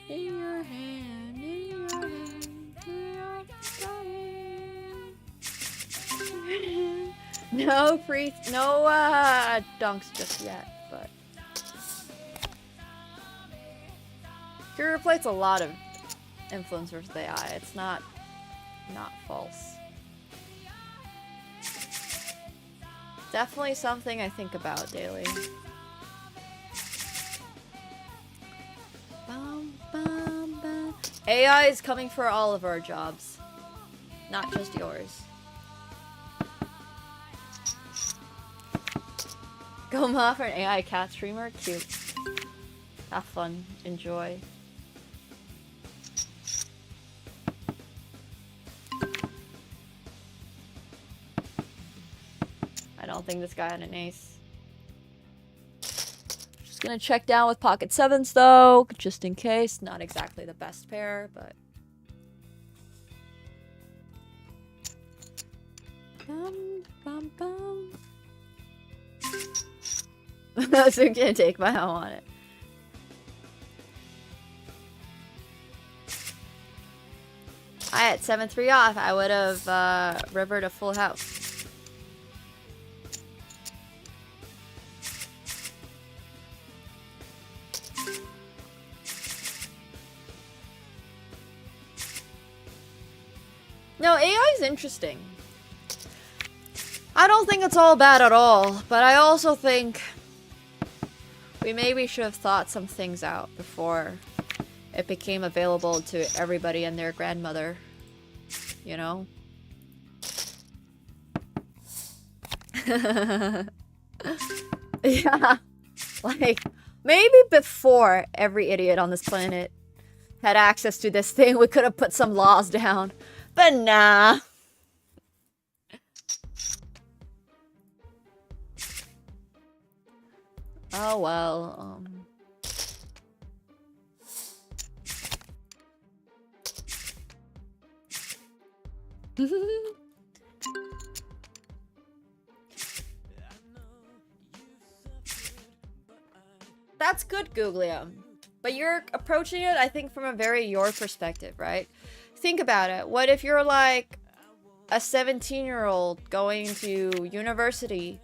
In your hand, in your hand, no dunks just yet, but Hero Plate's a lot of influencers with AI. It's not false. Definitely something I think about daily. AI is coming for all of our jobs, not just yours. Go Ma for an AI cat streamer? Cute. Have fun. Enjoy. I don't think this guy had an ace. Just gonna check down with pocket sevens though, just in case. Not exactly the best pair, but... That's gonna take my home on it. I had 7-3 off. I would have rivered a full house. No, AI is interesting. I don't think it's all bad at all, but I also think we maybe should have thought some things out before it became available to everybody and their grandmother, you know? Yeah, like, maybe before every idiot on this planet had access to this thing, we could have put some laws down, but nah. Oh well, That's good, Googlia. But you're approaching it, I think, from a very your perspective, right? Think about it. What if you're like a 17-year-old going to university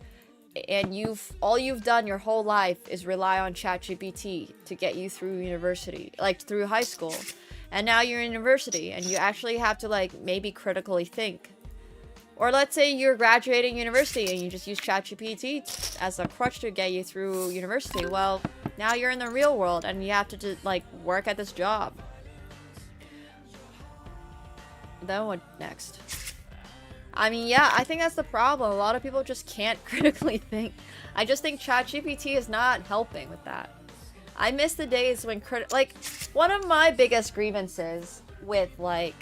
and all you've done your whole life is rely on ChatGPT to get you through university, like through high school. And now you're in university and you actually have to like maybe critically think. Or let's say you're graduating university and you just use ChatGPT as a crutch to get you through university. Well, now you're in the real world and you have to just like work at this job. Then what next? I mean, yeah, I think that's the problem. A lot of people just can't critically think. I just think ChatGPT is not helping with that. I miss the days when like, one of my biggest grievances with, like,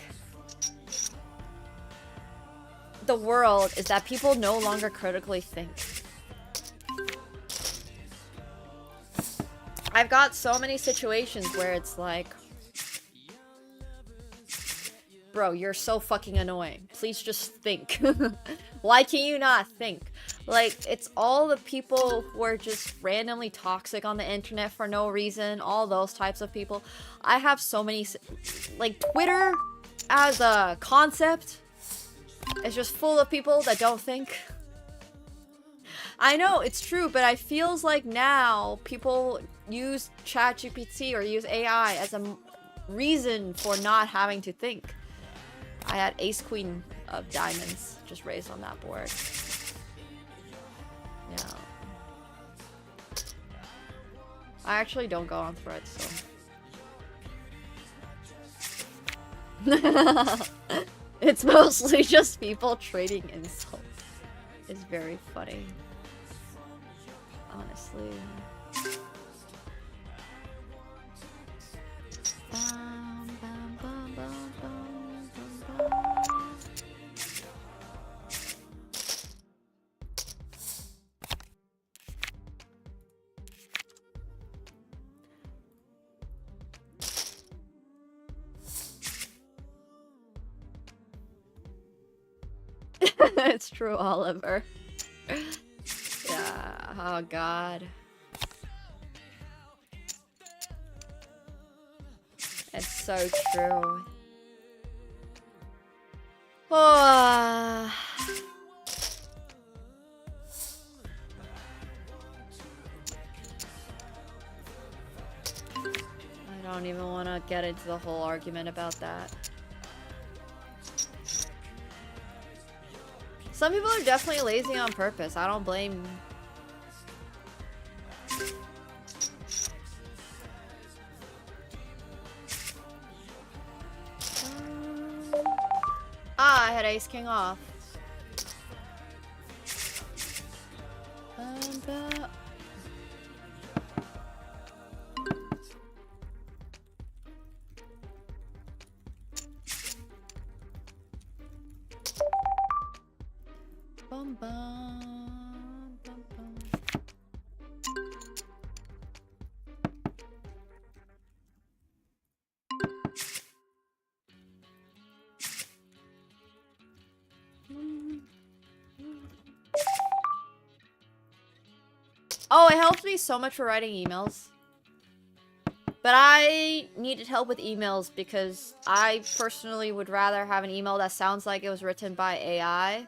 the world is that people no longer critically think. I've got so many situations where it's like, bro, you're so fucking annoying. Please just think. Why can you not think? Like, it's all the people who are just randomly toxic on the internet for no reason. All those types of people. I have so many... Like, Twitter as a concept is just full of people that don't think. I know, it's true, but I feels like now people use ChatGPT or use AI as a reason for not having to think. I had ace queen of diamonds just raised on that board. Yeah. I actually don't go on threads, so. It's mostly just people trading insults. It's very funny. Honestly. Bum, bum, bum, bum, bum, bum, bum. It's true, Oliver. Yeah, oh god. It's so true. Oh. I don't even want to get into the whole argument about that. Some people are definitely lazy on purpose. I don't blame. I had Ace King off. Bum, bum, bum, bum. Oh, it helps me so much for writing emails. But I needed help with emails because I personally would rather have an email that sounds like it was written by AI.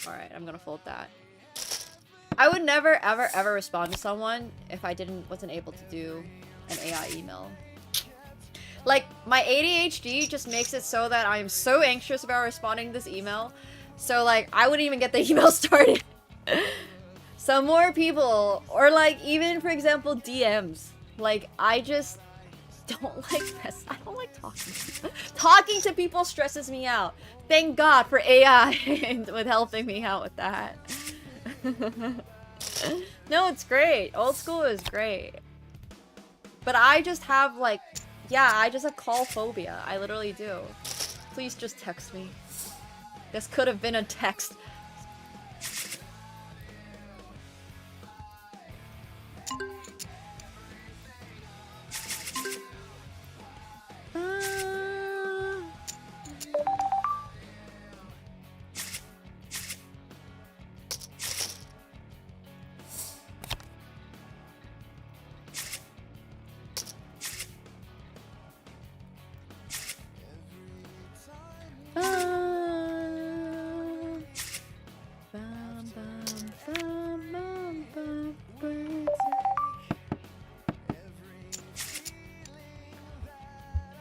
Alright, I'm gonna fold that. I would never, ever, ever respond to someone if I wasn't able to do an AI email. Like, my ADHD just makes it so that I'm so anxious about responding to this email. So, like, I wouldn't even get the email started. So more people, or like, even, for example, DMs. Like, I just don't like this. I don't like talking to people. Talking to people stresses me out. Thank God for AI with helping me out with that. No, it's great. Old school is great. But I just have, like, yeah, I just have call phobia. I literally do. Please just text me. This could have been a text.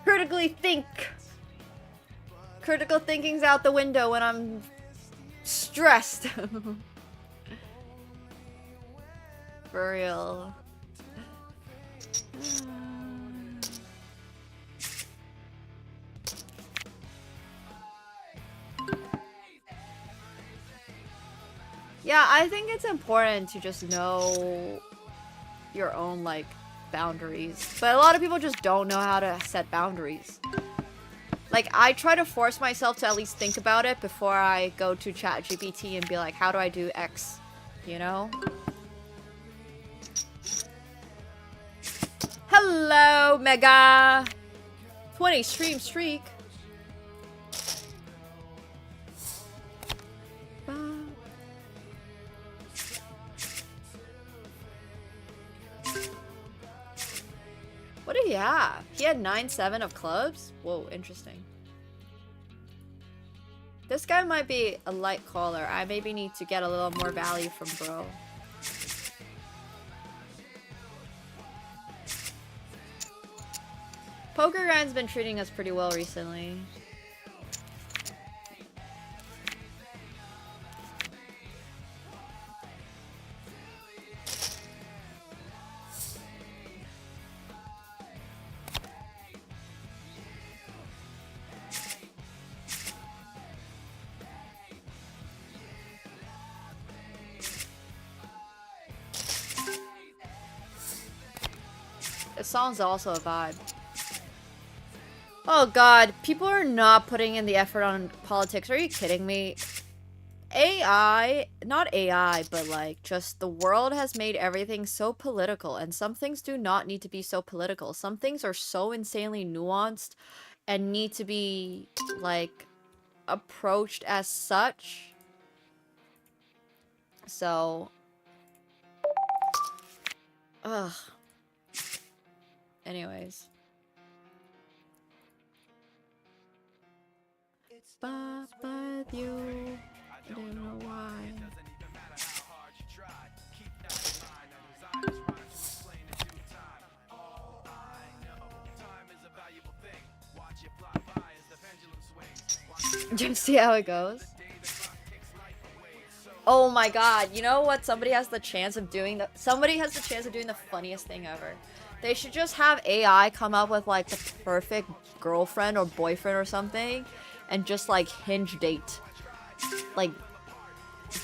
Critically think. Critical thinking's out the window when I'm stressed. For real. Yeah, I think it's important to just know your own, like, boundaries. But a lot of people just don't know how to set boundaries. Like, I try to force myself to at least think about it before I go to ChatGPT and be like, how do I do X? You know? Hello, Mega! 20 stream streak. What did he have? He had 9-7 of clubs? Whoa, interesting. This guy might be a light caller. I maybe need to get a little more value from bro. Poker Grind's been treating us pretty well recently. This song's also a vibe. Oh god, people are not putting in the effort on politics. Are you kidding me? AI, not AI, but like just the world has made everything so political, and some things do not need to be so political. Some things are so insanely nuanced and need to be like approached as such. So, ugh. Anyways. But you, I don't know why. Just see how it goes. Oh my god, you know what somebody has the chance of doing the funniest thing ever. They should just have AI come up with like the perfect girlfriend or boyfriend or something and just like hinge date. Like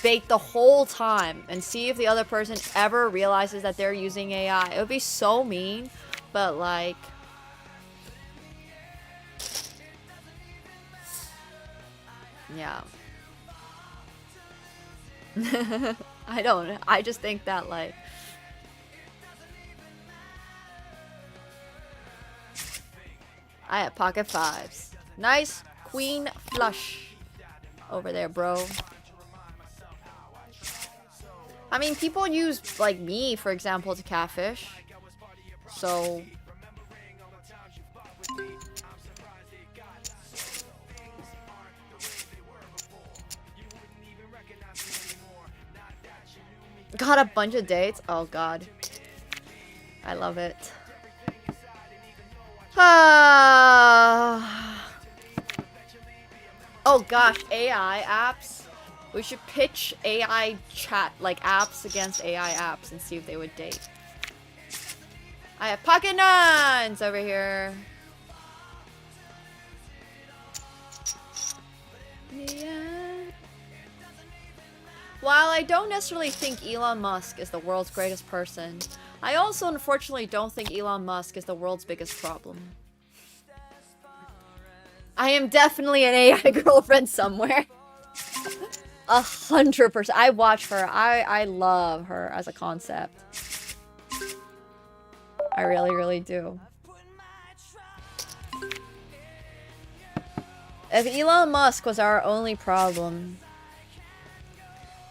bait the whole time and see if the other person ever realizes that they're using AI. It would be so mean, but like yeah. I just think that like I have pocket fives. Nice queen flush over there, bro. I mean, people use like me, for example, to catfish. So got a bunch of dates. Oh god, I love it. Oh gosh, AI apps. We should pitch AI chat, like apps against AI apps, and see if they would date. I have pocket nines over here. Yeah. While I don't necessarily think Elon Musk is the world's greatest person, I also unfortunately don't think Elon Musk is the world's biggest problem. I am definitely an AI girlfriend somewhere. 100%. I watch her. I love her as a concept. I really, really do. If Elon Musk was our only problem,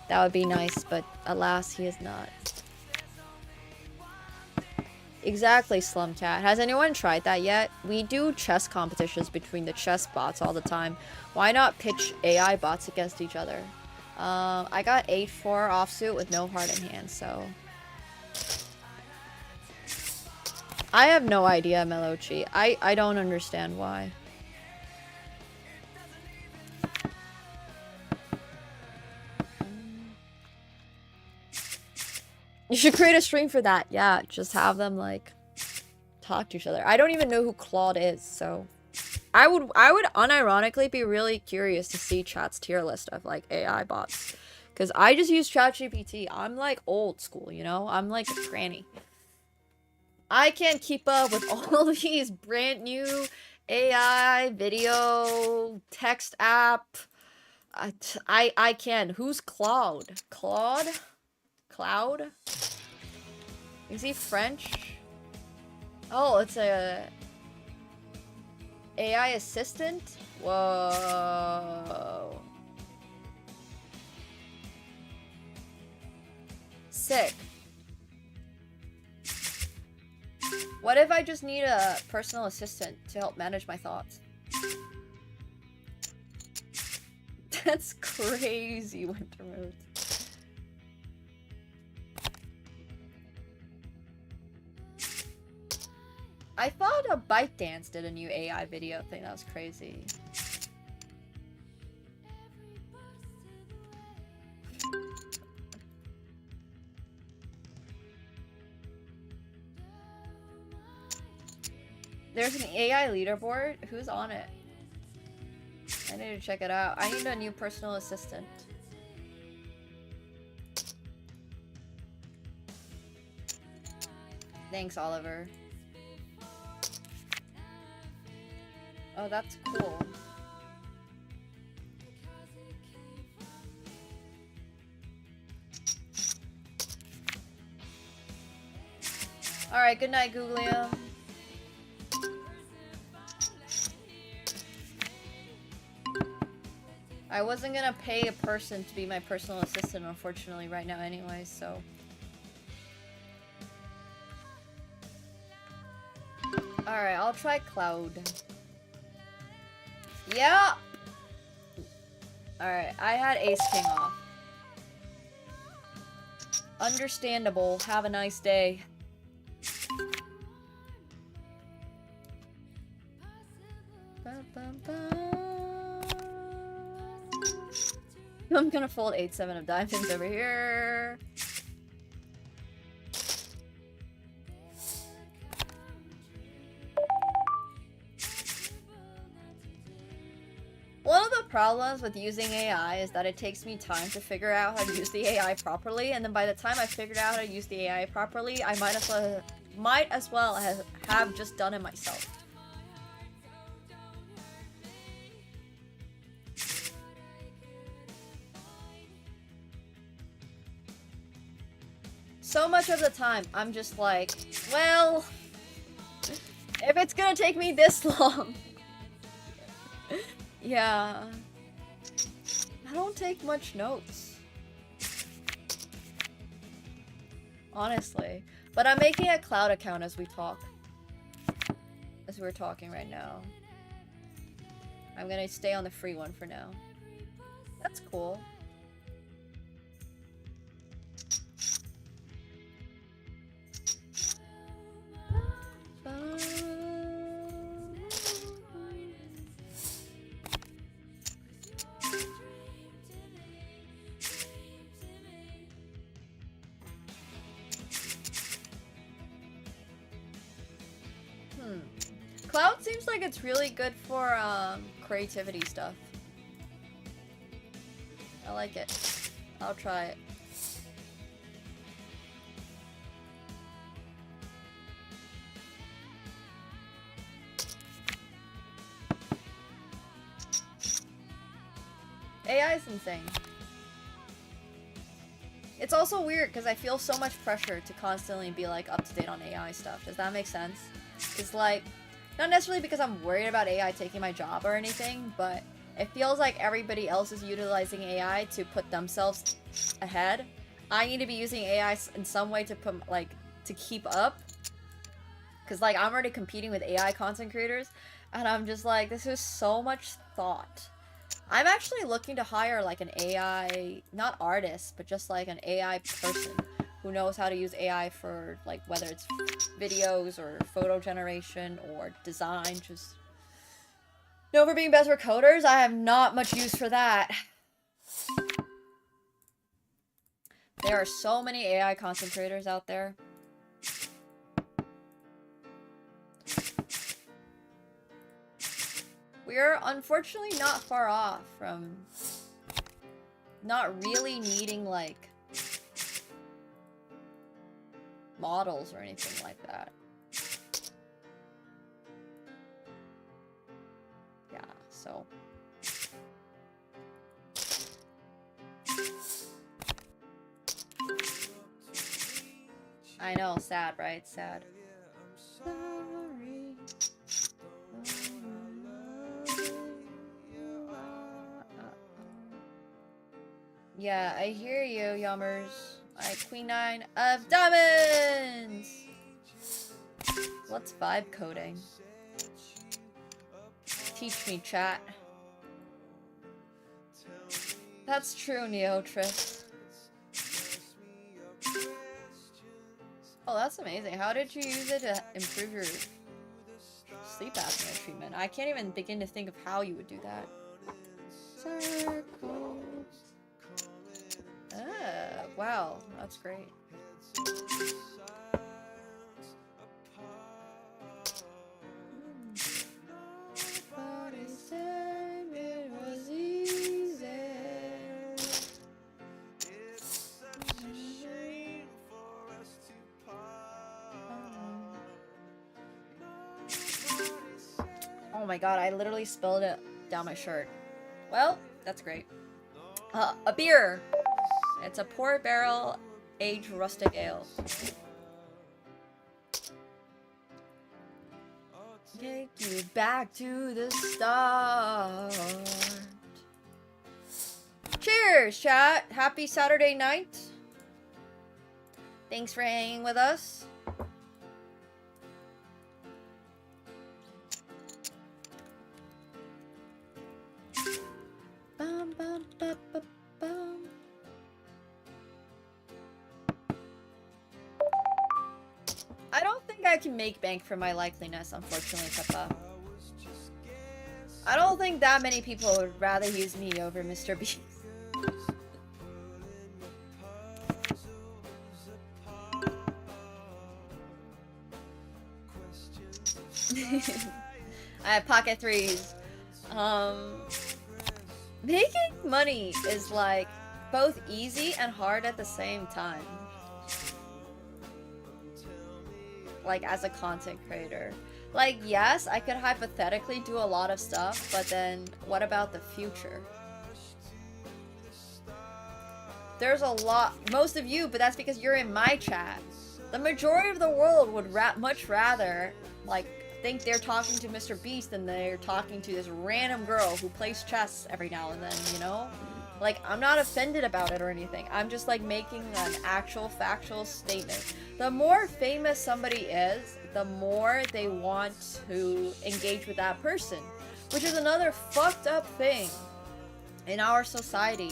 that would be nice, but alas, he is not. Exactly, Slumcat. Has anyone tried that yet? We do chess competitions between the chess bots all the time. Why not pitch AI bots against each other? I got 8-4 offsuit with no heart in hand, so... I have no idea, Melochi. I don't understand why. You should create a stream for that. Yeah, just have them like talk to each other. I don't even know who Claude is, so I would unironically be really curious to see chat's tier list of like AI bots, because I just use ChatGPT. I'm like old school, you know. I'm like a granny. I can't keep up with all of these brand new AI video text app. I can. Who's Claude? Claude? Is he French? Oh, it's a AI assistant? Whoa. Sick. What if I just need a personal assistant to help manage my thoughts? That's crazy, Wintermood. I thought a ByteDance did a new AI video thing. That was crazy. There's an AI leaderboard? Who's on it? I need to check it out. I need a new personal assistant. Thanks, Oliver. Oh, that's cool. Alright, good night, Googlia. I wasn't gonna pay a person to be my personal assistant, unfortunately, right now anyway, so... Alright, I'll try Cloud. Yeah! Alright, I had Ace King off. Understandable. Have a nice day. I'm gonna fold 8-7 of diamonds over here. One of the problems with using AI is that it takes me time to figure out how to use the AI properly, and then by the time I figured out how to use the AI properly, I might as well have just done it myself. So much of the time, I'm just like, well, if it's gonna take me this long. Yeah. I don't take much notes. Honestly. But I'm making a Cloud account as we talk. As we're talking right now. I'm gonna stay on the free one for now. That's cool. Cloud seems like it's really good for creativity stuff. I like it. I'll try it. AI is insane. It's also weird because I feel so much pressure to constantly be like up to date on AI stuff. Does that make sense? It's like, not necessarily because I'm worried about AI taking my job or anything, but it feels like everybody else is utilizing AI to put themselves ahead. I need to be using AI in some way to put, like, to keep up. Because, like, I'm already competing with AI content creators, and I'm just like, this is so much thought. I'm actually looking to hire, like, an AI, not artist, but just, like, an AI person who knows how to use AI for, like, whether it's videos or photo generation or design. Just, no, for being best for coders, I have not much use for that. There are so many AI content creators out there. We are unfortunately not far off from not really needing, like, models or anything like that. Yeah, so. I know, sad, right? Sad. Sorry. Yeah, I hear you, yummers. Alright, Queen 9 of Diamonds! What's vibe coding? Teach me, chat. That's true, Neotris. Oh, that's amazing. How did you use it to improve your sleep apnea treatment? I can't even begin to think of how you would do that. Circles. Ah, wow, that's great. Oh my god, I literally spilled it down my shirt. Well, that's great. A beer! It's a port barrel aged rustic ale. Take you back to the start. Cheers, chat. Happy Saturday night. Thanks for hanging with us. Bum, bum, ba, ba, bum. I don't think I can make bank for my likeliness, unfortunately, Peppa. I don't think that many people would rather use me over Mr. Beast. I have pocket threes. Making money is like both easy and hard at the same time. Like as a content creator. Like yes, I could hypothetically do a lot of stuff, but then what about the future? There's a lot, most of you, but that's because you're in my chat. The majority of the world would much rather like think they're talking to Mr. Beast than they're talking to this random girl who plays chess every now and then, you know? Like, I'm not offended about it or anything. I'm just like making an actual factual statement. The more famous somebody is, the more they want to engage with that person. Which is another fucked up thing in our society,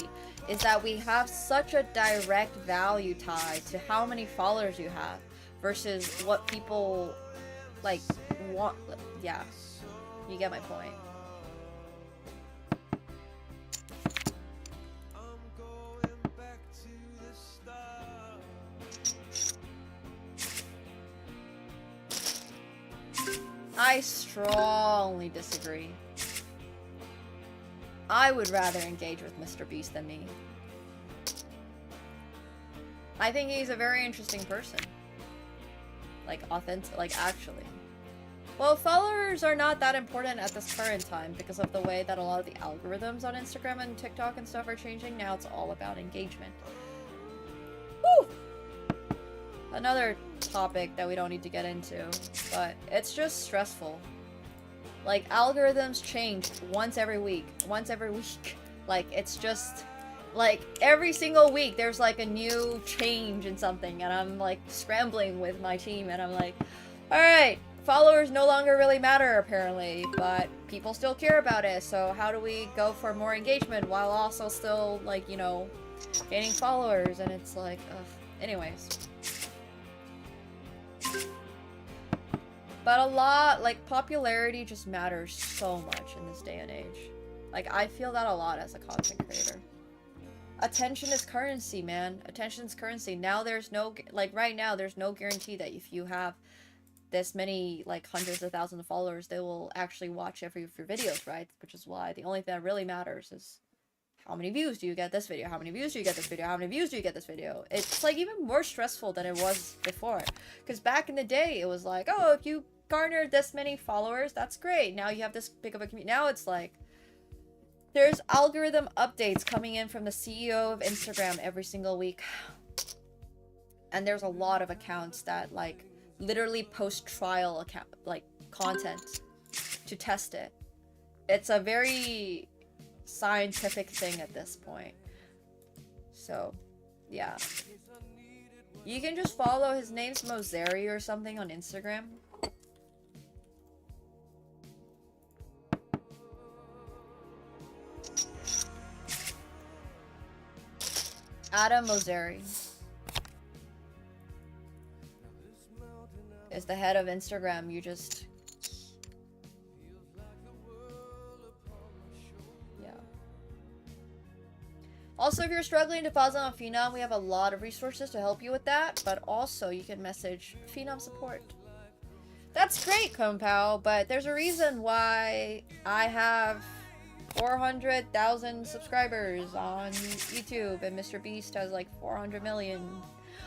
is that we have such a direct value tie to how many followers you have versus what people like want. Yeah, you get my point. I strongly disagree. I would rather engage with Mr. Beast than me. I think he's a very interesting person. Like, authentic, like, actually. Well, followers are not that important at this current time because of the way that a lot of the algorithms on Instagram and TikTok and stuff are changing. Now it's all about engagement. Woo! Another topic that we don't need to get into, but it's just stressful. Like, algorithms change once every week. Like, it's just, like, every single week there's, like, a new change in something, and I'm, like, scrambling with my team, and I'm like, alright, followers no longer really matter, apparently, but people still care about it, so how do we go for more engagement while also still, like, you know, gaining followers, and it's like, ugh. Anyways. But a lot, like, popularity just matters so much in this day and age. Like, I feel that a lot as a content creator. Attention is currency, man. Attention is currency. Now there's no, like, right now there's no guarantee that if you have this many, like, hundreds of thousands of followers, they will actually watch every of your videos, right? Which is why the only thing that really matters is how many views do you get this video? How many views do you get this video? How many views do you get this video? It's, like, even more stressful than it was before. Because back in the day, it was like, oh, if you garnered this many followers, that's great. Now you have this big of a community. Now it's like, there's algorithm updates coming in from the CEO of Instagram every single week. And there's a lot of accounts that, like, literally post trial account, like, content to test it. It's a very scientific thing at this point. So, yeah. You can just follow, his name's Mozeri or something on Instagram. Adam Mozeri is the head of Instagram. You just... yeah. Also, if you're struggling to deposit on Phenom, we have a lot of resources to help you with that, but also you can message Phenom support. That's great, Kompao, but there's a reason why I have 400,000 subscribers on YouTube and Mr. Beast has like 400 million.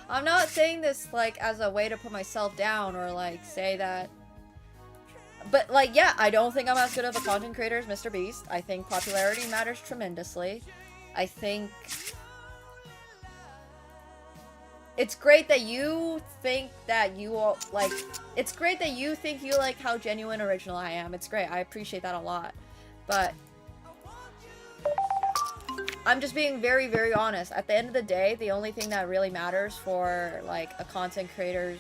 I'm not saying this like as a way to put myself down or like say that, but like, yeah, I don't think I'm as good of a content creator as Mr. Beast. I think popularity matters tremendously. I think it's great that you think that you all, like, it's great that you think you like how genuine original I am. It's great. I appreciate that a lot. But I'm just being very, very honest. At the end of the day, the only thing that really matters for, like, a content creator's,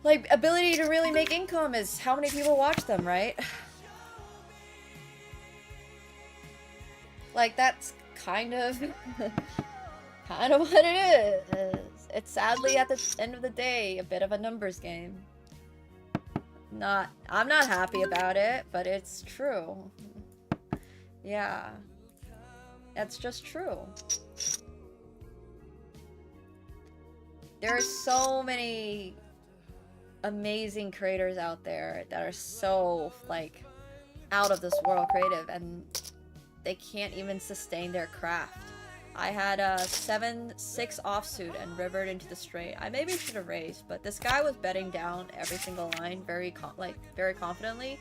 like, ability to really make income is how many people watch them, right? Like, that's kind of what it is. It's sadly, at the end of the day, a bit of a numbers game. I'm not happy about it, but it's true. Yeah. That's just true. There are so many amazing creators out there that are so, like, out of this world creative, and they can't even sustain their craft. I had a 7-6 offsuit and rivered into the straight. I maybe should have raised, but this guy was betting down every single line very confidently.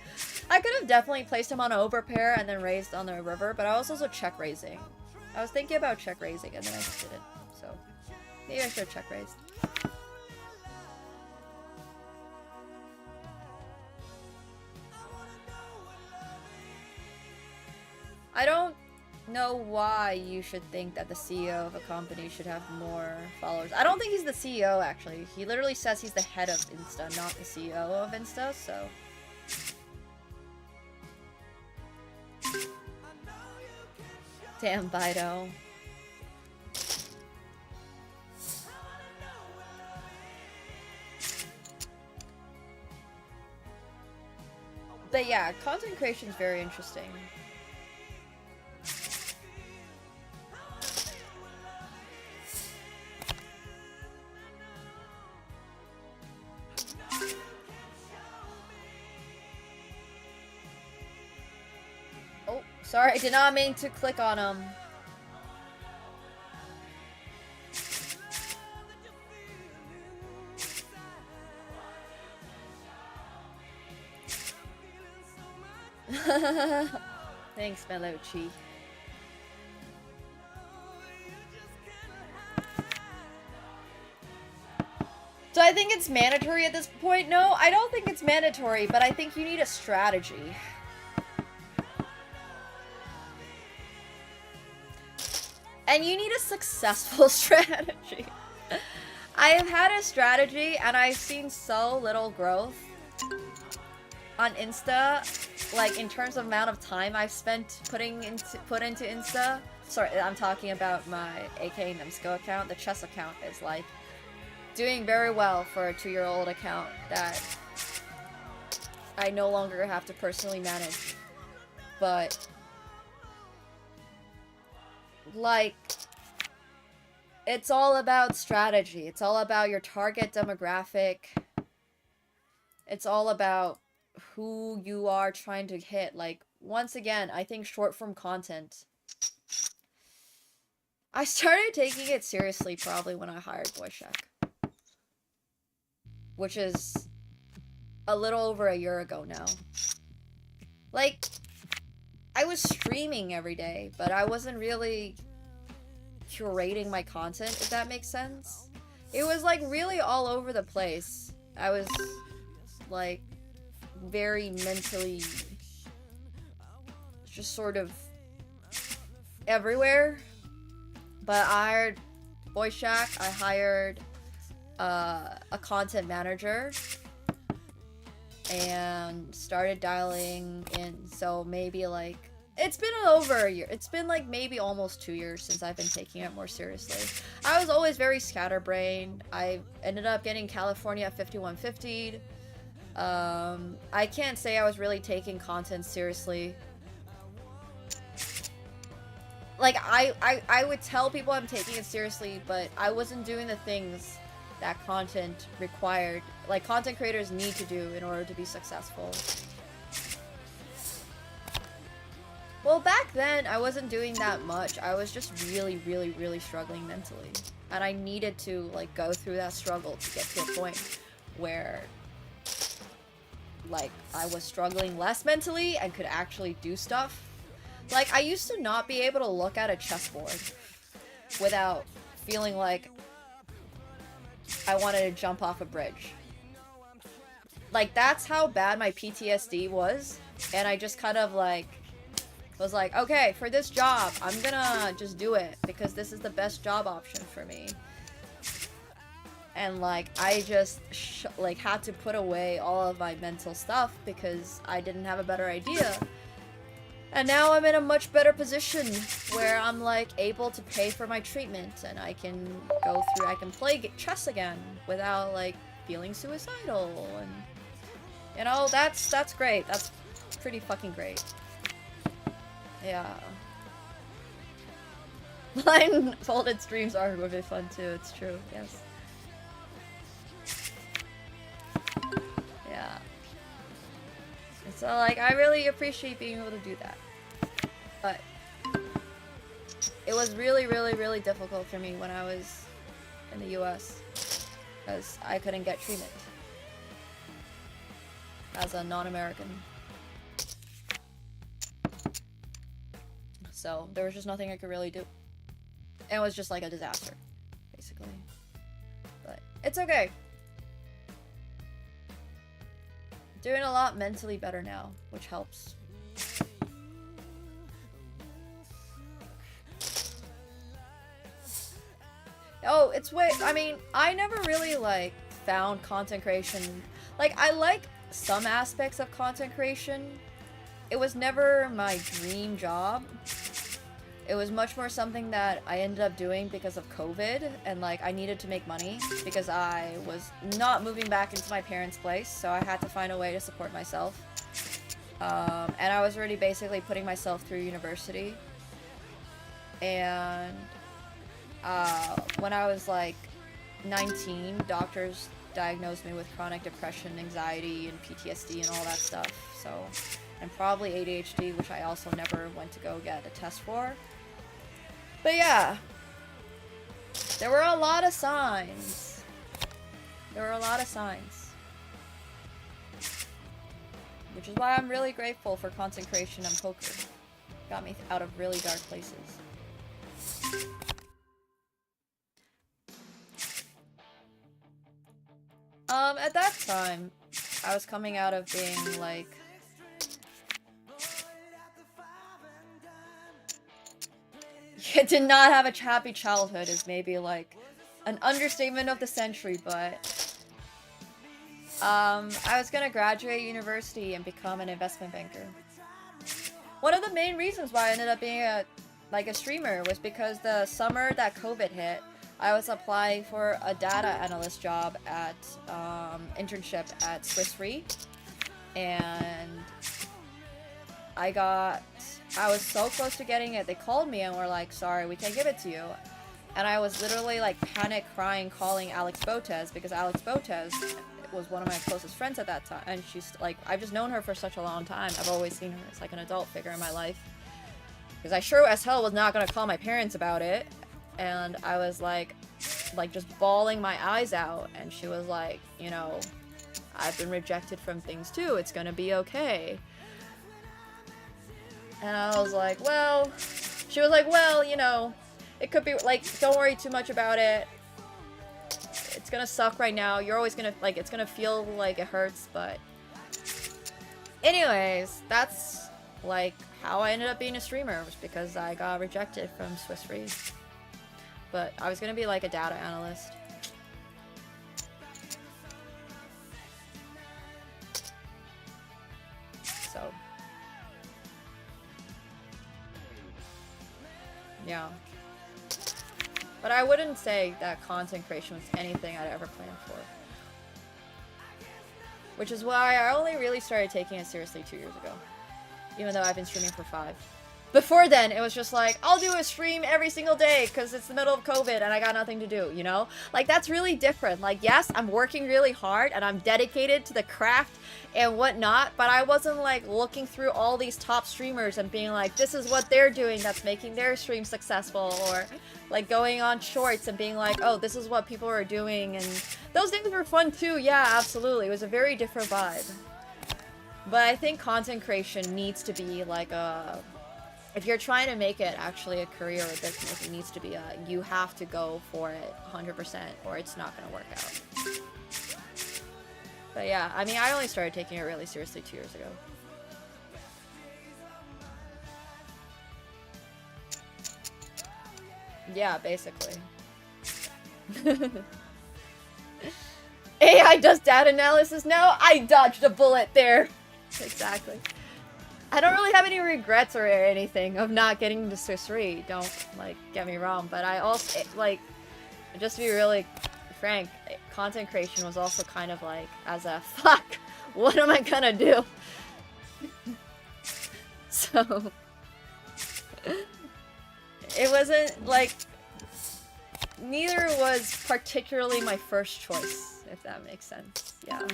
I could have definitely placed him on an overpair and then raised on the river, but I was also check raising. I was thinking about check raising and then I just didn't. So maybe I should have check raised. I don't know why you should think that the CEO of a company should have more followers. I don't think he's the CEO, actually. He literally says he's the head of Insta, not the CEO of Insta, so... Damn, Bido. But yeah, content creation is very interesting. Oh, sorry, I did not mean to click on him. Thanks, Melochi. So I think it's mandatory at this point? No, I don't think it's mandatory, but I think you need a strategy. And you need a successful strategy. I have had a strategy and I've seen so little growth on Insta, like in terms of amount of time I've spent put into Insta. Sorry, I'm talking about my AK Nemsco account. The chess account is like doing very well for a 2-year-old account that I no longer have to personally manage. But like, it's all about strategy. It's all about your target demographic. It's all about who you are trying to hit. Like, once again, I think short form content. I started taking it seriously probably when I hired Boyshak, which is a little over a year ago now. Like, I was streaming every day, but I wasn't really curating my content, if that makes sense. It was like really all over the place. I was like very mentally just sort of everywhere. But I hired Boyshak, I hired a content manager, and started dialing in. So maybe like, it's been over a year. It's been like maybe almost 2 years since I've been taking it more seriously. I was always very scatterbrained. I ended up getting California 5150'd. I can't say I was really taking content seriously. Like, I would tell people I'm taking it seriously, but I wasn't doing the things that content required. Like, content creators need to do in order to be successful. Well, back then, I wasn't doing that much. I was just really, really, really struggling mentally. And I needed to, like, go through that struggle to get to a point where, like, I was struggling less mentally and could actually do stuff. Like, I used to not be able to look at a chessboard without feeling like, I wanted to jump off a bridge. Like, that's how bad my PTSD was. And I just kind of like was like, okay, for this job, I'm gonna just do it because this is the best job option for me. And like, I just like had to put away all of my mental stuff because I didn't have a better idea. And now I'm in a much better position where I'm like able to pay for my treatment and I can go through, I can play chess again without like feeling suicidal. And you know, that's great. That's pretty fucking great. Yeah. Blindfolded streams are really fun too, it's true, yes. Yeah. And so like, I really appreciate being able to do that. But it was really, really, really difficult for me when I was in the US because I couldn't get treatment as a non-American. So there was just nothing I could really do. It was just like a disaster, basically. But it's okay. Doing a lot mentally better now, which helps. Oh, it's way, I mean, I never really like found content creation. Like, I like some aspects of content creation. It was never my dream job. It was much more something that I ended up doing because of COVID, and like I needed to make money because I was not moving back into my parents' place, so I had to find a way to support myself. And I was already basically putting myself through university. And when I was like 19, doctors diagnosed me with chronic depression, anxiety, and PTSD and all that stuff. So, and probably ADHD, which I also never went to go get a test for. But yeah, there were a lot of signs. There were a lot of signs. Which is why I'm really grateful for content creation and poker. Got me out of really dark places. At that time, I was coming out of being like... did not have a happy childhood is maybe like an understatement of the century, but I was gonna graduate university and become an investment banker. One of the main reasons why I ended up being a streamer was because the summer that COVID hit, I was applying for a data analyst job at internship at Swiss Re, and I was so close to getting it. They called me and were like, sorry, we can't give it to you. And I was literally like panic crying, calling Alex Botez, because Alex Botez was one of my closest friends at that time. And she's like, I've just known her for such a long time. I've always seen her as like an adult figure in my life. Because I sure as hell was not going to call my parents about it. And I was like just bawling my eyes out. And she was like, you know, I've been rejected from things too. It's going to be okay. And I was like, well, she was like, well, you know, it could be, like, don't worry too much about it. It's gonna suck right now. You're always gonna, like, it's gonna feel like it hurts, but... Anyways, that's, like, how I ended up being a streamer, was because I got rejected from Swiss Re. But I was gonna be, like, a data analyst. So... yeah. But I wouldn't say that content creation was anything I'd ever planned for. Which is why I only really started taking it seriously 2 years ago. Even though I've been streaming for 5. Before then, it was just like, I'll do a stream every single day because it's the middle of COVID and I got nothing to do, you know? Like, that's really different. Like, yes, I'm working really hard and I'm dedicated to the craft and whatnot, but I wasn't, like, looking through all these top streamers and being like, this is what they're doing that's making their stream successful, or, like, going on shorts and being like, oh, this is what people are doing, and those days were fun too, yeah, absolutely. It was a very different vibe. But I think content creation needs to be, like, if you're trying to make it actually a career or business, it needs to be you have to go for it 100% or it's not gonna work out. But yeah, I mean, I only started taking it really seriously 2 years ago. Yeah, basically. AI does data analysis now? I dodged a bullet there. Exactly. I don't really have any regrets or anything of not getting into Swiss Re. Don't, like, get me wrong. But I also, like, just to be really frank, content creation was also kind of like, as a, fuck, what am I gonna do? So, it wasn't, like, neither was particularly my first choice, if that makes sense. Yeah.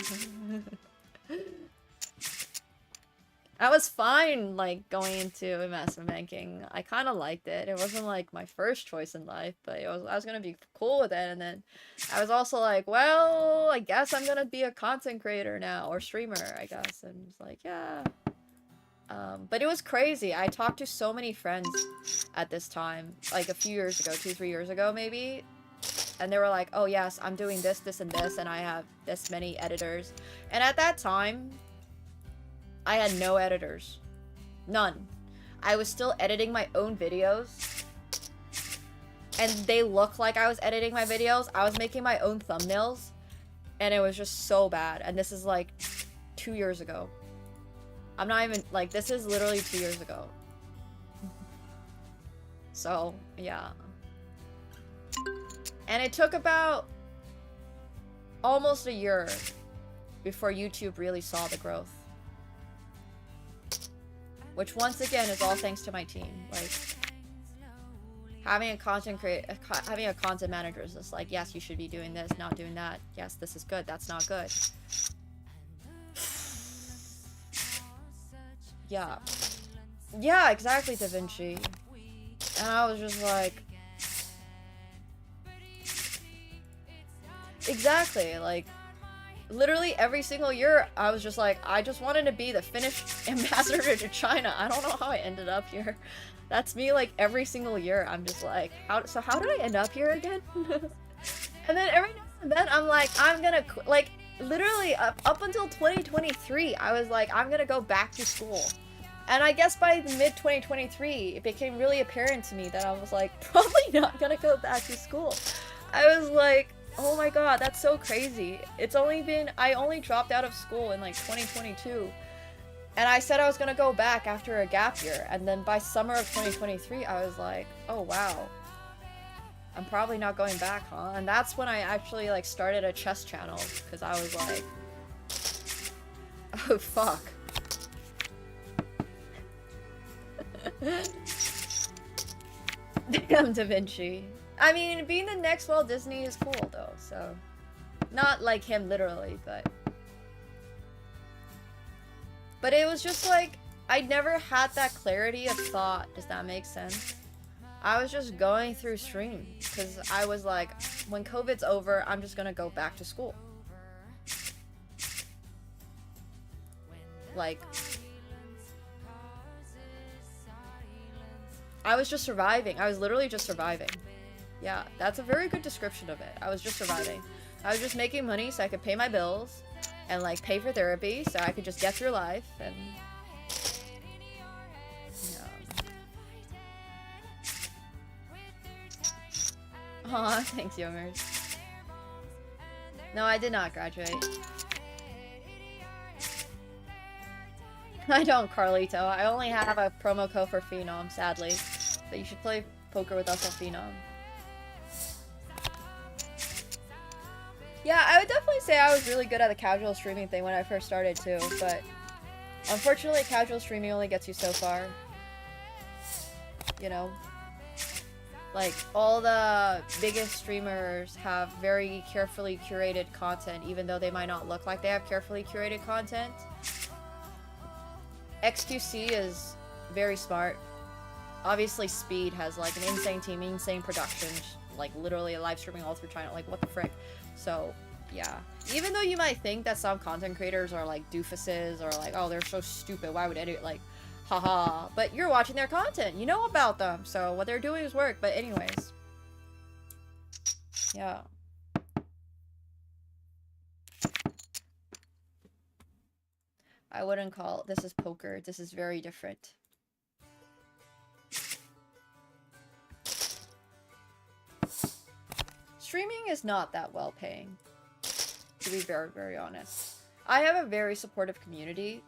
I was fine, like, going into investment banking. I kind of liked it. It wasn't, like, my first choice in life, but I was gonna be cool with it. And then I was also like, well, I guess I'm gonna be a content creator now, or streamer, I guess. And it's like, yeah. But it was crazy. I talked to so many friends at this time, like a few years ago, 2-3 years ago, maybe. And they were like, oh, yes, I'm doing this, this, and this, and I have this many editors. And at that time, I had no editors. None. I was still editing my own videos. And they looked like I was editing my videos. I was making my own thumbnails. And it was just so bad. And this is like 2 years ago. I'm not even, like, this is literally 2 years ago. So, yeah. And it took about almost a year before YouTube really saw the growth. Which, once again, is all thanks to my team. Like, having a content manager is just like, yes, you should be doing this, not doing that. Yes, this is good, that's not good. Yeah. Yeah, exactly, Da Vinci. And I was just like... Exactly, like... Literally every single year, I was just like, I just wanted to be the Finnish ambassador to China. I don't know how I ended up here. That's me, like, every single year. I'm just like, how did I end up here again? And then every now and then, I'm like, I'm gonna... Like, literally, up until 2023, I was like, I'm gonna go back to school. And I guess by the mid-2023, it became really apparent to me that I was like, probably not gonna go back to school. I was like, oh my god, that's so crazy. I only dropped out of school in like 2022. And I said I was gonna go back after a gap year. And then by summer of 2023, I was like, oh wow. I'm probably not going back, huh? And that's when I actually like started a chess channel. Because I was like, oh fuck. Damn, Da Vinci. I mean, being the next Walt Disney is cool, though, so... Not like him, literally, but... But it was just like, I never had that clarity of thought, does that make sense? I was just going through stream, because I was like, when COVID's over, I'm just gonna go back to school. Like... I was just surviving. I was literally just surviving. Yeah, that's a very good description of it. I was just surviving. I was just making money so I could pay my bills and like pay for therapy so I could just get through life and yeah. Aw, thanks, Yomers. No, I did not graduate. I don't, Carlito. I only have a promo code for Phenom, sadly. But you should play poker with us on Phenom. Yeah, I would definitely say I was really good at the casual streaming thing when I first started too, but unfortunately casual streaming only gets you so far. You know? Like, all the biggest streamers have very carefully curated content, even though they might not look like they have carefully curated content. XQC is very smart. Obviously, Speed has like an insane team, insane production, like literally live streaming all through China. Like, what the frick? So, yeah. Even though you might think that some content creators are like doofuses or like, oh, they're so stupid, why would edit? Like, Haha. But you're watching their content. You know about them. So what they're doing is work. But anyways. Yeah. I wouldn't call this is poker. This is very different. Streaming is not that well paying, to be very, very honest. I have a very supportive community,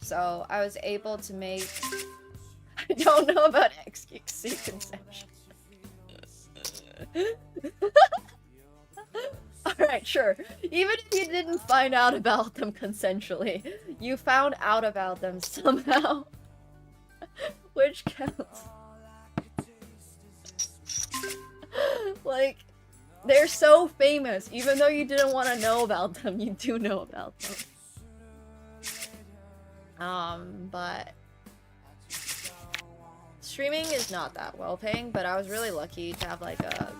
so I was able to make... I don't know about XQC conception. Alright, sure. Even if you didn't find out about them consensually, you found out about them somehow. Which counts. Like, they're so famous. Even though you didn't want to know about them, you do know about them. But... streaming is not that well paying, but I was really lucky to have like a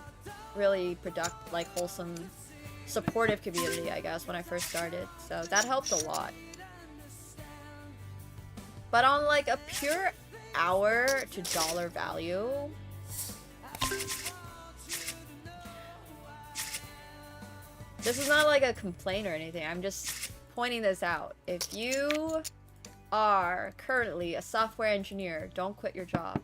really productive, like wholesome, supportive community, I guess, when I first started. So that helped a lot. But on like a pure hour to dollar value, this is not like a complaint or anything. I'm just pointing this out. If you are currently a software engineer, don't quit your job.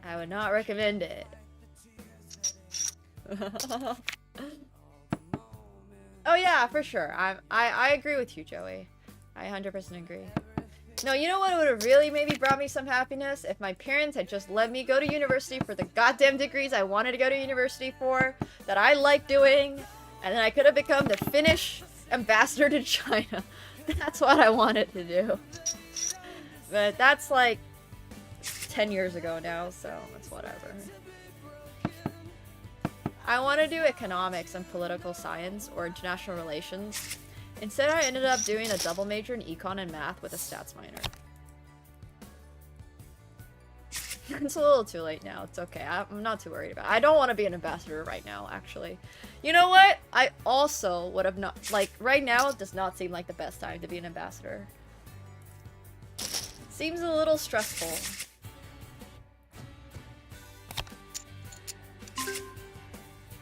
I would not recommend it. Oh yeah, for sure. I agree with you, Joey. I 100% agree. No, you know what would have really maybe brought me some happiness? If my parents had just let me go to university for the goddamn degrees I wanted to go to university for, that I like doing, and then I could have become the Finnish ambassador to China. That's what I wanted to do. But that's like 10 years ago now, so it's whatever. I want to do economics and political science or international relations. Instead, I ended up doing a double major in econ and math with a stats minor. It's a little too late now. It's okay. I'm not too worried about it. I don't want to be an ambassador right now, actually. You know what? I also would have not... like, right now does not seem like the best time to be an ambassador. Seems a little stressful.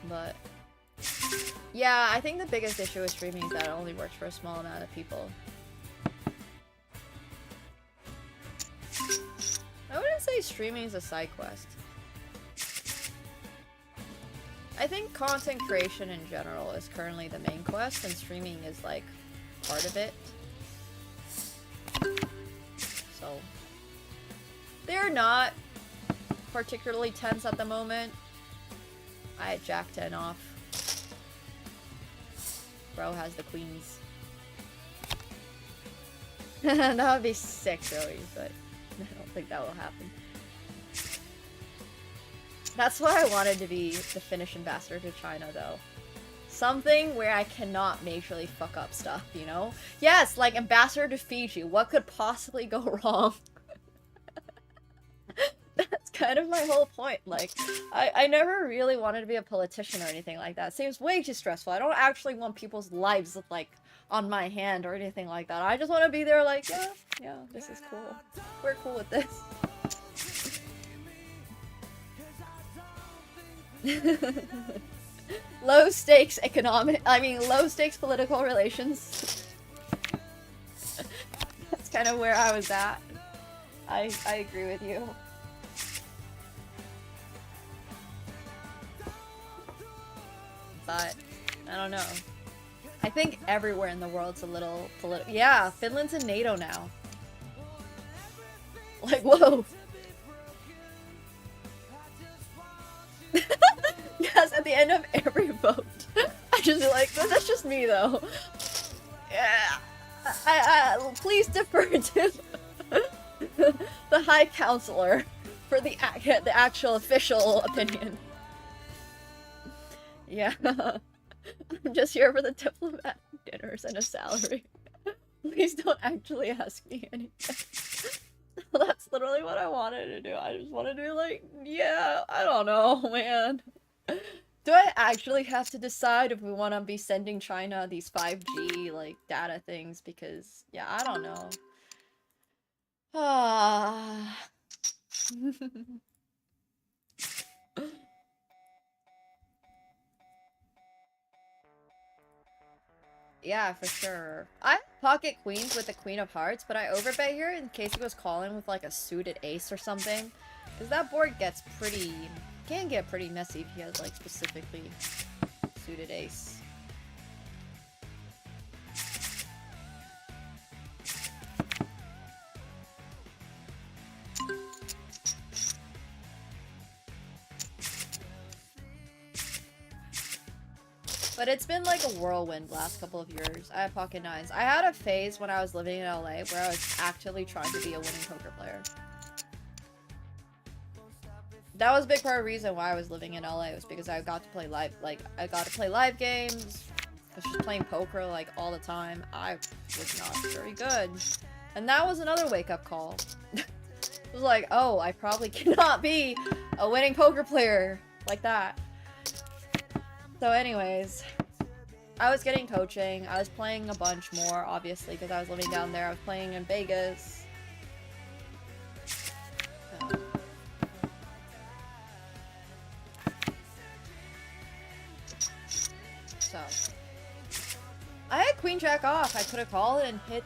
But... yeah, I think the biggest issue with streaming is that it only works for a small amount of people. I wouldn't say streaming is a side quest. I think content creation in general is currently the main quest, and streaming is like part of it. So they're not particularly tense at the moment. I had Jack 10 off. Bro has the queens. That would be sick, Joey, but I don't think that will happen. That's why I wanted to be the Finnish ambassador to China, though. Something where I cannot majorly fuck up stuff, you know? Yes, like ambassador to Fiji. What could possibly go wrong? That's kind of my whole point. Like, I never really wanted to be a politician or anything like that. It seems way too stressful. I don't actually want people's lives, like, on my hand or anything like that. I just want to be there like, yeah, this is cool. We're cool with this. Low stakes low stakes political relations. That's kind of where I was at. I agree with you. But I don't know. I think everywhere in the world's a little political. Yeah, Finland's in NATO now. Like, whoa. Yes, at the end of every vote. I just be like, that's just me though. Yeah. I please defer to the High Counselor for the actual official opinion. Yeah. I'm just here for the diplomatic dinners and a salary. Please don't actually ask me anything. That's literally what I wanted to do. I just wanted to be like, yeah, I don't know, man. Do I actually have to decide if we want to be sending China these 5G like data things? Because yeah, I don't know. Ah. Yeah, for sure. I have pocket queens with the queen of hearts, but I overbet here in case he was calling with like a suited ace or something. Because that board gets pretty... can get pretty messy if he has like specifically suited ace. But it's been like a whirlwind last couple of years. I have pocket nines. I had a phase when I was living in LA where I was actively trying to be a winning poker player. That was a big part of the reason why I was living in LA, was because I got to play live, like, I got to play live games. I was just playing poker, like, all the time. I was not very good. And that was another wake-up call. It was like, oh, I probably cannot be a winning poker player like that. So anyways, I was getting coaching. I was playing a bunch more, obviously, because I was living down there. I was playing in Vegas. So, I had queen jack off. I could have called it and hit.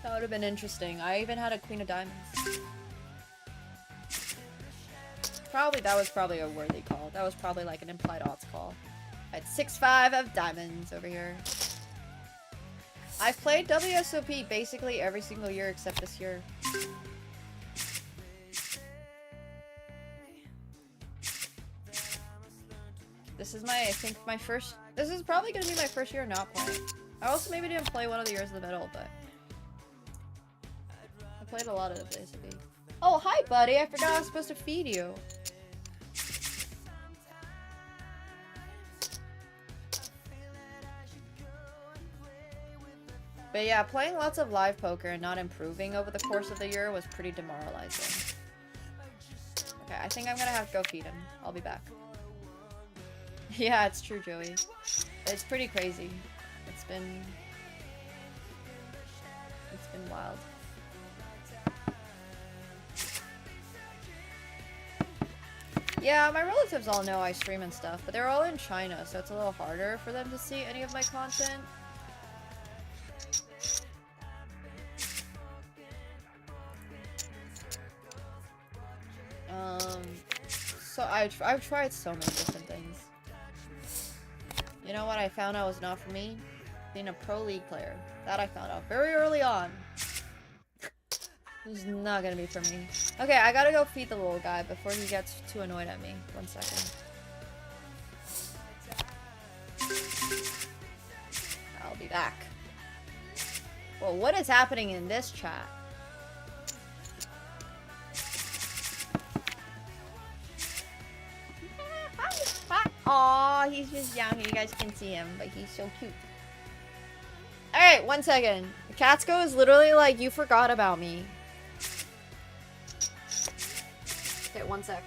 That would have been interesting. I even had a queen of diamonds. That was probably a worthy call. That was probably like an implied odds call. I had 6-5 of diamonds over here. I've played WSOP basically every single year except this year. This is I think my first, this is probably going to be my first year not playing. I also maybe didn't play one of the years in the middle, but I played a lot of WSOP. Oh, hi buddy, I forgot I was supposed to feed you. But yeah, playing lots of live poker and not improving over the course of the year was pretty demoralizing. Okay, I think I'm gonna have to go feed him. I'll be back. Yeah, it's true, Joey. It's pretty crazy. It's been wild. Yeah, my relatives all know I stream and stuff, but they're all in China, so it's a little harder for them to see any of my content. So I've tried so many different things. You know what I found out was not for me? Being a pro league player. That I found out very early on. This is not gonna be for me. Okay, I gotta go feed the little guy before he gets too annoyed at me. 1 second. I'll be back. Well, what is happening in this chat? Aw, he's just young. You guys can see him, but he's so cute. Alright, 1 second. Katsuko is literally like, you forgot about me. Okay, 1 sec.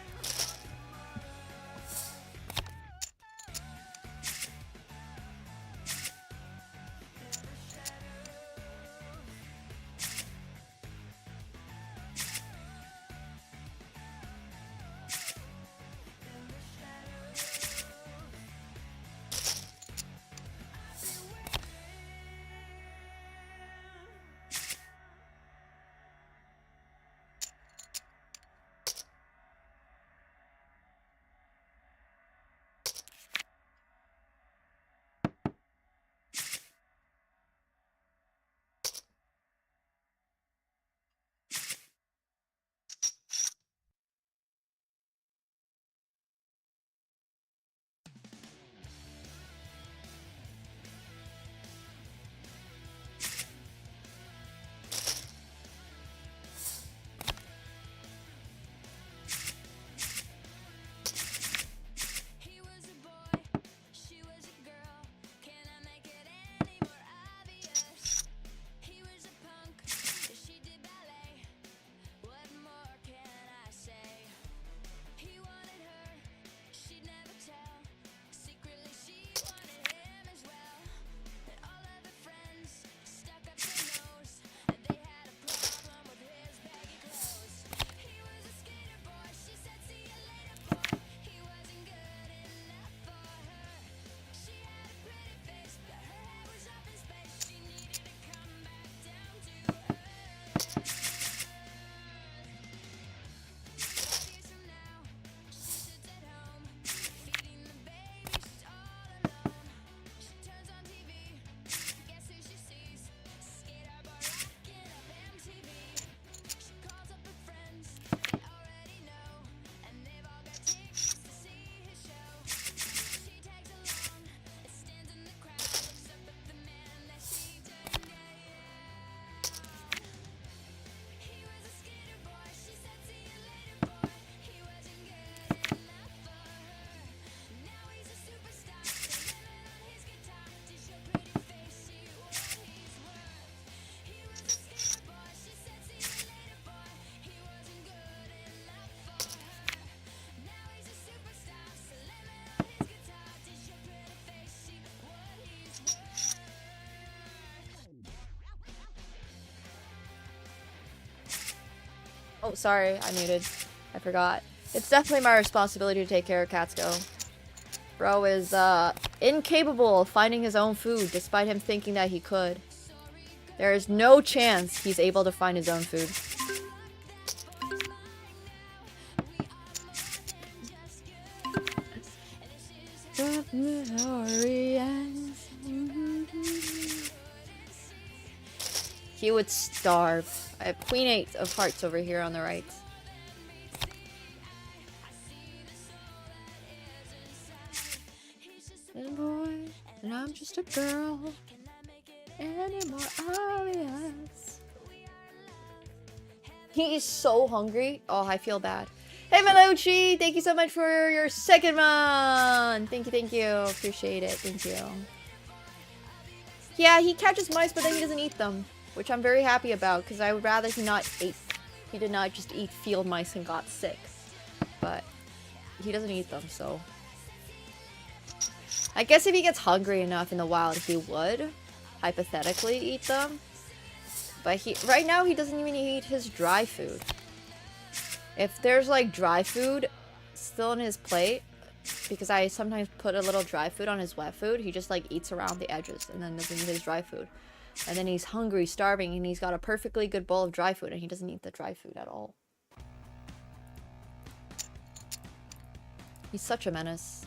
Oh, sorry, I muted. I forgot. It's definitely my responsibility to take care of Katsuko. Bro is, incapable of finding his own food, despite him thinking that he could. There is no chance he's able to find his own food. He would starve. I have Queen 8 of Hearts over here on the right. Boy, and I'm just a girl. Any more obvious? He's so hungry. Oh, I feel bad. Hey, Melucci! Thank you so much for your second month! Thank you. Appreciate it. Thank you. Yeah, he catches mice, but then he doesn't eat them. Which I'm very happy about, because I would rather he did not just eat field mice and got sick. But he doesn't eat them, so... I guess if he gets hungry enough in the wild, he would, hypothetically, eat them. But right now, he doesn't even eat his dry food. If there's, like, dry food still in his plate, because I sometimes put a little dry food on his wet food, he just, like, eats around the edges and then doesn't eat his dry food. And then he's hungry, starving, and he's got a perfectly good bowl of dry food, and he doesn't eat the dry food at all. He's such a menace.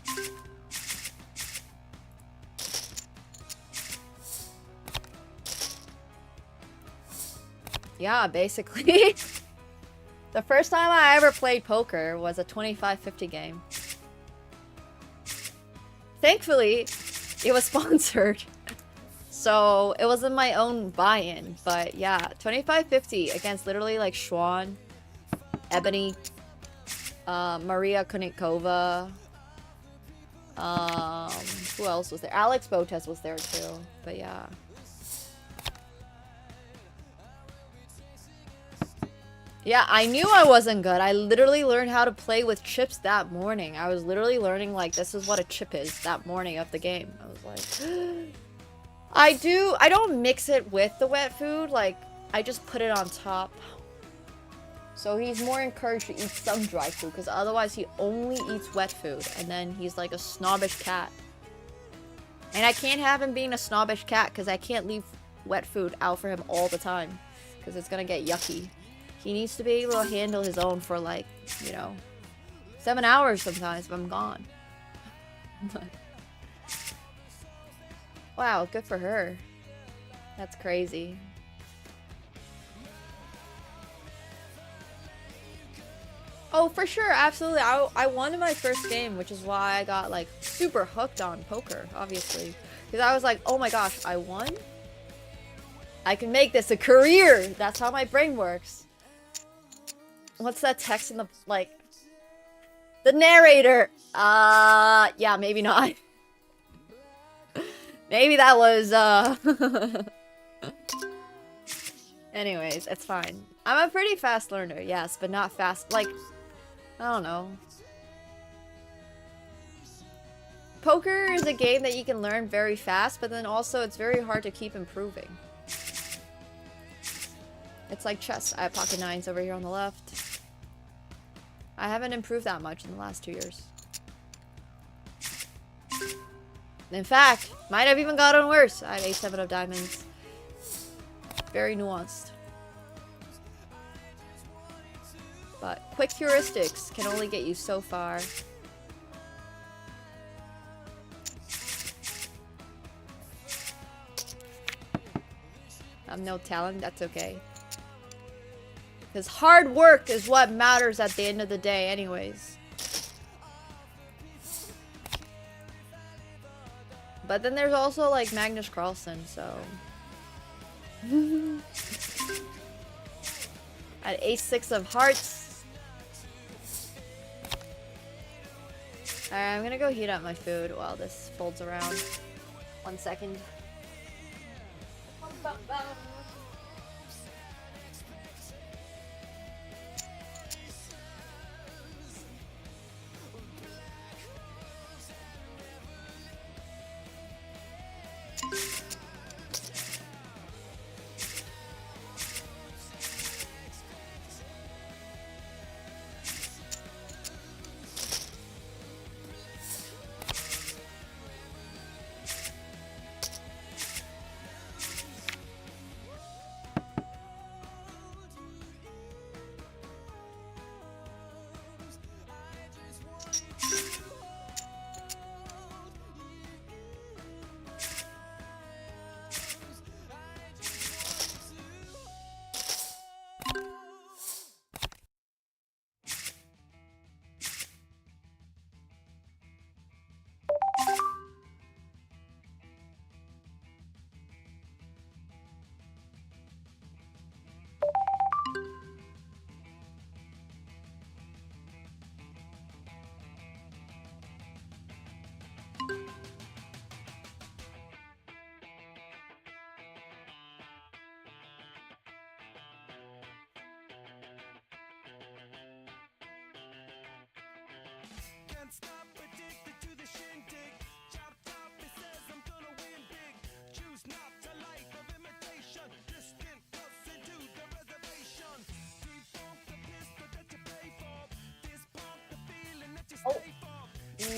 Yeah, basically. The first time I ever played poker was a 25-50 game. Thankfully, it was sponsored. So, it wasn't my own buy-in. But yeah, 25-50 against literally like Schwan, Ebony, Maria Konikova. Who else was there? Alex Botes was there too. But yeah. Yeah, I knew I wasn't good. I literally learned how to play with chips that morning. I was literally learning, like, this is what a chip is that morning of the game. I was like... I don't mix it with the wet food. Like, I just put it on top. So he's more encouraged to eat some dry food, because otherwise he only eats wet food. And then he's like a snobbish cat. And I can't have him being a snobbish cat, because I can't leave wet food out for him all the time. Because it's gonna get yucky. He needs to be able to handle his own for, like, you know, 7 hours sometimes if I'm gone. Wow, good for her. That's crazy. Oh, for sure, absolutely. I won in my first game, which is why I got, like, super hooked on poker, obviously. Because I was like, oh my gosh, I won? I can make this a career! That's how my brain works. What's that text in the, like... The narrator! Yeah, maybe not. Maybe that was, Anyways, it's fine. I'm a pretty fast learner, yes, but not fast, like... I don't know. Poker is a game that you can learn very fast, but then also it's very hard to keep improving. It's like chess. I have pocket nines over here on the left. I haven't improved that much in the last 2 years. In fact, might have even gotten worse. I have A7 of diamonds. Very nuanced. But quick heuristics can only get you so far. I have no talent, that's okay. Because hard work is what matters at the end of the day anyways. But then there's also like Magnus Carlsen, so... At A6 of hearts. Alright, I'm gonna go heat up my food while this folds around. 1 second.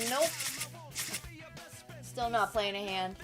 Nope. Still not playing a hand.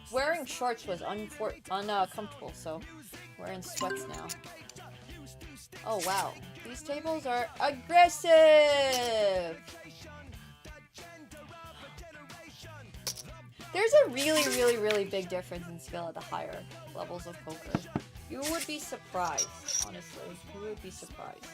Wearing shorts was uncomfortable, so we're in sweats now. Oh wow, these tables are aggressive! There's a really big difference in skill at the higher levels of poker. You would be surprised, honestly. You would be surprised.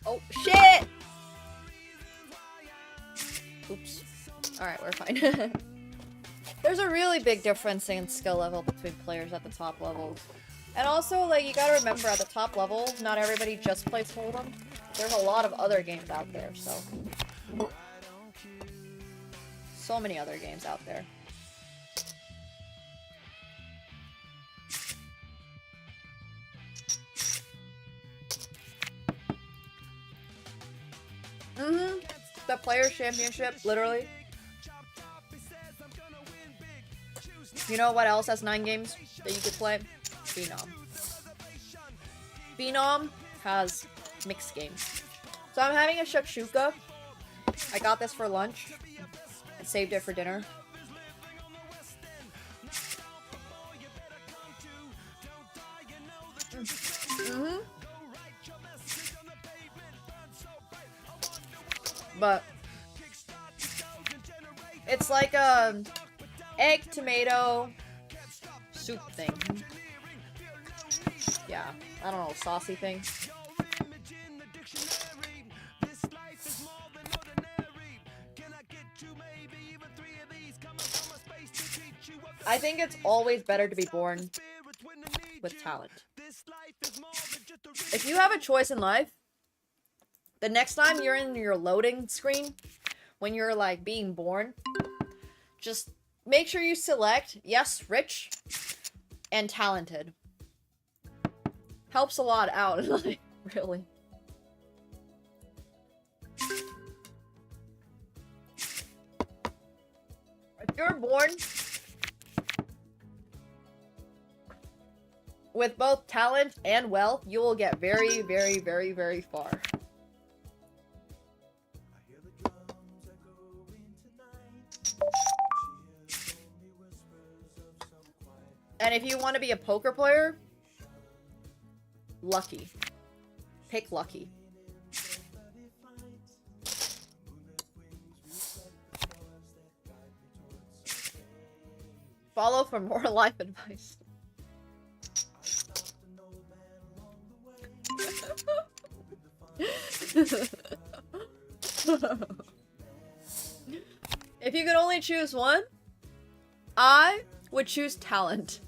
Oh, shit! Oops. Alright, we're fine. There's a really big difference in skill level between players at the top levels. And also, like, you gotta remember, at the top level, not everybody just plays Hold'em. There's a lot of other games out there, so... So many other games out there. The Players' Championship, literally. You know what else has 9 games that you could play? Phenom. Phenom has mixed games. So I'm having a shakshuka. I got this for lunch. I saved it for dinner. But it's like a egg tomato soup thing. Yeah, I don't know, saucy thing. I think it's always better to be born with talent. If you have a choice in life, the next time you're in your loading screen, when you're like being born, just make sure you select, yes, rich and talented. Helps a lot out, like, really. If you're born with both talent and wealth, you will get very, very, very, very far. And if you want to be a poker player, lucky. Pick lucky. Follow for more life advice. If you could only choose one, I would choose talent.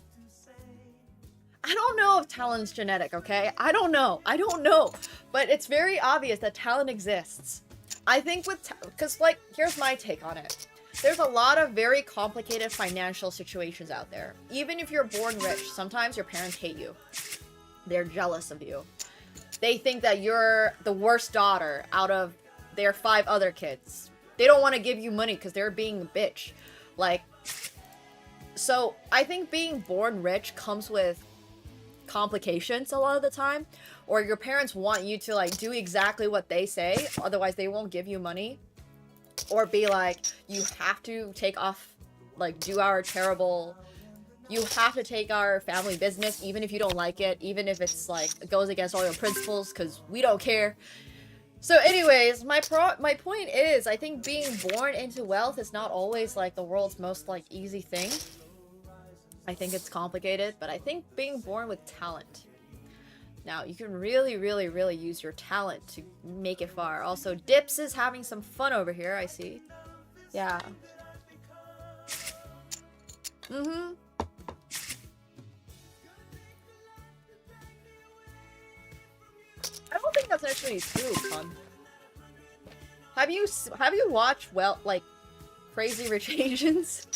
I don't know if talent's genetic, okay? I don't know. But it's very obvious that talent exists. I think with because, like, here's my take on it. there's a lot of very complicated financial situations out there. Even if you're born rich, sometimes your parents hate you. They're jealous of you. They think that you're the worst daughter out of their 5 other kids. They don't want to give you money because they're being a bitch. Like, so I think being born rich comes with complications a lot of the time. Or your parents want you to like do exactly what they say, otherwise they won't give you money. Or be like, you have to take off, like do our terrible, you have to take our family business even if you don't like it, even if it's like, it goes against all your principles, because we don't care. So anyways, my point is, I think being born into wealth is not always like the world's most like easy thing. I think it's complicated, but I think being born with talent. Now, you can really, really, really use your talent to make it far. Also, Dips is having some fun over here, I see. Yeah. Mm-hmm. I don't think that's actually too fun. Have you watched, well, like, Crazy Rich Asians?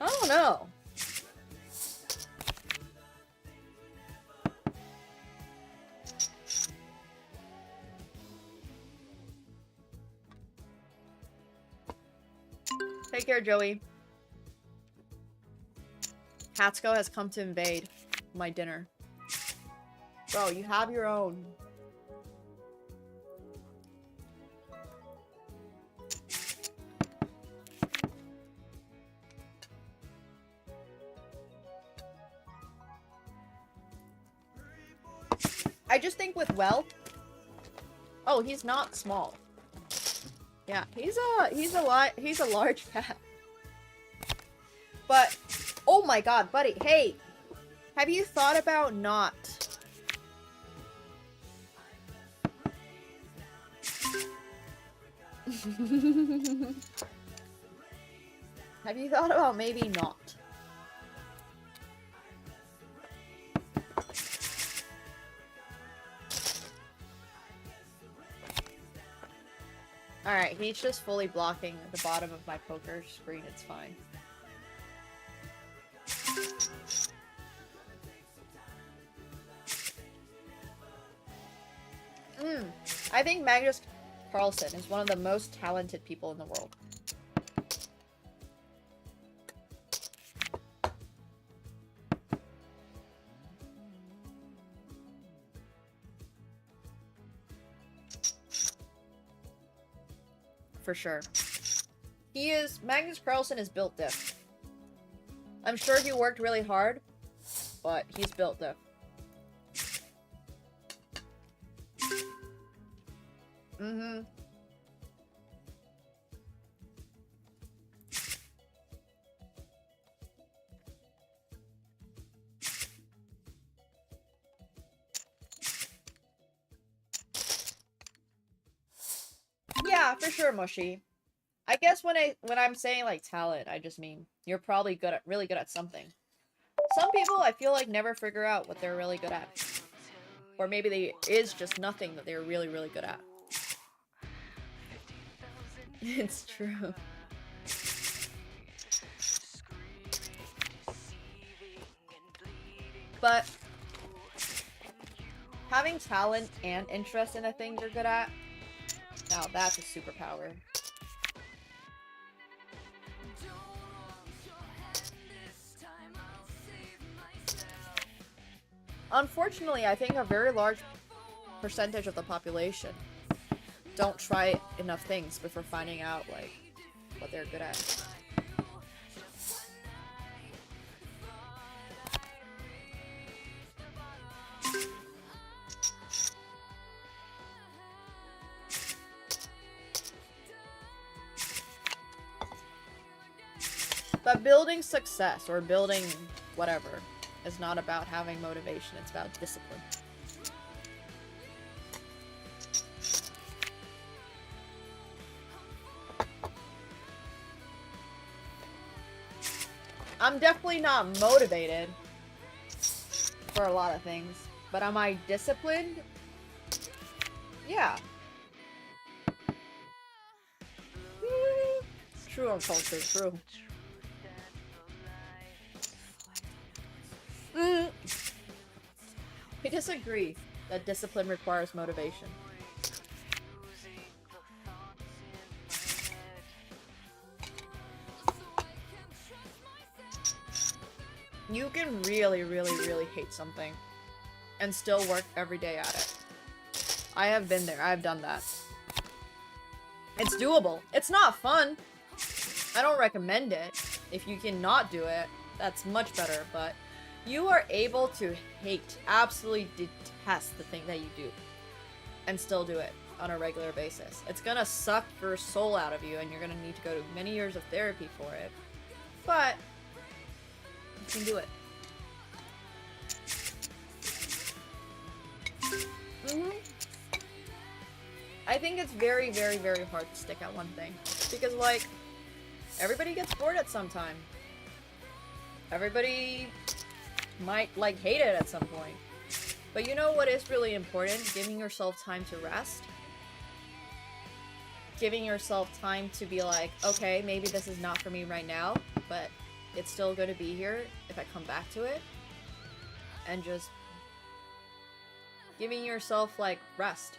I don't know. Take care, Joey. Hatsko has come to invade my dinner. Bro, you have your own. I just think with wealth. Oh, he's not small. Yeah, he's a large cat. But oh my god, buddy, hey, have you thought about not have you thought about maybe not? Alright, he's just fully blocking the bottom of my poker screen, it's fine. I think Magnus Carlsen is one of the most talented people in the world. For sure. He is, Magnus Carlsen is built diff. I'm sure he worked really hard, but he's built diff. Mm-hmm. Yeah, for sure, Mushy. I guess when I'm saying like talent, I just mean you're probably really good at something. Some people I feel like never figure out what they're really good at. Or maybe there is just nothing that they're really, really good at. It's true. But having talent and interest in a thing you're good at, now that's a superpower. Unfortunately, I think a very large percentage of the population don't try enough things before finding out, like, what they're good at. But building success, or building whatever, is not about having motivation, it's about discipline. I'm definitely not motivated for a lot of things, but am I disciplined? Yeah. True, uncultured, true. We disagree that discipline requires motivation. You can really, really, really hate something and still work every day at it. I have been there. I've done that. It's doable. It's not fun. I don't recommend it. If you cannot do it, that's much better, but you are able to hate, absolutely detest the thing that you do and still do it on a regular basis. It's gonna suck your soul out of you and you're gonna need to go to many years of therapy for it, but you can do it. I think it's very, very, very hard to stick at one thing because, like, everybody gets bored at some time. Everybody might, like, hate it at some point. But you know what is really important? Giving yourself time to rest. Giving yourself time to be like, okay, maybe this is not for me right now, but it's still going to be here if I come back to it. And just giving yourself, like, rest.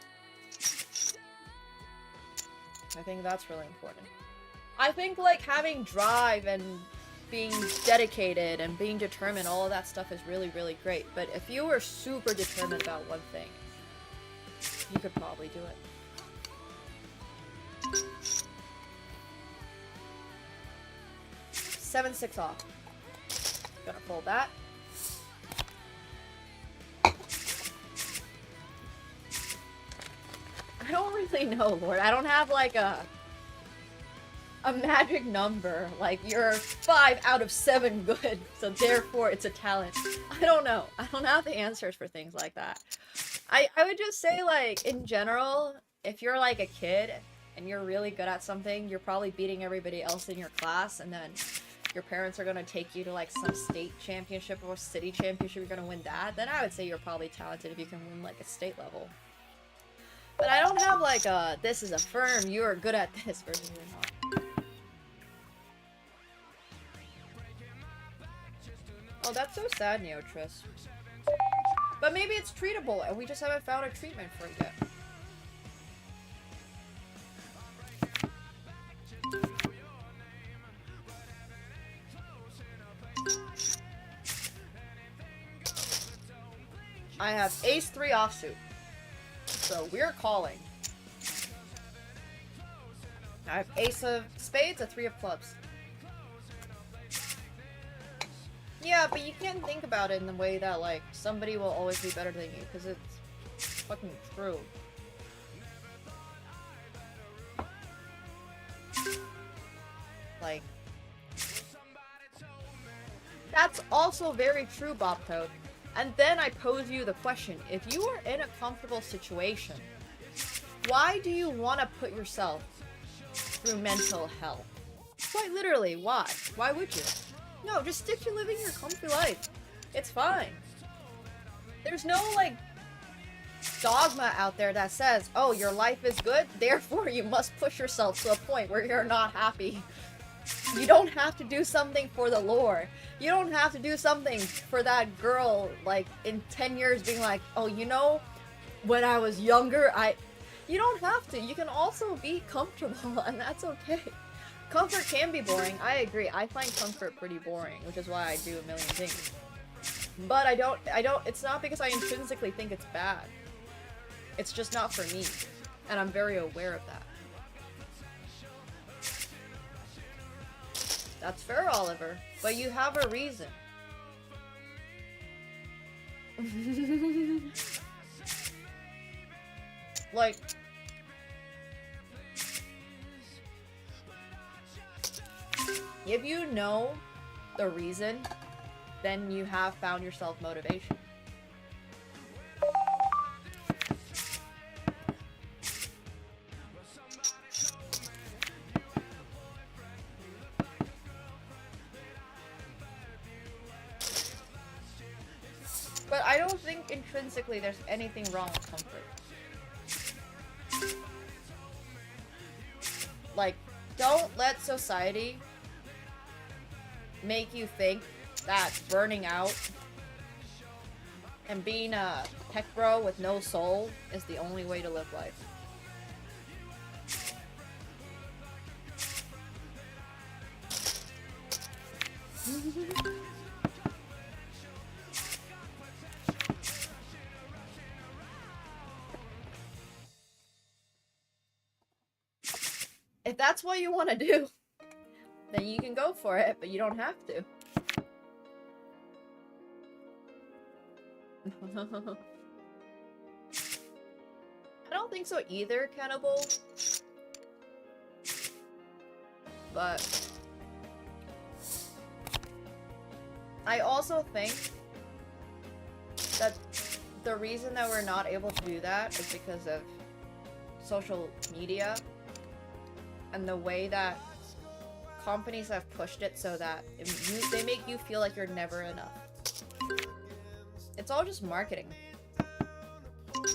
I think that's really important. I think, like, having drive and being dedicated and being determined, all of that stuff is really, really great. But if you were super determined about one thing, you could probably do it. 7-6 off. Gonna fold that. I don't really know, Lord. I don't have like a magic number. Like, you're 5 out of 7 good, so therefore it's a talent. I don't know. I don't have the answers for things like that. I would just say, like, in general, if you're like a kid and you're really good at something, you're probably beating everybody else in your class, and then your parents are going to take you to like some state championship or city championship, you're going to win that, then I would say you're probably talented if you can win like a state level. But I don't have like a, this is a firm, you are good at this versus you're not. Oh, that's so sad, Neotris. But maybe it's treatable and we just haven't found a treatment for it yet. I have ace-3 offsuit. So we're calling. I have ace of spades, a 3 of clubs. Yeah, but you can't think about it in the way that, like, somebody will always be better than you, because it's fucking true. Like, that's also very true, Bob Toad. And then I pose you the question, if you are in a comfortable situation, why do you want to put yourself through mental hell? Quite literally, why? Why would you? No, just stick to living your comfy life. It's fine. There's no, like, dogma out there that says, oh, your life is good, therefore you must push yourself to a point where you're not happy. You don't have to do something for the lore. You don't have to do something for that girl, like, in 10 years being like, oh, you know, when I was younger, You don't have to. You can also be comfortable, and that's okay. Comfort can be boring. I agree. I find comfort pretty boring, which is why I do a million things. But I don't, it's not because I intrinsically think it's bad. It's just not for me. And I'm very aware of that. That's fair, Oliver. But you have a reason. Like... if you know the reason, then you have found yourself motivation. But I don't think intrinsically there's anything wrong with comfort. Like, don't let society make you think that burning out and being a tech bro with no soul is the only way to live life. If that's what you want to do, then you can go for it, but you don't have to. I don't think so either, Cannibal. But I also think that the reason that we're not able to do that is because of social media and the way that companies have pushed it so that they make you feel like you're never enough. It's all just marketing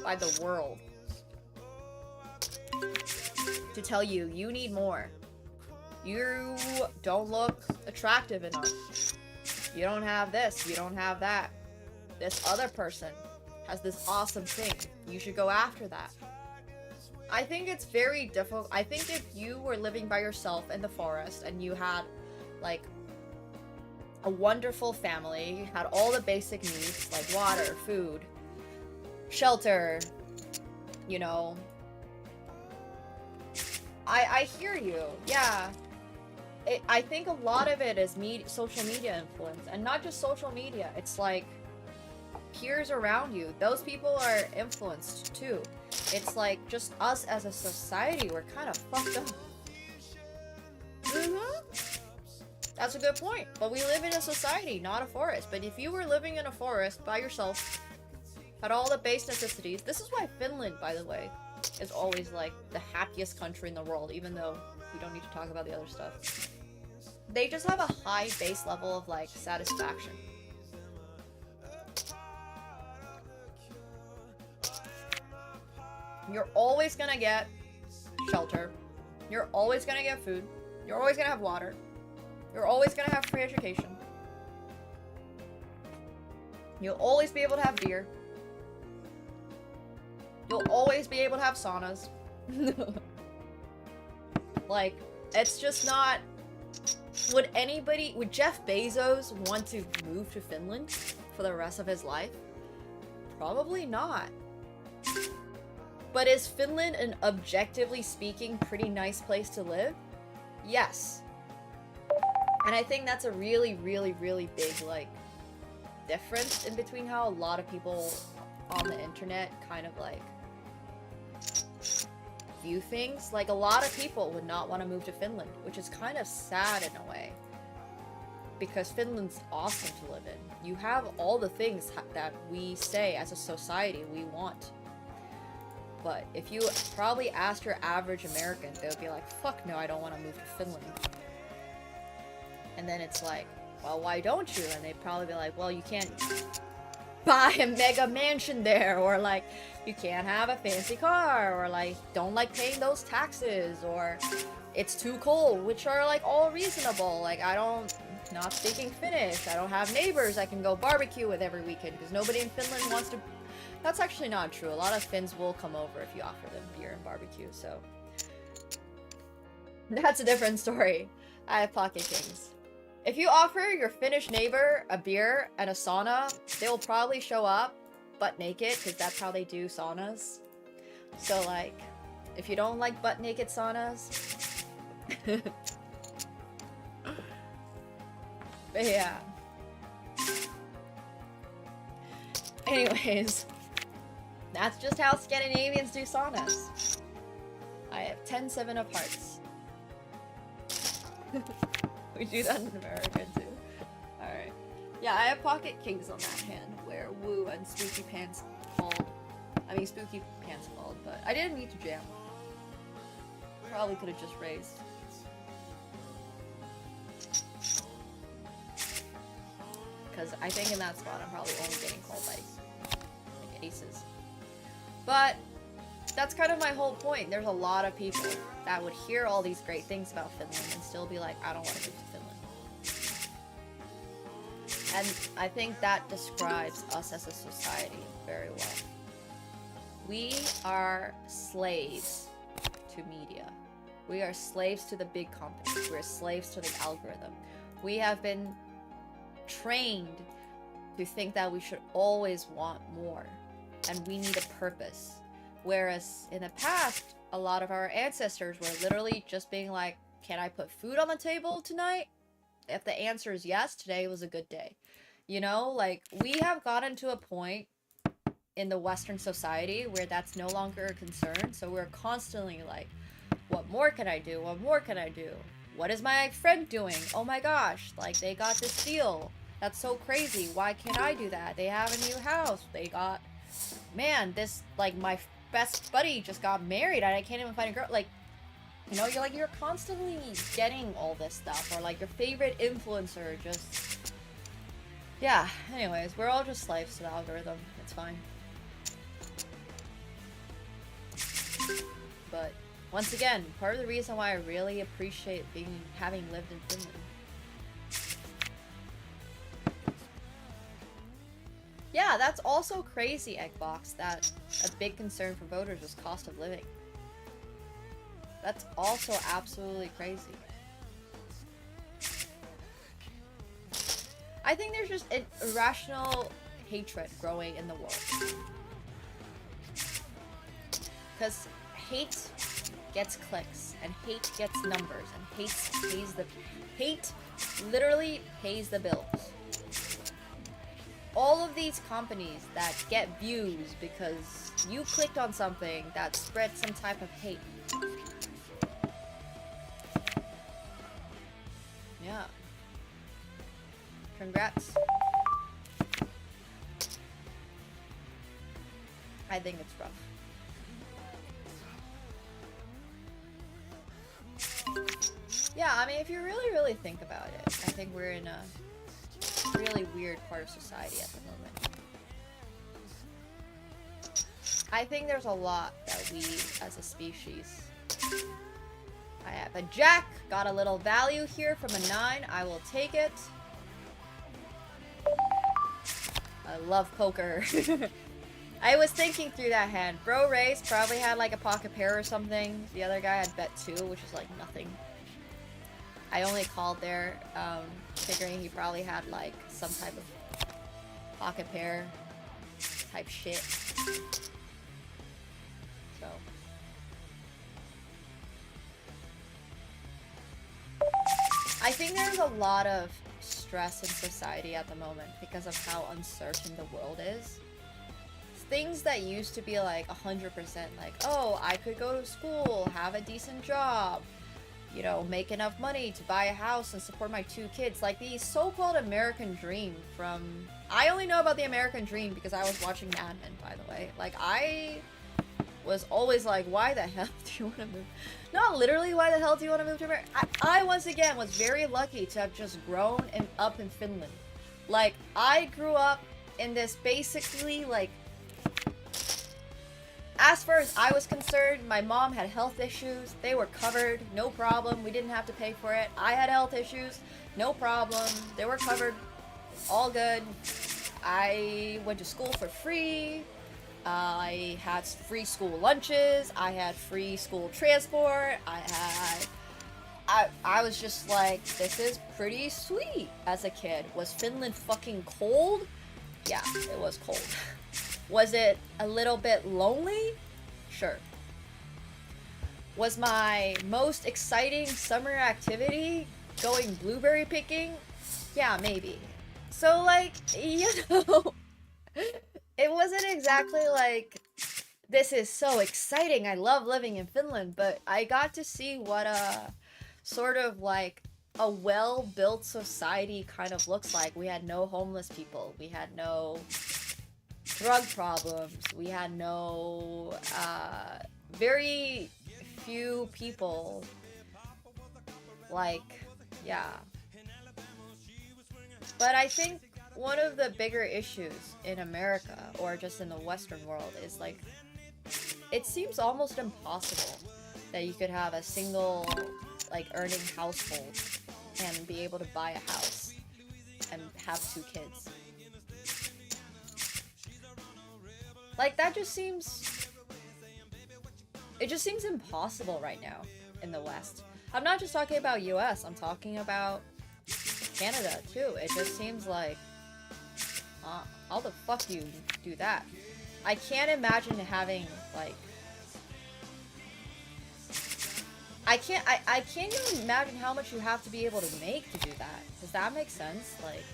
by the world to tell you you need more. You don't look attractive enough. You don't have this, you don't have that. This other person has this awesome thing. You should go after that. I think it's very difficult. I think if you were living by yourself in the forest and you had like a wonderful family, you had all the basic needs like water, food, shelter, you know. I hear you. Yeah. I think a lot of it is social media influence, and not just social media. It's like peers around you. Those people are influenced too. It's like just us as a society, we're kind of fucked up. That's a good point. But we live in a society, not a forest. But if you were living in a forest by yourself, had all the base necessities, this is why Finland, by the way, is always like the happiest country in the world, even though we don't need to talk about the other stuff. They just have a high base level of like satisfaction. You're always gonna get shelter. You're always gonna get food. You're always gonna have water. You're always gonna have free education. You'll always be able to have beer. You'll always be able to have saunas. Like, it's just not... Would Jeff Bezos want to move to Finland for the rest of his life? Probably not. But is Finland an objectively speaking pretty nice place to live? Yes. And I think that's a really, really, really big, like, difference in between how a lot of people on the internet kind of, like, view things. Like, a lot of people would not want to move to Finland, which is kind of sad in a way. Because Finland's awesome to live in. You have all the things that we say as a society we want. But if you probably asked your average American, they'll be like, fuck no, I don't want to move to Finland. And then it's like, well, why don't you? And they'd probably be like, well, you can't buy a mega mansion there, or like, you can't have a fancy car, or like, don't like paying those taxes, or it's too cold, which are like all reasonable. Like, not speaking Finnish, I don't have neighbors I can go barbecue with every weekend, because nobody in Finland wants to. That's actually not true. A lot of Finns will come over if you offer them beer and barbecue, so. That's a different story. I have Pocket Kings. If you offer your Finnish neighbor a beer and a sauna, they'll probably show up butt naked, because that's how they do saunas. So, like, if you don't like butt naked saunas... But yeah. Anyways, that's just how Scandinavians do saunas. I have 10 7 of hearts. We do that in America too. Alright. Yeah, I have Pocket Kings on that hand, where Woo and Spooky Pants called. I mean, Spooky Pants called, but I didn't need to jam. Probably could have just raised. Because I think in that spot I'm probably only getting called by like aces. But that's kind of my whole point. There's a lot of people that would hear all these great things about Finland and still be like, I don't want to move to Finland. And I think that describes us as a society very well. We are slaves to media. We are slaves to the big companies. We're slaves to the algorithm. We have been trained to think that we should always want more and we need a purpose. Whereas in the past, a lot of our ancestors were literally just being like, can I put food on the table tonight? If the answer is yes, today was a good day. You know, like, we have gotten to a point in the Western society where that's no longer a concern. So we're constantly like, what more can I do? What more can I do? What is my friend doing? Oh my gosh, like, they got this deal. That's so crazy. Why can't I do that? They have a new house. They got, man, this, like, my best buddy just got married and I can't even find a girl. Like, you know, you're constantly getting all this stuff. Or like your favorite influencer just, yeah. Anyways, we're all just slaves to the algorithm. It's fine. But once again, part of the reason why I really appreciate having lived in Finland. Yeah, that's also crazy, Eggbox, that a big concern for voters was cost of living. That's also absolutely crazy. I think there's just an irrational hatred growing in the world. Because hate gets clicks, and hate gets numbers, and hate literally pays the bills. All of these companies that get views because you clicked on something that spread some type of hate. Yeah. Congrats. I think it's rough. Yeah, I mean, if you really think about it, I think we're in a really weird part of society at the moment. I think there's a lot that we, as a species, I have a jack, got a little value here from a 9, I will take it. I love poker. I was thinking through that hand. Bro Race probably had like a pocket pair or something. The other guy had bet 2, which is like nothing. I only called there, figuring he probably had like some type of pocket pair type shit. So. I think there's a lot of stress in society at the moment because of how uncertain the world is. Things that used to be like 100% like, oh, I could go to school, have a decent job, you know, make enough money to buy a house and support my 2 kids. Like the so-called American dream from... I only know about the American dream because I was watching Mad Men, by the way. Like, I was always like, why the hell do you want to move? Not literally, why the hell do you want to move to America? I once again was very lucky to have just grown up in Finland. Like, I grew up in this basically, like... As far as I was concerned, my mom had health issues. They were covered, no problem. We didn't have to pay for it. I had health issues, no problem. They were covered, all good. I went to school for free. I had free school lunches. I had free school transport. I was just like, this is pretty sweet as a kid. Was Finland fucking cold? Yeah, it was cold. Was it a little bit lonely? Sure. Was my most exciting summer activity going blueberry picking? Yeah, maybe. So, like, you know, it wasn't exactly like, this is so exciting, I love living in Finland, but I got to see what a sort of like a well-built society kind of looks like. We had no homeless people. We had no drug problems. We had no, very few people, like, yeah. But I think one of the bigger issues in America, or just in the Western world, is like, it seems almost impossible that you could have a single, like, earning household and be able to buy a house and have 2 kids. Like, that just seems... It just seems impossible right now in the West. I'm not just talking about US, I'm talking about Canada, too. It just seems like... how the fuck do you do that? I can't imagine having, like... I can't even imagine how much you have to be able to make to do that. Does that make sense? Like...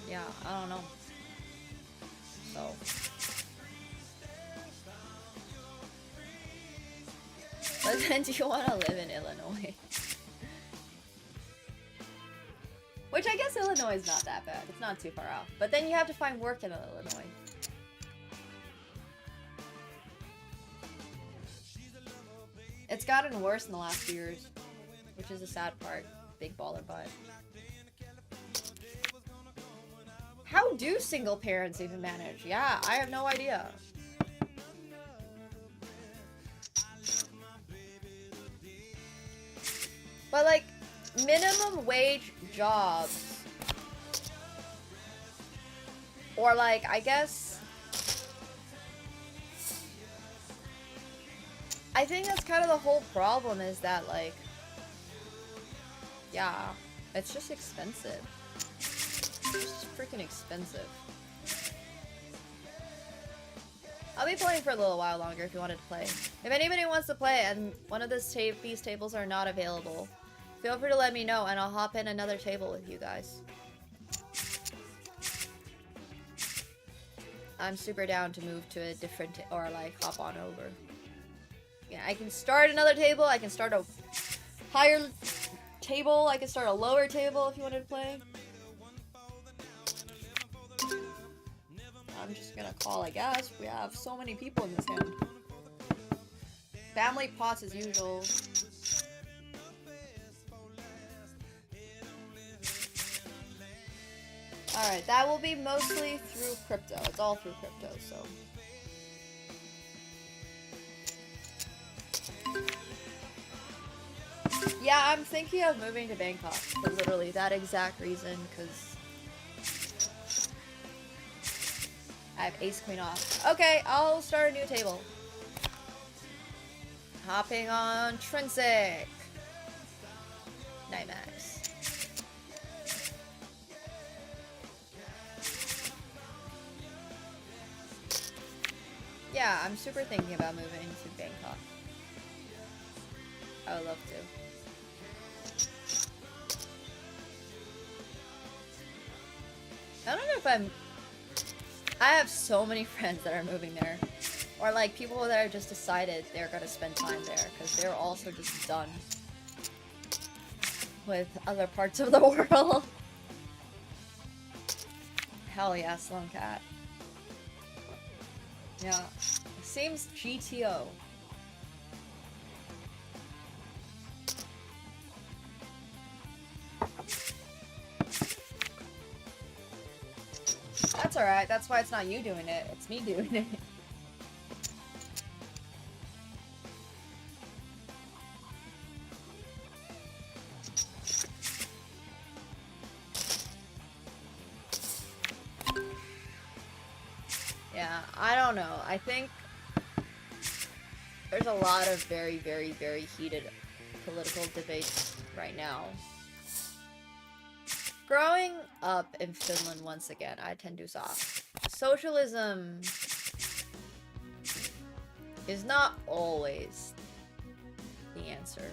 Yeah, I don't know. So... But then do you want to live in Illinois? Which I guess Illinois is not that bad. It's not too far off. But then you have to find work in Illinois. It's gotten worse in the last few years, which is the sad part. Big baller vibe. How do single parents even manage? Yeah, I have no idea. But like, minimum wage jobs, or like, I guess, I think that's kind of the whole problem, is that like, yeah, it's just expensive. It's just freaking expensive. I'll be playing for a little while longer if you wanted to play. If anybody wants to play and one of these tables are not available, feel free to let me know and I'll hop in another table with you guys. I'm super down to move to a different, or like hop on over. Yeah, I can start another table, I can start a higher table, I can start a lower table if you wanted to play. I'm just gonna call, I guess. We have so many people in this hand. Family pots as usual. Alright, that will be mostly through crypto. It's all through crypto, so. Yeah, I'm thinking of moving to Bangkok for literally that exact reason, because I have ace queen off. Okay, I'll start a new table. Hopping on Trinsic. Nymax. Yeah, I'm super thinking about moving to Bangkok. I would love to. I don't know if I have so many friends that are moving there. Or like people that have just decided they're gonna spend time there because they're also just done with other parts of the world. Hell yeah, Slum Cat. Yeah. Seems GTO. That's alright, that's why it's not you doing it, it's me doing it. Yeah, I don't know. I think there's a lot of very, very, very heated political debates right now. Growing up in Finland, once again, I tend to soft. Socialism is not always the answer.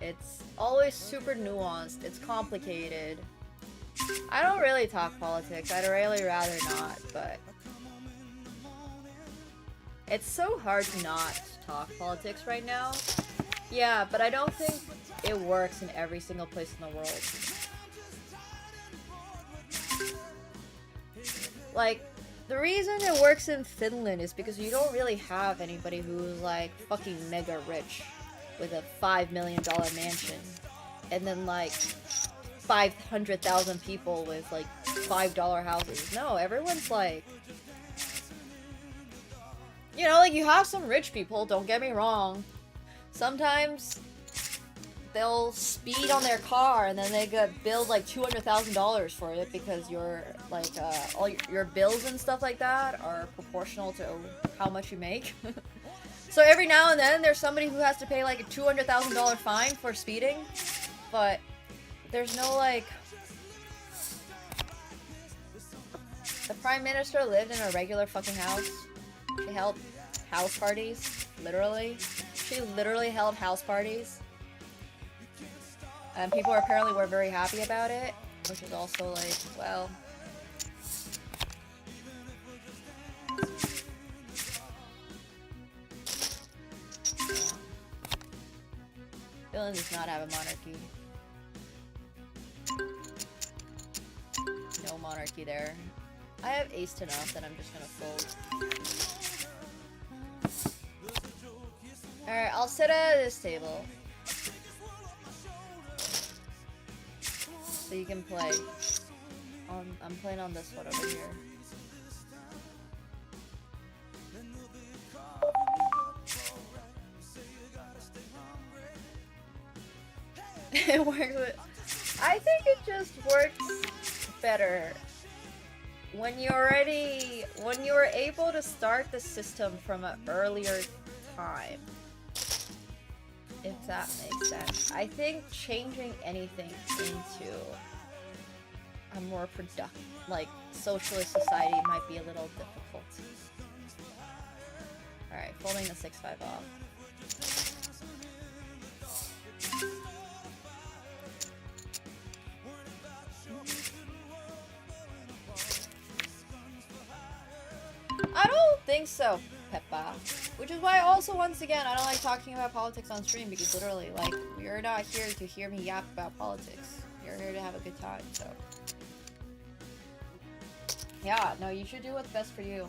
It's always super nuanced, it's complicated. I don't really talk politics, I'd really rather not, but it's so hard to not talk politics right now. Yeah, but I don't think it works in every single place in the world. Like, the reason it works in Finland is because you don't really have anybody who's like fucking mega rich with a $5 million mansion and then like 500,000 people with like $5 houses. No, everyone's like, you know, like you have some rich people, don't get me wrong. Sometimes they'll speed on their car and then they get billed like $200,000 for it because your like all your bills and stuff like that are proportional to how much you make. So every now and then there's somebody who has to pay like a $200,000 fine for speeding, but there's no like. The Prime Minister lived in a regular fucking house. She held house parties, literally. She literally held house parties. And people apparently were very happy about it, which is also like, well... Finland does not have a monarchy. No monarchy there. I have ace to enough that I'm just gonna fold. Alright, I'll sit at this table. So you can play. I'm playing on this one over here. It works with... I think it just works better when you were able to start the system from an earlier time. If that makes sense. I think changing anything into a more productive, like, socialist society might be a little difficult. Alright, folding the 6-5 off. I don't think so, Peppa. Which is why also, once again, I don't like talking about politics on stream, because literally, like, you're not here to hear me yap about politics. You're here to have a good time, so. Yeah, no, you should do what's best for you.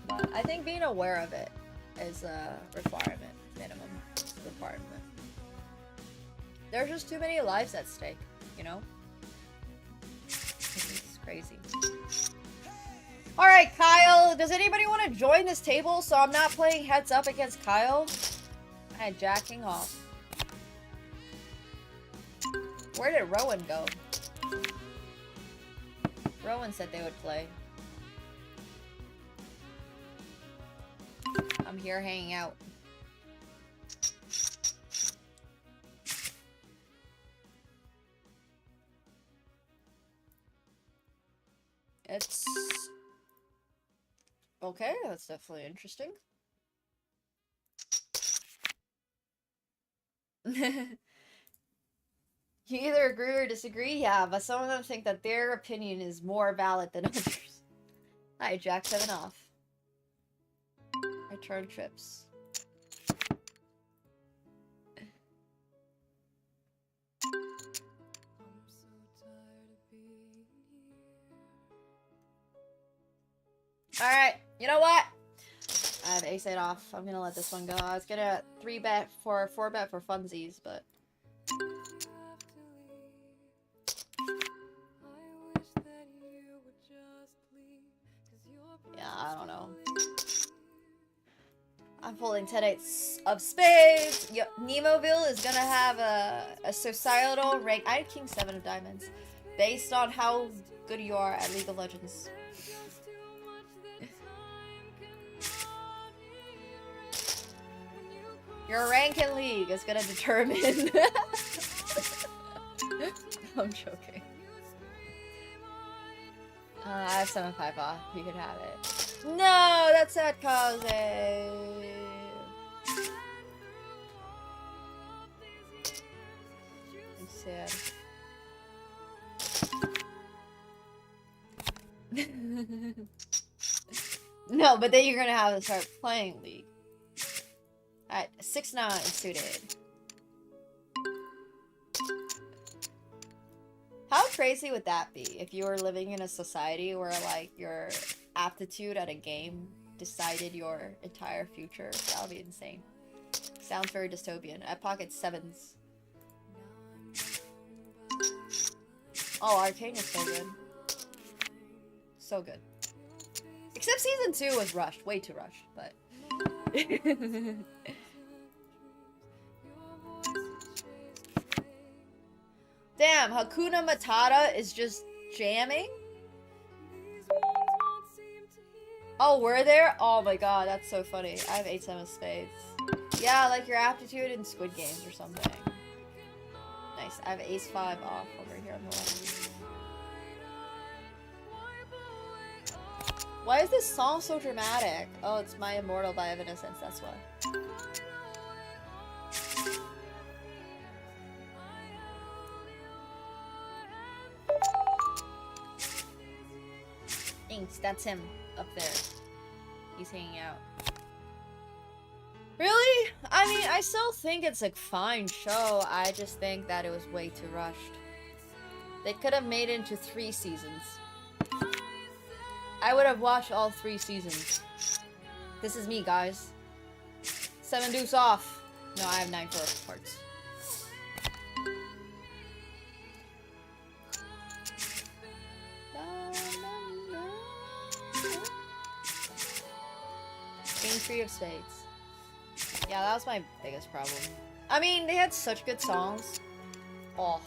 But I think being aware of it is a requirement, minimum requirement. There's just too many lives at stake, you know? It's crazy. Alright, Kyle, does anybody want to join this table so I'm not playing heads up against Kyle? I'm jacking off. Where did Rowan go? Rowan said they would play. I'm here hanging out. It's... okay, that's definitely interesting. You either agree or disagree, yeah, but some of them think that their opinion is more valid than others. Hi, Jack 7 off. Return trips. Alright, you know what? I have ace-8 off. I'm gonna let this one go. I was gonna 3-bet for 4-bet for funsies, but... yeah, I don't know. I'm pulling 10-8 of spades. Yep, Nemoville is gonna have a societal rank. I had King 7 of diamonds. Based on how good you are at League of Legends. Your rank in League is gonna determine... I'm joking. I have 7-5 off. You can have it. No, that's sad, Kaze. I'm sad. No, but then you're gonna have to start playing League. Alright, 6-9 suited. How crazy would that be if you were living in a society where, like, your aptitude at a game decided your entire future? That would be insane. Sounds very dystopian. I pocket 7s. Oh, Arcane is so good. So good. Except season 2 was rushed. Way too rushed, but... Damn, Hakuna Matata is just jamming? Oh, we're there? Oh my god, that's so funny. I have 8-7 of spades. Yeah, like your aptitude in Squid Games or something. Nice. I have ace 5 off over here on the left. Why is this song so dramatic? Oh, it's My Immortal by Evanescence, that's why. Thanks, that's him up there. He's hanging out. Really? I mean, I still think it's a fine show. I just think that it was way too rushed. They could have made it into 3 seasons. I would have watched all 3 seasons. This is me, guys. 7 deuce off. No, I have 9 4 hearts. King 3 of spades. Yeah, that was my biggest problem. I mean, they had such good songs. Oh.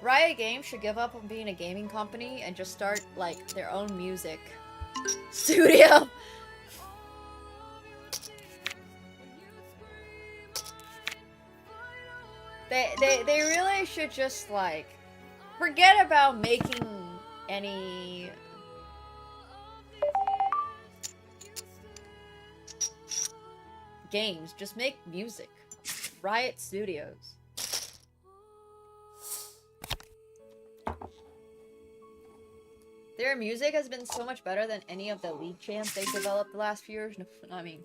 Riot Games should give up on being a gaming company and just start, like, their own music studio. They really should just, like, forget about making any... games. Just make music. Riot Studios. Their music has been so much better than any of the League champs they've developed the last few years. No, I mean...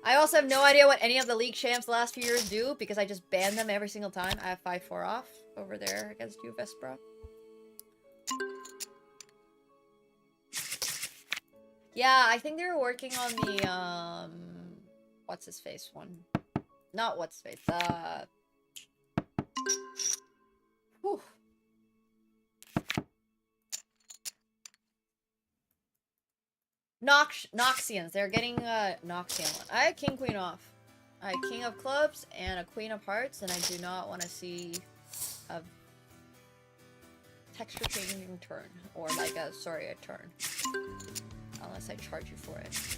I also have no idea what any of the League champs the last few years do, because I just ban them every single time. I have 5-4 off over there against you, Vespra. Yeah, I think they're working on the, what's his face one? Not what's his face, whew. Noxians. They're getting a Noxian one. I had King Queen off. I had King of Clubs and a Queen of Hearts, and I do not want to see a texture changing turn. Or like a, sorry, a turn. Unless I charge you for it.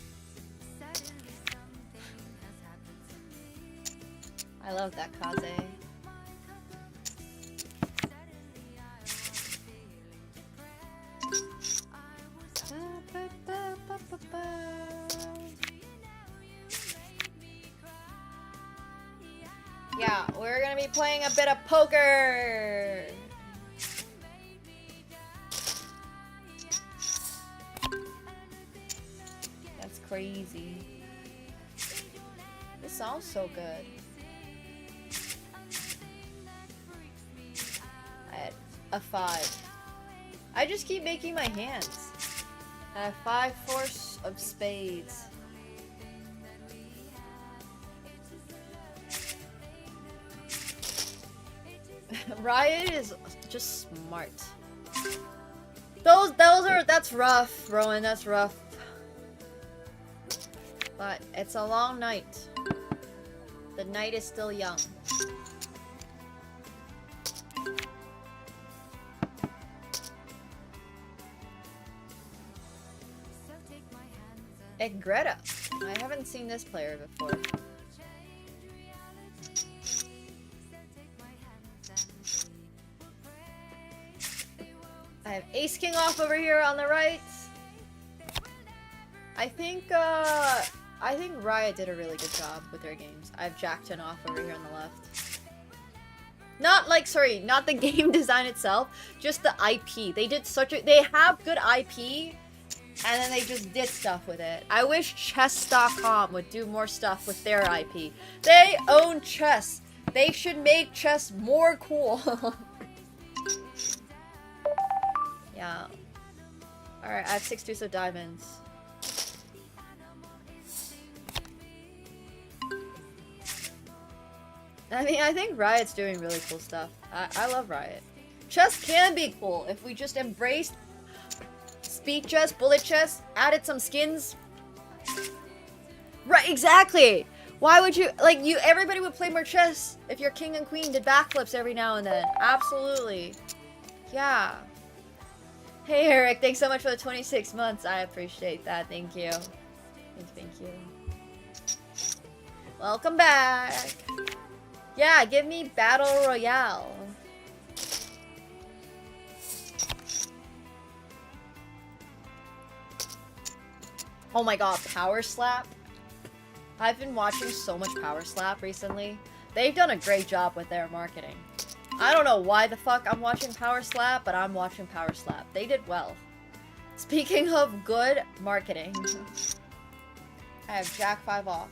I love that Kaze. Yeah, we're gonna be playing a bit of poker. That's crazy. This sounds so good. I had a 5. I just keep making my hands. I have 5-4 of spades. Riot is just smart. That's rough, Rowan, that's rough. But it's a long night. The night is still young. Greta. I haven't seen this player before. I have Ace King off over here on the right. I think Riot did a really good job with their games. I have Jack 10 off over here on the left. Not like, sorry, not the game design itself, just the IP. They did such a, they have good IP, and then they just did stuff with it. I wish chess.com would do more stuff with their IP. They own chess. They should make chess more cool. Yeah. Alright, I have 6 deuce of diamonds. I mean, I think Riot's doing really cool stuff. I love Riot. Chess can be cool if we just embraced speed chess, bullet chess, added some skins. Right, exactly! Why would you, like, everybody would play more chess if your king and queen did backflips every now and then. Absolutely. Yeah. Hey Eric, thanks so much for the 26 months. I appreciate that. Thank you. Thank you. Welcome back. Yeah, give me Battle Royale. Oh my god, Power Slap. I've been watching so much Power Slap recently. They've done a great job with their marketing. I don't know why the fuck I'm watching Power Slap, but I'm watching Power Slap. They did well. Speaking of good marketing, I have Jack 5 off.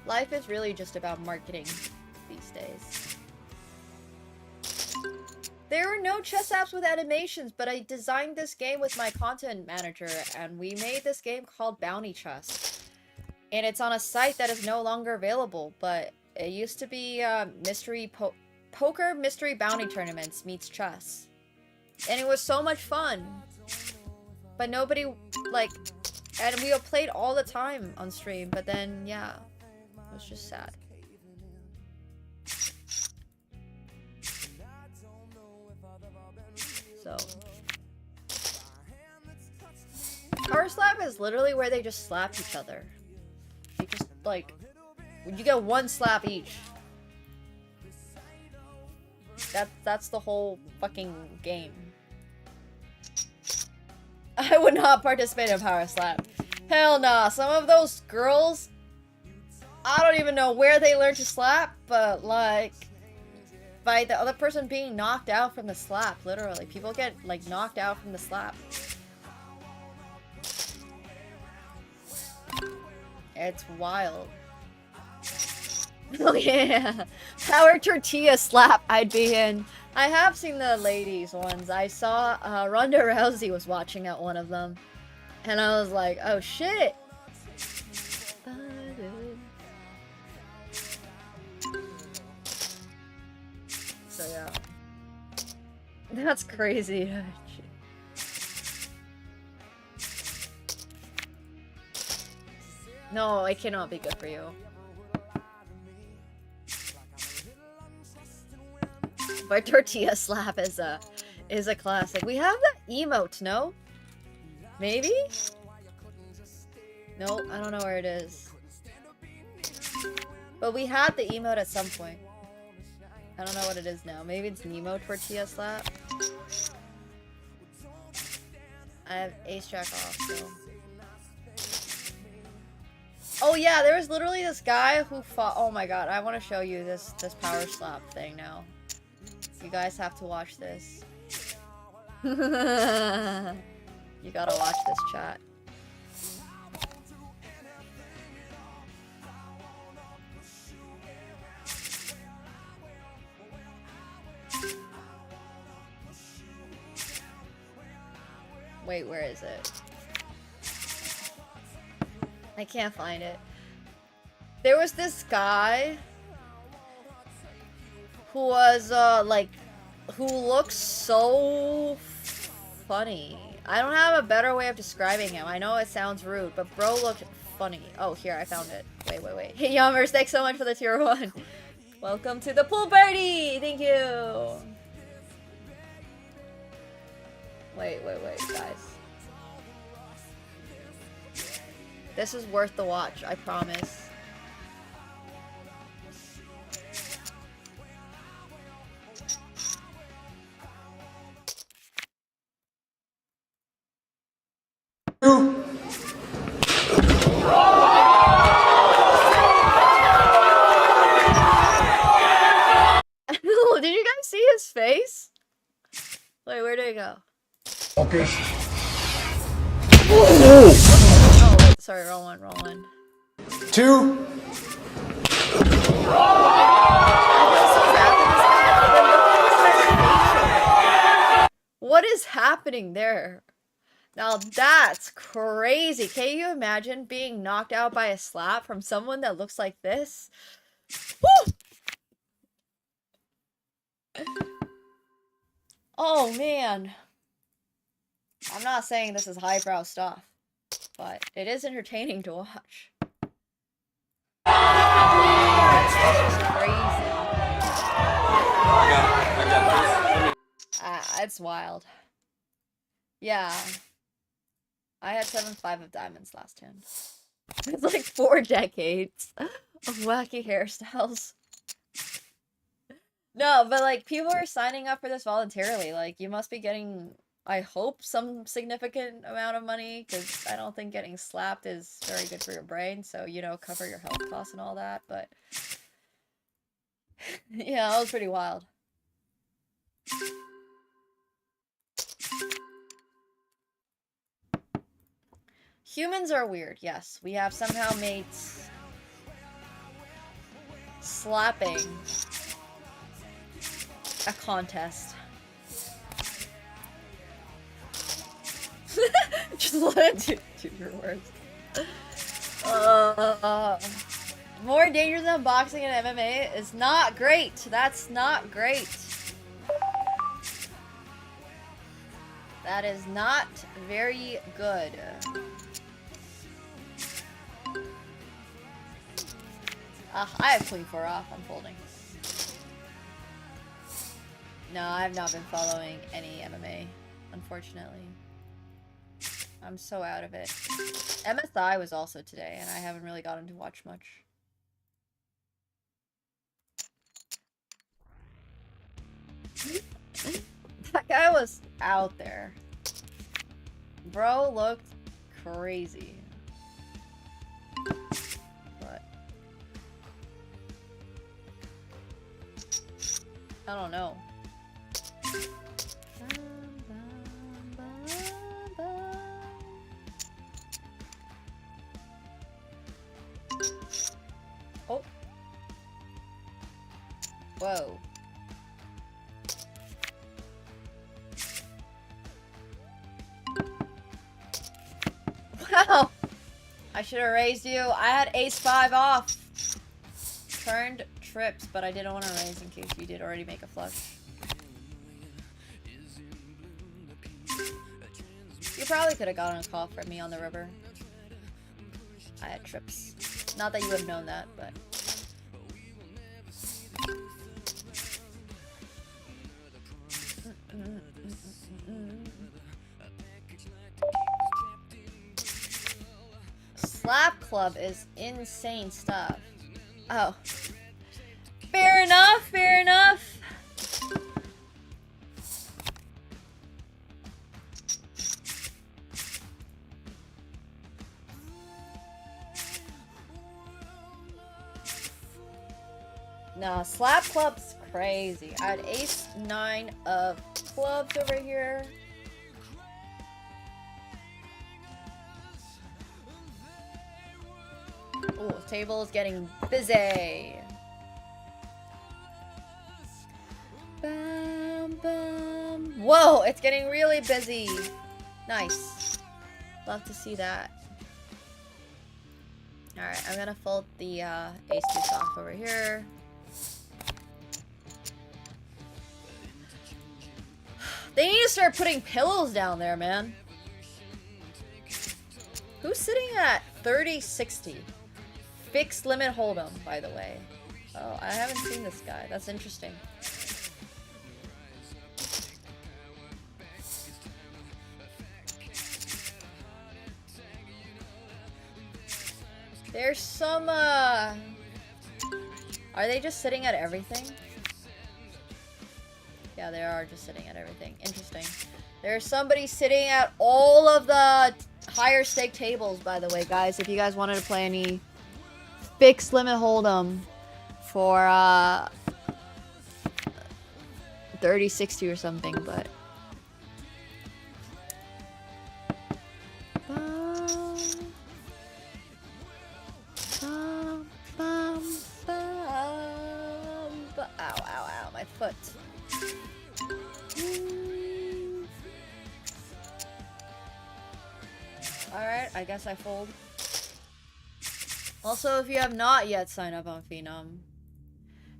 Life is really just about marketing these days. There are no chess apps with animations, but I designed this game with my content manager, and we made this game called Bounty Chess. And it's on a site that is no longer available, but it used to be poker mystery bounty tournaments meets chess. And it was so much fun. But nobody, like, and we played all the time on stream, but then, yeah, it was just sad. So Power Slap is literally where they just slap each other. You just, like, you get one slap each. That's the whole fucking game. I would not participate in Power Slap. Hell nah. Some of those girls, I don't even know where they learned to slap, but like, by the other person being knocked out from the slap, literally. People get, like, knocked out from the slap. It's wild. Oh yeah! Power Tortilla Slap I'd be in. I have seen the ladies ones. I saw Ronda Rousey was watching at one of them. And I was like, oh shit! So yeah. That's crazy. No, it cannot be good for you. But Tortilla Slap is a classic. We have that emote, no? Maybe? No, I don't know where it is. But we had the emote at some point. I don't know what it is now. Maybe it's Nemo Tortilla Slap. I have Ace Jack off, so. Oh yeah, there was literally this guy who fought. Oh my god, I want to show you this Power Slap thing now. You guys have to watch this. You gotta watch this, chat. Wait, where is it? I can't find it. There was this guy who was, like, who looks so funny. I don't have a better way of describing him. I know it sounds rude, but bro looked funny. Oh, here, I found it. Wait. Hey, Yummers, thanks so much for the tier 1. Welcome to the pool party! Thank you! Wait, guys. This is worth the watch, I promise. Did you guys see his face? Wait, where did it go? Okay. Oh, wait, sorry, wrong one. 2. What is happening there? Now that's crazy. Can you imagine being knocked out by a slap from someone that looks like this? Woo! Oh man. I'm not saying this is highbrow stuff, but it is entertaining to watch. That's just crazy. It's wild. Yeah. I had 7-5 of diamonds last hand. It's like 4 decades of wacky hairstyles. No, but like people are signing up for this voluntarily. Like you must be getting, I hope, some significant amount of money, because I don't think getting slapped is very good for your brain. So, you know, cover your health costs and all that. But yeah, that was pretty wild. Humans are weird, yes. We have somehow made slapping a contest. Just let it do your worst. More dangerous than boxing and MMA is not great. That's not great. That is not very good. I have queen 4 off. I'm folding. No, I've not been following any MMA, unfortunately. I'm so out of it. MSI was also today, and I haven't really gotten to watch much. That guy was out there. Bro looked crazy. But I don't know. Oh. Whoa. Wow. I should have raised you. I had ace-5 off. Turned trips, but I didn't want to raise in case you did already make a flush. You probably could have gotten a call from me on the river. I had trips. Not that you would have known that, but... Slap Club is insane stuff. Oh. Fair enough, fair enough. Nah, Slap Club's crazy. I had ace-9 of clubs over here. Oh, table is getting busy. Bum, bum. Whoa, it's getting really busy. Nice. Love to see that. Alright, I'm gonna fold the ace-2 soft over here. They need to start putting pillows down there, man. Who's sitting at 30-60? Fixed limit hold'em, by the way. Oh, I haven't seen this guy. That's interesting. There's some, Are they just sitting at everything? Yeah, they are just sitting at everything. Interesting. There's somebody sitting at all of the higher stake tables, by the way, guys. If you guys wanted to play any fixed limit hold'em for 30-60 or something, but ow, ow, ow, my foot. Alright, I guess I fold. Also, if you have not yet signed up on Phenom,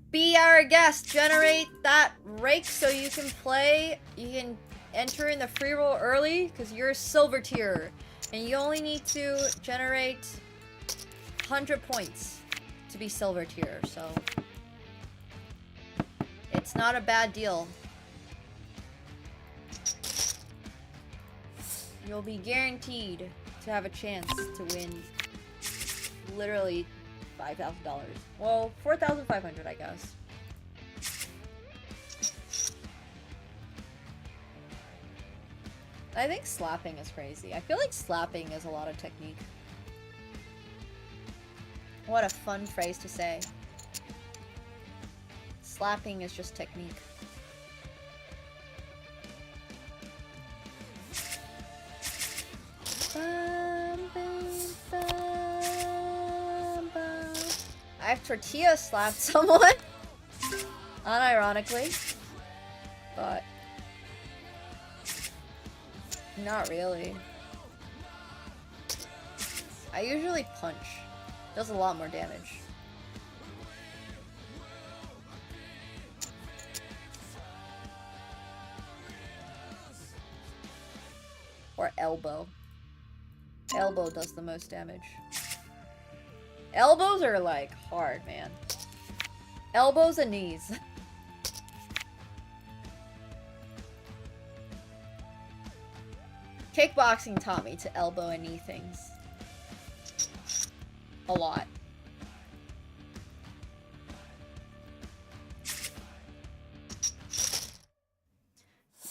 be our guest. Generate that rake so you can play. You can enter in the free roll early because you're a silver tier. And you only need to generate 100 points to be silver tier, so it's not a bad deal. You'll be guaranteed to have a chance to win literally $5,000. Well, 4,500, I guess. I think slapping is crazy. I feel like slapping is a lot of technique. What a fun phrase to say. Slapping is just technique. I've tortilla slapped someone. Unironically. But not really. I usually punch. Does a lot more damage. Or elbow. Elbow does the most damage. Elbows are like hard, man. Elbows and knees. Kickboxing taught me to elbow and knee things. A lot.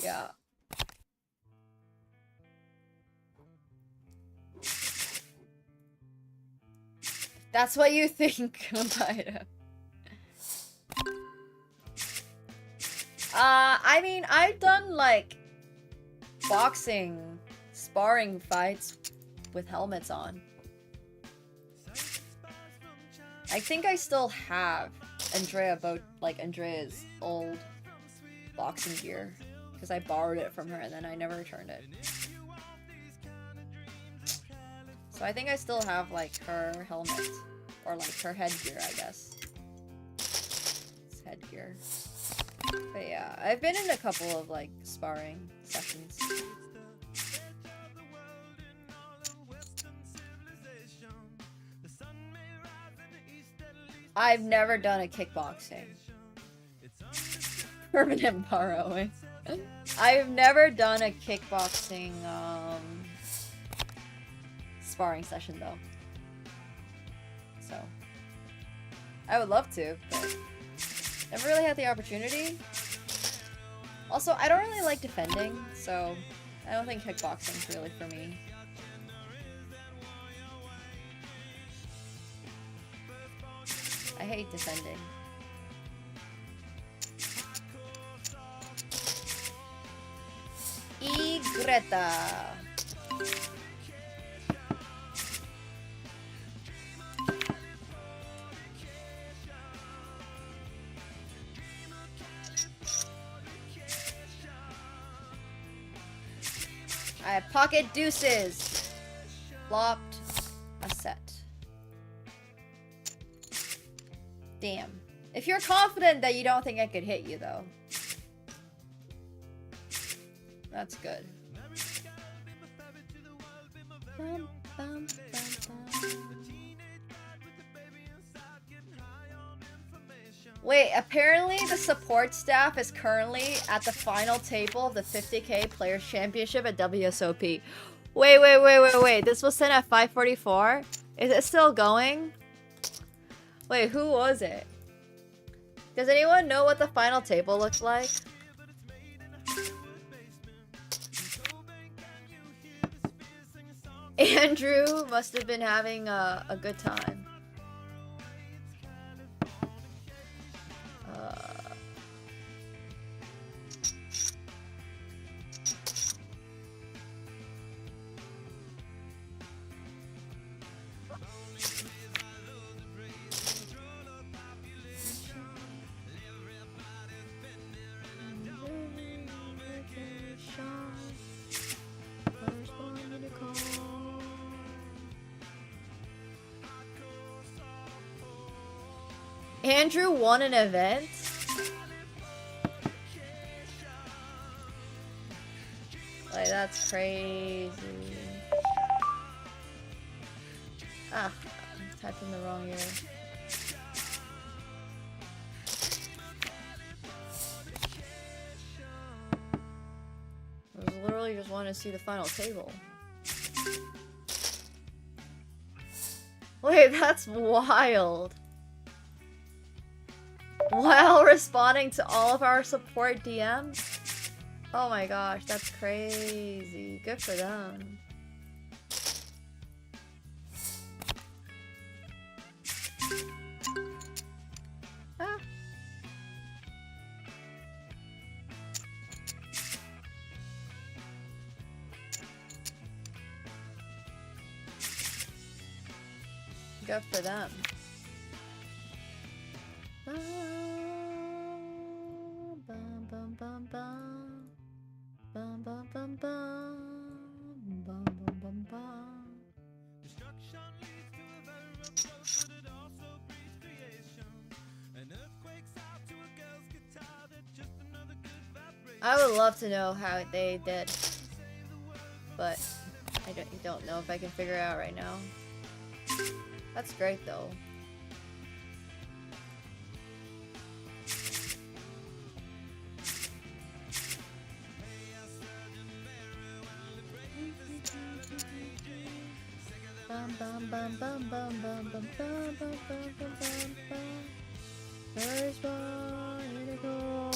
Yeah. That's what you think, Vita. I mean, I've done like boxing, sparring fights with helmets on. I think I still have Andrea's old boxing gear because I borrowed it from her and then I never returned it. So I think I still have like her helmet or like her headgear, I guess. It's headgear. But yeah, I've been in a couple of like sparring sessions. I've never done a kickboxing. Permanent borrowing. I've never done a kickboxing sparring session though. So I would love to, but never really had the opportunity. Also, I don't really like defending, so I don't think kickboxing is really for me. I hate defending. Greta. I have pocket deuces. Flopped a set. Damn. If you're confident that you don't think I could hit you, though. That's good. Bum, bum, bum, bum. Wait, apparently the support staff is currently at the final table of the 50K Players Championship at WSOP. Wait. This was sent at 5:44? Is it still going? Wait, who was it? Does anyone know what the final table looks like? Andrew must have been having a good time. Andrew won an event? Like, that's crazy. Ah, I'm typing the wrong year. I was literally just wanting to see the final table. Wait, that's wild. While responding to all of our support DMs? Oh my gosh, that's crazy. Good for them. Ah. Good for them. Bum, bum, bum, bum, bum. Bum, bum, bum, bum. Bum, bum, bum, bum. I would love to know how they did, but I don't know if I can figure it out right now. That's great though. Bum bum bum bum bum bum bum bum bum bum bum bum. First one to go.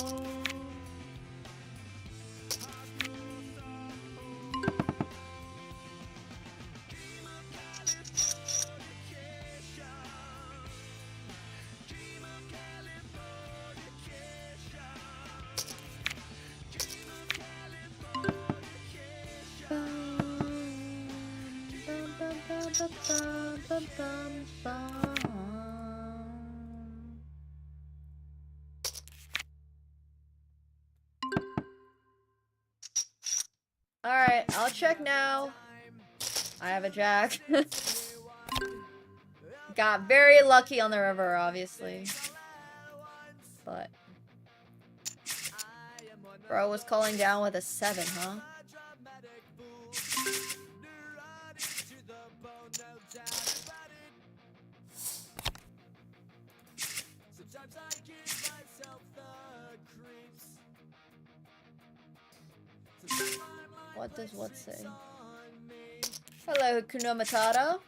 Alright, I'll check now. I have a jack. Got very lucky on the river, obviously. But bro was calling down with a 7, huh? What does what say? Hello, Kuno Matata.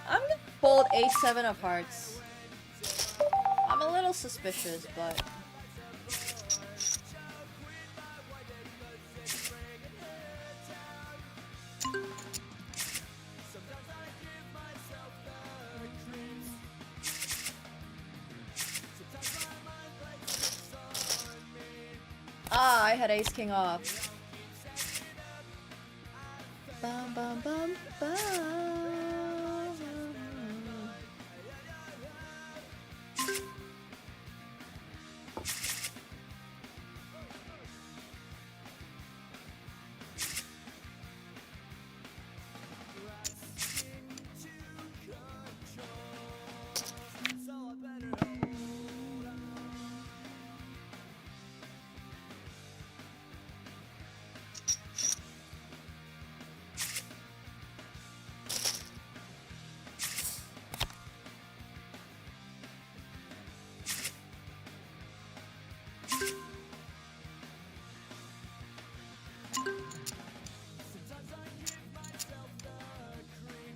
I'm gonna fold A7 of hearts. I'm a little suspicious, but I had ace king off. Bum bum bum bum.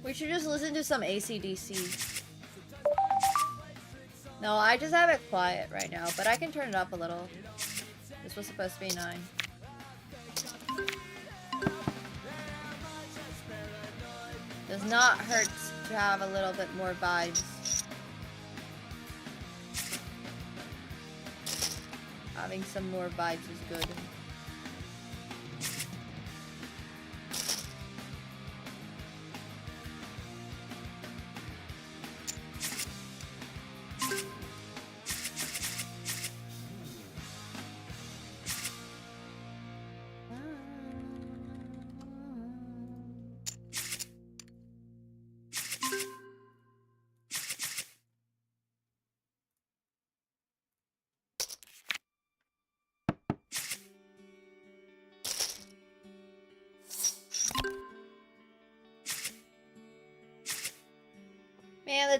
We should just listen to some AC/DC. No, I just have it quiet right now, but I can turn it up a little. This was supposed to be 9. Does not hurt to have a little bit more vibes. Having some more vibes is good.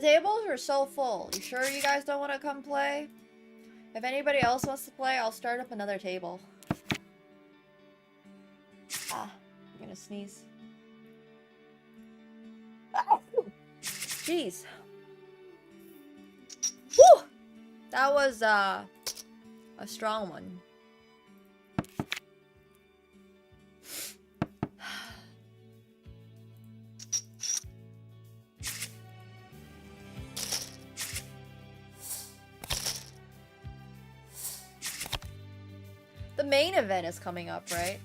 tables are so full. You sure you guys don't want to come play? If anybody else wants to play, I'll start up another table. Ah, I'm gonna sneeze. Jeez. Woo! That was a strong one. The main event is coming up, right?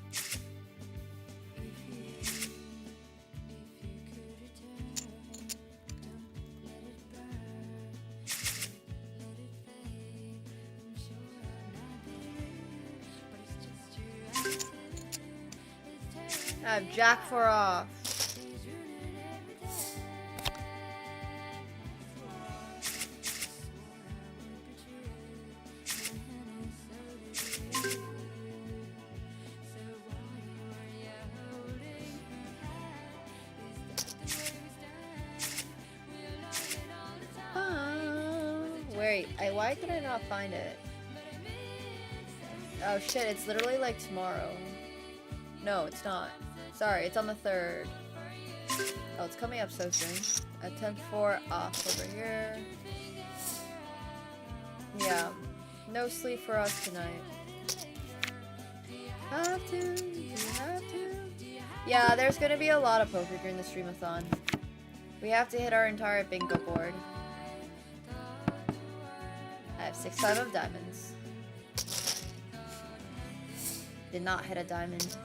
I have Jack for off. Wait, why could I not find it? Oh shit, it's literally like tomorrow. No, it's not. Sorry, it's on the 3rd. Oh, it's coming up so soon. At 10:04 off over here. Yeah, no sleep for us tonight. Have to, you have to. Yeah, there's gonna be a lot of poker during the streamathon. We have to hit our entire bingo board. I have 6 of diamonds. Did not hit a diamond.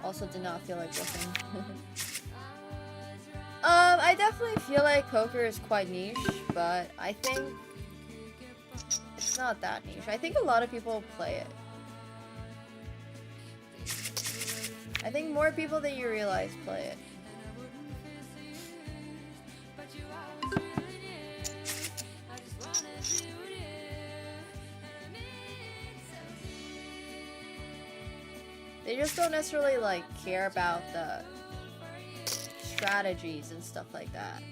Also did not feel like bluffing. I definitely feel like poker is quite niche, but I think it's not that niche. I think a lot of people play it. I think more people than you realize play it. They just don't necessarily like care about the strategies and stuff like that.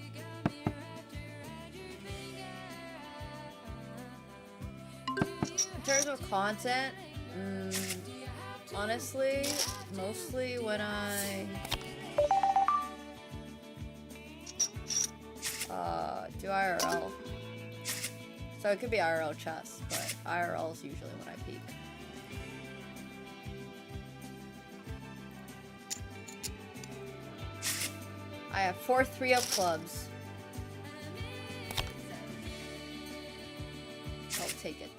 In terms of content, honestly, mostly when I do IRL. So it could be IRL chess, but IRL is usually when I peak. I have 4 3 of clubs. I'll take it.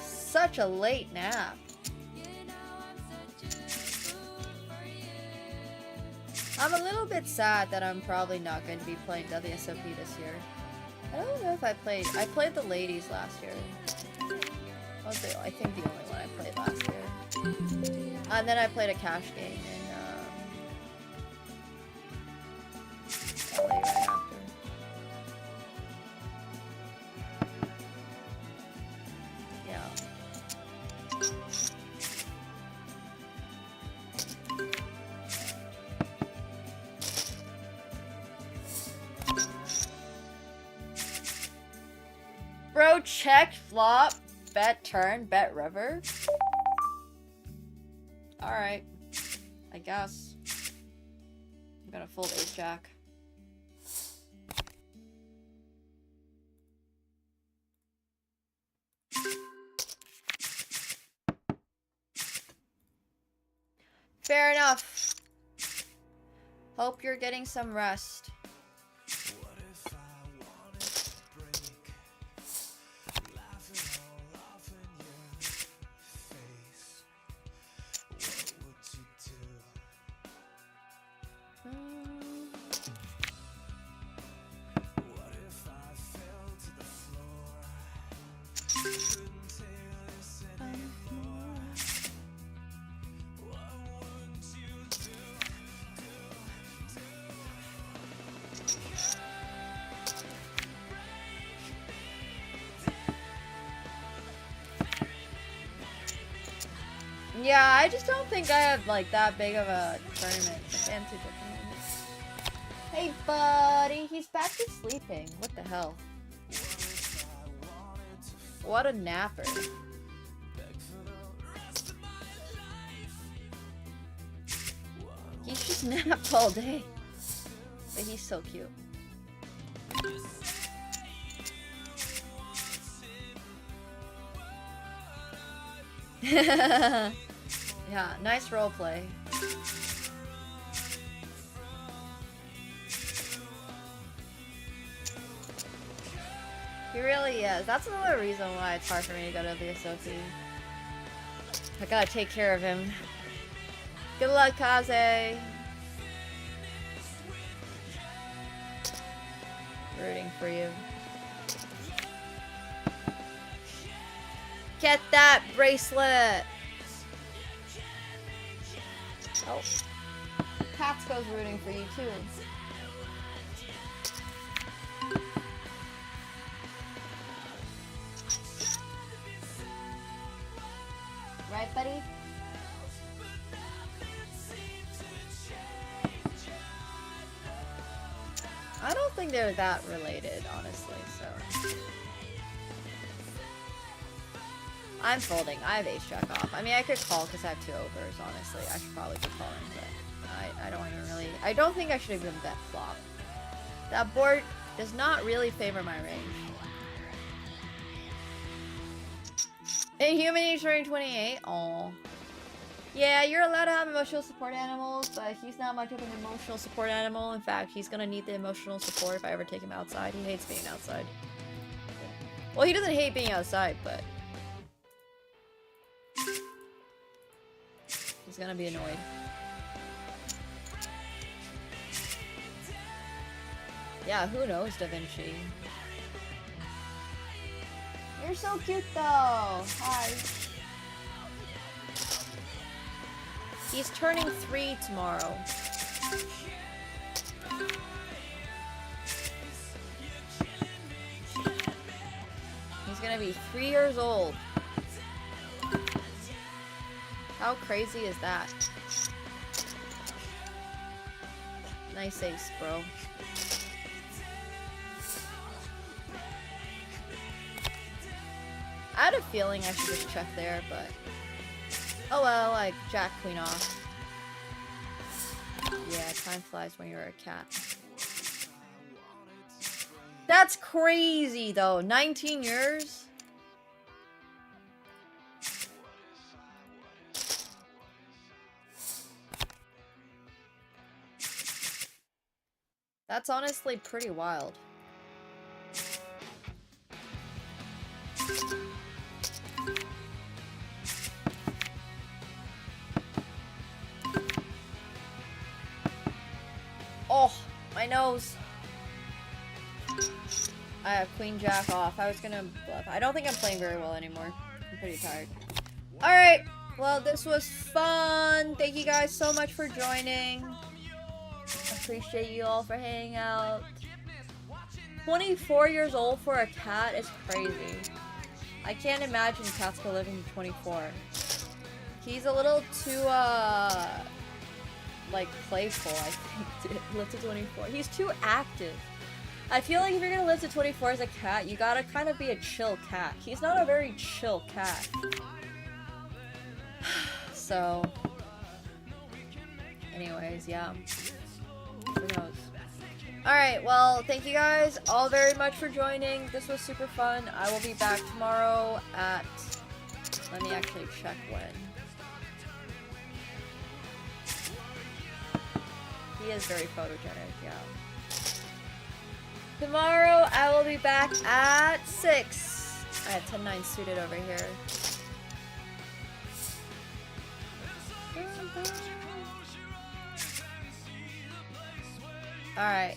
Such a late nap. I'm a little bit sad that I'm probably not going to be playing WSOP this year. I don't know if I played the ladies last year. I think the only one I played last year. And then I played a cash game in LA right after. Yeah. Bro, check, flop, bet turn, bet river. Alright. I guess. I'm gonna fold ace jack. Fair enough. Hope you're getting some rest. Yeah, I just don't think I have like that big of a tournament. Advantage at the moment. Hey, buddy, he's back to sleeping. What the hell? What a napper. He's just napped all day. But he's so cute. Yeah, nice roleplay. He really is. That's another reason why it's hard for me to go to the SOP. I gotta take care of him. Good luck, Kaze. Rooting for you. Get that bracelet! Oh. Patsko's rooting for you too. Right, buddy? I don't think they're that related, honestly, so... I'm folding. I have ace-jack off. I mean, I could call because I have 2 overs, honestly. I should probably be calling, but I don't even really... I don't think I should even bet flop. That board does not really favor my range. Inhuman turning 28? Aw. Yeah, you're allowed to have emotional support animals, but he's not much of an emotional support animal. In fact, he's gonna need the emotional support if I ever take him outside. He hates being outside. Well, he doesn't hate being outside, but... he's gonna be annoyed. Yeah, who knows, Da Vinci? You're so cute, though! Hi. He's turning 3 tomorrow. He's gonna be 3 years old. How crazy is that? Nice ace, bro. I had a feeling I should just check there, but... oh well, like, jack queen off. Yeah, time flies when you're a cat. That's crazy, though. 19 years? That's honestly pretty wild. Oh, my nose. I have queen jack off. I was gonna bluff. I don't think I'm playing very well anymore. I'm pretty tired. Alright, well, this was fun. Thank you guys so much for joining. Appreciate you all for hanging out. 24 years old for a cat is crazy. I can't imagine Catsko living to 24. He's a little too, like, playful, I think, to live to 24. He's too active. I feel like if you're gonna live to 24 as a cat, you gotta kind of be a chill cat. He's not a very chill cat. So... anyways, yeah. Who knows? Alright, well, thank you guys all very much for joining. This was super fun. I will be back tomorrow at... let me actually check when. He is very photogenic, yeah. Tomorrow, I will be back at 6. I have 10-9 suited over here. Alright.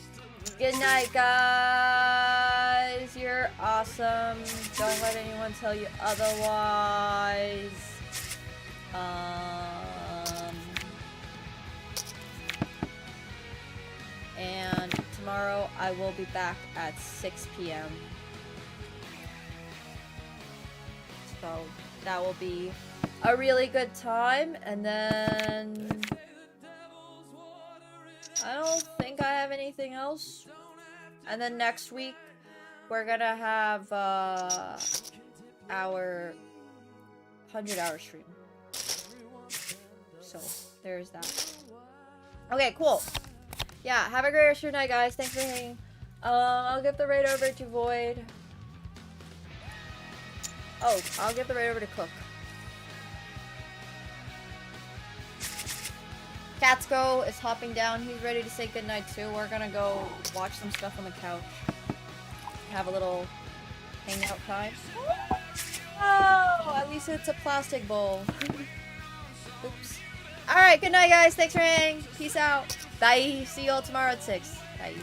Good night, guys. You're awesome. Don't let anyone tell you otherwise. And tomorrow I will be back at 6 p.m. So that will be a really good time, and then I don't think I have anything else. And then next week we're gonna have our 100-hour stream. So there's that. Okay, cool. Yeah, have a great rest of your night, guys. Thanks for hanging. I'll give the raid over to Void. Oh, I'll give the raid over to Cook. Catsko is hopping down. He's ready to say goodnight too. We're gonna go watch some stuff on the couch. Have a little hangout time. Oh, at least it's a plastic bowl. Oops. Alright, good night guys. Thanks for hanging. Peace out. Bye. See you all tomorrow at 6. Bye.